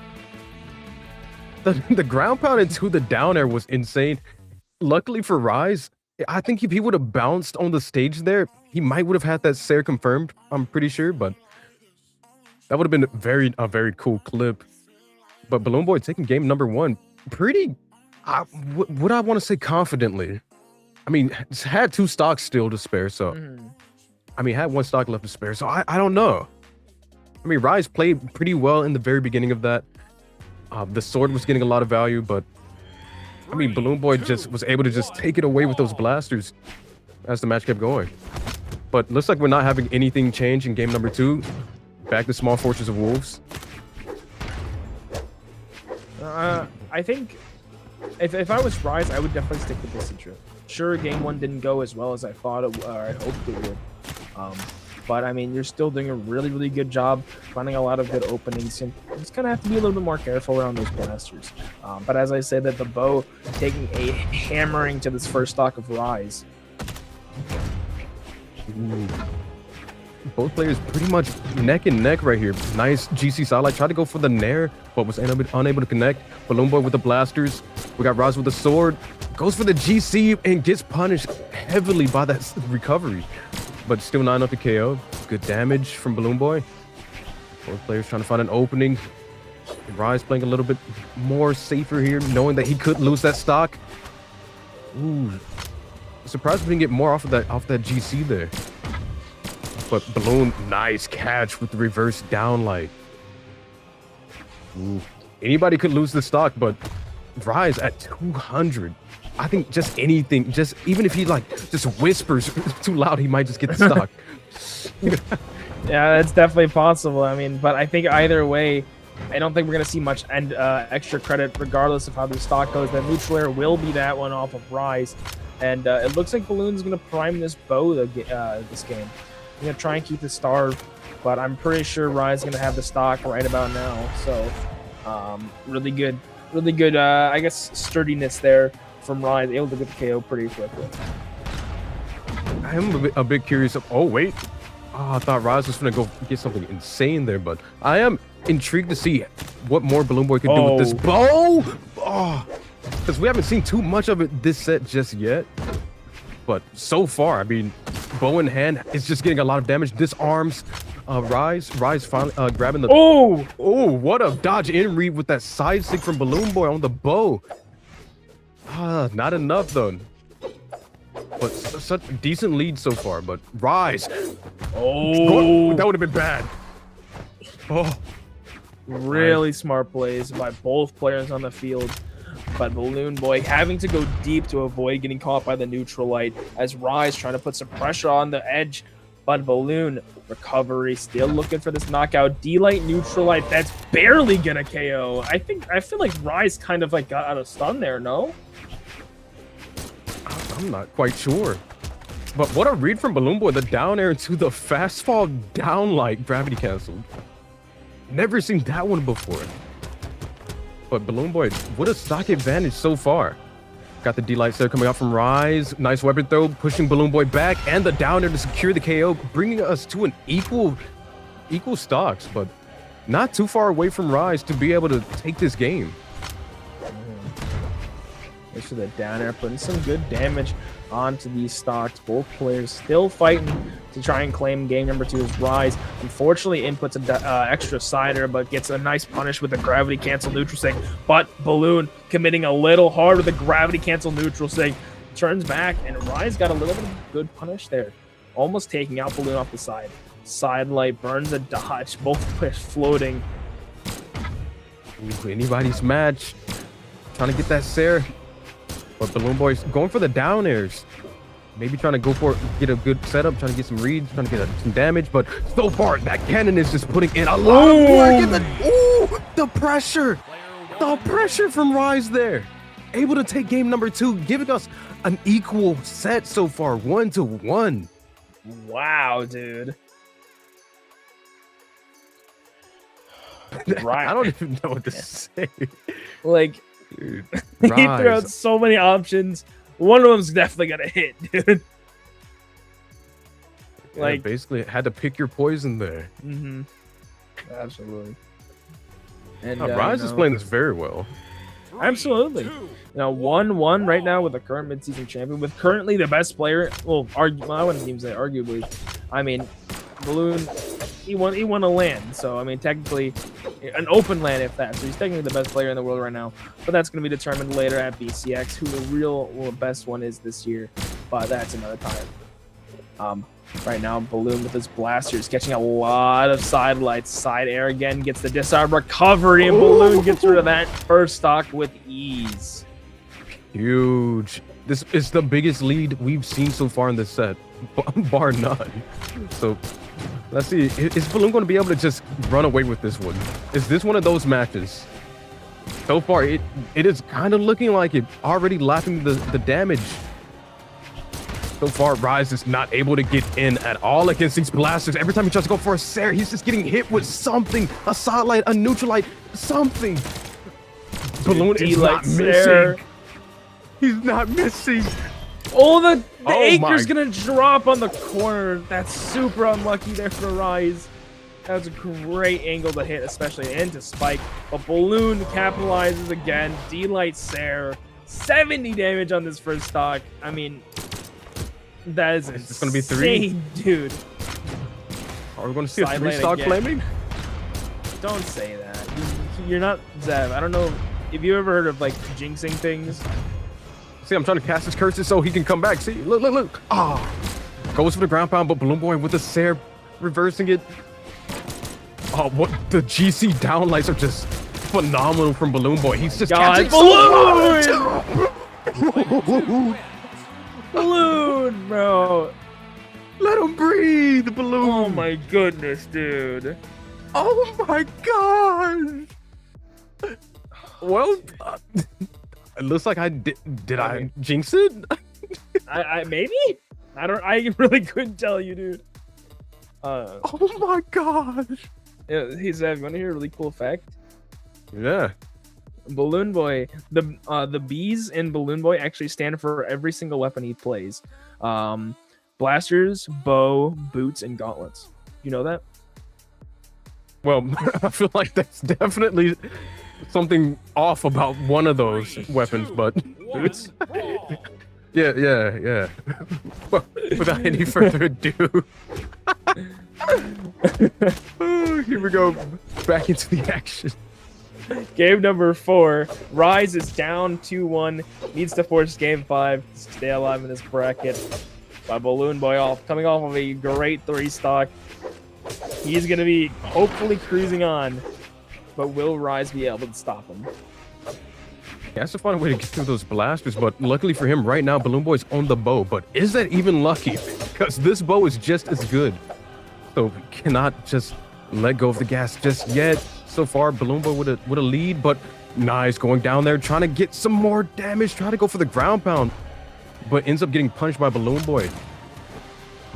The ground pound into the down air was insane. Luckily for Rise, I think if he would have bounced on the stage there, he might would have had that Sair confirmed, I'm pretty sure, but that would have been a very cool clip. But Balloon Boy taking game number 1 pretty, would I want to say confidently? I mean, it's had 2 stocks still to spare, so I mean, had 1 stock left to spare, so I don't know. I mean, Rise played pretty well in the very beginning of that. The sword was getting a lot of value, but I mean, Balloon Boy just was able to just take it away with those blasters as the match kept going. But looks like we're not having anything change in game number 2. Back to Small Fortress of Wolves. I think if I was Rise, I would definitely stick with this Citra. Sure, game 1 didn't go as well as I thought it, or I hoped it would. But I mean, you're still doing a really, really good job finding a lot of good openings, and you just kind of have to be a little bit more careful around those blasters. But as I said, that the bow taking a hammering to this first stock of Rise. Ooh. Both players pretty much neck and neck right here. Nice GC sidelight. Tried to go for the Nair, but was unable to connect. Balloon Boy with the blasters. We got Rise with the sword. Goes for the GC and gets punished heavily by that recovery. But still not enough to KO. Good damage from Balloon Boy. Both players trying to find an opening. Rise playing a little bit more safer here, knowing that he could lose that stock. Ooh. Surprised we didn't get more off that GC there. But Balloon, nice catch with the reverse downlight. Ooh. Anybody could lose the stock, but Rise at 200. I think just anything, just even if he just whispers too loud, he might just get the stock. Yeah, that's definitely possible. I mean, but I think either way, I don't think we're going to see much extra credit regardless of how the stock goes. The neutral air will be that one off of Rise. And it looks like Balloon's going to prime this bow this game. I'm going to try and keep the star, but I'm pretty sure Rise is going to have the stock right about now. So really good, I guess, sturdiness there from Rise, able to get the KO pretty quickly. I am a bit curious of, oh wait, I thought Rise was going to go get something insane there, but I am intrigued to see what more Balloon Boy could do with this bow. Because we haven't seen too much of it this set just yet. But so far, I mean, bow in hand is just getting a lot of damage. Disarms Rise. Rise finally grabbing the... Oh, what a dodge in read with that side stick from Balloon Boy on the bow. Not enough, though. But such a decent lead so far. But Rise. Oh, that would have been bad. Oh. Really smart plays by both players on the field. But Balloon Boy having to go deep to avoid getting caught by the neutral light as Rise trying to put some pressure on the edge. But Balloon recovery, still looking for this knockout. D-Light neutral light, that's barely gonna KO. I feel like Rise kind of got out of stun there, no? I'm not quite sure. But what a read from Balloon Boy. The down air into the fast fall down like gravity canceled. Never seen that one before. But Balloon Boy, what a stock advantage so far. Got the D-Lights there coming out from Rise. Nice weapon throw, pushing Balloon Boy back, and the down air to secure the KO, bringing us to an equal stocks, but not too far away from Rise to be able to take this game. Thanks for the down air, putting some good damage onto these stocks. Both players still fighting to try and claim game number 2 as Rise. Unfortunately, inputs an extra sider, but gets a nice punish with the gravity cancel neutral sig. But Balloon committing a little hard with the gravity cancel neutral sig. Turns back, and Rise got a little bit of good punish there. Almost taking out Balloon off the side. Side light burns a dodge. Both players floating. Ooh, anybody's match. Trying to get that Sarah. But Balloon Boy's going for the down airs. Maybe trying to go for it, get a good setup, trying to get some reads, trying to get some damage. But so far, that cannon is just putting in a lot of work. The pressure. The pressure from Rise there. Able to take game number 2, giving us an equal set so far, 1-1. Wow, dude. Right. I don't even know what to say. Like, Dude, he threw out Rise. so many options. One of them's definitely gonna hit, dude. Yeah, Like, basically had to pick your poison there. absolutely. And Rise is playing this very well. absolutely. Now 1-1 right now with the current midseason champion, with currently the best player. Well, I wouldn't even say arguably. I mean, Balloon, he won a land, so I mean technically an open land if that. So he's technically the best player in the world right now. But that's going to be determined later at BCX who the best one is this year. But that's another time. Right now, Balloon with his blasters catching a lot of side lights. Side air again gets the disarm recovery, and Balloon gets rid of that first stock with ease. Huge. This is the biggest lead we've seen so far in this set, bar none. So let's see. Is Balloon going to be able to just run away with this one? Is this one of those matches? So far, it is kind of looking like it, already lapping the damage. So far, Rise is not able to get in at all against these blasters. Every time he tries to go for a Sarah, he's just getting hit with something. A solid light, a neutral light, something. Balloon is not missing. He's not missing. Oh, the Oh Acre's my- gonna drop on the corner. That's super unlucky there for Rise. That was a great angle to hit, especially into Spike. But Balloon capitalizes again. D-Light Sarah. 70 damage on this first stock. I mean, that is insane, this gonna be 3? dude. Are we going to see a Side lane 3-stock again. flaming? Don't say that. You're not Zev. I don't know if you ever heard of like jinxing things. See, I'm trying to cast his curses so he can come back. See, look. Ah, goes for the ground pound, but Balloon Boy with the Sarah reversing it. Oh, what the GC downlights are just phenomenal from Balloon Boy. He's just catching so Balloon! Balloon, bro. Let him breathe, Balloon. Oh my goodness, dude. Oh my god. Well, it looks like I did. Did I jinx it? I maybe? I really couldn't tell you, dude. Oh my gosh. Yeah, hey Zev, you want to hear a really cool fact? Yeah. Balloon Boy, the bees in Balloon Boy actually stand for every single weapon he plays. Blasters, bow, boots, and gauntlets. You know that? Well, I feel like that's definitely something off about one of those weapons, but boots. Yeah. Well, without any further ado, oh, here we go, back into the action. Game number 4. Rise is down 2-1. Needs to force game 5 to stay alive in this bracket. By Balloon Boy coming off of a great 3-stock. He's going to be hopefully cruising on. But will Rise be able to stop him? He has to find a way to get through those blasters, but luckily for him, right now, Balloon Boy's on the bow. But is that even lucky? Because this bow is just as good. So we cannot just let go of the gas just yet. So far, Balloon Boy with a lead, but nice going down there, trying to get some more damage, trying to go for the ground pound. but ends up getting punched by Balloon Boy.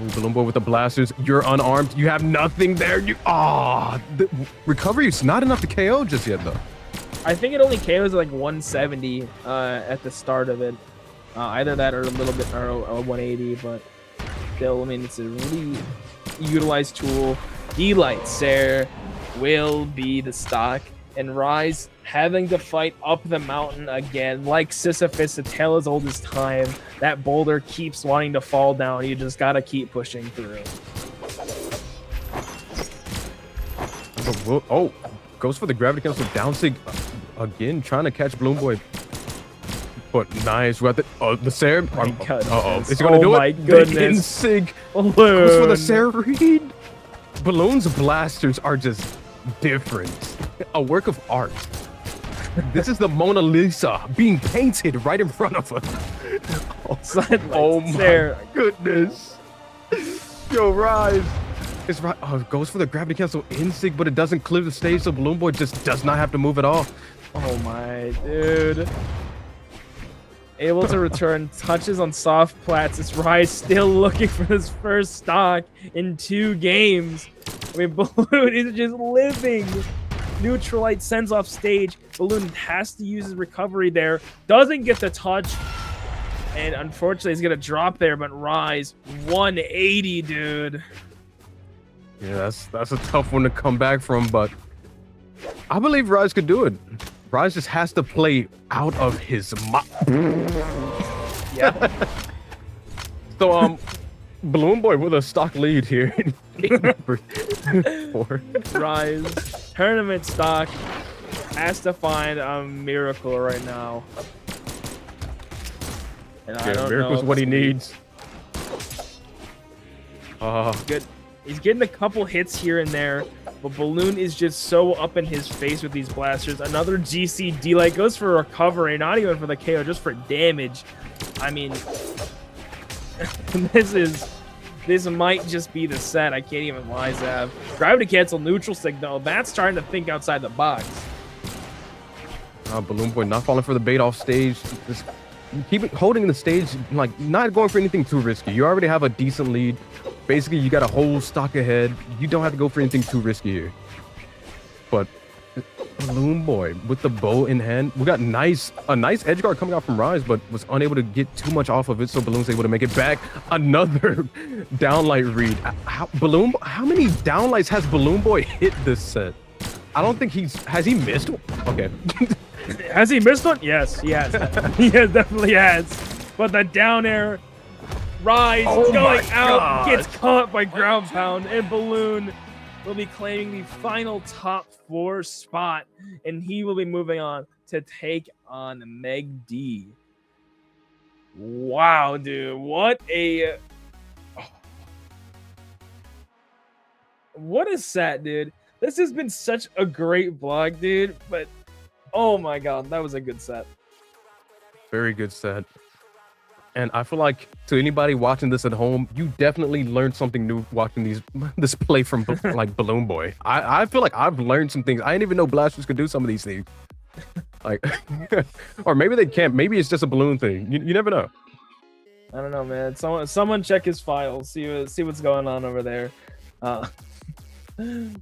Ooh, Balloon Boy with the blasters. You're unarmed. You have nothing there. The recovery is not enough to KO just yet, though. I think it only KOs like 170 at the start of it. Either that or a little bit, or 180, but still, I mean, it's a really utilized tool. D-Light Sare will be the stock, and Rise having to fight up the mountain again. Like Sisyphus, a tale as old as time. That boulder keeps wanting to fall down. You just gotta keep pushing through. Oh, goes for the gravity cancel down sig again, trying to catch Balloon Boy. But nice weapon. Oh, the Sare. Uh-oh. Is he gonna do it? Oh my goodness. Sig Balloon. goes for the Sare read. Balloon's blasters are just different. A work of art. This is the Mona Lisa being painted right in front of us. Oh my goodness. Yo, Rise. It's right. Oh, it goes for the gravity cancel insig, but it doesn't clear the stage, so Balloon Boy just does not have to move at all. Oh my dude. Able to return, touches on soft plats. It's Rise still looking for his first stock in 2 games. I mean, Balloon is just living. Neutralite sends off stage. Balloon has to use his recovery there. Doesn't get the touch. And unfortunately, he's going to drop there, but Rise, 180, dude. Yeah, that's a tough one to come back from, but I believe Rise could do it. Rise just has to play out of his Yeah. So, Balloon Boy with a stock lead here. Number 4. Rise, tournament stock, has to find a miracle right now. And I don't miracle's know what he needs. Good. He's getting a couple hits here and there, but Balloon is just so up in his face with these blasters. Another GC D-Light goes for recovery, not even for the KO, just for damage. I mean, this might just be the set. I can't even lie, Zav. Gravity cancel, neutral signal. That's trying to think outside the box. Balloon Boy not falling for the bait off stage. Just keep it holding the stage, like not going for anything too risky. You already have a decent lead. Basically, you got a whole stock ahead. You don't have to go for anything too risky here. But Balloon Boy with the bow in hand. We got a nice edge guard coming out from Rise, but was unable to get too much off of it, so Balloon's able to make it back. Another downlight read. How many downlights has Balloon Boy hit this set? I don't think has he missed one? Okay. Has he missed one? Yes, he has. He definitely has. But the down air, Rise going out, gets caught by ground pound, and Balloon will be claiming the final top 4 spot, and he will be moving on to take on Meg D. Wow, dude. What a set, dude. This has been such a great vlog, dude, but oh my god, that was a good set. Very good set. And I feel like to anybody watching this at home, you definitely learned something new watching this play from like Balloon Boy. I feel like I've learned some things. I didn't even know blasters could do some of these things. Like, or maybe they can't. Maybe it's just a balloon thing. You never know. I don't know, man. Someone check his files, see what's going on over there.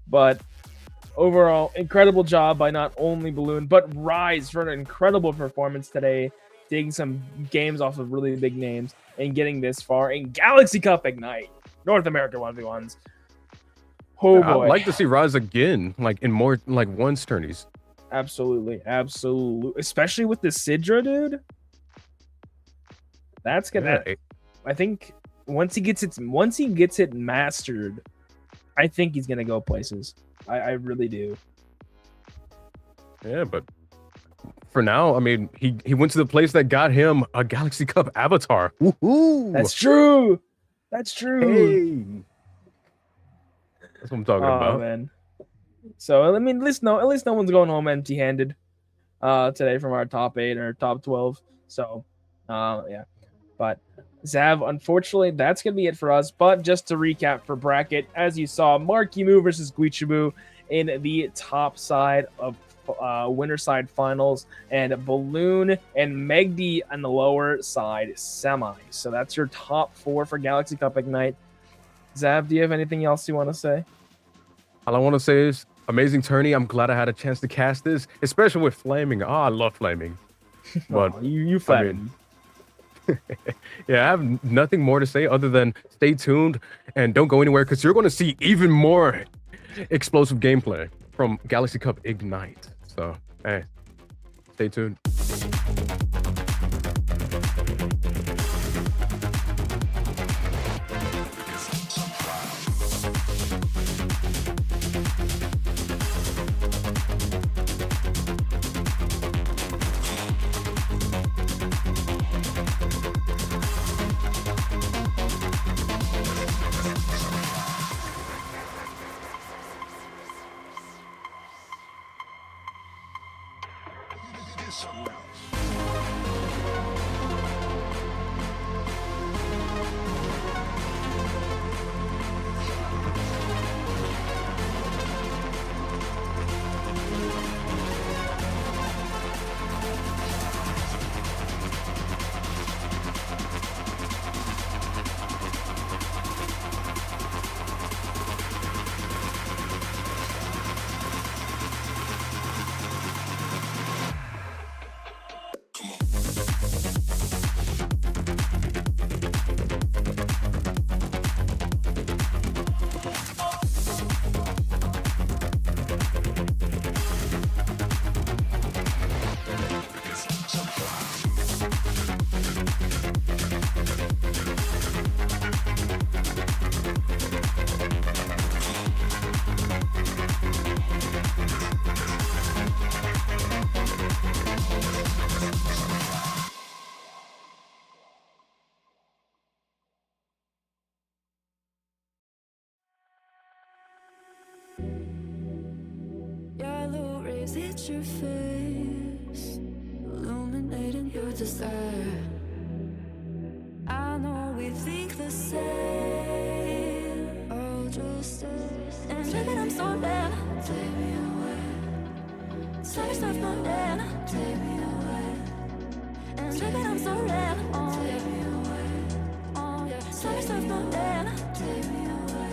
But overall, incredible job by not only Balloon but Rise for an incredible performance today. Taking some games off of really big names and getting this far in Galaxy Cup Ignite, North America 1v1s. Oh boy. I'd like to see Rise again, like in more like once tourneys. Absolutely. Especially with the Sidra, dude. That's gonna. Yeah. I think once he gets it mastered, I think he's gonna go places. I really do. Yeah, but for now, I mean, he went to the place that got him a Galaxy Cup avatar. Woohoo! That's true. That's true. Hey. That's what I'm talking about, man. So I mean, at least no one's going home empty-handed today from our top 8 or top 12. So yeah. But Zav, unfortunately, that's gonna be it for us. But just to recap for bracket, as you saw, Marky Moo versus Guichibu in the top side of winner side finals, and Balloon and Megdi on the lower side semi. So that's your top 4 for Galaxy Cup Ignite. Zav, do you have anything else you want to say? All I want to say is amazing tourney. I'm glad I had a chance to cast this, especially with Flaming. Oh, I love Flaming. But Oh, you flattened. yeah, I have nothing more to say other than stay tuned and don't go anywhere because you're going to see even more explosive gameplay from Galaxy Cup Ignite. So, hey, stay tuned. Yellow rays hit your face, illuminating your desire. I know we think the same. All just and maybe I'm so bad. Take me away. Sorry, stuff not dead. Take me away. And maybe I'm so red. Oh, take me away. Oh yeah. Sorry, stuff not dead. Take me away.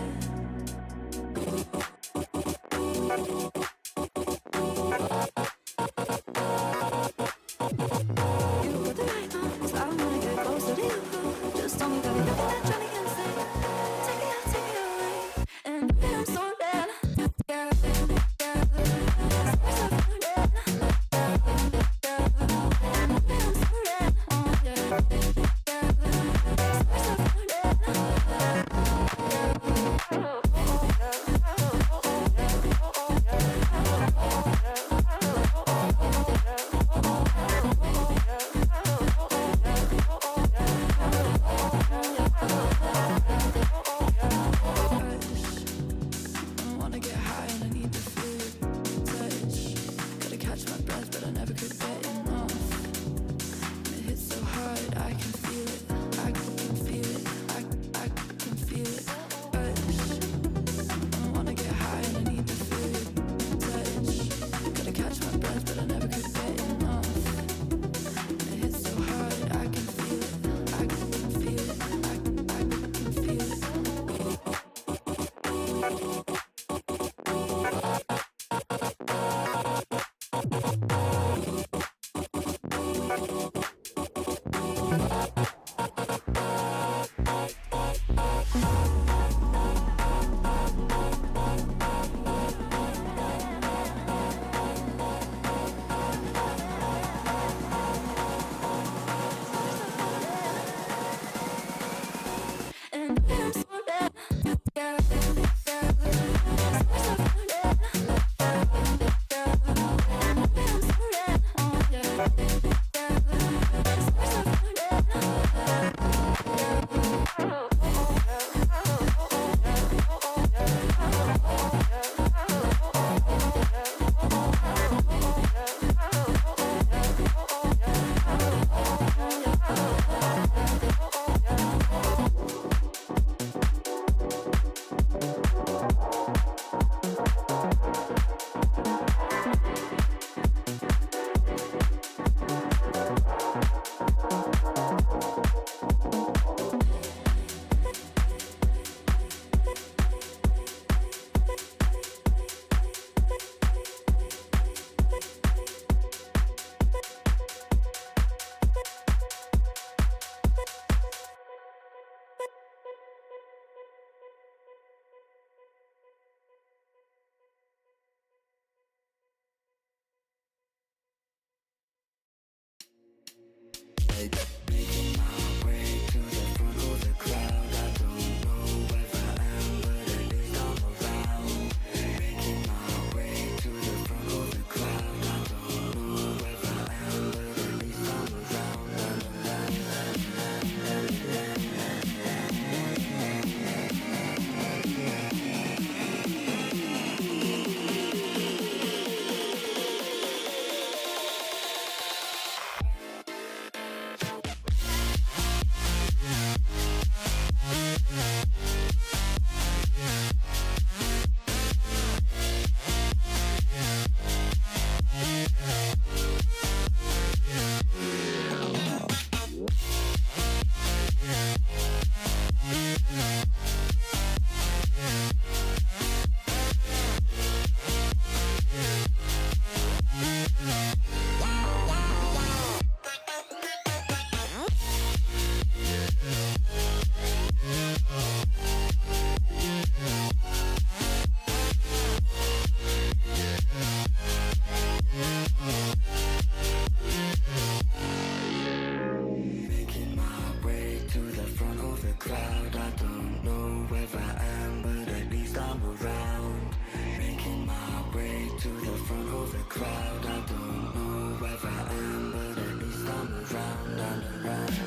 crowd. I don't know where I am, but at least I'm around and around.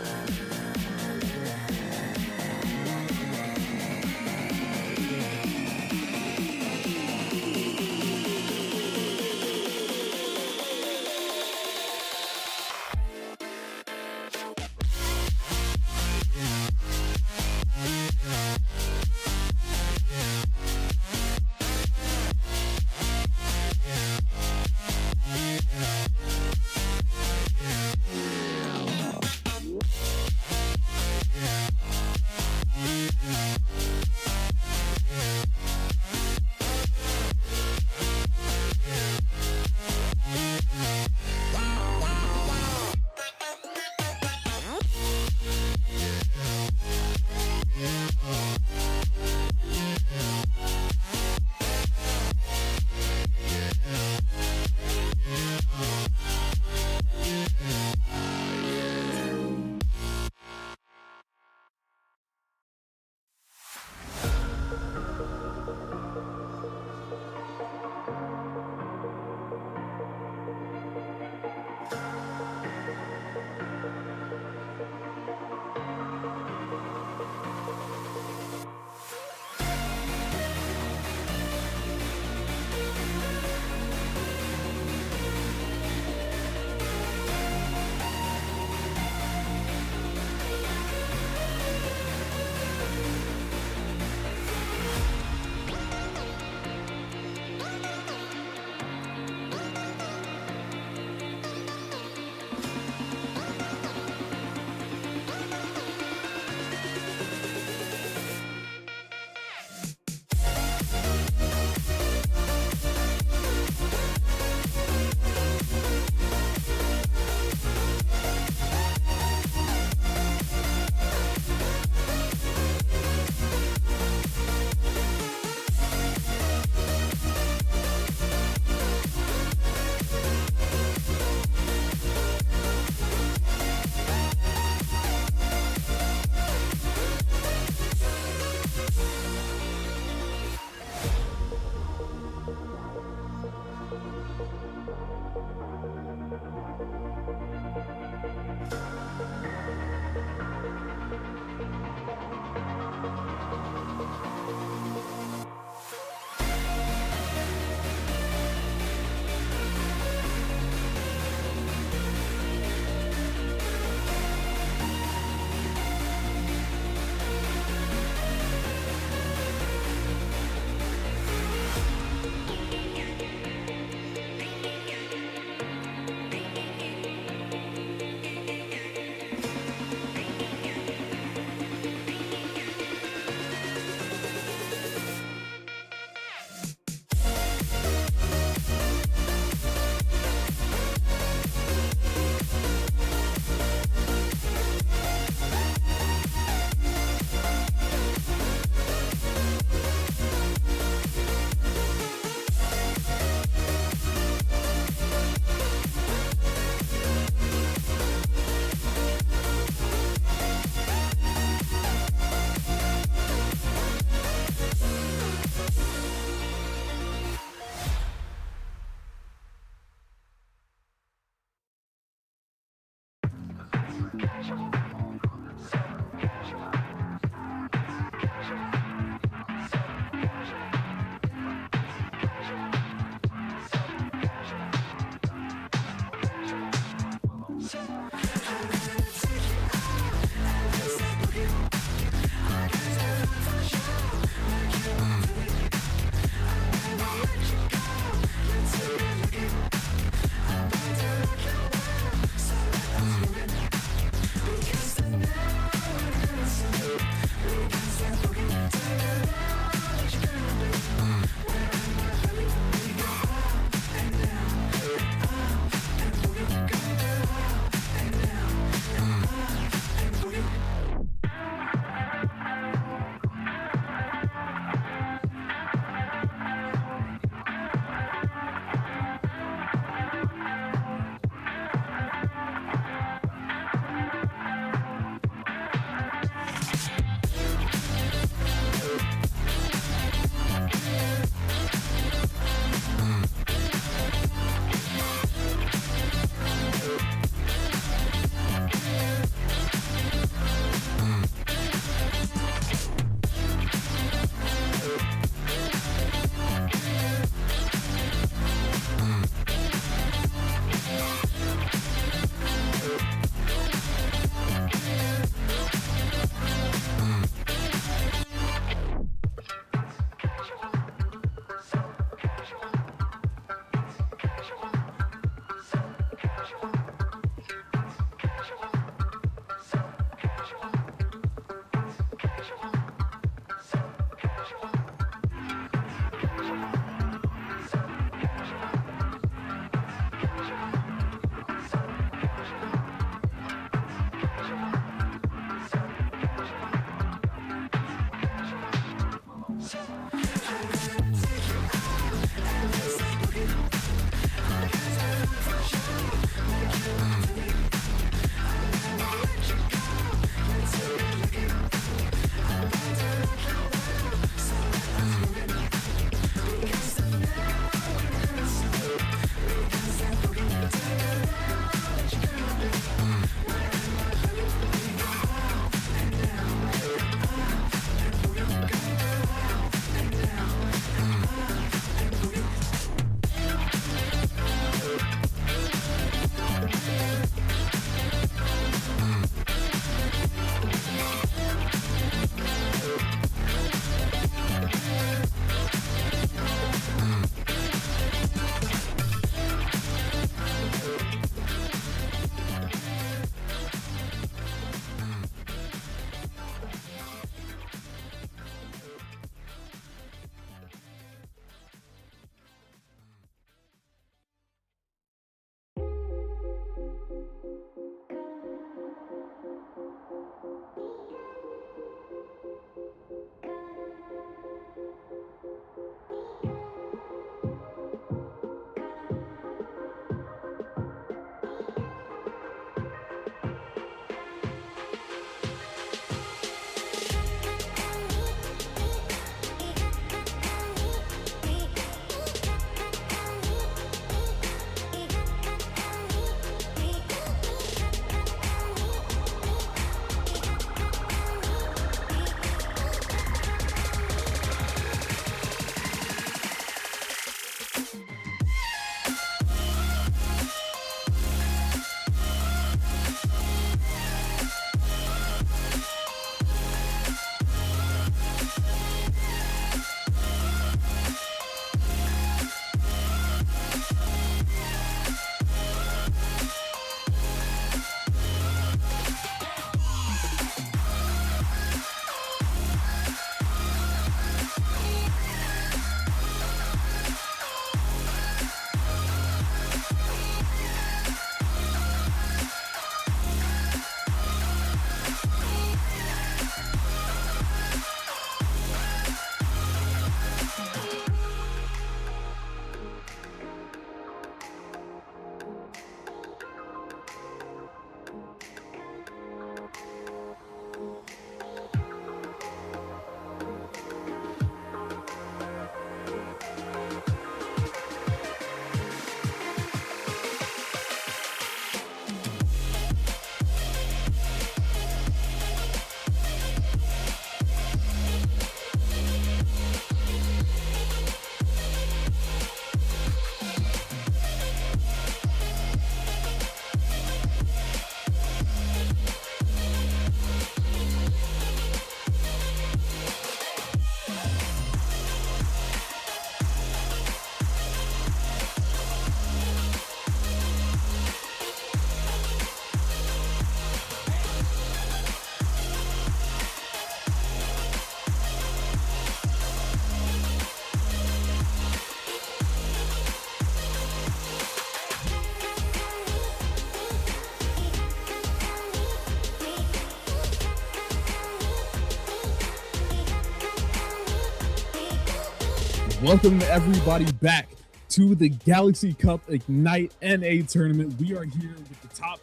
Welcome everybody back to the Galaxy Cup Ignite NA tournament. We are here with the top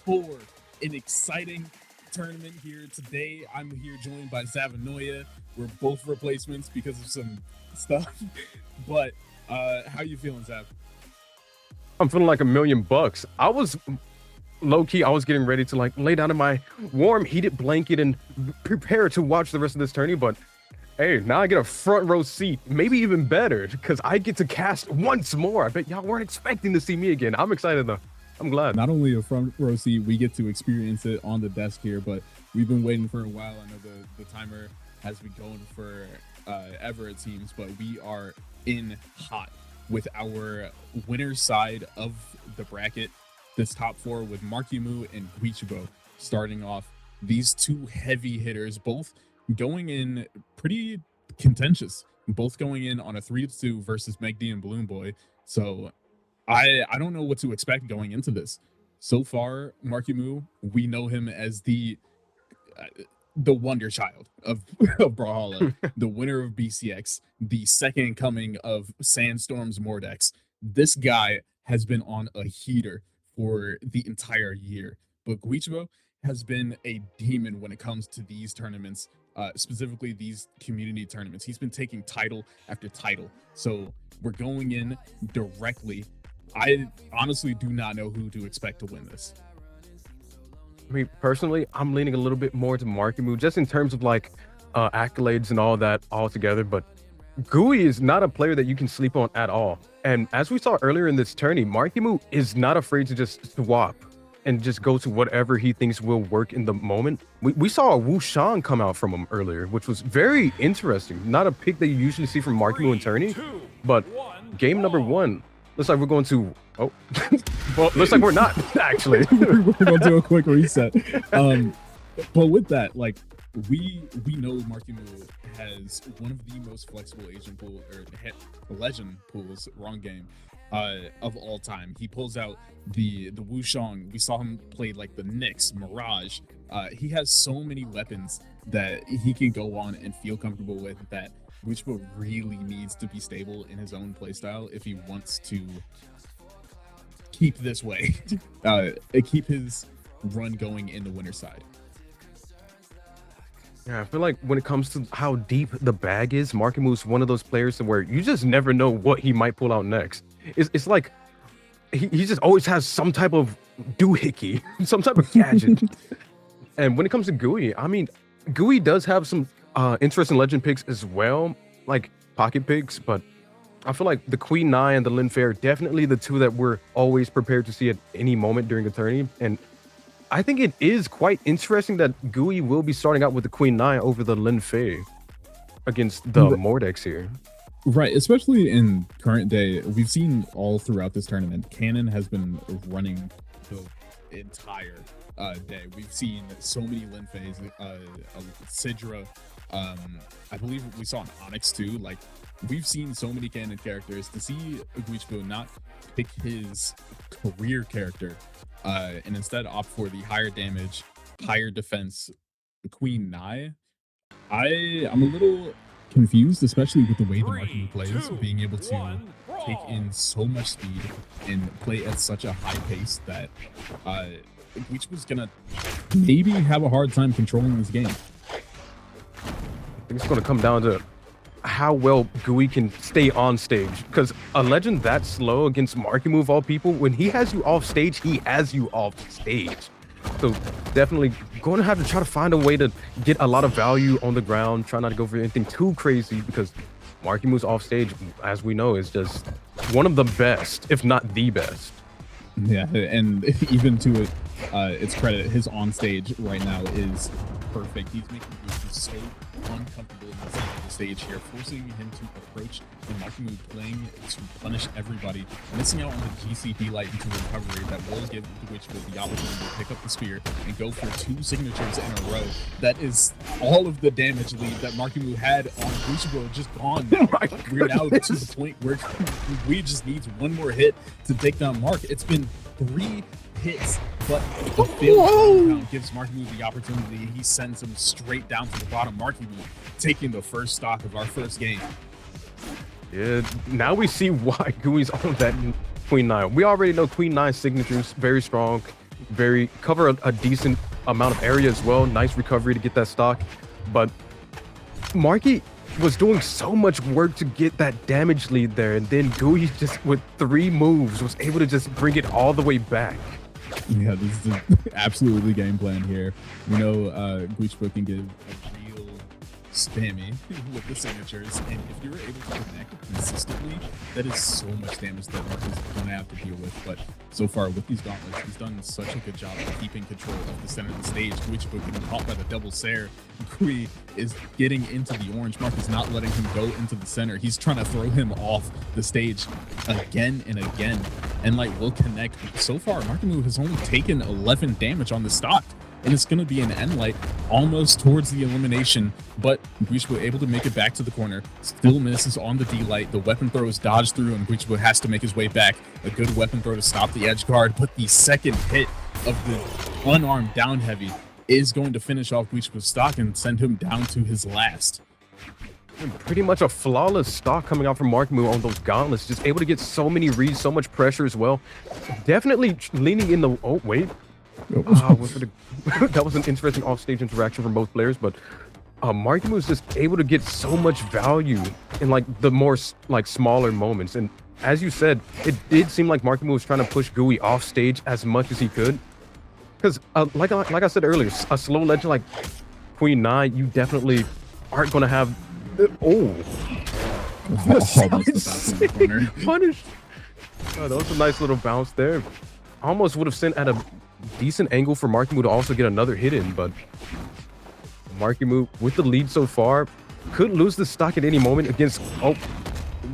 4, an exciting tournament here today. I'm here joined by Savanoia. We're both replacements because of some stuff. But how you feeling, Sav? I'm feeling like $1,000,000. I was low-key, I was getting ready to like lay down in my warm heated blanket and prepare to watch the rest of this tourney, but hey, now I get a front row seat, maybe even better, because I get to cast once more. I bet y'all weren't expecting to see me again. I'm excited though. I'm glad. Not only a front row seat, we get to experience it on the desk here, but we've been waiting for a while. I know the timer has been going for ever, it seems, but we are in hot with our winner's side of the bracket, this top 4 with Markimu and Guichibo starting off. These two heavy hitters, both going in pretty contentious, both going in on a 3-2 versus Megdi and Balloon Boy. So I don't know what to expect going into this. So far, Markimu, we know him as the wonder child of Brawlhalla, the winner of BCX, the second coming of Sandstorm's Mordex. This guy has been on a heater for the entire year, but Guichibo has been a demon when it comes to these tournaments, specifically these community tournaments. He's been taking title after title. So we're going in directly. I honestly do not know who to expect to win this. I mean, personally, I'm leaning a little bit more to Markimu, just in terms of like accolades and all that all together. But Gui is not a player that you can sleep on at all. And as we saw earlier in this tourney, Markimu is not afraid to just swap and just go to whatever he thinks will work in the moment. We saw a Wu Shan come out from him earlier, which was very interesting. Not a pick that you usually see from Markimu and tourney, but game number 1. Looks like we're going to, oh, well, looks like we're not, actually. We're going to do a quick reset. But with that, like, we know Markimu has one of the most flexible agent pool, or legend pools, wrong game, of all time. He pulls out the Wushang. We saw him play like the Nyx, Mirage. He has so many weapons that he can go on and feel comfortable with, that Guichibo really needs to be stable in his own playstyle if he wants to keep this way, keep his run going in the winner's side. Yeah, I feel like when it comes to how deep the bag is, Markimu's one of those players where you just never know what he might pull out next. It's like he just always has some type of doohickey, some type of gadget. And when it comes to Gui, I mean, Gui does have some interesting legend picks as well, like pocket picks, but I feel like the Queen Nai and the Lin Fair, definitely the two that we're always prepared to see at any moment during a tourney. And I think it is quite interesting that Gui will be starting out with the Queen Nai over the Lin Fei against the Mordex here. Right, especially in current day, we've seen all throughout this tournament, Canon has been running the entire day. We've seen so many Lin Feis, Sidra, I believe we saw an Onyx too. Like, we've seen so many Canon characters. To see Guichibo not pick his career character and instead opt for the higher damage, higher defense Queen Nai, I'm a little confused, especially with the way the Markimu plays, being able to take in so much speed and play at such a high pace that Guichibo's gonna maybe have a hard time controlling this game. I think it's going to come down to how well Gui can stay on stage, because a legend that slow against Markimu of all people, when he has you off stage, he has you off stage. So definitely going to have to try to find a way to get a lot of value on the ground, try not to go for anything too crazy, because Markimu's off stage, as we know, is just one of the best, if not the best. Yeah, and even to its credit, his on stage right now is perfect. He's making Guichibo so uncomfortable in the center of the stage here, forcing him to approach the Markimu, playing to punish everybody, missing out on the GCP light into recovery that will give Guichibo the opportunity to pick up the spear and go for 2 signatures in a row. That is all of the damage lead that Markimu had on Guichibo just gone now. We're now to the point where we just needs one more hit to take down Mark. It's been 3 hits, but the failed compound gives Markimu the opportunity. He sends him straight down to the bottom. Markimu taking the first stock of our first game. Yeah, now we see why Gooey's on that Queen 9. We already know Queen 9 signatures, very strong, very cover a decent amount of area as well. Nice recovery to get that stock. But Marky was doing so much work to get that damage lead there, and then Gooey just with 3 moves was able to just bring it all the way back. Yeah, this is absolutely the game plan here. We know Guichbo can give a real spammy with the signatures, and if you're able to connect consistently, that is so much damage that Mark is going to have to deal with. But so far with these gauntlets, he's done such a good job of keeping control of the center of the stage. Guichbo getting caught by the double Sair. Gui is getting into the orange. Mark is not letting him go into the center. He's trying to throw him off the stage again and again. And like will connect. So far, Markimu has only taken 11 damage on the stock. And it's going to be an end light almost towards the elimination, but Guichbo able to make it back to the corner, still misses on the D-light. The weapon throw is dodged through, and Guichbo has to make his way back. A good weapon throw to stop the edge guard, but the second hit of the unarmed down heavy is going to finish off Guichbo's stock and send him down to his last. And pretty much a flawless stock coming out from Markimu on those gauntlets, just able to get so many reads, so much pressure as well. Definitely leaning in the... Oh, wait. That was an interesting offstage interaction from both players, but Markimu was just able to get so much value in like the more like smaller moments. And as you said, it did seem like Markimu was trying to push Gooey off stage as much as he could, because like I said earlier, a slow legend like Queen 9, you definitely aren't going to have punished. Oh, that was a nice little bounce there. Almost would have sent at a decent angle for Markimu to also get another hit in, but Markimu with the lead so far could lose the stock at any moment against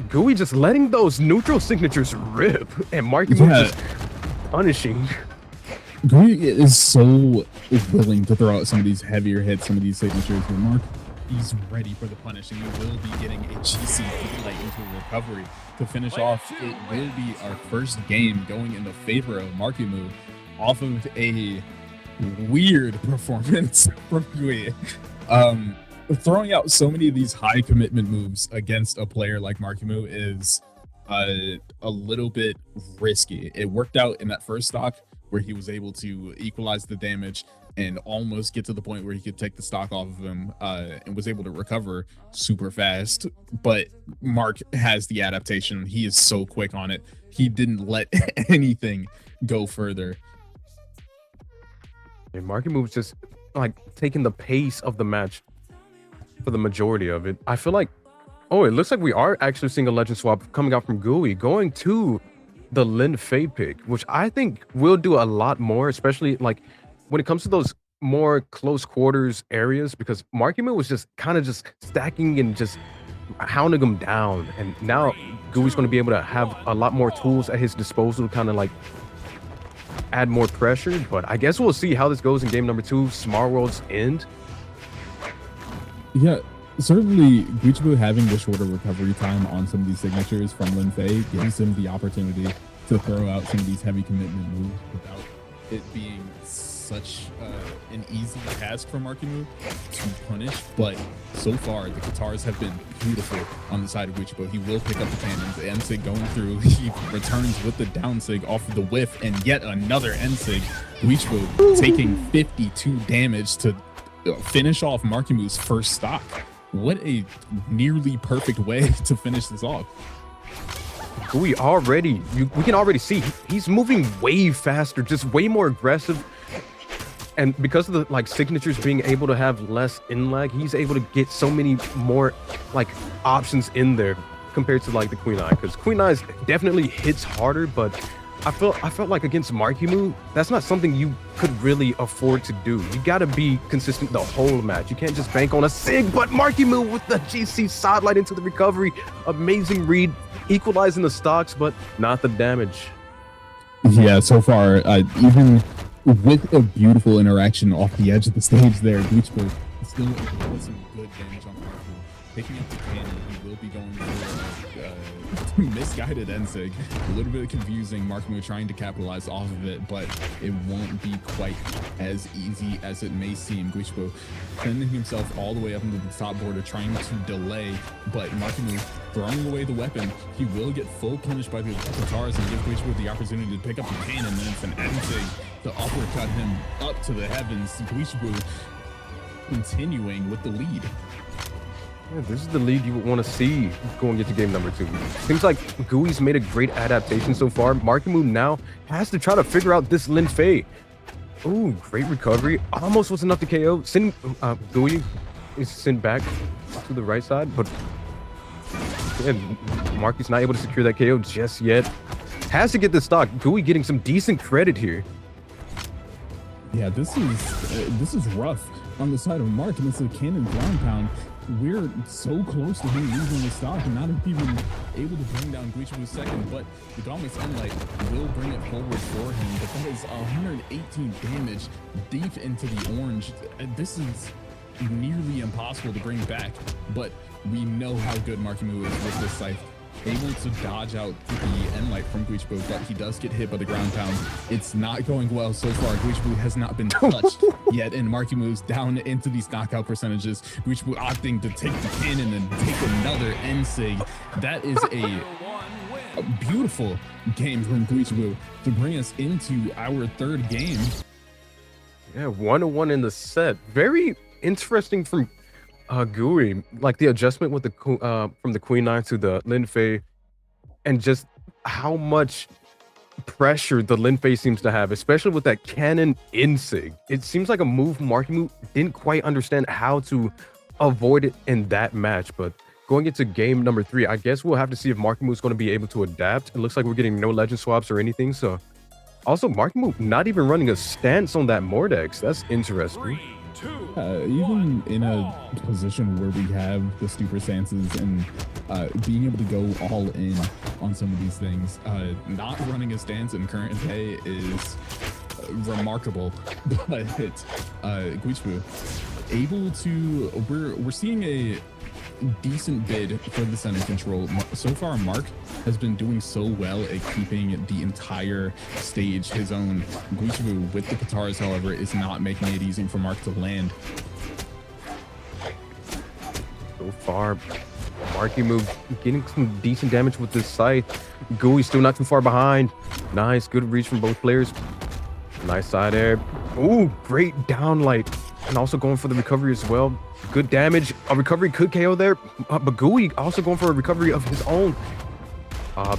Gooey just letting those neutral signatures rip, and Markimu just punishing. Gooey is so willing to throw out some of these heavier hits, some of these signatures, but Mark, he's ready for the punish, and he will be getting a GC light into a recovery to finish off. It will be our first game going in the favor of Markimu off of a weird performance from Gui. Throwing out so many of these high commitment moves against a player like Markimu is a little bit risky. It worked out in that first stock where he was able to equalize the damage and almost get to the point where he could take the stock off of him and was able to recover super fast. But Mark has the adaptation. He is so quick on it. He didn't let anything go further. And Markimu was just like taking the pace of the match for the majority of it. I feel like, it looks like we are actually seeing a legend swap coming out from Gooey, going to the Lin Fei pick, which I think will do a lot more, especially like when it comes to those more close quarters areas, because Markimu was just kind of just stacking and just hounding him down. And now Gooey's going to be able to have a lot more tools at his disposal to kind of like add more pressure. But I guess we'll see how this goes in game number 2, Smart World's End. Yeah, certainly Guichbo having the shorter recovery time on some of these signatures from Lin Fei gives him the opportunity to throw out some of these heavy commitment moves without it being such an easy task for Markimu to punish. But so far, the guitars have been beautiful on the side of Guichbo. He will pick up the tandems. The N-Sig going through. He returns with the down sig off of the whiff, and yet another N-Sig. Guichbo taking 52 damage to finish off Markimu's first stock. What a nearly perfect way to finish this off. We can already see he's moving way faster, just way more aggressive. And because of the like signatures being able to have less in lag, he's able to get so many more like options in there compared to like the Queen Eye, because Queen Eye definitely hits harder, but I felt like against Markimu, that's not something you could really afford to do. You got to be consistent the whole match. You can't just bank on a sig, but Markimu with the GC sidelight into the recovery. Amazing read, equalizing the stocks, but not the damage. Yeah, so far, even with a beautiful interaction off the edge of the stage there, Guichbo still with some good damage on Markimu. Picking up the cannon, he will be going for misguided N-Sig. A little bit confusing. Markimu trying to capitalize off of it, but it won't be quite as easy as it may seem. Guichbo sending himself all the way up into the top border, trying to delay, but Markimu throwing away the weapon. He will get full punished by the Tatars and give Guichbu the opportunity to pick up the cannon, and then it's an Ensig to uppercut him up to the heavens. Guichbu continuing with the lead. Yeah, this is the lead you would want to see going into game number 2. Seems like Gooey's made a great adaptation so far. Markimu now has to try to figure out this Lin Fei. Ooh, great recovery. Almost was enough to KO. Gooey is sent back to the right side, but yeah, Marky's not able to secure that KO just yet. Has to get the stock. Gooey getting some decent credit here. Yeah, this is rough on the side of Mark, and it's a cannon ground pound. We're so close to him losing the stock and not even able to bring down Guichbu's second, but the Dauntless Enlight will bring it forward for him. But that is 118 damage deep into the orange. This is nearly impossible to bring back, but we know how good Markimu is with this scythe. Able to dodge out the Enlight from Guichbu, but he does get hit by the ground pound. It's not going well so far. Guichbu has not been touched yet, and Markimu's down into these knockout percentages. Guichbu opting to take the cannon and take another Ensig. That is a beautiful game from Guichbu to bring us into our third game. Yeah, 1-1 in the set. Very interesting from Gooey, like the adjustment with the from the Queen 9 to the Lin Fei, and just how much pressure the Lin Fei seems to have, especially with that cannon Ensig. It seems like a move Markimu didn't quite understand how to avoid it in that match. But going into game number 3, I guess we'll have to see if Markimu is going to be able to adapt. It looks like we're getting no legend swaps or anything. So also Markimu not even running a stance on that Mordex. That's interesting. Even in a position where we have the stupor stances and being able to go all in on some of these things, not running a stance in current day is remarkable. But Guichbu able to, we're seeing a decent bid for the center control. So far, Mark has been doing so well at keeping the entire stage his own. Guichbu with the Patars, however, is not making it easy for Mark to land. So far, Markimu getting some decent damage with this scythe. Gooey still not too far behind. Nice, good reach from both players. Nice side air. Ooh, great downlight. And also going for the recovery as well. Good damage. A recovery could KO there, but Gooey also going for a recovery of his own.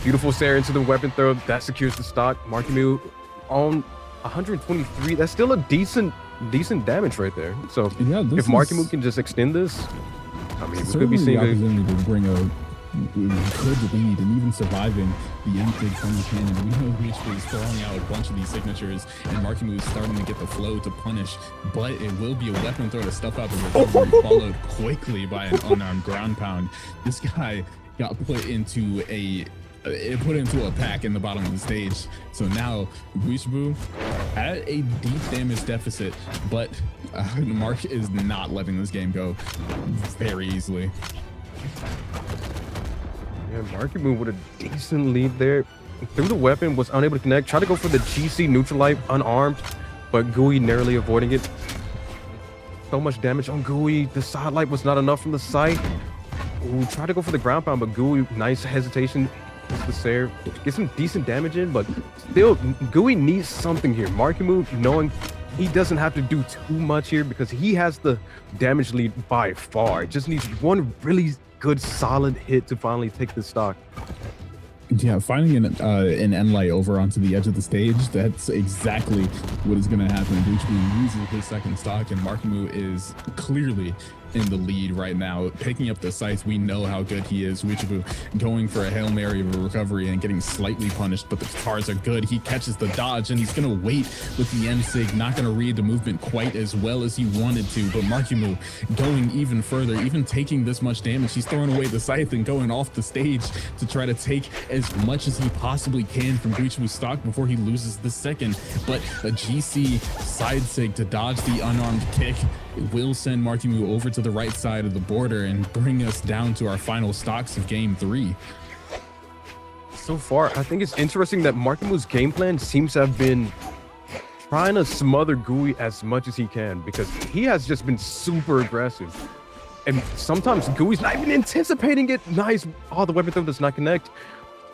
Beautiful Sarah into the weapon throw. That secures the stock. Markimu on 123. That's still a decent damage right there. So yeah, if Markimu can just extend this, I mean, we could be seeing a to bring a good lead and even surviving the Ensig from the cannon. We know Guichbu is throwing out a bunch of these signatures, and Markimu is starting to get the flow to punish, but it will be a weapon throw to stuff up and recovery, followed quickly by an unarmed ground pound. This guy got put into a pack in the bottom of the stage. So now Guichbu at a deep damage deficit, but Mark is not letting this game go very easily. Yeah, Markimu with a decent lead there. Through the weapon, was unable to connect. Tried to go for the GC neutral light unarmed, but Gooey narrowly avoiding it. So much damage on Gooey. The side light was not enough from the site. Ooh, tried to go for the ground pound, but Gooey, nice hesitation. The Sair. Get some decent damage in, but still, Gooey needs something here. Markimu knowing he doesn't have to do too much here because he has the damage lead by far. Just needs one really good solid hit to finally take the stock. Yeah, finding an Enlight over onto the edge of the stage, that's exactly what is going to happen. Guichbu loses his second stock, and Markimu is clearly in the lead right now, picking up the sights. We know how good he is. Guichbu going for a Hail Mary of a recovery and getting slightly punished, but the Tatars are good. He catches the dodge, and he's going to wait with the Ensig, not going to read the movement quite as well as he wanted to, but Markimu going even further, even taking this much damage. He's throwing away the scythe and going off the stage to try to take as much as he possibly can from Guichbu's stock before he loses the second, but a GC side sig to dodge the unarmed kick will send Markimu over to the right side of the border and bring us down to our final stocks of game 3. So far, I think it's interesting that Markimu's game plan seems to have been trying to smother Gooey as much as he can because he has just been super aggressive. And sometimes Gooey's not even anticipating it. Nice. Oh, the weapon throw does not connect.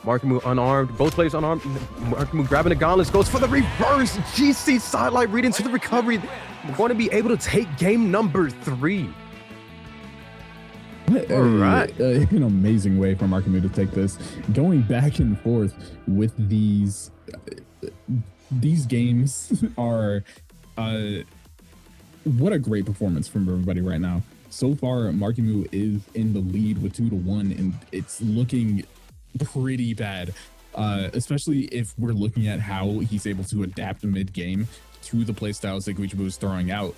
Markimu unarmed. Both players unarmed. Markimu grabbing the gauntlets. Goes for the reverse. GC sidelight read into the recovery. We're going to be able to take game number 3. All right. An amazing way for Markimu to take this. Going back and forth with these games are what a great performance from everybody right now. So far, Markimu is in the lead with 2-1, and it's looking pretty bad, especially if we're looking at how he's able to adapt mid-game to the playstyles that Guichibu is throwing out.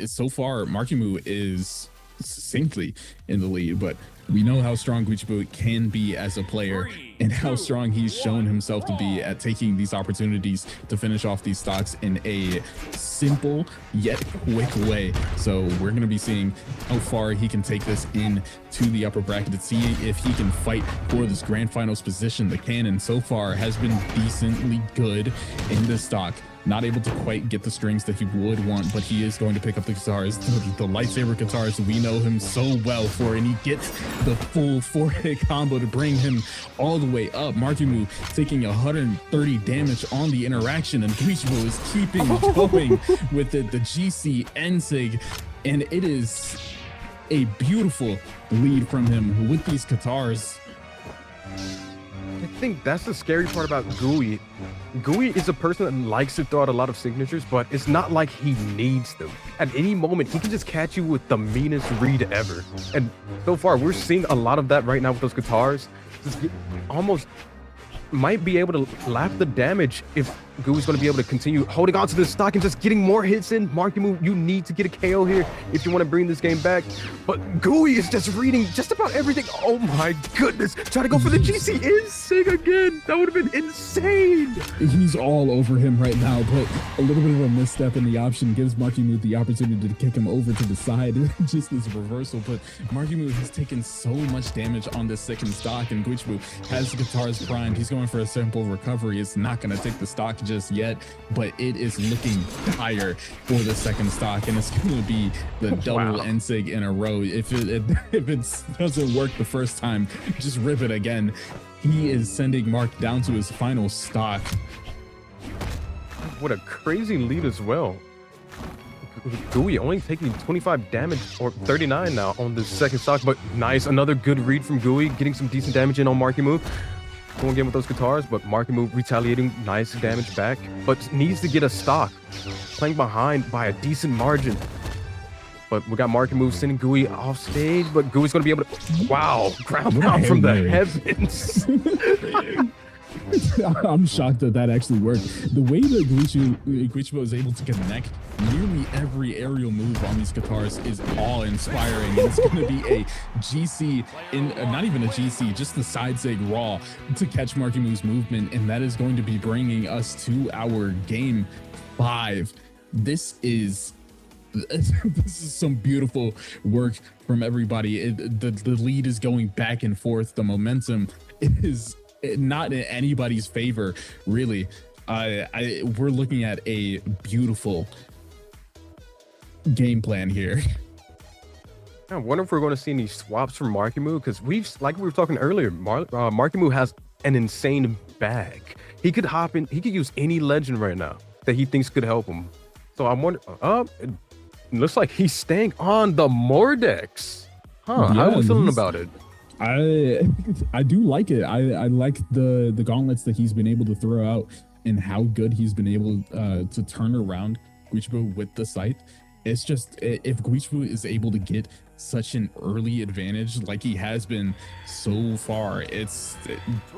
So far, Markimu is succinctly in the lead, but we know how strong Guichibu can be as a player and how strong he's shown himself to be at taking these opportunities to finish off these stocks in a simple yet quick way. So we're going to be seeing how far he can take this in to the upper bracket to see if he can fight for this grand finals position. The Cannon so far has been decently good in this stock. Not able to quite get the strings that he would want, but he is going to pick up the guitars, the lightsaber guitars we know him so well for, and he gets the full 4-hit combo to bring him all the way up. Markimu taking 130 damage on the interaction, and Guichibu is keeping going with the GC Ensig, and it is a beautiful lead from him with these guitars. I think that's the scary part about Gooey. Gooey is a person that likes to throw out a lot of signatures, but it's not like he needs them. At any moment, he can just catch you with the meanest read ever. And so far, we're seeing a lot of that right now with those guitars. Just almost might be able to lap the damage if Gooey's going to be able to continue holding on to this stock and just getting more hits in. Markimu, you need to get a KO here if you want to bring this game back. But Gooey is just reading just about everything. Oh my goodness. Try to go for the GC Insig again. That would have been insane. He's all over him right now, but a little bit of a misstep in the option gives Markimu the opportunity to kick him over to the side. Just this reversal, but Markimu has taken so much damage on this second stock, and Guichibu has the guitars primed. He's going for a simple recovery. It's not going to take the stock just yet, but it is looking dire for the second stock, and it's going to be the double Ensig in a row. If it doesn't work the first time, just rip it again. He is sending Mark down to his final stock. What a crazy lead as well. Gooey only taking 25 damage, or 39 now on the second stock, but nice. Another good read from Gooey, getting some decent damage in on Markimu. Going again with those guitars, but Markimu retaliating, nice damage back, but needs to get a stock. Playing behind by a decent margin. But we got Markimu sending Gooey off stage, but Gooey's going to be able to, wow, ground pound from the heavens. I'm shocked that actually worked. The way that Guichibu is able to connect nearly every aerial move on these guitars is awe-inspiring. And it's going to be a GC, not even a GC, just the side sig raw to catch Markimu's movement, and that is going to be bringing us to our game 5. This is some beautiful work from everybody. The lead is going back and forth. The momentum is not in anybody's favor, really. We're looking at a beautiful game plan here. I wonder if we're going to see any swaps from Markimu, because like we were talking earlier, Markimu has an insane bag. He could hop in, he could use any legend right now that he thinks could help him. So I wonder, it looks like he's staying on the Mordex. How are you feeling about it? I do like it. I like the gauntlets that he's been able to throw out and how good he's been able to turn around Guichibu with the scythe. It's just, if Guichibu is able to get such an early advantage like he has been so far, it's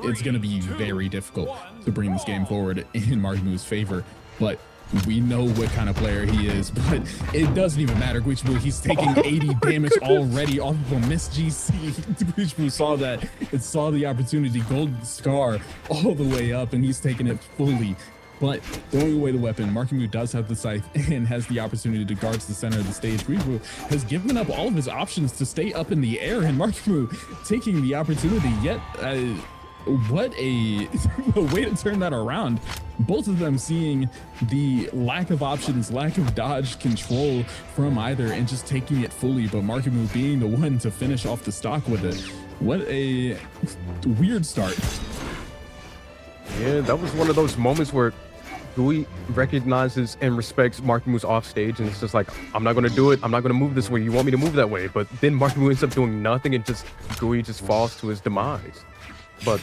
going to be very difficult to bring this game forward in Markimu's favor. But we know what kind of player he is, but it doesn't even matter. Guichibu, he's taking 80 damage already off of a miss GC. Guichibu saw that and saw the opportunity. Golden Scar all the way up, and he's taking it fully. But throwing away the weapon, Markimu does have the scythe and has the opportunity to guard the center of the stage. Guichibu has given up all of his options to stay up in the air, and Markimu taking the opportunity, yet what a way to turn that around. Both of them seeing the lack of options, lack of dodge control from either and just taking it fully, but Markimu being the one to finish off the stock with it. What a weird start. Yeah, that was one of those moments where Gui recognizes and respects Markimu's off stage, and it's just like, I'm not gonna do it. I'm not gonna move this way. You want me to move that way, but then Markimu ends up doing nothing, and just Gui just falls to his demise. But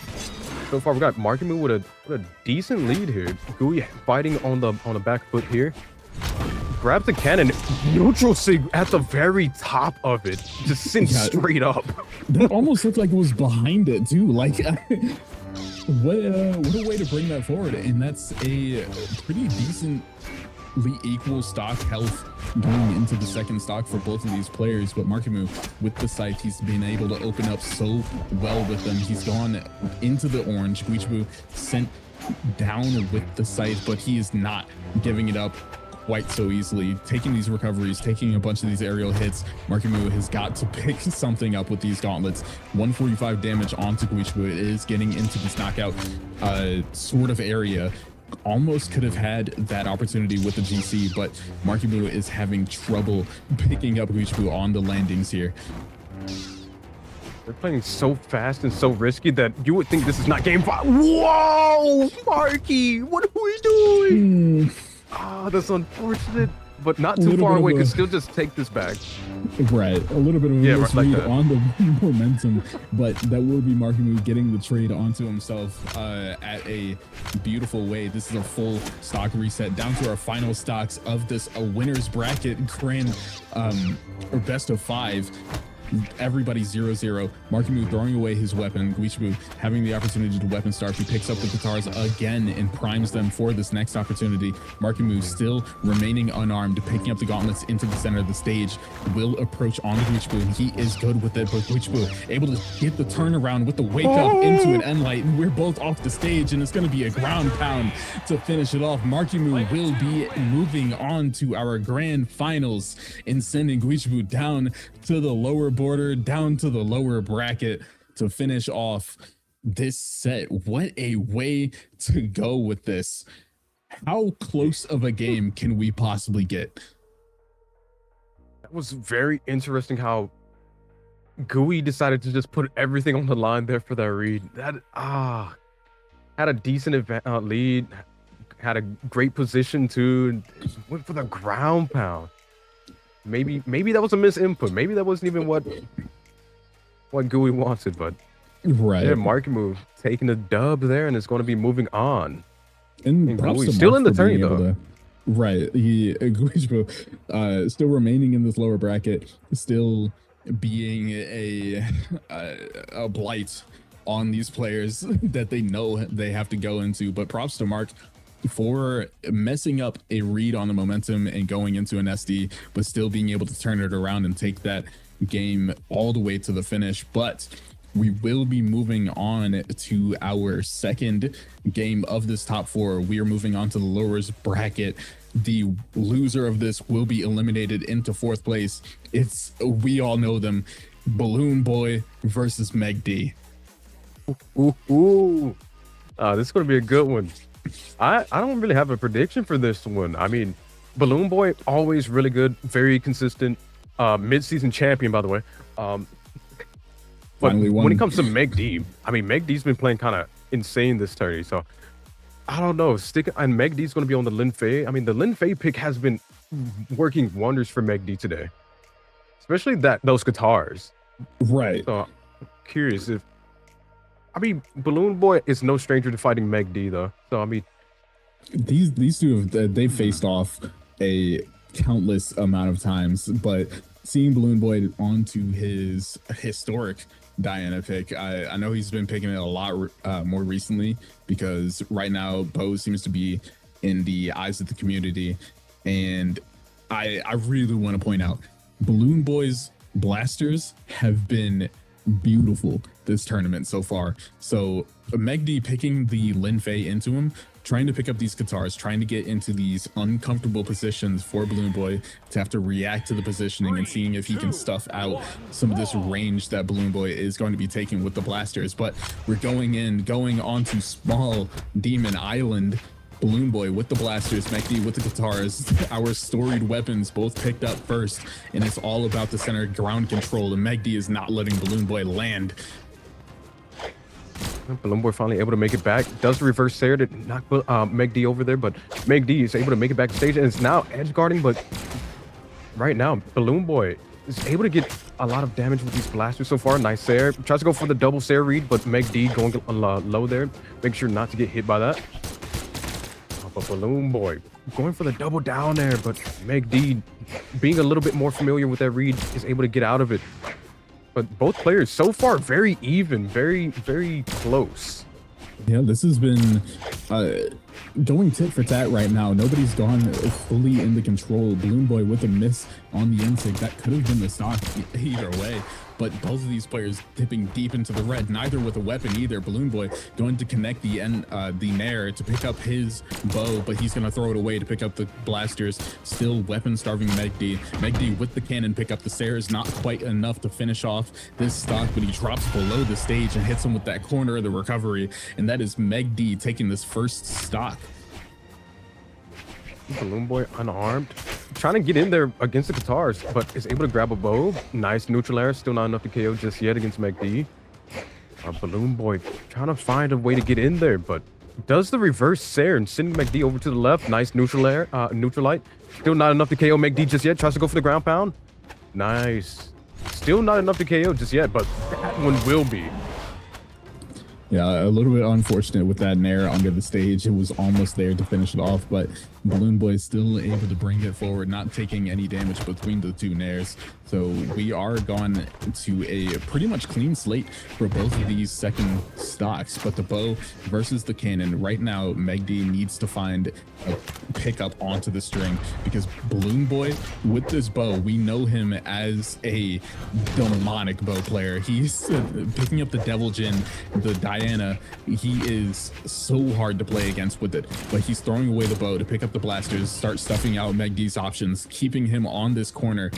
so far, we got Markimu with a decent lead here. Gui fighting on the back foot here. Grabs the cannon, neutral sig at the very top of it, just sends straight up. That almost looked like it was behind it too. Like, what a way to bring that forward. And that's a pretty decently equal stock health going into the second stock for both of these players. But Markimu, with the scythe, he's been able to open up so well with them. He's gone into the orange. Guichibu sent down with the scythe, but he is not giving it up quite so easily. Taking these recoveries, taking a bunch of these aerial hits, Markimu has got to pick something up with these gauntlets. 145 damage onto Guichibu. It is getting into this knockout sort of area. Almost could have had that opportunity with the GC, but Markimu is having trouble picking up Guichibu on the landings here. They're playing so fast and so risky that you would think this is not game 5. Whoa, Marky, what are we doing? Ah, that's unfortunate, but not too far away. Could still just take this back. Right, a little bit of a misread on the momentum, but that will be Markimu getting the trade onto himself at a beautiful way. This is a full stock reset down to our final stocks of this winner's bracket grand or best of 5. Everybody 0-0. Markimu throwing away his weapon. Guichibu having the opportunity to weapon start. He picks up the guitars again and primes them for this next opportunity. Markimu still remaining unarmed, picking up the gauntlets into the center of the stage. Will approach on Guichibu, and he is good with it. But Guichibu able to get the turnaround with the wake up into an end light, and we're both off the stage, and it's going to be a ground pound to finish it off. Markimu will be moving on to our grand finals and sending Guichibu down to the lower border, down to the lower bracket to finish off this set. What a way to go with this. How close of a game can we possibly get? That was very interesting how Gui decided to just put everything on the line there for that read. That had a decent lead, had a great position too, went for the ground pound. Maybe that was a misinput. Maybe that wasn't even what Gui wanted, but right. Yeah, Markimu taking a dub there, and is going to be moving on. And Gui still in the tourney though. Right, Guichibu still remaining in this lower bracket, still being a blight on these players that they know they have to go into. But props to Mark for messing up a read on the momentum and going into an SD, but still being able to turn it around and take that game all the way to the finish. But we will be moving on to our second game of this top 4. We are moving on to the lowers bracket. The loser of this will be eliminated into 4th place. We all know them, Balloon Boy versus Meg D. This is going to be a good one. I don't really have a prediction for this one. I mean, Balloon Boy, always really good, very consistent, mid-season champion, by the way. But when it comes to Meg D, I mean, Meg D's been playing kind of insane this tourney, so I don't know. And Meg D's going to be on the Lin Fei. I mean, the Lin Fei pick has been working wonders for Meg D today, especially those guitars. Right. So I'm curious if, I mean, Balloon Boy is no stranger to fighting Meg D, though. So, I mean, these two, they've faced off a countless amount of times, but seeing Balloon Boy onto his historic Diana pick, I know he's been picking it a lot more recently, because right now Bo seems to be in the eyes of the community, and I really want to point out Balloon Boy's blasters have been beautiful this tournament so far. So Meg D picking the Lin Fei into him trying to pick up these Katars, trying to get into these uncomfortable positions for Balloon Boy to have to react to the positioning and seeing if he can stuff out some of this range that Balloon Boy is going to be taking with the blasters. But we're going onto small Demon Island. Balloon Boy with the blasters, Mekdi with the Katars, our storied weapons both picked up first, and it's all about the center ground control, and Mekdi is not letting Balloon Boy land. Balloon Boy finally able to make it back. Does the reverse Sair to knock Mekdi over there, but Mekdi is able to make it back to stage, and it's now edge guarding, but right now, Balloon Boy is able to get a lot of damage with these blasters so far. Nice Sair. Tries to go for the double Sair read, but Mekdi going low there. Make sure not to get hit by that. But Balloon Boy going for the double down there, but Mekdi being a little bit more familiar with that read is able to get out of it. But both players so far very even, very close. Yeah, this has been going tit for tat right now. Nobody's gone fully into control. Balloon Boy with a miss on the insig. That could have been the stock either way. But both of these players dipping deep into the red, neither with a weapon either. Balloon Boy going to connect the Nair to pick up his bow, but he's going to throw it away to pick up the blasters. Still weapon starving Mekdi. Mekdi with the cannon pick up the Sair is not quite enough to finish off this stock, but he drops below the stage and hits him with that corner of the recovery. And that is Mekdi taking this first stock. Balloon Boy unarmed, trying to get in there against the Katars, but is able to grab a bow. Nice neutral air, still not enough to KO just yet against Mekdi. Balloon Boy trying to find a way to get in there, but does the reverse Sair and sending Mekdi over to the left. Nice neutral air, neutral light. Still not enough to KO Mekdi just yet. Tries to go for the ground pound. Nice. Still not enough to KO just yet, but that one will be. Yeah, a little bit unfortunate with that Nair under the stage. It was almost there to finish it off, but Balloon Boy is still able to bring it forward, not taking any damage between the two Nairs. So we are gone to a pretty much clean slate for both of these second stocks, but the bow versus the cannon. Right now, Mekdi needs to find a pickup onto the string because Balloon Boy with this bow, we know him as a demonic bow player. He's picking up the Devil Jin, the Diana. He is so hard to play against with it, but he's throwing away the bow to pick up the blasters, start stuffing out Mekdi's options, keeping him on this corner.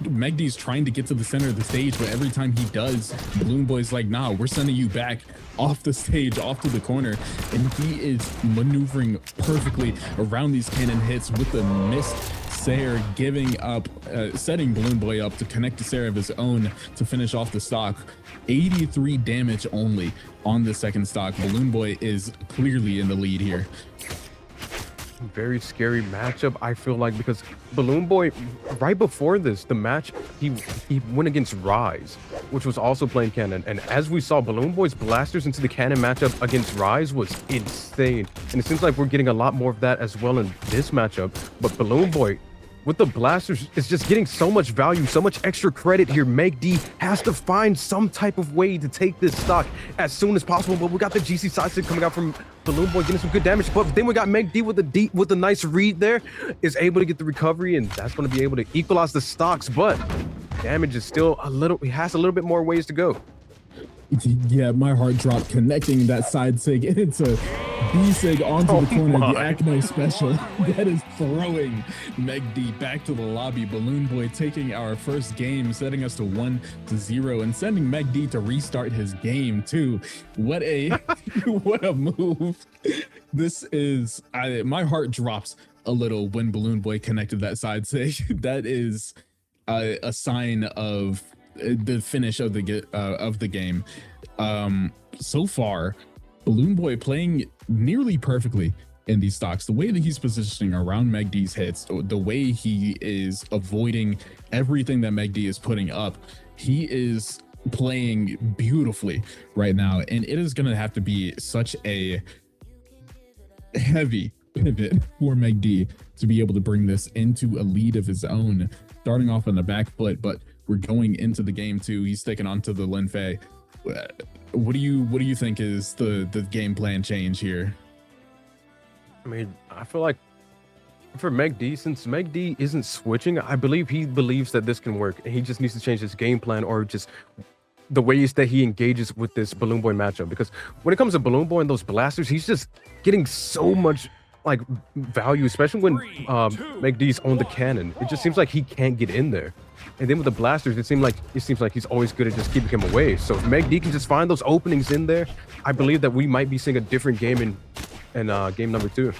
Mekdi's trying to get to the center of the stage, but every time he does, Balloon Boy's like, nah, we're sending you back off the stage, off to the corner, and he is maneuvering perfectly around these cannon hits with the missed Sair, giving up, setting Balloon Boy up to connect a Sair of his own to finish off the stock. 83 damage only on the second stock. Balloon Boy is clearly in the lead here. Very scary matchup, I feel like, because Balloon Boy, right before this, the match, he went against Rise, which was also playing cannon. And as we saw, Balloon Boy's blasters into the cannon matchup against Rise was insane. And it seems like we're getting a lot more of that as well in this matchup. But Balloon Boy, with the blasters, is just getting so much value, so much extra credit here. Mekdi has to find some type of way to take this stock as soon as possible. But we got the GC side stick coming out from Balloon Boy, getting some good damage. But then we got Mekdi with a nice read there, is able to get the recovery, and that's going to be able to equalize the stocks. But damage is still he has a little bit more ways to go. Yeah, my heart dropped connecting that side sig into B-sig onto the corner of the Acme special. That is throwing Mekdi back to the lobby. Balloon Boy taking our first game, setting us to 1-0 and sending Mekdi to restart his game too. What a what a move. This is my heart drops a little when Balloon Boy connected that side sig. That is a sign of the finish of the game. So far, Balloon Boy playing nearly perfectly in these stocks. The way that he's positioning around Mekdi's hits, the way he is avoiding everything that Mekdi is putting up, he is playing beautifully right now. And it is going to have to be such a heavy pivot for Mekdi to be able to bring this into a lead of his own, starting off on the back foot, but we're going into the game too. He's taking on to the Lin Fei. What do you think is the game plan change here? I mean, I feel like for Mekdi, since Mekdi isn't switching, I believe he believes that this can work. He just needs to change his game plan or just the ways that he engages with this Balloon Boy matchup. Because when it comes to Balloon Boy and those blasters, he's just getting so much like value, especially when McD's on the cannon. It just seems like he can't get in there. And then with the blasters, it seems like he's always good at just keeping him away. So if McD can just find those openings in there, I believe that we might be seeing a different game in game number 2.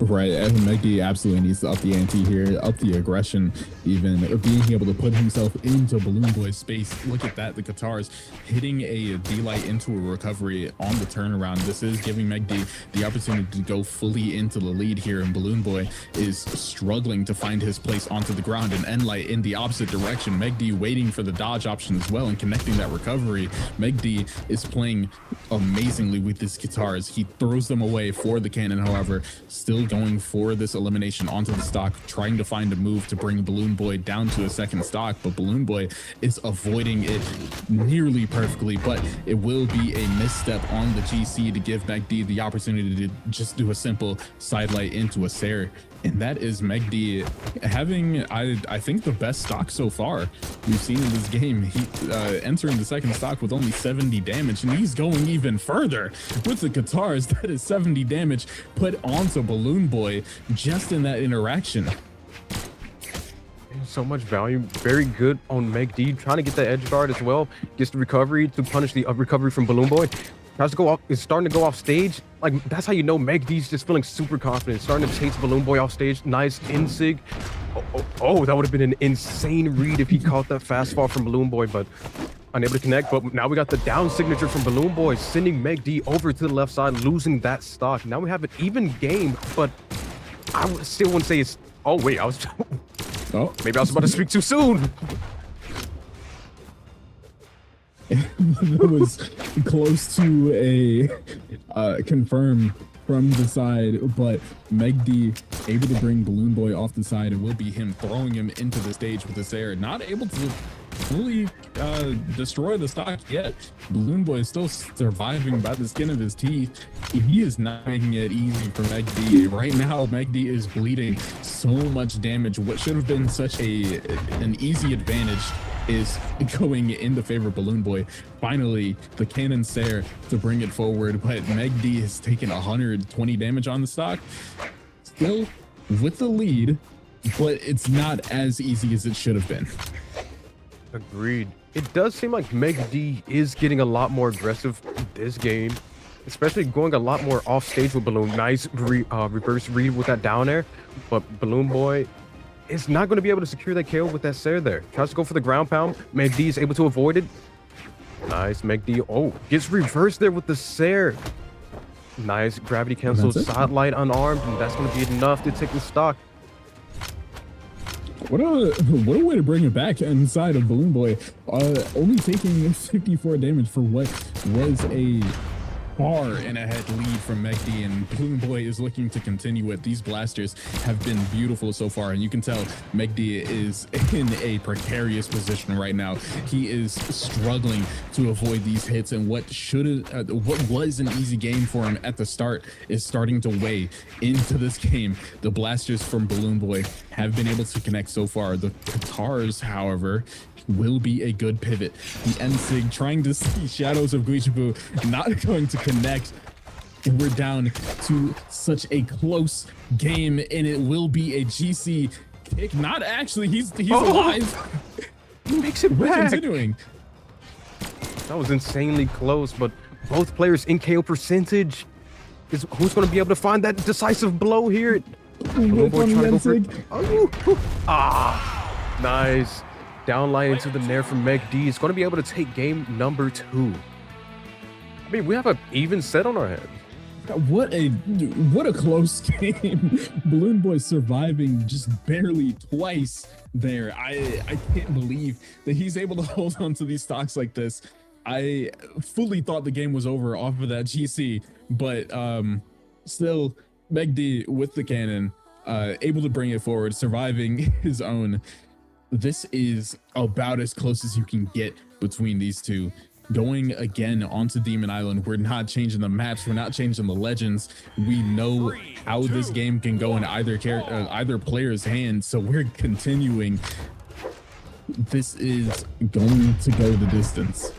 Right, Evan Megdy absolutely needs to up the ante here, up the aggression, even being able to put himself into Balloon Boy's space. Look at that, the Katars hitting a D-Light into a recovery on the turnaround. This is giving Megdy the opportunity to go fully into the lead here, and Balloon Boy is struggling to find his place onto the ground, and Enlight in the opposite direction. Megdy waiting for the dodge option as well and connecting that recovery. Megdy is playing amazingly with his Katars. He throws them away for the cannon, however, still going for this elimination onto the stock, trying to find a move to bring Balloon Boy down to a second stock, but Balloon Boy is avoiding it nearly perfectly, but it will be a misstep on the GC to give McD the opportunity to just do a simple sidelight into a Sair. And that is McD having, I think, the best stock so far we've seen in this game. He entering the second stock with only 70 damage, and he's going even further with the Katars. That is 70 damage put onto Balloon Boy just in that interaction. So much value. Very good on McD, trying to get the edge guard as well. Gets the recovery to punish the recovery from Balloon Boy. Tries to go off, is starting to go off stage. Like, that's how you know McD's just feeling super confident. Starting to chase Balloon Boy off stage. Nice insig. Oh, that would have been an insane read if he caught that fast fall from Balloon Boy, but unable to connect. But now we got the down signature from Balloon Boy, sending McD over to the left side, losing that stock. Now we have an even game, but I still wouldn't say it's... Oh, wait, I was... Oh, maybe I was about to speak too soon. That was close to a confirm from the side, but Megdy able to bring Balloon Boy off the side. It will be him throwing him into the stage with this air, not able to fully destroy the stock yet. Balloon Boy is still surviving by the skin of his teeth. He is not making it easy for McD. Right now, McD is bleeding so much damage. What should have been such an easy advantage is going in the favor of Balloon Boy. Finally, the cannon Sair to bring it forward, but McD has taken 120 damage on the stock. Still with the lead, but it's not as easy as it should have been. Agreed. It does seem like McD is getting a lot more aggressive this game, especially going a lot more off stage with Balloon. Nice reverse read with that down air, but Balloon Boy is not going to be able to secure that KO with that Sair there. Tries to go for the ground pound. McD is able to avoid it. Nice, McD. Oh, gets reversed there with the Sair. Nice gravity cancel sidelight unarmed, and that's going to be enough to take the stock. What a way to bring it back inside of Balloon Boy. Only taking 54 damage for what was a far and ahead lead from McD, and Balloon Boy is looking to continue it. These blasters have been beautiful so far, and you can tell McD is in a precarious position right now. He is struggling to avoid these hits, and what was an easy game for him at the start is starting to weigh into this game. The blasters from Balloon Boy have been able to connect so far. The Katars, however, will be a good pivot. The NSIG trying to see Shadows of Guichibu, not going to connect. And we're down to such a close game, and it will be a GC kick. Not actually, he's alive. He makes it We're back. continuing. That was insanely close, but both players in KO percentage. Who's going to be able to find that decisive blow here? Balloon Boy trying to go for it. Oh, nice. Downline into the nair from McD. Is going to be able to take game number 2. I mean, we have an even set on our hands. What a close game. Balloon Boy surviving just barely twice there. I can't believe that he's able to hold on to these stocks like this. I fully thought the game was over off of that GC, but still McD with the cannon, able to bring it forward, surviving his own. This is about as close as you can get between these two. Going again onto Demon Island. We're not changing the maps. We're not changing the legends. We know how this game can go in either player's hands. So we're continuing. this is going to go the distance.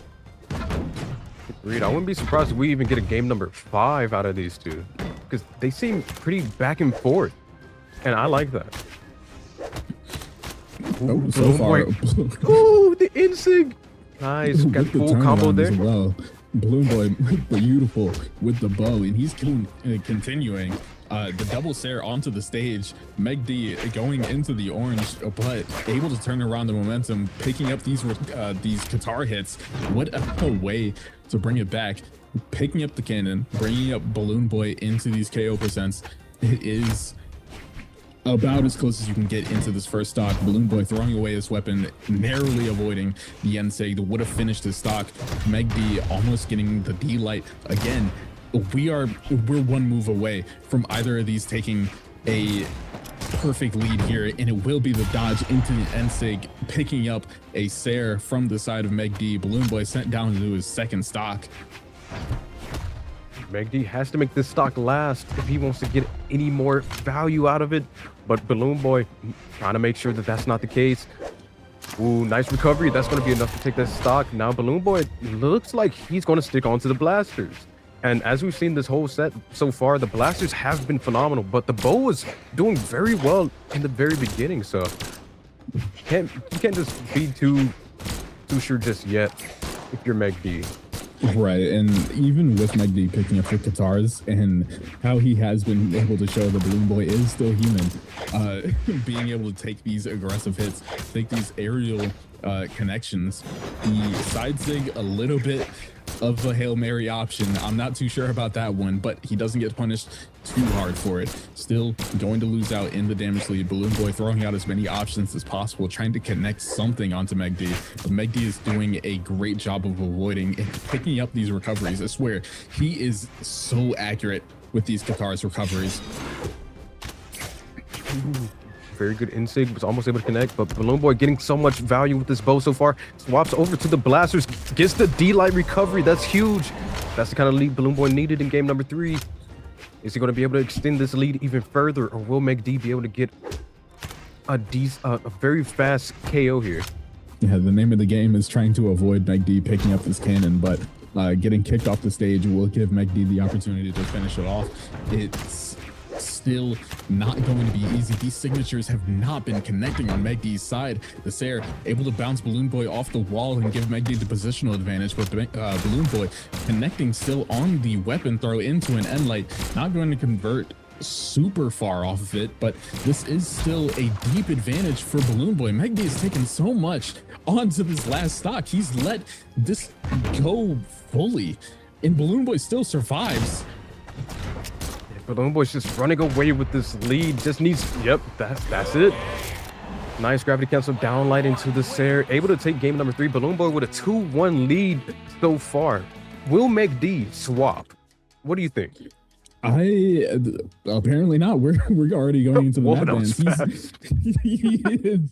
Agreed. I wouldn't be surprised if we even get a game number 5 out of these two, because they seem pretty back and forth, and I like that. Oh, so far, Ooh, the Insig. Nice. Got with the full combo turnaround there. as well. Balloon Boy, beautiful with the bow, and he's continuing the double stare onto the stage. Meg D going into the orange, but able to turn around the momentum, picking up these guitar hits. What a way to bring it back. Picking up the cannon, bringing up Balloon Boy into these KO percents. It is about as close as you can get into this first stock. Balloon Boy throwing away his weapon, narrowly avoiding the Ensig that would have finished his stock. Meg D almost getting the D-Light again. We're one move away from either of these taking a perfect lead here, and it will be the dodge into the Ensig, picking up a Sair from the side of Meg D. Balloon Boy sent down to his second stock. Meg D has to make this stock last if he wants to get any more value out of it. But Balloon Boy trying to make sure that that's not the case. Ooh, nice recovery. That's going to be enough to take that stock. Now Balloon Boy looks like he's going to stick onto the blasters. And as we've seen this whole set so far, the blasters have been phenomenal, but the bow was doing very well in the very beginning. So you can't just be too sure just yet if you're Meg D. Right, and even with Meg D picking up the guitars and how he has been able to show that Balloon Boy is still human, being able to take these aggressive hits, take these aerial connections, the side sig a little bit of a Hail Mary option. I'm not too sure about that one, but he doesn't get punished too hard for it. Still going to lose out in the damage lead. Balloon Boy throwing out as many options as possible, trying to connect something onto Meg D. But Meg D is doing a great job of avoiding and picking up these recoveries. I swear, he is so accurate with these guitars recoveries. Very good Insig, was almost able to connect, but Balloon Boy getting so much value with this bow so far. Swaps over to the blasters, gets the D-Light recovery. That's huge. That's the kind of lead Balloon Boy needed in game number 3. Is he going to be able to extend this lead even further, or will Meg D be able to get a very fast KO here? Yeah, the name of the game is trying to avoid Meg D picking up this cannon, but getting kicked off the stage will give Meg D the opportunity to finish it off. It's still not going to be easy. These signatures have not been connecting on Meg D's side. The Sair able to bounce Balloon Boy off the wall and give Meg D the positional advantage, but Balloon Boy connecting still on the weapon throw into an end light, not going to convert super far off of it, but this is still a deep advantage for Balloon Boy. Meg D has taken so much onto this last stock. He's let this go fully, and Balloon Boy still survives. Balloon Boy's just running away with this lead. Just needs, yep, that's it. Nice gravity cancel downlight into the Sair. Able to take game number 3. Balloon Boy with a 2-1 lead so far. Will Meg D swap? What do you think? Apparently not. We're already going into the Whoa, map that dance. was He is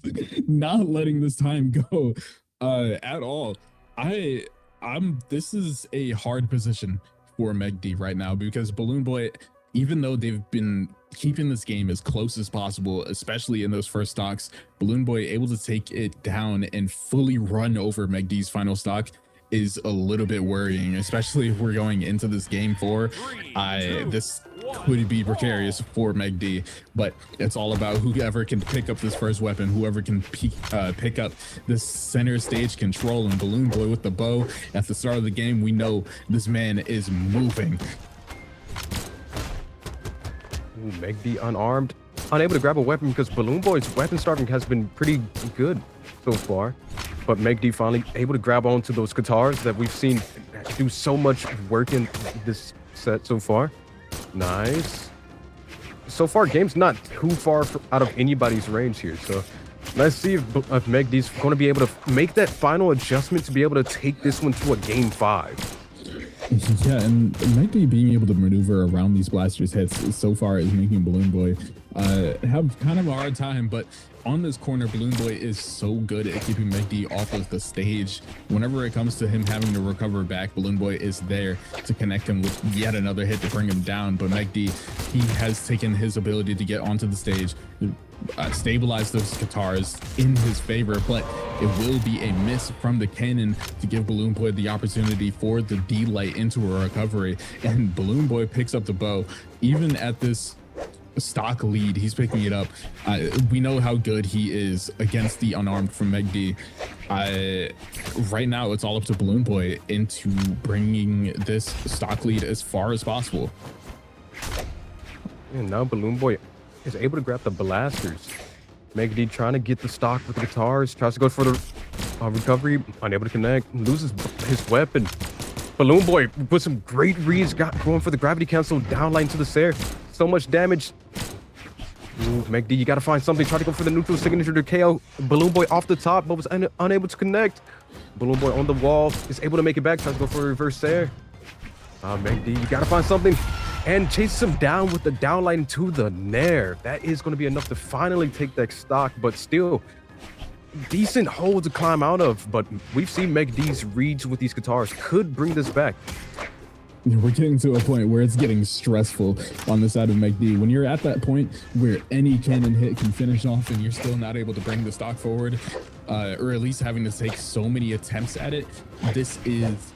not letting this time go at all. This is a hard position for Meg D right now, because Balloon Boy, even though they've been keeping this game as close as possible, especially in those first stocks, Balloon Boy able to take it down and fully run over Meg D's final stock is a little bit worrying, especially if we're going into this game 4. This could be precarious for Meg D, but it's all about whoever can pick up this first weapon, whoever can pick up this center stage control. And Balloon Boy with the bow at the start of the game, we know this man is moving. Ooh, Meg D unarmed, unable to grab a weapon because Balloon Boy's weapon starving has been pretty good so far. But Meg D finally able to grab onto those guitars that we've seen do so much work in this set so far. Nice. So far, game's not too far out of anybody's range here. So let's see if Meg D's going to be able to make that final adjustment to be able to take this one to a game 5. Yeah, and Meg D being able to maneuver around these blasters hits so far is making Balloon Boy have kind of a hard time, but on this corner, Balloon Boy is so good at keeping McD off of the stage. Whenever it comes to him having to recover back, Balloon Boy is there to connect him with yet another hit to bring him down. But McD, he has taken his ability to get onto the stage, stabilize those guitars in his favor, but it will be a miss from the cannon to give Balloon Boy the opportunity for the D-Light into a recovery. And Balloon Boy picks up the bow. Even at this stock lead, he's picking it up. We know how good he is against the unarmed from McD. Right now, it's all up to Balloon Boy into bringing this stock lead as far as possible. And now Balloon Boy is able to grab the blasters. McD trying to get the stock with the guitars, tries to go for the recovery, unable to connect, loses his weapon. Balloon Boy with some great reads, going for the gravity cancel, downlight into the Sair. So much damage. Ooh, McD, you gotta find something. Try to go for the neutral signature to KO. Balloon Boy off the top, but was unable to connect. Balloon Boy on the wall, is able to make it back, tries to go for a reverse Sair. McD, you gotta find something. And chases him down with the downlight into the Nair. That is going to be enough to finally take that stock, but still decent hole to climb out of. But we've seen McD's reads with these guitars could bring this back. We're getting to a point where it's getting stressful on the side of McD. When you're at that point where any cannon hit can finish off and you're still not able to bring the stock forward, or at least having to take so many attempts at it, this is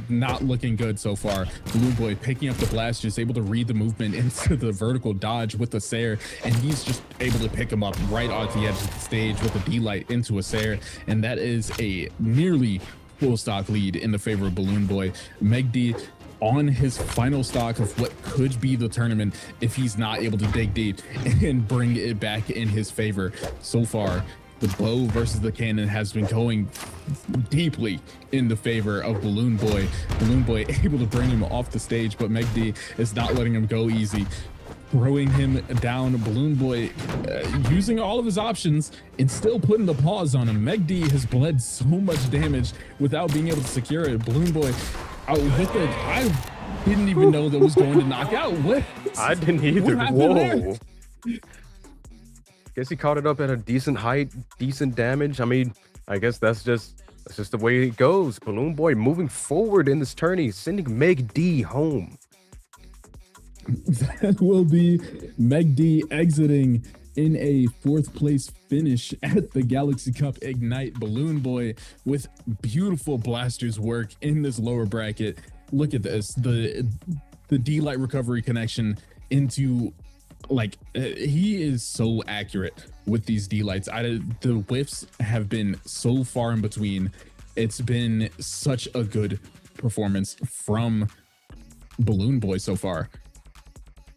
not looking good so far. Balloon Boy picking up the blast, just able to read the movement into the vertical dodge with the Sair, and he's just able to pick him up right off the edge of the stage with the D-Light into a Sair, and that is a nearly full stock lead in the favor of Balloon Boy. McD on his final stock of what could be the tournament if he's not able to dig deep and bring it back in his favor. So far, the bow versus the cannon has been going deeply in the favor of Balloon Boy. Balloon Boy able to bring him off the stage, but McD is not letting him go easy. Throwing him down, Balloon Boy using all of his options and still putting the pause on him. McD has bled so much damage without being able to secure it. Balloon Boy out with it. I didn't even know that was going to knock out. What? I didn't either. Whoa. Guess he caught it up at a decent height, decent damage. I mean, I guess that's just the way it goes. Balloon Boy moving forward in this tourney, sending McD home. That will be McD exiting in a 4th place finish at the Galaxy Cup Ignite. Balloon Boy with beautiful blasters work in this lower bracket. Look at this, the D-Light recovery connection into, like, he is so accurate with these D-Lights. The whiffs have been so far in between. It's been such a good performance from Balloon Boy so far.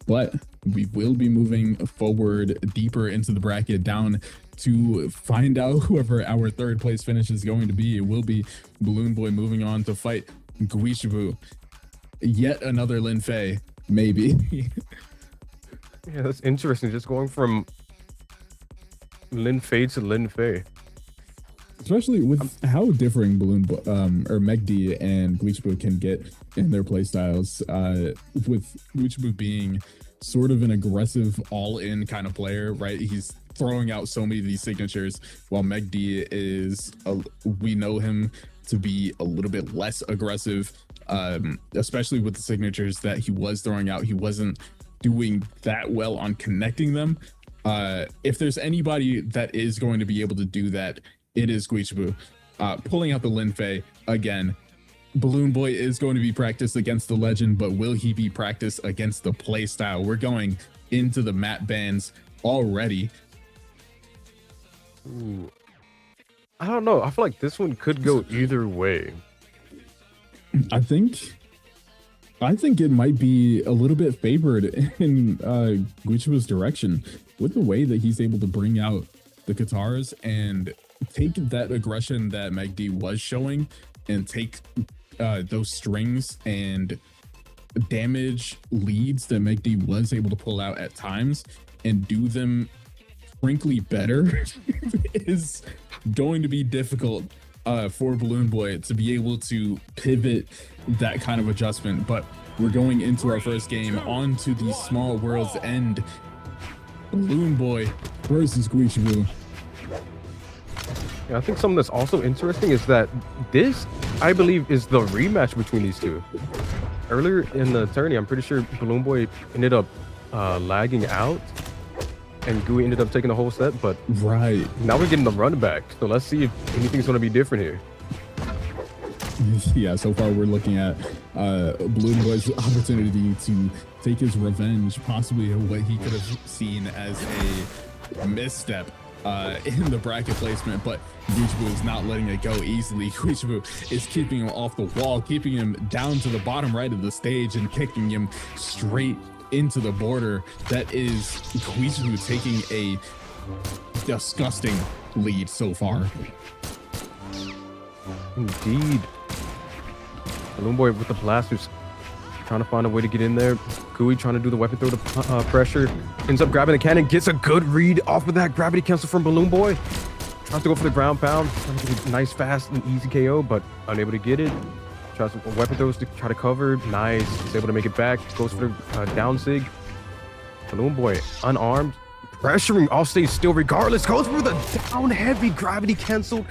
But we will be moving forward deeper into the bracket, down to find out whoever our 3rd place finish is going to be. It will be Balloon Boy moving on to fight Guishibu. Yet another Lin Fei, maybe. Yeah, that's interesting. Just going from Lin Fei to Lin Fei. Especially with how differing Balloon Boy, or McD and Guichibu can get in their playstyles. With Guichibu being sort of an aggressive, all-in kind of player, right? He's throwing out so many of these signatures, while McD is, we know him to be a little bit less aggressive, especially with the signatures that he was throwing out. He wasn't doing that well on connecting them. If there's anybody that is going to be able to do that, it is Guichibu. Pulling out the Lin Fei again. Balloon Boy is going to be practiced against the legend, but will he be practiced against the playstyle? We're going into the map bans already. Ooh. I don't know. I feel like this one could go either way. I think it might be a little bit favored in Guichibu's direction with the way that he's able to bring out the guitars and take that aggression that McD was showing and take those strings and damage leads that McD was able to pull out at times and do them frankly better is going to be difficult for Balloon Boy to be able to pivot that kind of adjustment. But we're going into our first game on to the Small World's End. Balloon Boy versus Guichibu. Yeah, I think something that's also interesting is that this, I believe, is the rematch between these two. Earlier in the tourney, I'm pretty sure Balloon Boy ended up lagging out, and Gooey ended up taking the whole set. But Right. now we're getting the run back. So let's see if anything's going to be different here. Yeah, so far we're looking at Balloon Boy's opportunity to take his revenge, possibly what he could have seen as a misstep in the bracket placement, but Guichibu is not letting it go easily. Guichibu is keeping him off the wall, keeping him down to the bottom right of the stage and kicking him straight into the border. That is Guichibu taking a disgusting lead so far. Indeed. Balloon Boy with the blasters, trying to find a way to get in there. Gooey trying to do the weapon throw to pressure. Ends up grabbing the cannon, gets a good read off of that gravity cancel from Balloon Boy. Tries to go for the ground pound, trying to get a nice, fast, and easy KO, but unable to get it. Tries to weapon throws to try to cover. Nice. He's able to make it back. Goes for the down sig. Balloon Boy unarmed, pressuring offstage still regardless. Goes for the down heavy gravity cancel,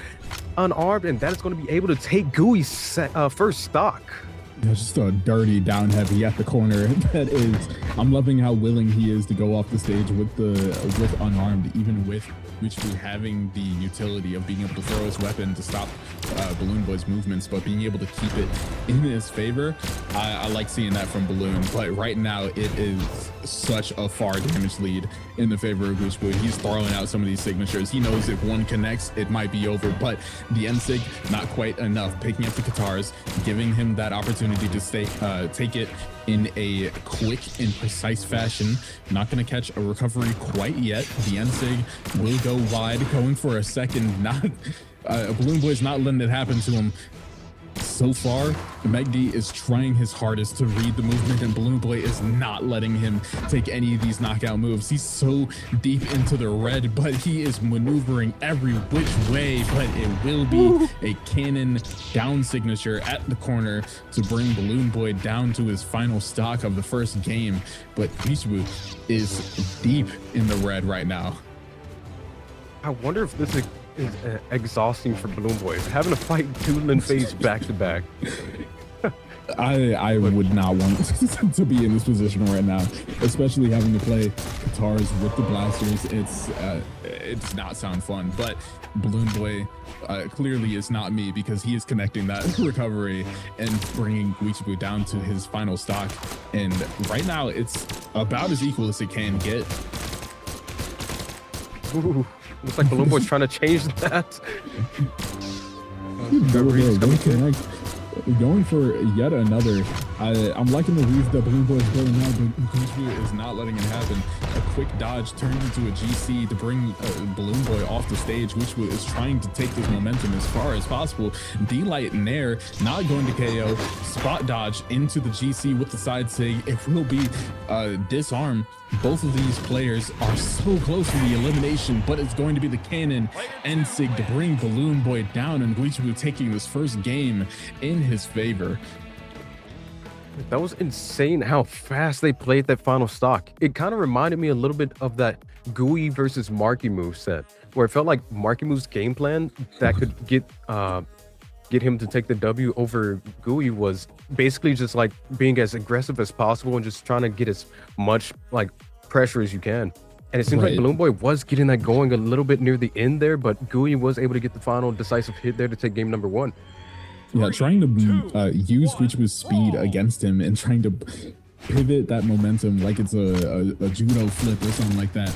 unarmed, and that is going to be able to take Gooey's first stock. Yeah, just a dirty down heavy at the corner. That is, I'm loving how willing he is to go off the stage with unarmed, even with Guichibu having the utility of being able to throw his weapon to stop Balloon Boy's movements, but being able to keep it in his favor. I like seeing that from Balloon, but right now it is such a far damage lead in the favor of Guichibu. He's throwing out some of these signatures. He knows if one connects, it might be over, but the N-Sig, not quite enough. Picking up the Katars, giving him that opportunity to take it in a quick and precise fashion. Not going to catch a recovery quite yet. The N-Sig will go wide, going for a second. Not Balloon Boy's not letting it happen to him. So far, Megdi is trying his hardest to read the movement, and Balloon Boy is not letting him take any of these knockout moves. He's so deep into the red, but he is maneuvering every which way, but it will be a cannon down signature at the corner to bring Balloon Boy down to his final stock of the first game. But Guichibu is deep in the red right now. I wonder if this is exhausting for Balloon Boy. Having to fight Toodlin face back to back. I would not want to be in this position right now, especially having to play Katars with the blasters. It's not sound fun, but Balloon Boy clearly is not me, because he is connecting that recovery and bringing Guichibu down to his final stock. And right now it's about as equal as it can get. Ooh, looks like Balloon Boy's trying to change that. Going for yet another. I'm liking the reads that Balloon Boy is going now, but Guichibu is not letting it happen. A quick dodge turned into a GC to bring Balloon Boy off the stage. Guichibu is trying to take this momentum as far as possible. D-Light in there, not going to KO. Spot dodge into the GC with the side sig. It will be disarm. Both of these players are so close to the elimination, but it's going to be the cannon and sig to bring Balloon Boy down, and Guichibu taking this first game in his favor. That was insane how fast they played that final stock. It kind of reminded me a little bit of that Gooey versus Marky move set, where it felt like Marky move's game plan that could get him to take the W over Gooey was basically just like being as aggressive as possible and just trying to get as much like pressure as you can. And it seems like Balloon Boy was getting that going a little bit near the end there, but Gooey was able to get the final decisive hit there to take game number 1. Yeah, trying to use Guichibu's speed against him and trying to pivot that momentum like it's a judo flip or something like that.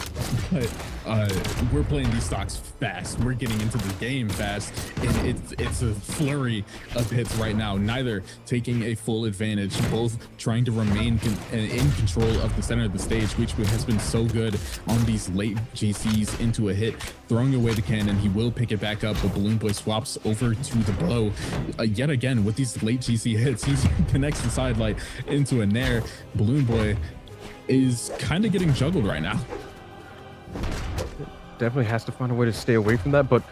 But we're playing these stocks fast. We're getting into the game fast, and it's a flurry of hits right now. Neither taking a full advantage, both trying to remain in control of the center of the stage. Guichibu has been so good on these late GCs into a hit, throwing away the cannon. He will pick it back up, but Balloon Boy swaps over to the blow. Yet again, with these late GC hits, he connects the side light into a nair. Balloon Boy is kind of getting juggled right now. Definitely has to find a way to stay away from that, but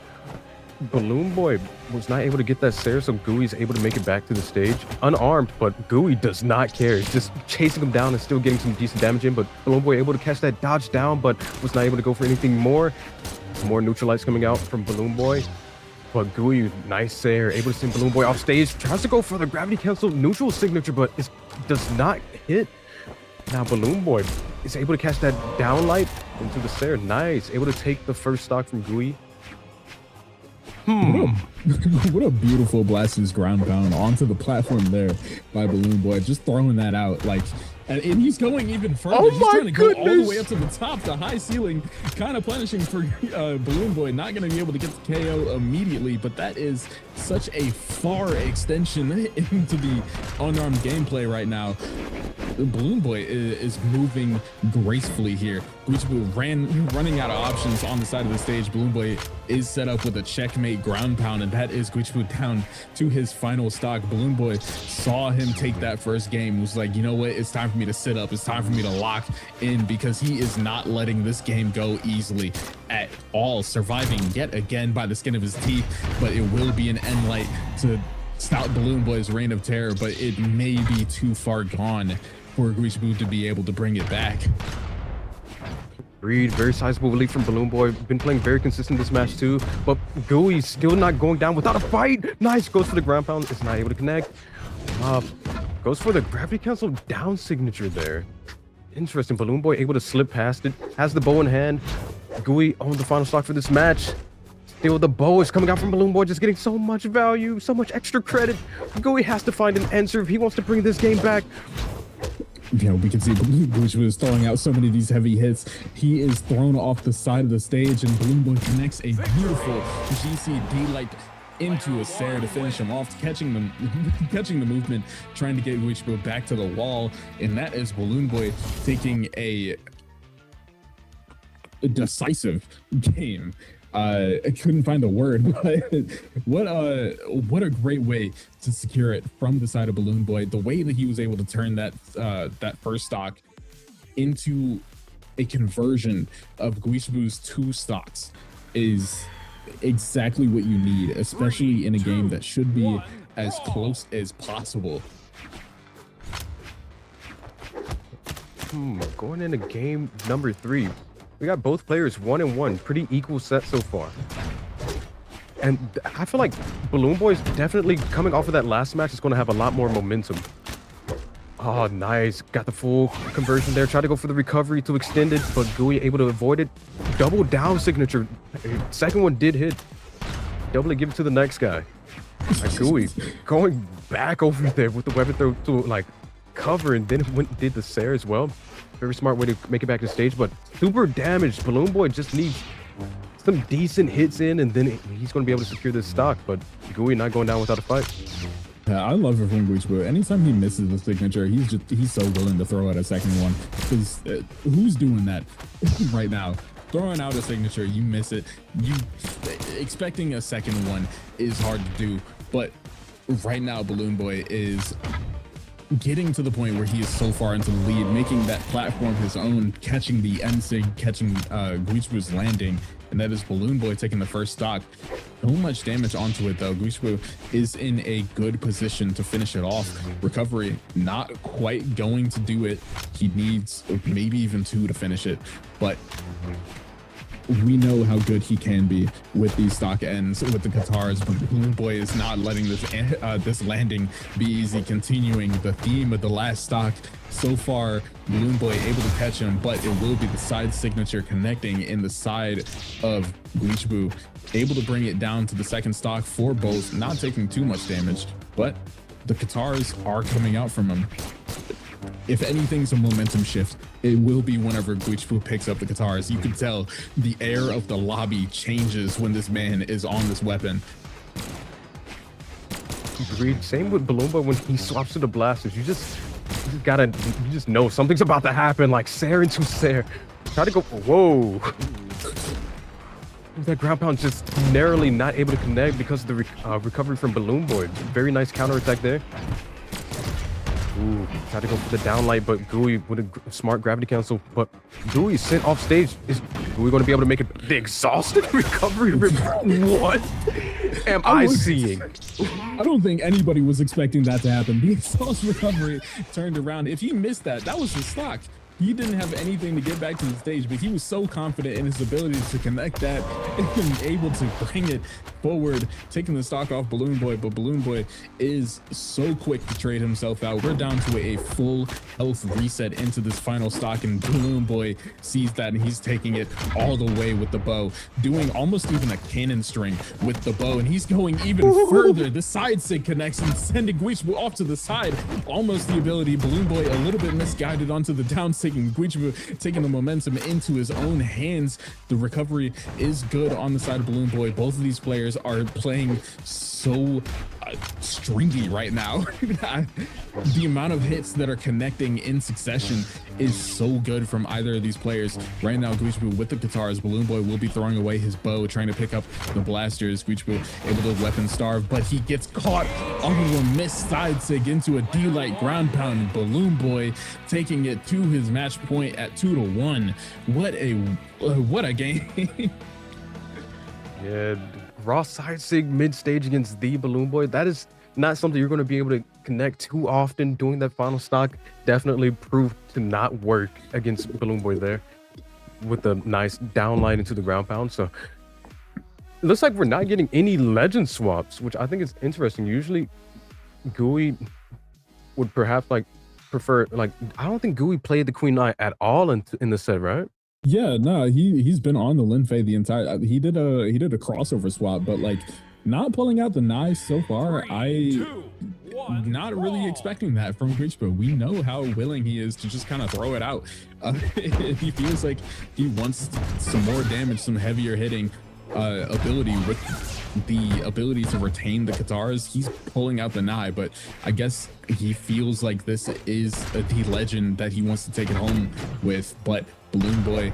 Balloon Boy was not able to get that Sarah, so Gooey's able to make it back to the stage unarmed, but Gooey does not care. He's just chasing him down and still getting some decent damage in, but Balloon Boy able to catch that dodge down, but was not able to go for anything more. More neutralize coming out from Balloon Boy. But Gooey, nice there, able to send Balloon Boy off stage. Tries to go for the gravity cancel neutral signature, but it does not hit. Now Balloon Boy is able to catch that downlight into the stair. Nice, able to take the first stock from Gooey. What a beautiful Blasphemous ground pound onto the platform there by Balloon Boy. Just throwing that out like, and he's going even further. Oh he's my trying to go all the goodness. way up to the top, the high ceiling, kind of punishing for Balloon Boy. Not going to be able to get the KO immediately, but that is such a far extension into the unarmed gameplay right now. Balloon Boy is moving gracefully here. Guichibu running out of options on the side of the stage. Balloon Boy is set up with a checkmate ground pound, and that is Guichibu down to his final stock. Balloon Boy saw him take that first game, was like, you know what, it's time for me to sit up, it's time for me to lock in, because he is not letting this game go easily at all. Surviving yet again by the skin of his teeth, but it will be an end light to stop Balloon Boy's reign of terror, but it may be too far gone for Guichibu to be able to bring it back. Reed, very sizable relief from Balloon Boy. Been playing very consistent this match too, but Gooey still not going down without a fight. Nice, goes for the ground pound, is not able to connect. Goes for the gravity cancel down signature there. Interesting, Balloon Boy able to slip past it, has the bow in hand. Gooey on the final stock for this match. Still the bow is coming out from Balloon Boy, just getting so much value, so much extra credit. Gooey has to find an answer if he wants to bring this game back. You know, we can see Guichibu is throwing out so many of these heavy hits. He is thrown off the side of the stage, and Balloon Boy connects a beautiful GCD light into a stair to finish him off, catching the movement, trying to get Guichibu back to the wall, and that is Balloon Boy taking a decisive game. I couldn't find the word, but what a great way to secure it from the side of Balloon Boy. The way that he was able to turn that first stock into a conversion of Guichibu's 2 stocks is exactly what you need, especially in a game that should be as close as possible. Going into game number 3. We got both players 1-1, pretty equal set so far. And I feel like Balloon Boy's definitely coming off of that last match is going to have a lot more momentum. Oh, nice. Got the full conversion there. Tried to go for the recovery to extend it, but Gooey able to avoid it. Double down signature. Second one did hit. Doubly give it to the next guy. Gooey going back over there with the weapon throw to like cover, and then did the Sair as well. Very smart way to make it back to stage, but super damaged. Balloon Boy just needs some decent hits in, and then he's going to be able to secure this stock, but Gooey not going down without a fight. Yeah, I love it from Guichibu. Anytime he misses the signature, he's so willing to throw out a second one, because who's doing that right now? Throwing out a signature, you miss it. Expecting a second one is hard to do, but right now Balloon Boy is getting to the point where he is so far into the lead, making that platform his own, catching the end sig, catching Guichibu's landing, and that is Balloon Boy taking the first stock. So much damage onto it though. Guichibu is in a good position to finish it off. Recovery not quite going to do it. He needs maybe even 2 to finish it, but we know how good he can be with these stock ends, with the Katars, but Balloon Boy is not letting this landing be easy, continuing the theme of the last stock. So far, Balloon Boy able to catch him, but it will be the side signature connecting in the side of Guichibu, able to bring it down to the second stock for both, not taking too much damage, but the Katars are coming out from him. If anything's a momentum shift, it will be whenever Guichibu picks up the Katars. You can tell the air of the lobby changes when this man is on this weapon. Agreed. Same with Balloon Boy when he swaps to the blasters. You just know something's about to happen, like Sair into Sair. Try to go, whoa. That ground pound just narrowly not able to connect because of the recovery from Balloon Boy. Very nice counter attack there. Ooh, tried to go for the downlight, but Gooey with a smart gravity cancel. But Gooey sent off stage. Is Gooey going to be able to make it? The exhausted recovery? What am I seeing? I don't think anybody was expecting that to happen. The exhaust recovery turned around. If he missed that, that was his stock. he didn't have anything to get back to the stage, but he was so confident in his ability to connect that and able to bring it forward, taking the stock off Balloon Boy. But Balloon Boy is so quick to trade himself out. We're down to a full health reset into this final stock, and Balloon Boy sees that and he's taking it all the way with the bow, doing almost even a cannon string with the bow, and he's going even further. The side sig connects and sending Guichbu off to the side. Almost the ability. Balloon Boy a little bit misguided onto the down, taking Guichbu, taking the momentum into his own hands. The recovery is good on the side of Balloon Boy. Both of these players are playing so stringy right now. The amount of hits that are connecting in succession is so good from either of these players. Right now, Guichbu with the guitars. Balloon Boy will be throwing away his bow, trying to pick up the blasters. Guichbu able to weapon starve, but he gets caught off of a missed side sig into a D-Light ground pound. Balloon Boy taking it to his match point at 2-1. What a game. Yeah, raw side sig mid stage against the Balloon Boy. That is not something you're going to be able to connect too often. Doing that final stock definitely proved to not work against Balloon Boy there with the nice downline into the ground pound. So it looks like we're not getting any legend swaps, which I think is interesting. Usually Gooey would perhaps like prefer, like, I don't think Gooey played the Queen Eye at all in the set, right? Yeah, no, he's been on the Lin Fei the entire. He did a crossover swap, but like not pulling out the knives so far. Not really expecting that from Guichbu. We know how willing he is to just kind of throw it out. If he feels like he wants some more damage, some heavier hitting ability with the ability to retain the guitars, he's pulling out the knife. But I guess he feels like this is the legend that he wants to take it home with. But Balloon Boy,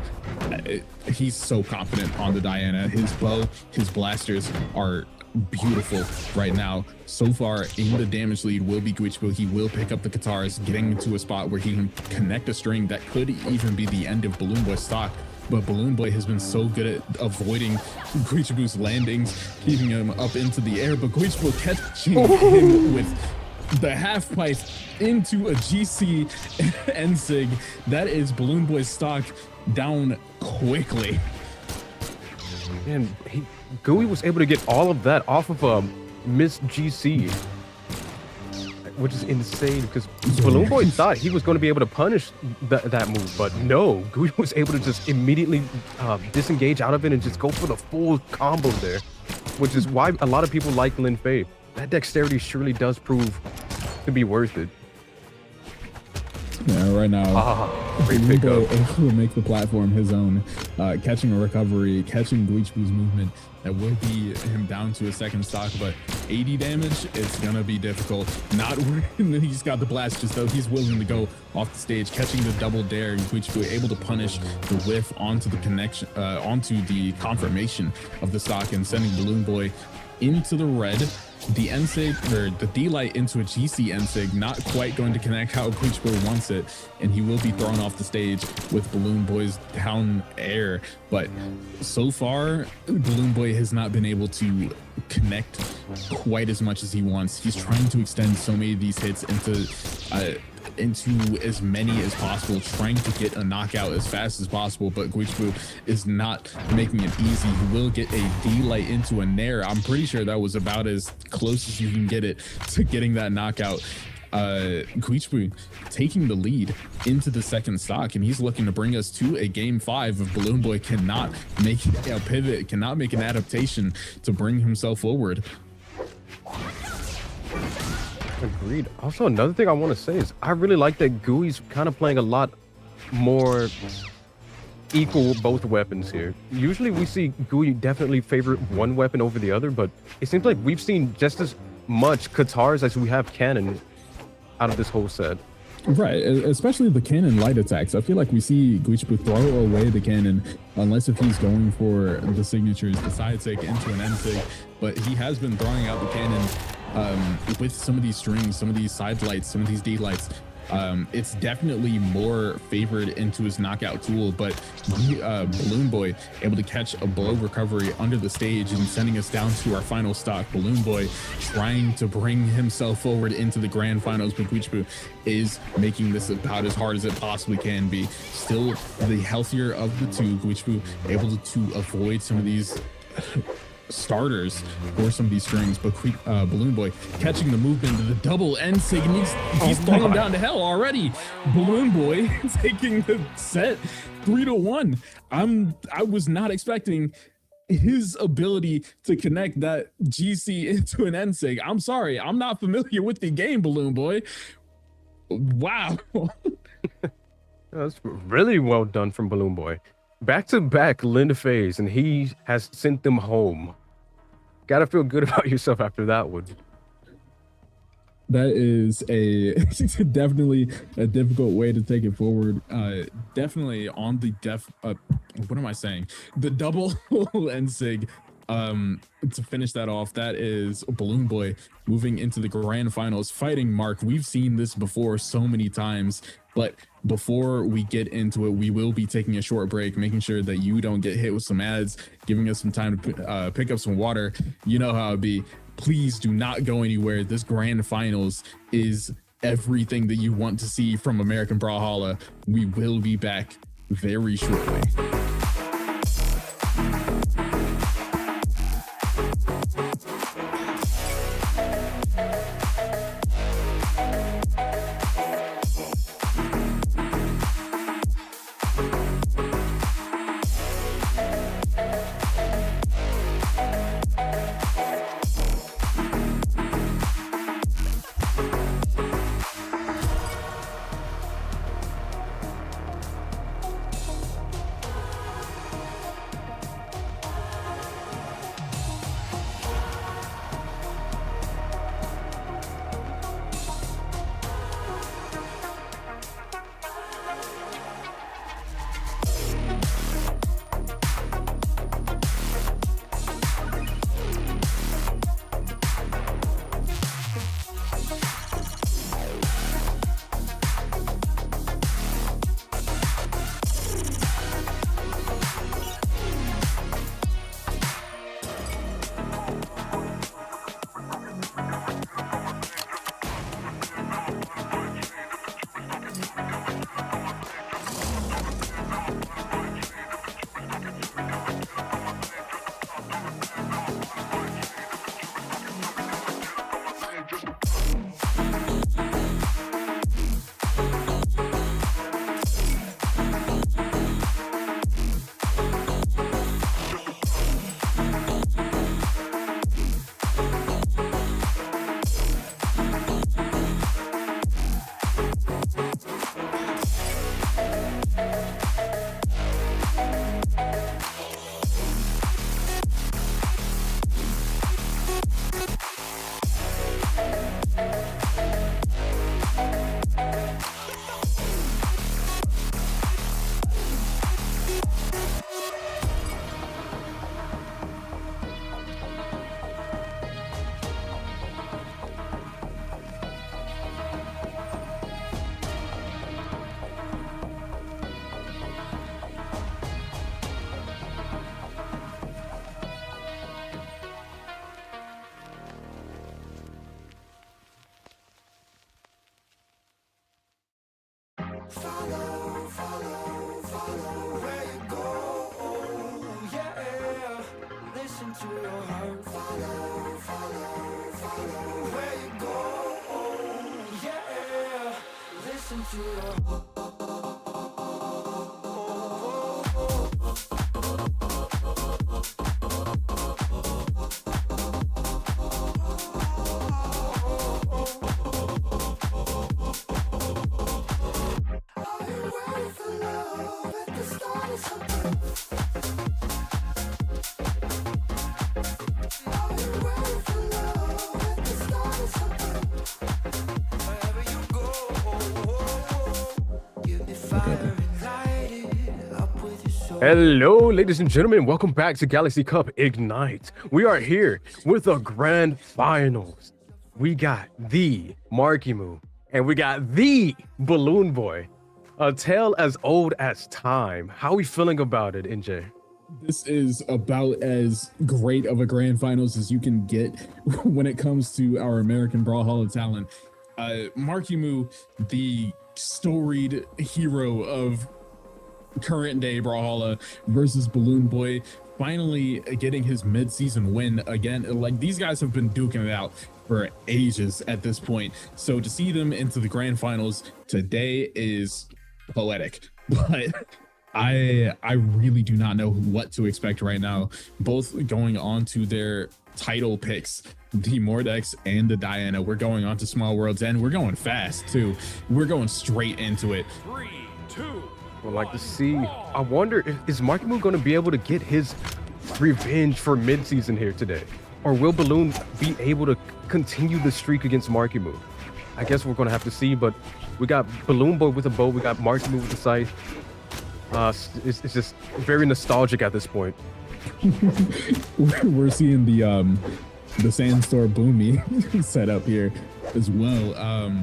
he's so confident on the Diana. His bow, his blasters are beautiful right now. So far in the damage lead will be Guichbu. He will pick up the guitars, getting into a spot where he can connect a string that could even be the end of Balloon Boy's stock. But Balloon Boy has been so good at avoiding Guichbu's landings, keeping him up into the air. But Guichbu catching him with the half pipe into a GC N-Sig. That is Balloon Boy's stock down quickly. And Gooey was able to get all of that off of a missed GC, which is insane because Balloon Boy thought he was going to be able to punish that move, but no, Gooey was able to just immediately disengage out of it and just go for the full combo there, which is why a lot of people like Lin Fei. That dexterity surely does prove to be worth it. Yeah, right now, great Balloon Boy pickup. able to make the platform his own, catching a recovery, catching Guichbu's movement. That will be him down to a second stock, but 80 damage, it's gonna be difficult. Not when he's got the blast, just though he's willing to go off the stage, catching the double dare, Guichbu able to punish the whiff onto the connection, onto the confirmation of the stock and sending Balloon Boy into the red. The N-Sig, or the D-Light into a GC N-Sig, not quite going to connect how Guichbu wants it, and he will be thrown off the stage with Balloon Boy's down air. But so far, Balloon Boy has not been able to connect quite as much as he wants. He's trying to extend so many of these hits into as many as possible, trying to get a knockout as fast as possible, but Guichbu is not making it easy. He will get a D-Light into a Nair. I'm pretty sure that was about as close as you can get it to getting that knockout. Guichbu taking the lead into the second stock, and he's looking to bring us to a game 5 if Balloon Boy cannot make a pivot, cannot make an adaptation to bring himself forward. Agreed. Also, another thing I want to say is I really like that Gooey's kind of playing a lot more equal both weapons here. Usually we see Gooey definitely favor one weapon over the other, but it seems like we've seen just as much Katars as we have cannon out of this whole set. Right, especially the cannon light attacks. I feel like we see Guichbu throw away the cannon unless if he's going for the signatures, the side sig into an end sig, but he has been throwing out the cannon with some of these strings, some of these side lights, some of these D lights It's definitely more favored into his knockout tool, but Balloon Boy able to catch a blow recovery under the stage and sending us down to our final stock. Balloon Boy trying to bring himself forward into the grand finals, but Guichbu is making this about as hard as it possibly can be. Still the healthier of the two, Guichbu able to avoid some of these starters for some of these strings, but Balloon Boy catching the movement of the double end sig, and he's throwing him down to hell already. Balloon Boy taking the set 3-1. I was not expecting his ability to connect that GC into an end sig. I'm sorry, I'm not familiar with the game, Balloon Boy. Wow. That's really well done from Balloon Boy. Back-to-back Linda phase, and he has sent them home. Gotta feel good about yourself after that one. That is definitely a difficult way to take it forward. Definitely on the what am I saying? The double NSIG to finish that off. That is Balloon Boy moving into the grand finals, fighting Mark. We've seen this before so many times, but before we get into it, we will be taking a short break, making sure that you don't get hit with some ads, giving us some time to pick up some water. You know how it be. Please do not go anywhere. This grand finals is everything that you want to see from American Brawlhalla. We will be back very shortly. Follow, follow, follow where you go. Yeah, listen to your heart. Follow, follow, follow where you go. Yeah, listen to your Hello, ladies and gentlemen. Welcome back to Galaxy Cup Ignite. We are here with the grand finals. We got the Markimu And we got the Balloon Boy, a tale as old as time. How are we feeling about it, NJ? This is about as great of a grand finals as you can get when it comes to our American Brawlhalla talent. Marky Moo, the storied hero of current day Brawlhalla versus Balloon Boy, finally getting his mid-season win again. Like, these guys have been duking it out for ages at this point. So to see them into the grand finals today is poetic. But I really do not know what to expect right now. Both going on to their title picks, the Mordex and the Diana. We're going on to Small Worlds, and we're going fast too. We're going straight into it. 3, 2. Would like to see. I wonder, is Marky Moo going to be able to get his revenge for mid-season here today? Or will Balloon be able to continue the streak against Marky Moo? I guess we're going to have to see, but we got Balloon Boy with a bow. We got Marky Moo with the scythe. It's just very nostalgic at this point. We're seeing the Sandstorm Boomy set up here as well.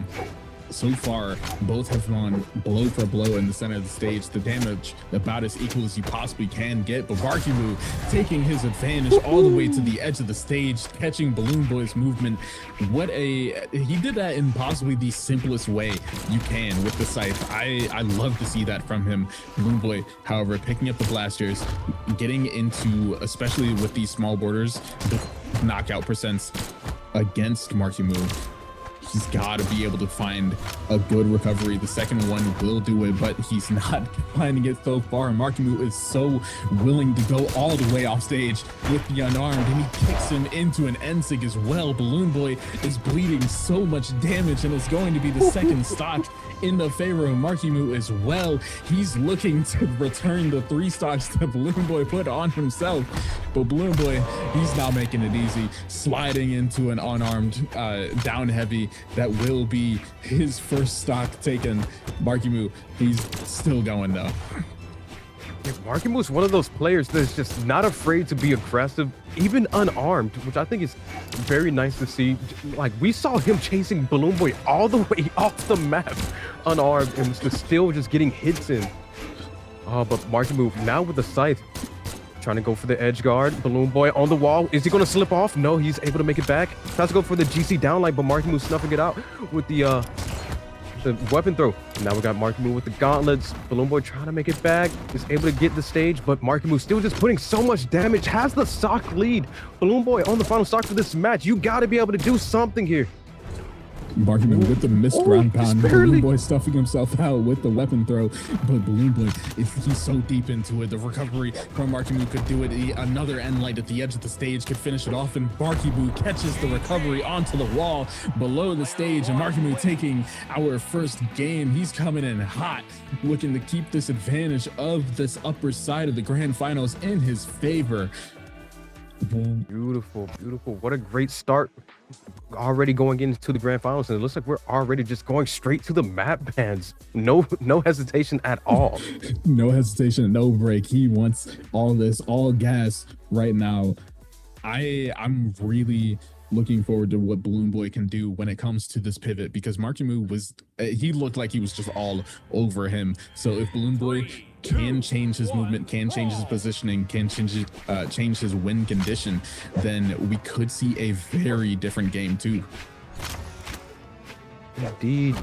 So far, both have gone blow for blow in the center of the stage. The damage about as equal as you possibly can get, but Marky Moo taking his advantage all the way to the edge of the stage, catching Balloon Boy's movement. He did that in possibly the simplest way you can with the scythe. I love to see that from him. Balloon Boy, however, picking up the blasters, getting into, especially with these small borders, the knockout percents against Marky Moo. He's got to be able to find a good recovery. The second one will do it, but he's not finding it so far. And Marky Moo is so willing to go all the way off stage with the unarmed, and he kicks him into an N-sig as well. Balloon Boy is bleeding so much damage, and it's going to be the second stock in the favor of Marky Moo as well. He's looking to return the 3 stocks that Balloon Boy put on himself, but Balloon Boy, he's not making it easy, sliding into an unarmed down heavy. That will be his first stock taken. Marky Moo, he's still going though. Yeah, Marky Moo is one of those players that's just not afraid to be aggressive, even unarmed, which I think is very nice to see. Like, we saw him chasing Balloon Boy all the way off the map, unarmed, and was still just getting hits in. But Marky Moo now with the scythe, trying to go for the edge guard. Balloon Boy on the wall. Is he going to slip off? No, he's able to make it back. Tries to go for the GC downlight, but Marky Moo snuffing it out with the weapon throw. Now we got Marky Moo with the gauntlets. Balloon Boy trying to make it back. Is able to get the stage, but Marky Moo still just putting so much damage. Has the stock lead. Balloon Boy on the final stock for this match. You got to be able to do something here. Marky Moo with the missed ground pound. Balloon Boy stuffing himself out with the weapon throw, but Balloon Boy, he's so deep into it. The recovery from Marky Moo could do it. Another end light at the edge of the stage could finish it off, and Marky Moo catches the recovery onto the wall below the stage, and Marky Moo taking our first game. He's coming in hot, looking to keep this advantage of this upper side of the grand finals in his favor. Beautiful, beautiful. What a great start. Already going into the grand finals, and it looks like we're already just going straight to the map bans. No hesitation at all. No hesitation, no break. He wants all this, all gas right now. I'm really looking forward to what Balloon Boy can do when it comes to this pivot, because Marky Moo he looked like he was just all over him. So if Balloon Boy can change his movement, can change his positioning, can change his win condition, then we could see a very different game too. Indeed.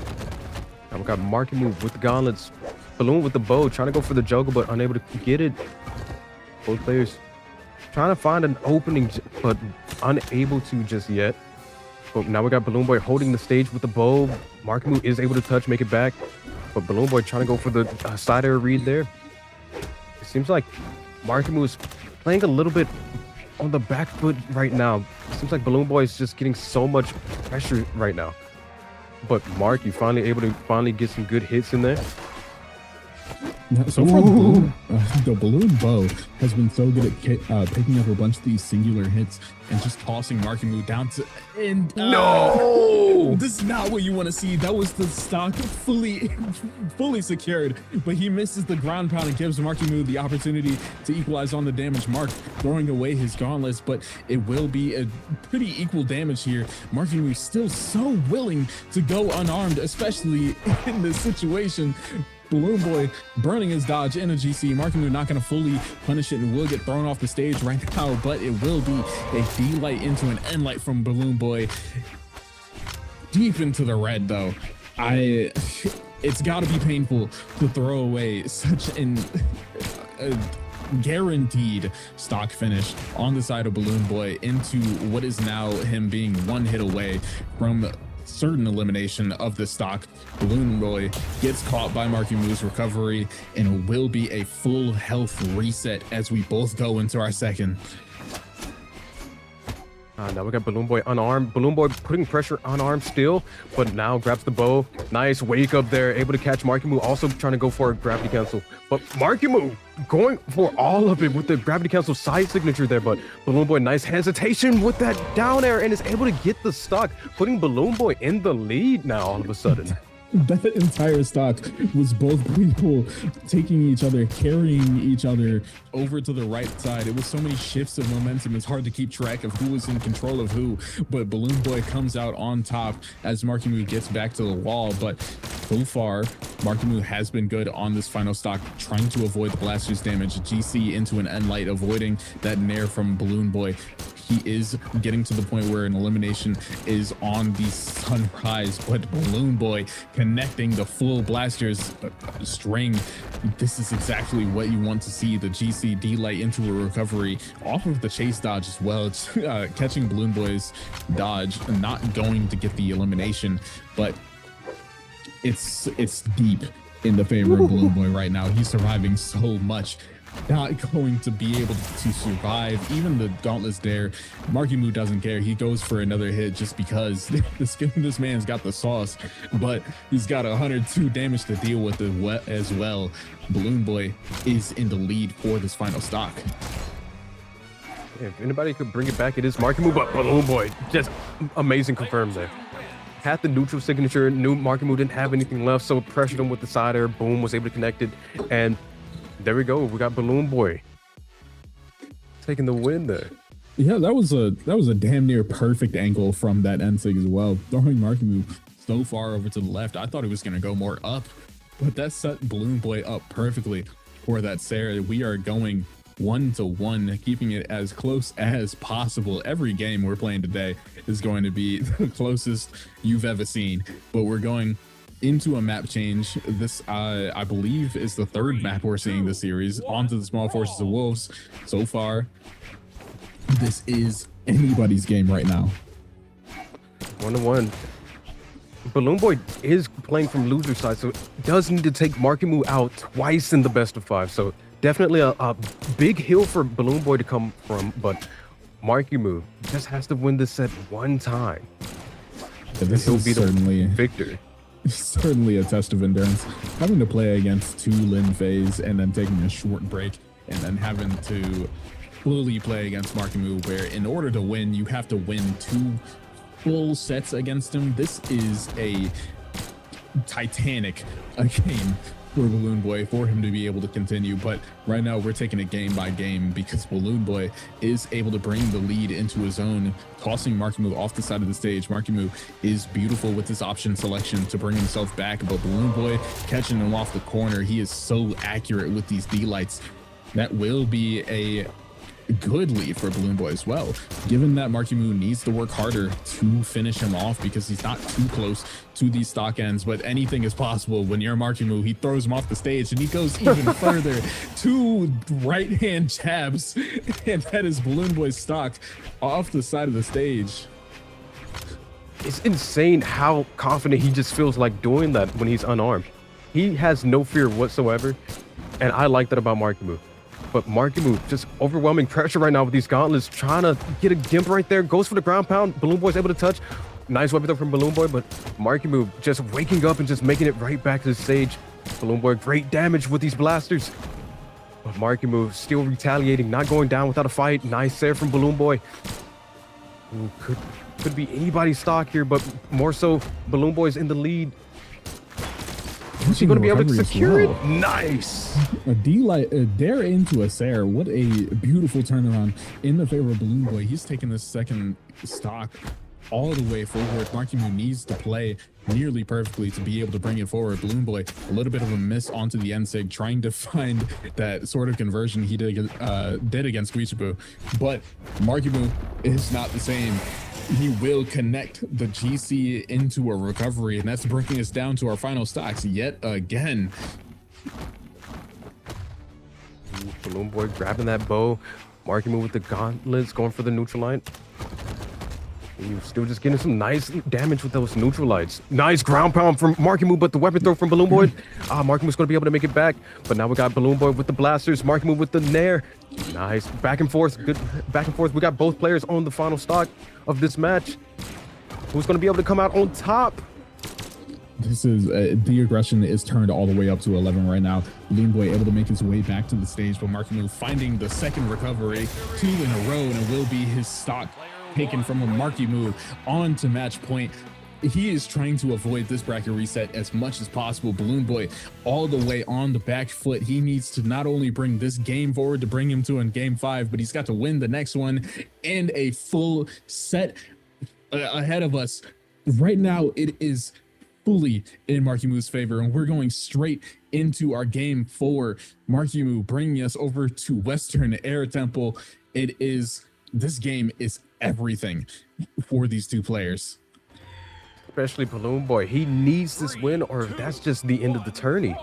Now we got Marky Moo with the gauntlets. Balloon with the bow, trying to go for the juggle, but unable to get it. Both players trying to find an opening, but unable to just yet. But now we got Balloon Boy holding the stage with the bow. Marky Moo is able to touch, make it back. But Balloon Boy trying to go for the side air read there. It seems like Marky Moo is playing a little bit on the back foot right now. It seems like Balloon Boy is just getting so much pressure right now. But Marky finally able to get some good hits in there. Now, so far, the balloon bow has been so good at picking up a bunch of these singular hits and just tossing Markimu down to and No! this is not what you want to see. That was the stock fully secured, but he misses the ground pound and gives Markimu the opportunity to equalize on the damage mark, throwing away his gauntlets. But it will be a pretty equal damage here. Markimu still so willing to go unarmed, especially in this situation. Balloon Boy burning his dodge in a GC. Markimu not going to fully punish it and will get thrown off the stage right now, but it will be a D-light into an N-light from Balloon Boy. Deep into the red, though. It's got to be painful to throw away such an guaranteed stock finish on the side of Balloon Boy into what is now him being one hit away from certain elimination of the stock. Balloon Boy gets caught by Markimu's recovery, and it will be a full health reset as we both go into our second. Now we got Balloon Boy unarmed. Balloon Boy putting pressure on arm still, but now grabs the bow. Nice wake up there, able to catch Markimu, also trying to go for a gravity cancel. But Markimu going for all of it with the gravity cancel side signature there, but Balloon Boy, nice hesitation with that down air and is able to get the stock, putting Balloon Boy in the lead now all of a sudden. That entire stock was both people taking each other, carrying each other over to the right side. It was so many shifts of momentum. It's hard to keep track of who was in control of who, but Balloon Boy comes out on top as Markimu gets back to the wall. But so far, Markimu has been good on this final stock, trying to avoid the blaster's damage. GC into an N-light, avoiding that nair from Balloon Boy. He is getting to the point where an elimination is on the sunrise, but Balloon Boy connecting the full blaster's string. This is exactly what you want to see. The GC D-light into a recovery off of the chase dodge as well. It's catching Balloon Boy's dodge, not going to get the elimination, but it's deep in the favor of Balloon Boy right now. He's surviving so much. Not going to be able to survive even the gauntlets there. Markimu doesn't care. He goes for another hit just because this man's got the sauce, but he's got 102 damage to deal with as well. Balloon Boy is in the lead for this final stock. If anybody could bring it back, it is Markimu, but Balloon Boy just amazing confirmed there. Had the neutral signature, knew Markimu didn't have anything left, so pressured him with the side air, boom, was able to connect it, and there we go. We got Balloon Boy taking the win there. Yeah, that was a damn near perfect angle from that N-sig as well. Throwing Markimu so far over to the left. I thought he was going to go more up, but that set Balloon Boy up perfectly for that Sarah. We are going 1-1, keeping it as close as possible. Every game we're playing today is going to be the closest you've ever seen, but we're going into a map change. This I believe is the third map we're seeing this series, onto the Small Forces of Wolves. So far, this is anybody's game right now. 1-1. Balloon Boy is playing from loser side, so does need to take Markimu out twice in the best of 5. So definitely a big hill for Balloon Boy to come from, but Markimu just has to win this set one time. Yeah, this is certainly victor. Certainly a test of endurance. Having to play against 2 Lin Feis and then taking a short break and then having to fully play against Markimu, where in order to win, you have to win 2 full sets against him. This is a titanic game for Balloon Boy for him to be able to continue, but right now we're taking it game by game because Balloon Boy is able to bring the lead into his own, tossing Markimu off the side of the stage. Markimu is beautiful with his option selection to bring himself back, but Balloon Boy catching him off the corner. He is so accurate with these D-lights. That will be a good lead for Balloon Boy as well, given that Markimu needs to work harder to finish him off because he's not too close to these stock ends, but anything is possible when you're Markimu. He throws him off the stage and he goes even further. 2 right hand jabs, and that is Balloon Boy's stock off the side of the stage. It's insane how confident he just feels like doing that when he's unarmed. He has no fear whatsoever, and I like that about Markimu. But Markimu just overwhelming pressure right now with these gauntlets, trying to get a gimp right there. Goes for the ground pound. Balloon Boy's able to touch. Nice weapon though from Balloon Boy, but Markimu just waking up and just making it right back to the stage. Balloon Boy, great damage with these blasters. But Markimu still retaliating, not going down without a fight. Nice there from Balloon Boy. Ooh, could be anybody's stock here, but more so Balloon Boy's in the lead. Is he going to be able to secure it? Nice. A dare into a Sair. What a beautiful turnaround in the favor of Balloon Boy. He's taking the second stock all the way forward. Markimu needs to play nearly perfectly to be able to bring it forward. Balloon Boy, a little bit of a miss onto the NSIG, trying to find that sort of conversion he did against Guichibu. But Markimu is not the same. He will connect the GC into a recovery, and that's bringing us down to our final stocks yet again. Ooh, Balloon Boy grabbing that bow. Markimu with the gauntlets, going for the neutral line. Ooh, still just getting some nice damage with those neutral lights. Nice ground pound from Markimu, but the weapon throw from Balloon Boy. Markimu's going to be able to make it back. But now we got Balloon Boy with the blasters. Markimu with the nair. Nice. Back and forth. Good back and forth. We got both players on the final stock of this match. Who's going to be able to come out on top? This is the aggression is turned all the way up to 11 right now. Balloon Boy able to make his way back to the stage, but Markimu finding the second recovery, 2 in a row, and it will be his stock taken from a Markimu on to match point. He is trying to avoid this bracket reset as much as possible. Balloon Boy all the way on the back foot. He needs to not only bring this game forward to bring him to in game 5, but he's got to win the next one and a full set ahead of us. Right now, it is fully in Markimu's favor, and we're going straight into our game 4. Markimu bringing us over to Western Air Temple. This game is everything for these two players. Especially Balloon Boy. He needs this win, or that's just the end of the tourney.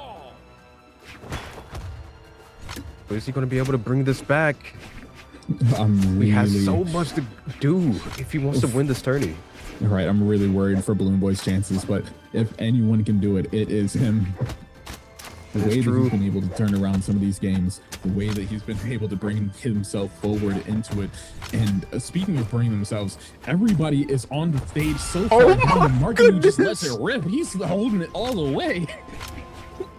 But is he going to be able to bring this back? He has so much to do if he wants to win this tourney. All right, I'm really worried for Balloon Boy's chances, but if anyone can do it, it is him. The way that he's been able to turn around some of these games, the way that he's been able to bring himself forward into it. And speaking of bringing themselves, everybody is on the stage so far down. Markimu just lets it rip. He's holding it all the way.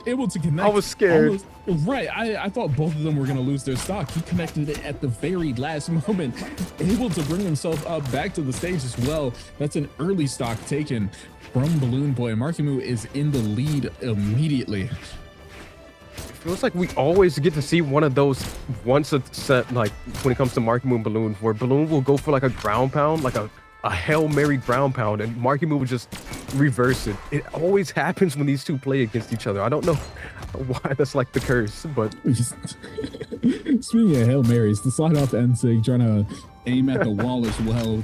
Able to connect. I was scared. Right. I thought both of them were going to lose their stock. He connected it at the very last moment. Able to bring himself up back to the stage as well. That's an early stock taken from Balloon Boy. Markimu is in the lead immediately. Feels like we always get to see one of those once a set, like when it comes to Markimu and Balloon, where Balloon will go for like a ground pound, like a Hail Mary ground pound, and Markimu will just reverse it. It always happens when these two play against each other. I don't know why that's like the curse, but speaking of Hail Marys, the slide off NSIG, trying to aim at the wall as well.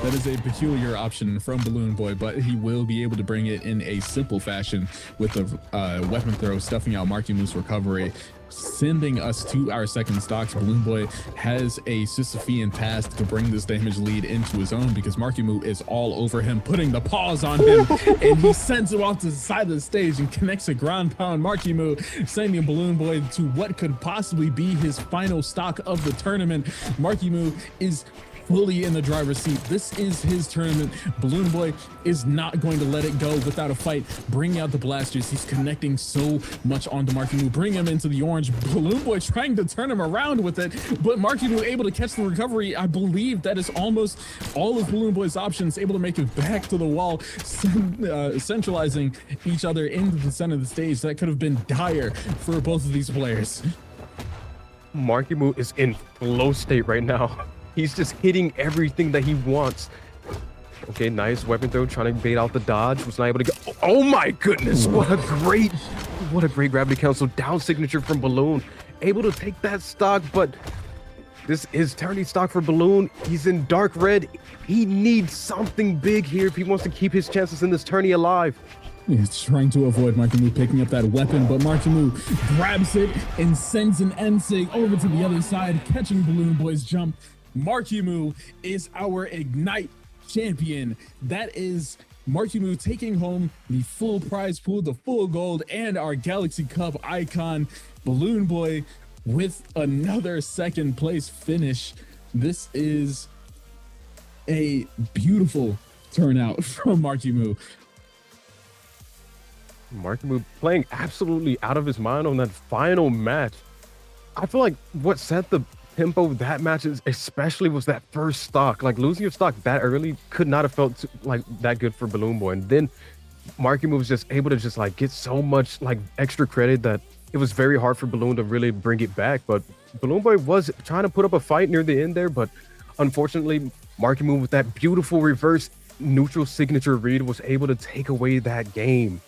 That is a peculiar option from Balloon Boy, but he will be able to bring it in a simple fashion with the weapon throw, stuffing out Markimu's recovery, sending us to our second stocks. Balloon Boy has a Sisyphean task to bring this damage lead into his own because Markimu is all over him, putting the paws on him, and he sends him off to the side of the stage and connects a ground pound. Markimu sending Balloon Boy to what could possibly be his final stock of the tournament. Markimu is fully in the driver's seat. This is his tournament. Balloon Boy is not going to let it go without a fight. Bring out the blasters. He's connecting so much onto Markimu. Bring him into the orange. Balloon Boy trying to turn him around with it, but Markimu able to catch the recovery. I believe that is almost all of Balloon Boy's options, able to make it back to the wall, centralizing each other into the center of the stage. That could have been dire for both of these players. Markimu is in flow state right now. He's just hitting everything that he wants. Okay, nice weapon throw, trying to bait out the dodge. Was not able to go. Oh my goodness! What a great gravity cancel down signature from Balloon. Able to take that stock, but this is tourney stock for Balloon. He's in dark red. He needs something big here if he wants to keep his chances in this tourney alive. He's trying to avoid Markimu picking up that weapon, but Markimu grabs it and sends an NSIG over to the other side, catching Balloon Boy's jump. Markimu is our Ignite champion. That is Markimu taking home the full prize pool, the full gold, and our Galaxy Cup icon. Balloon Boy with another second place finish. This is a beautiful turnout from Markimu. Markimu playing absolutely out of his mind on that final match. I feel like what set the tempo of that match is especially was that first stock. Like losing your stock that early could not have felt like that good for Balloon Boy. And then Markimu was just able to just like get so much like extra credit that it was very hard for Balloon to really bring it back. But Balloon Boy was trying to put up a fight near the end there, but unfortunately, Markimu with that beautiful reverse neutral signature read was able to take away that game.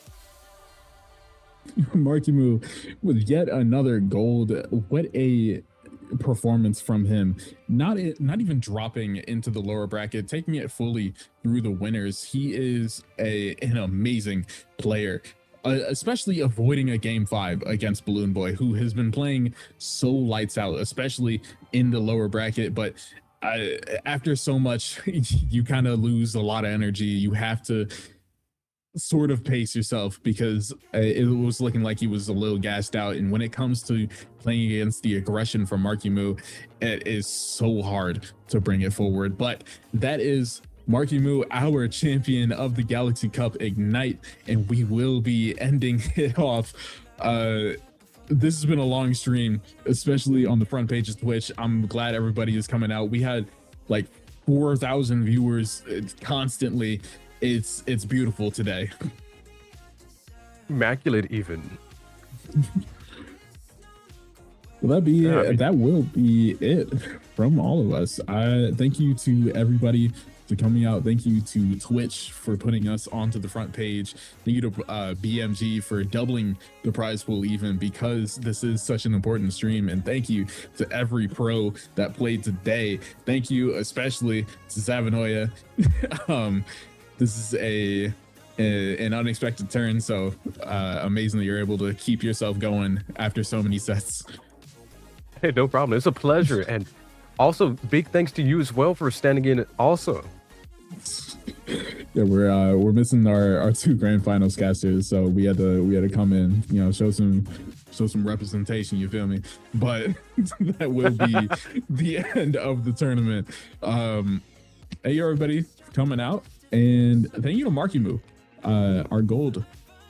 Markimu with yet another gold. What a performance from him. Not even dropping into the lower bracket, taking it fully through the winners. He is an amazing player. Especially avoiding a game 5 against Balloon Boy, who has been playing so lights out, especially in the lower bracket. But after so much, you kind of lose a lot of energy. You have to sort of pace yourself because it was looking like he was a little gassed out. And when it comes to playing against the aggression from Markimu, it is so hard to bring it forward. But that is Markimu, our champion of the Galaxy Cup Ignite, and we will be ending it off. This has been a long stream, especially on the front page of Twitch. I'm glad everybody is coming out. We had like 4,000 viewers constantly. It's beautiful today. Immaculate even. Well, that will be it from all of us. Thank you to everybody for coming out. Thank you to Twitch for putting us onto the front page. Thank you to BMG for doubling the prize pool even, because this is such an important stream. And thank you to every pro that played today. Thank you especially to Zavanoya. This is an unexpected turn, so amazing that you're able to keep yourself going after so many sets. Hey, no problem. It's a pleasure. And also, big thanks to you as well for standing in also. Yeah, we're missing our 2 grand finals casters, so we had to come in, show some representation, you feel me? But that will be the end of the tournament. Hey everybody for coming out, and thank you to Markimu, our gold.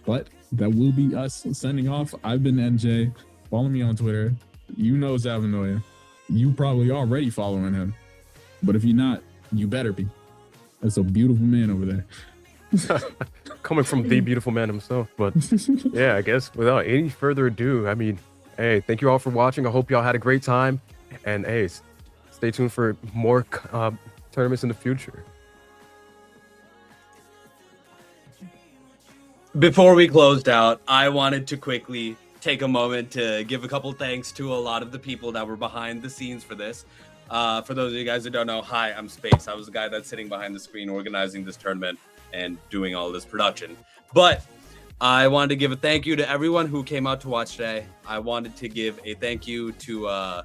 But that will be us sending off. I've been NJ. Follow me on Twitter. You know Zavanoya. You probably already following him, but if you're not, you better be. That's a beautiful man over there. Coming from the beautiful man himself. But yeah, I guess without any further ado, I mean, hey, thank you all for watching. I hope y'all had a great time. And hey, stay tuned for more tournaments in the future. Before we closed out, I wanted to quickly take a moment to give a couple thanks to a lot of the people that were behind the scenes for this. For those of you guys who don't know, hi, I'm Space. I was the guy that's sitting behind the screen organizing this tournament and doing all this production. But I wanted to give a thank you to everyone who came out to watch today. I wanted to give a thank you to,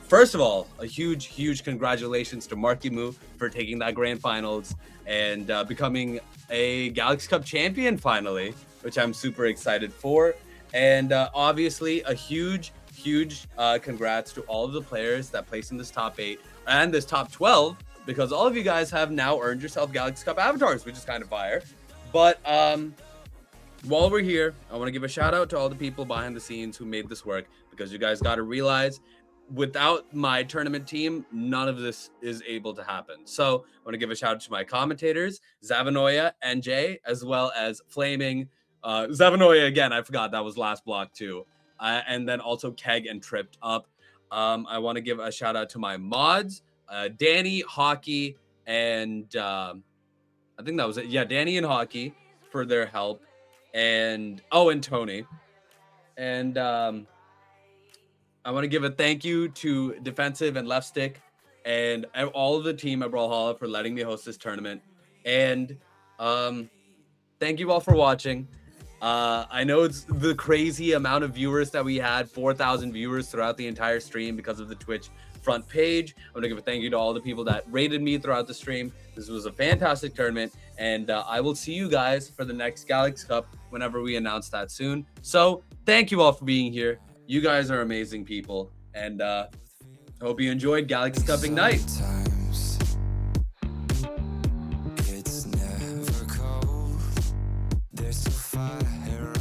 first of all, a huge congratulations to Markimu for taking that grand finals and becoming a Galaxy Cup champion finally, which I'm super excited for. And obviously a huge congrats to all of the players that placed in this top 8 and this top 12, because all of you guys have now earned yourself Galaxy Cup avatars, which is kind of fire. But while we're here, I want to give a shout out to all the people behind the scenes who made this work, because you guys got to realize without my tournament team, none of this is able to happen. So I want to give a shout out to my commentators, Zavanoya, NJ, as well as Flaming. Zavanoya, again, I forgot that was last block too. And then also Keg and Tripped Up. I want to give a shout out to my mods, Danny, Hockey, and I think that was it. Yeah, Danny and Hockey for their help. And Tony. And I want to give a thank you to Defensive and Left Stick and all of the team at Brawlhalla for letting me host this tournament. And thank you all for watching. I know it's the crazy amount of viewers that we had, 4,000 viewers throughout the entire stream because of the Twitch front page. I'm gonna give a thank you to all the people that rated me throughout the stream. This was a fantastic tournament, and I will see you guys for the next Galaxy Cup whenever we announce that soon. So thank you all for being here. You guys are amazing people, and hope you enjoyed Galaxy Cup Ignite. Sometimes it's never cold. There's a fire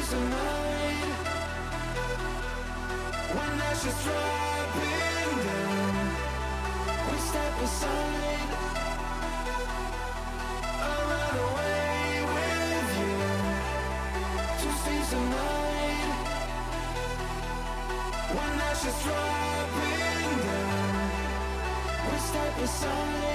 peace of mind when ashes dropping down. We step aside. I'll run away with you to peace of mind when ashes dropping down. We step aside.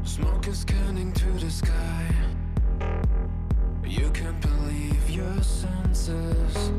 Smoke is scanning to the sky. You can't believe your senses.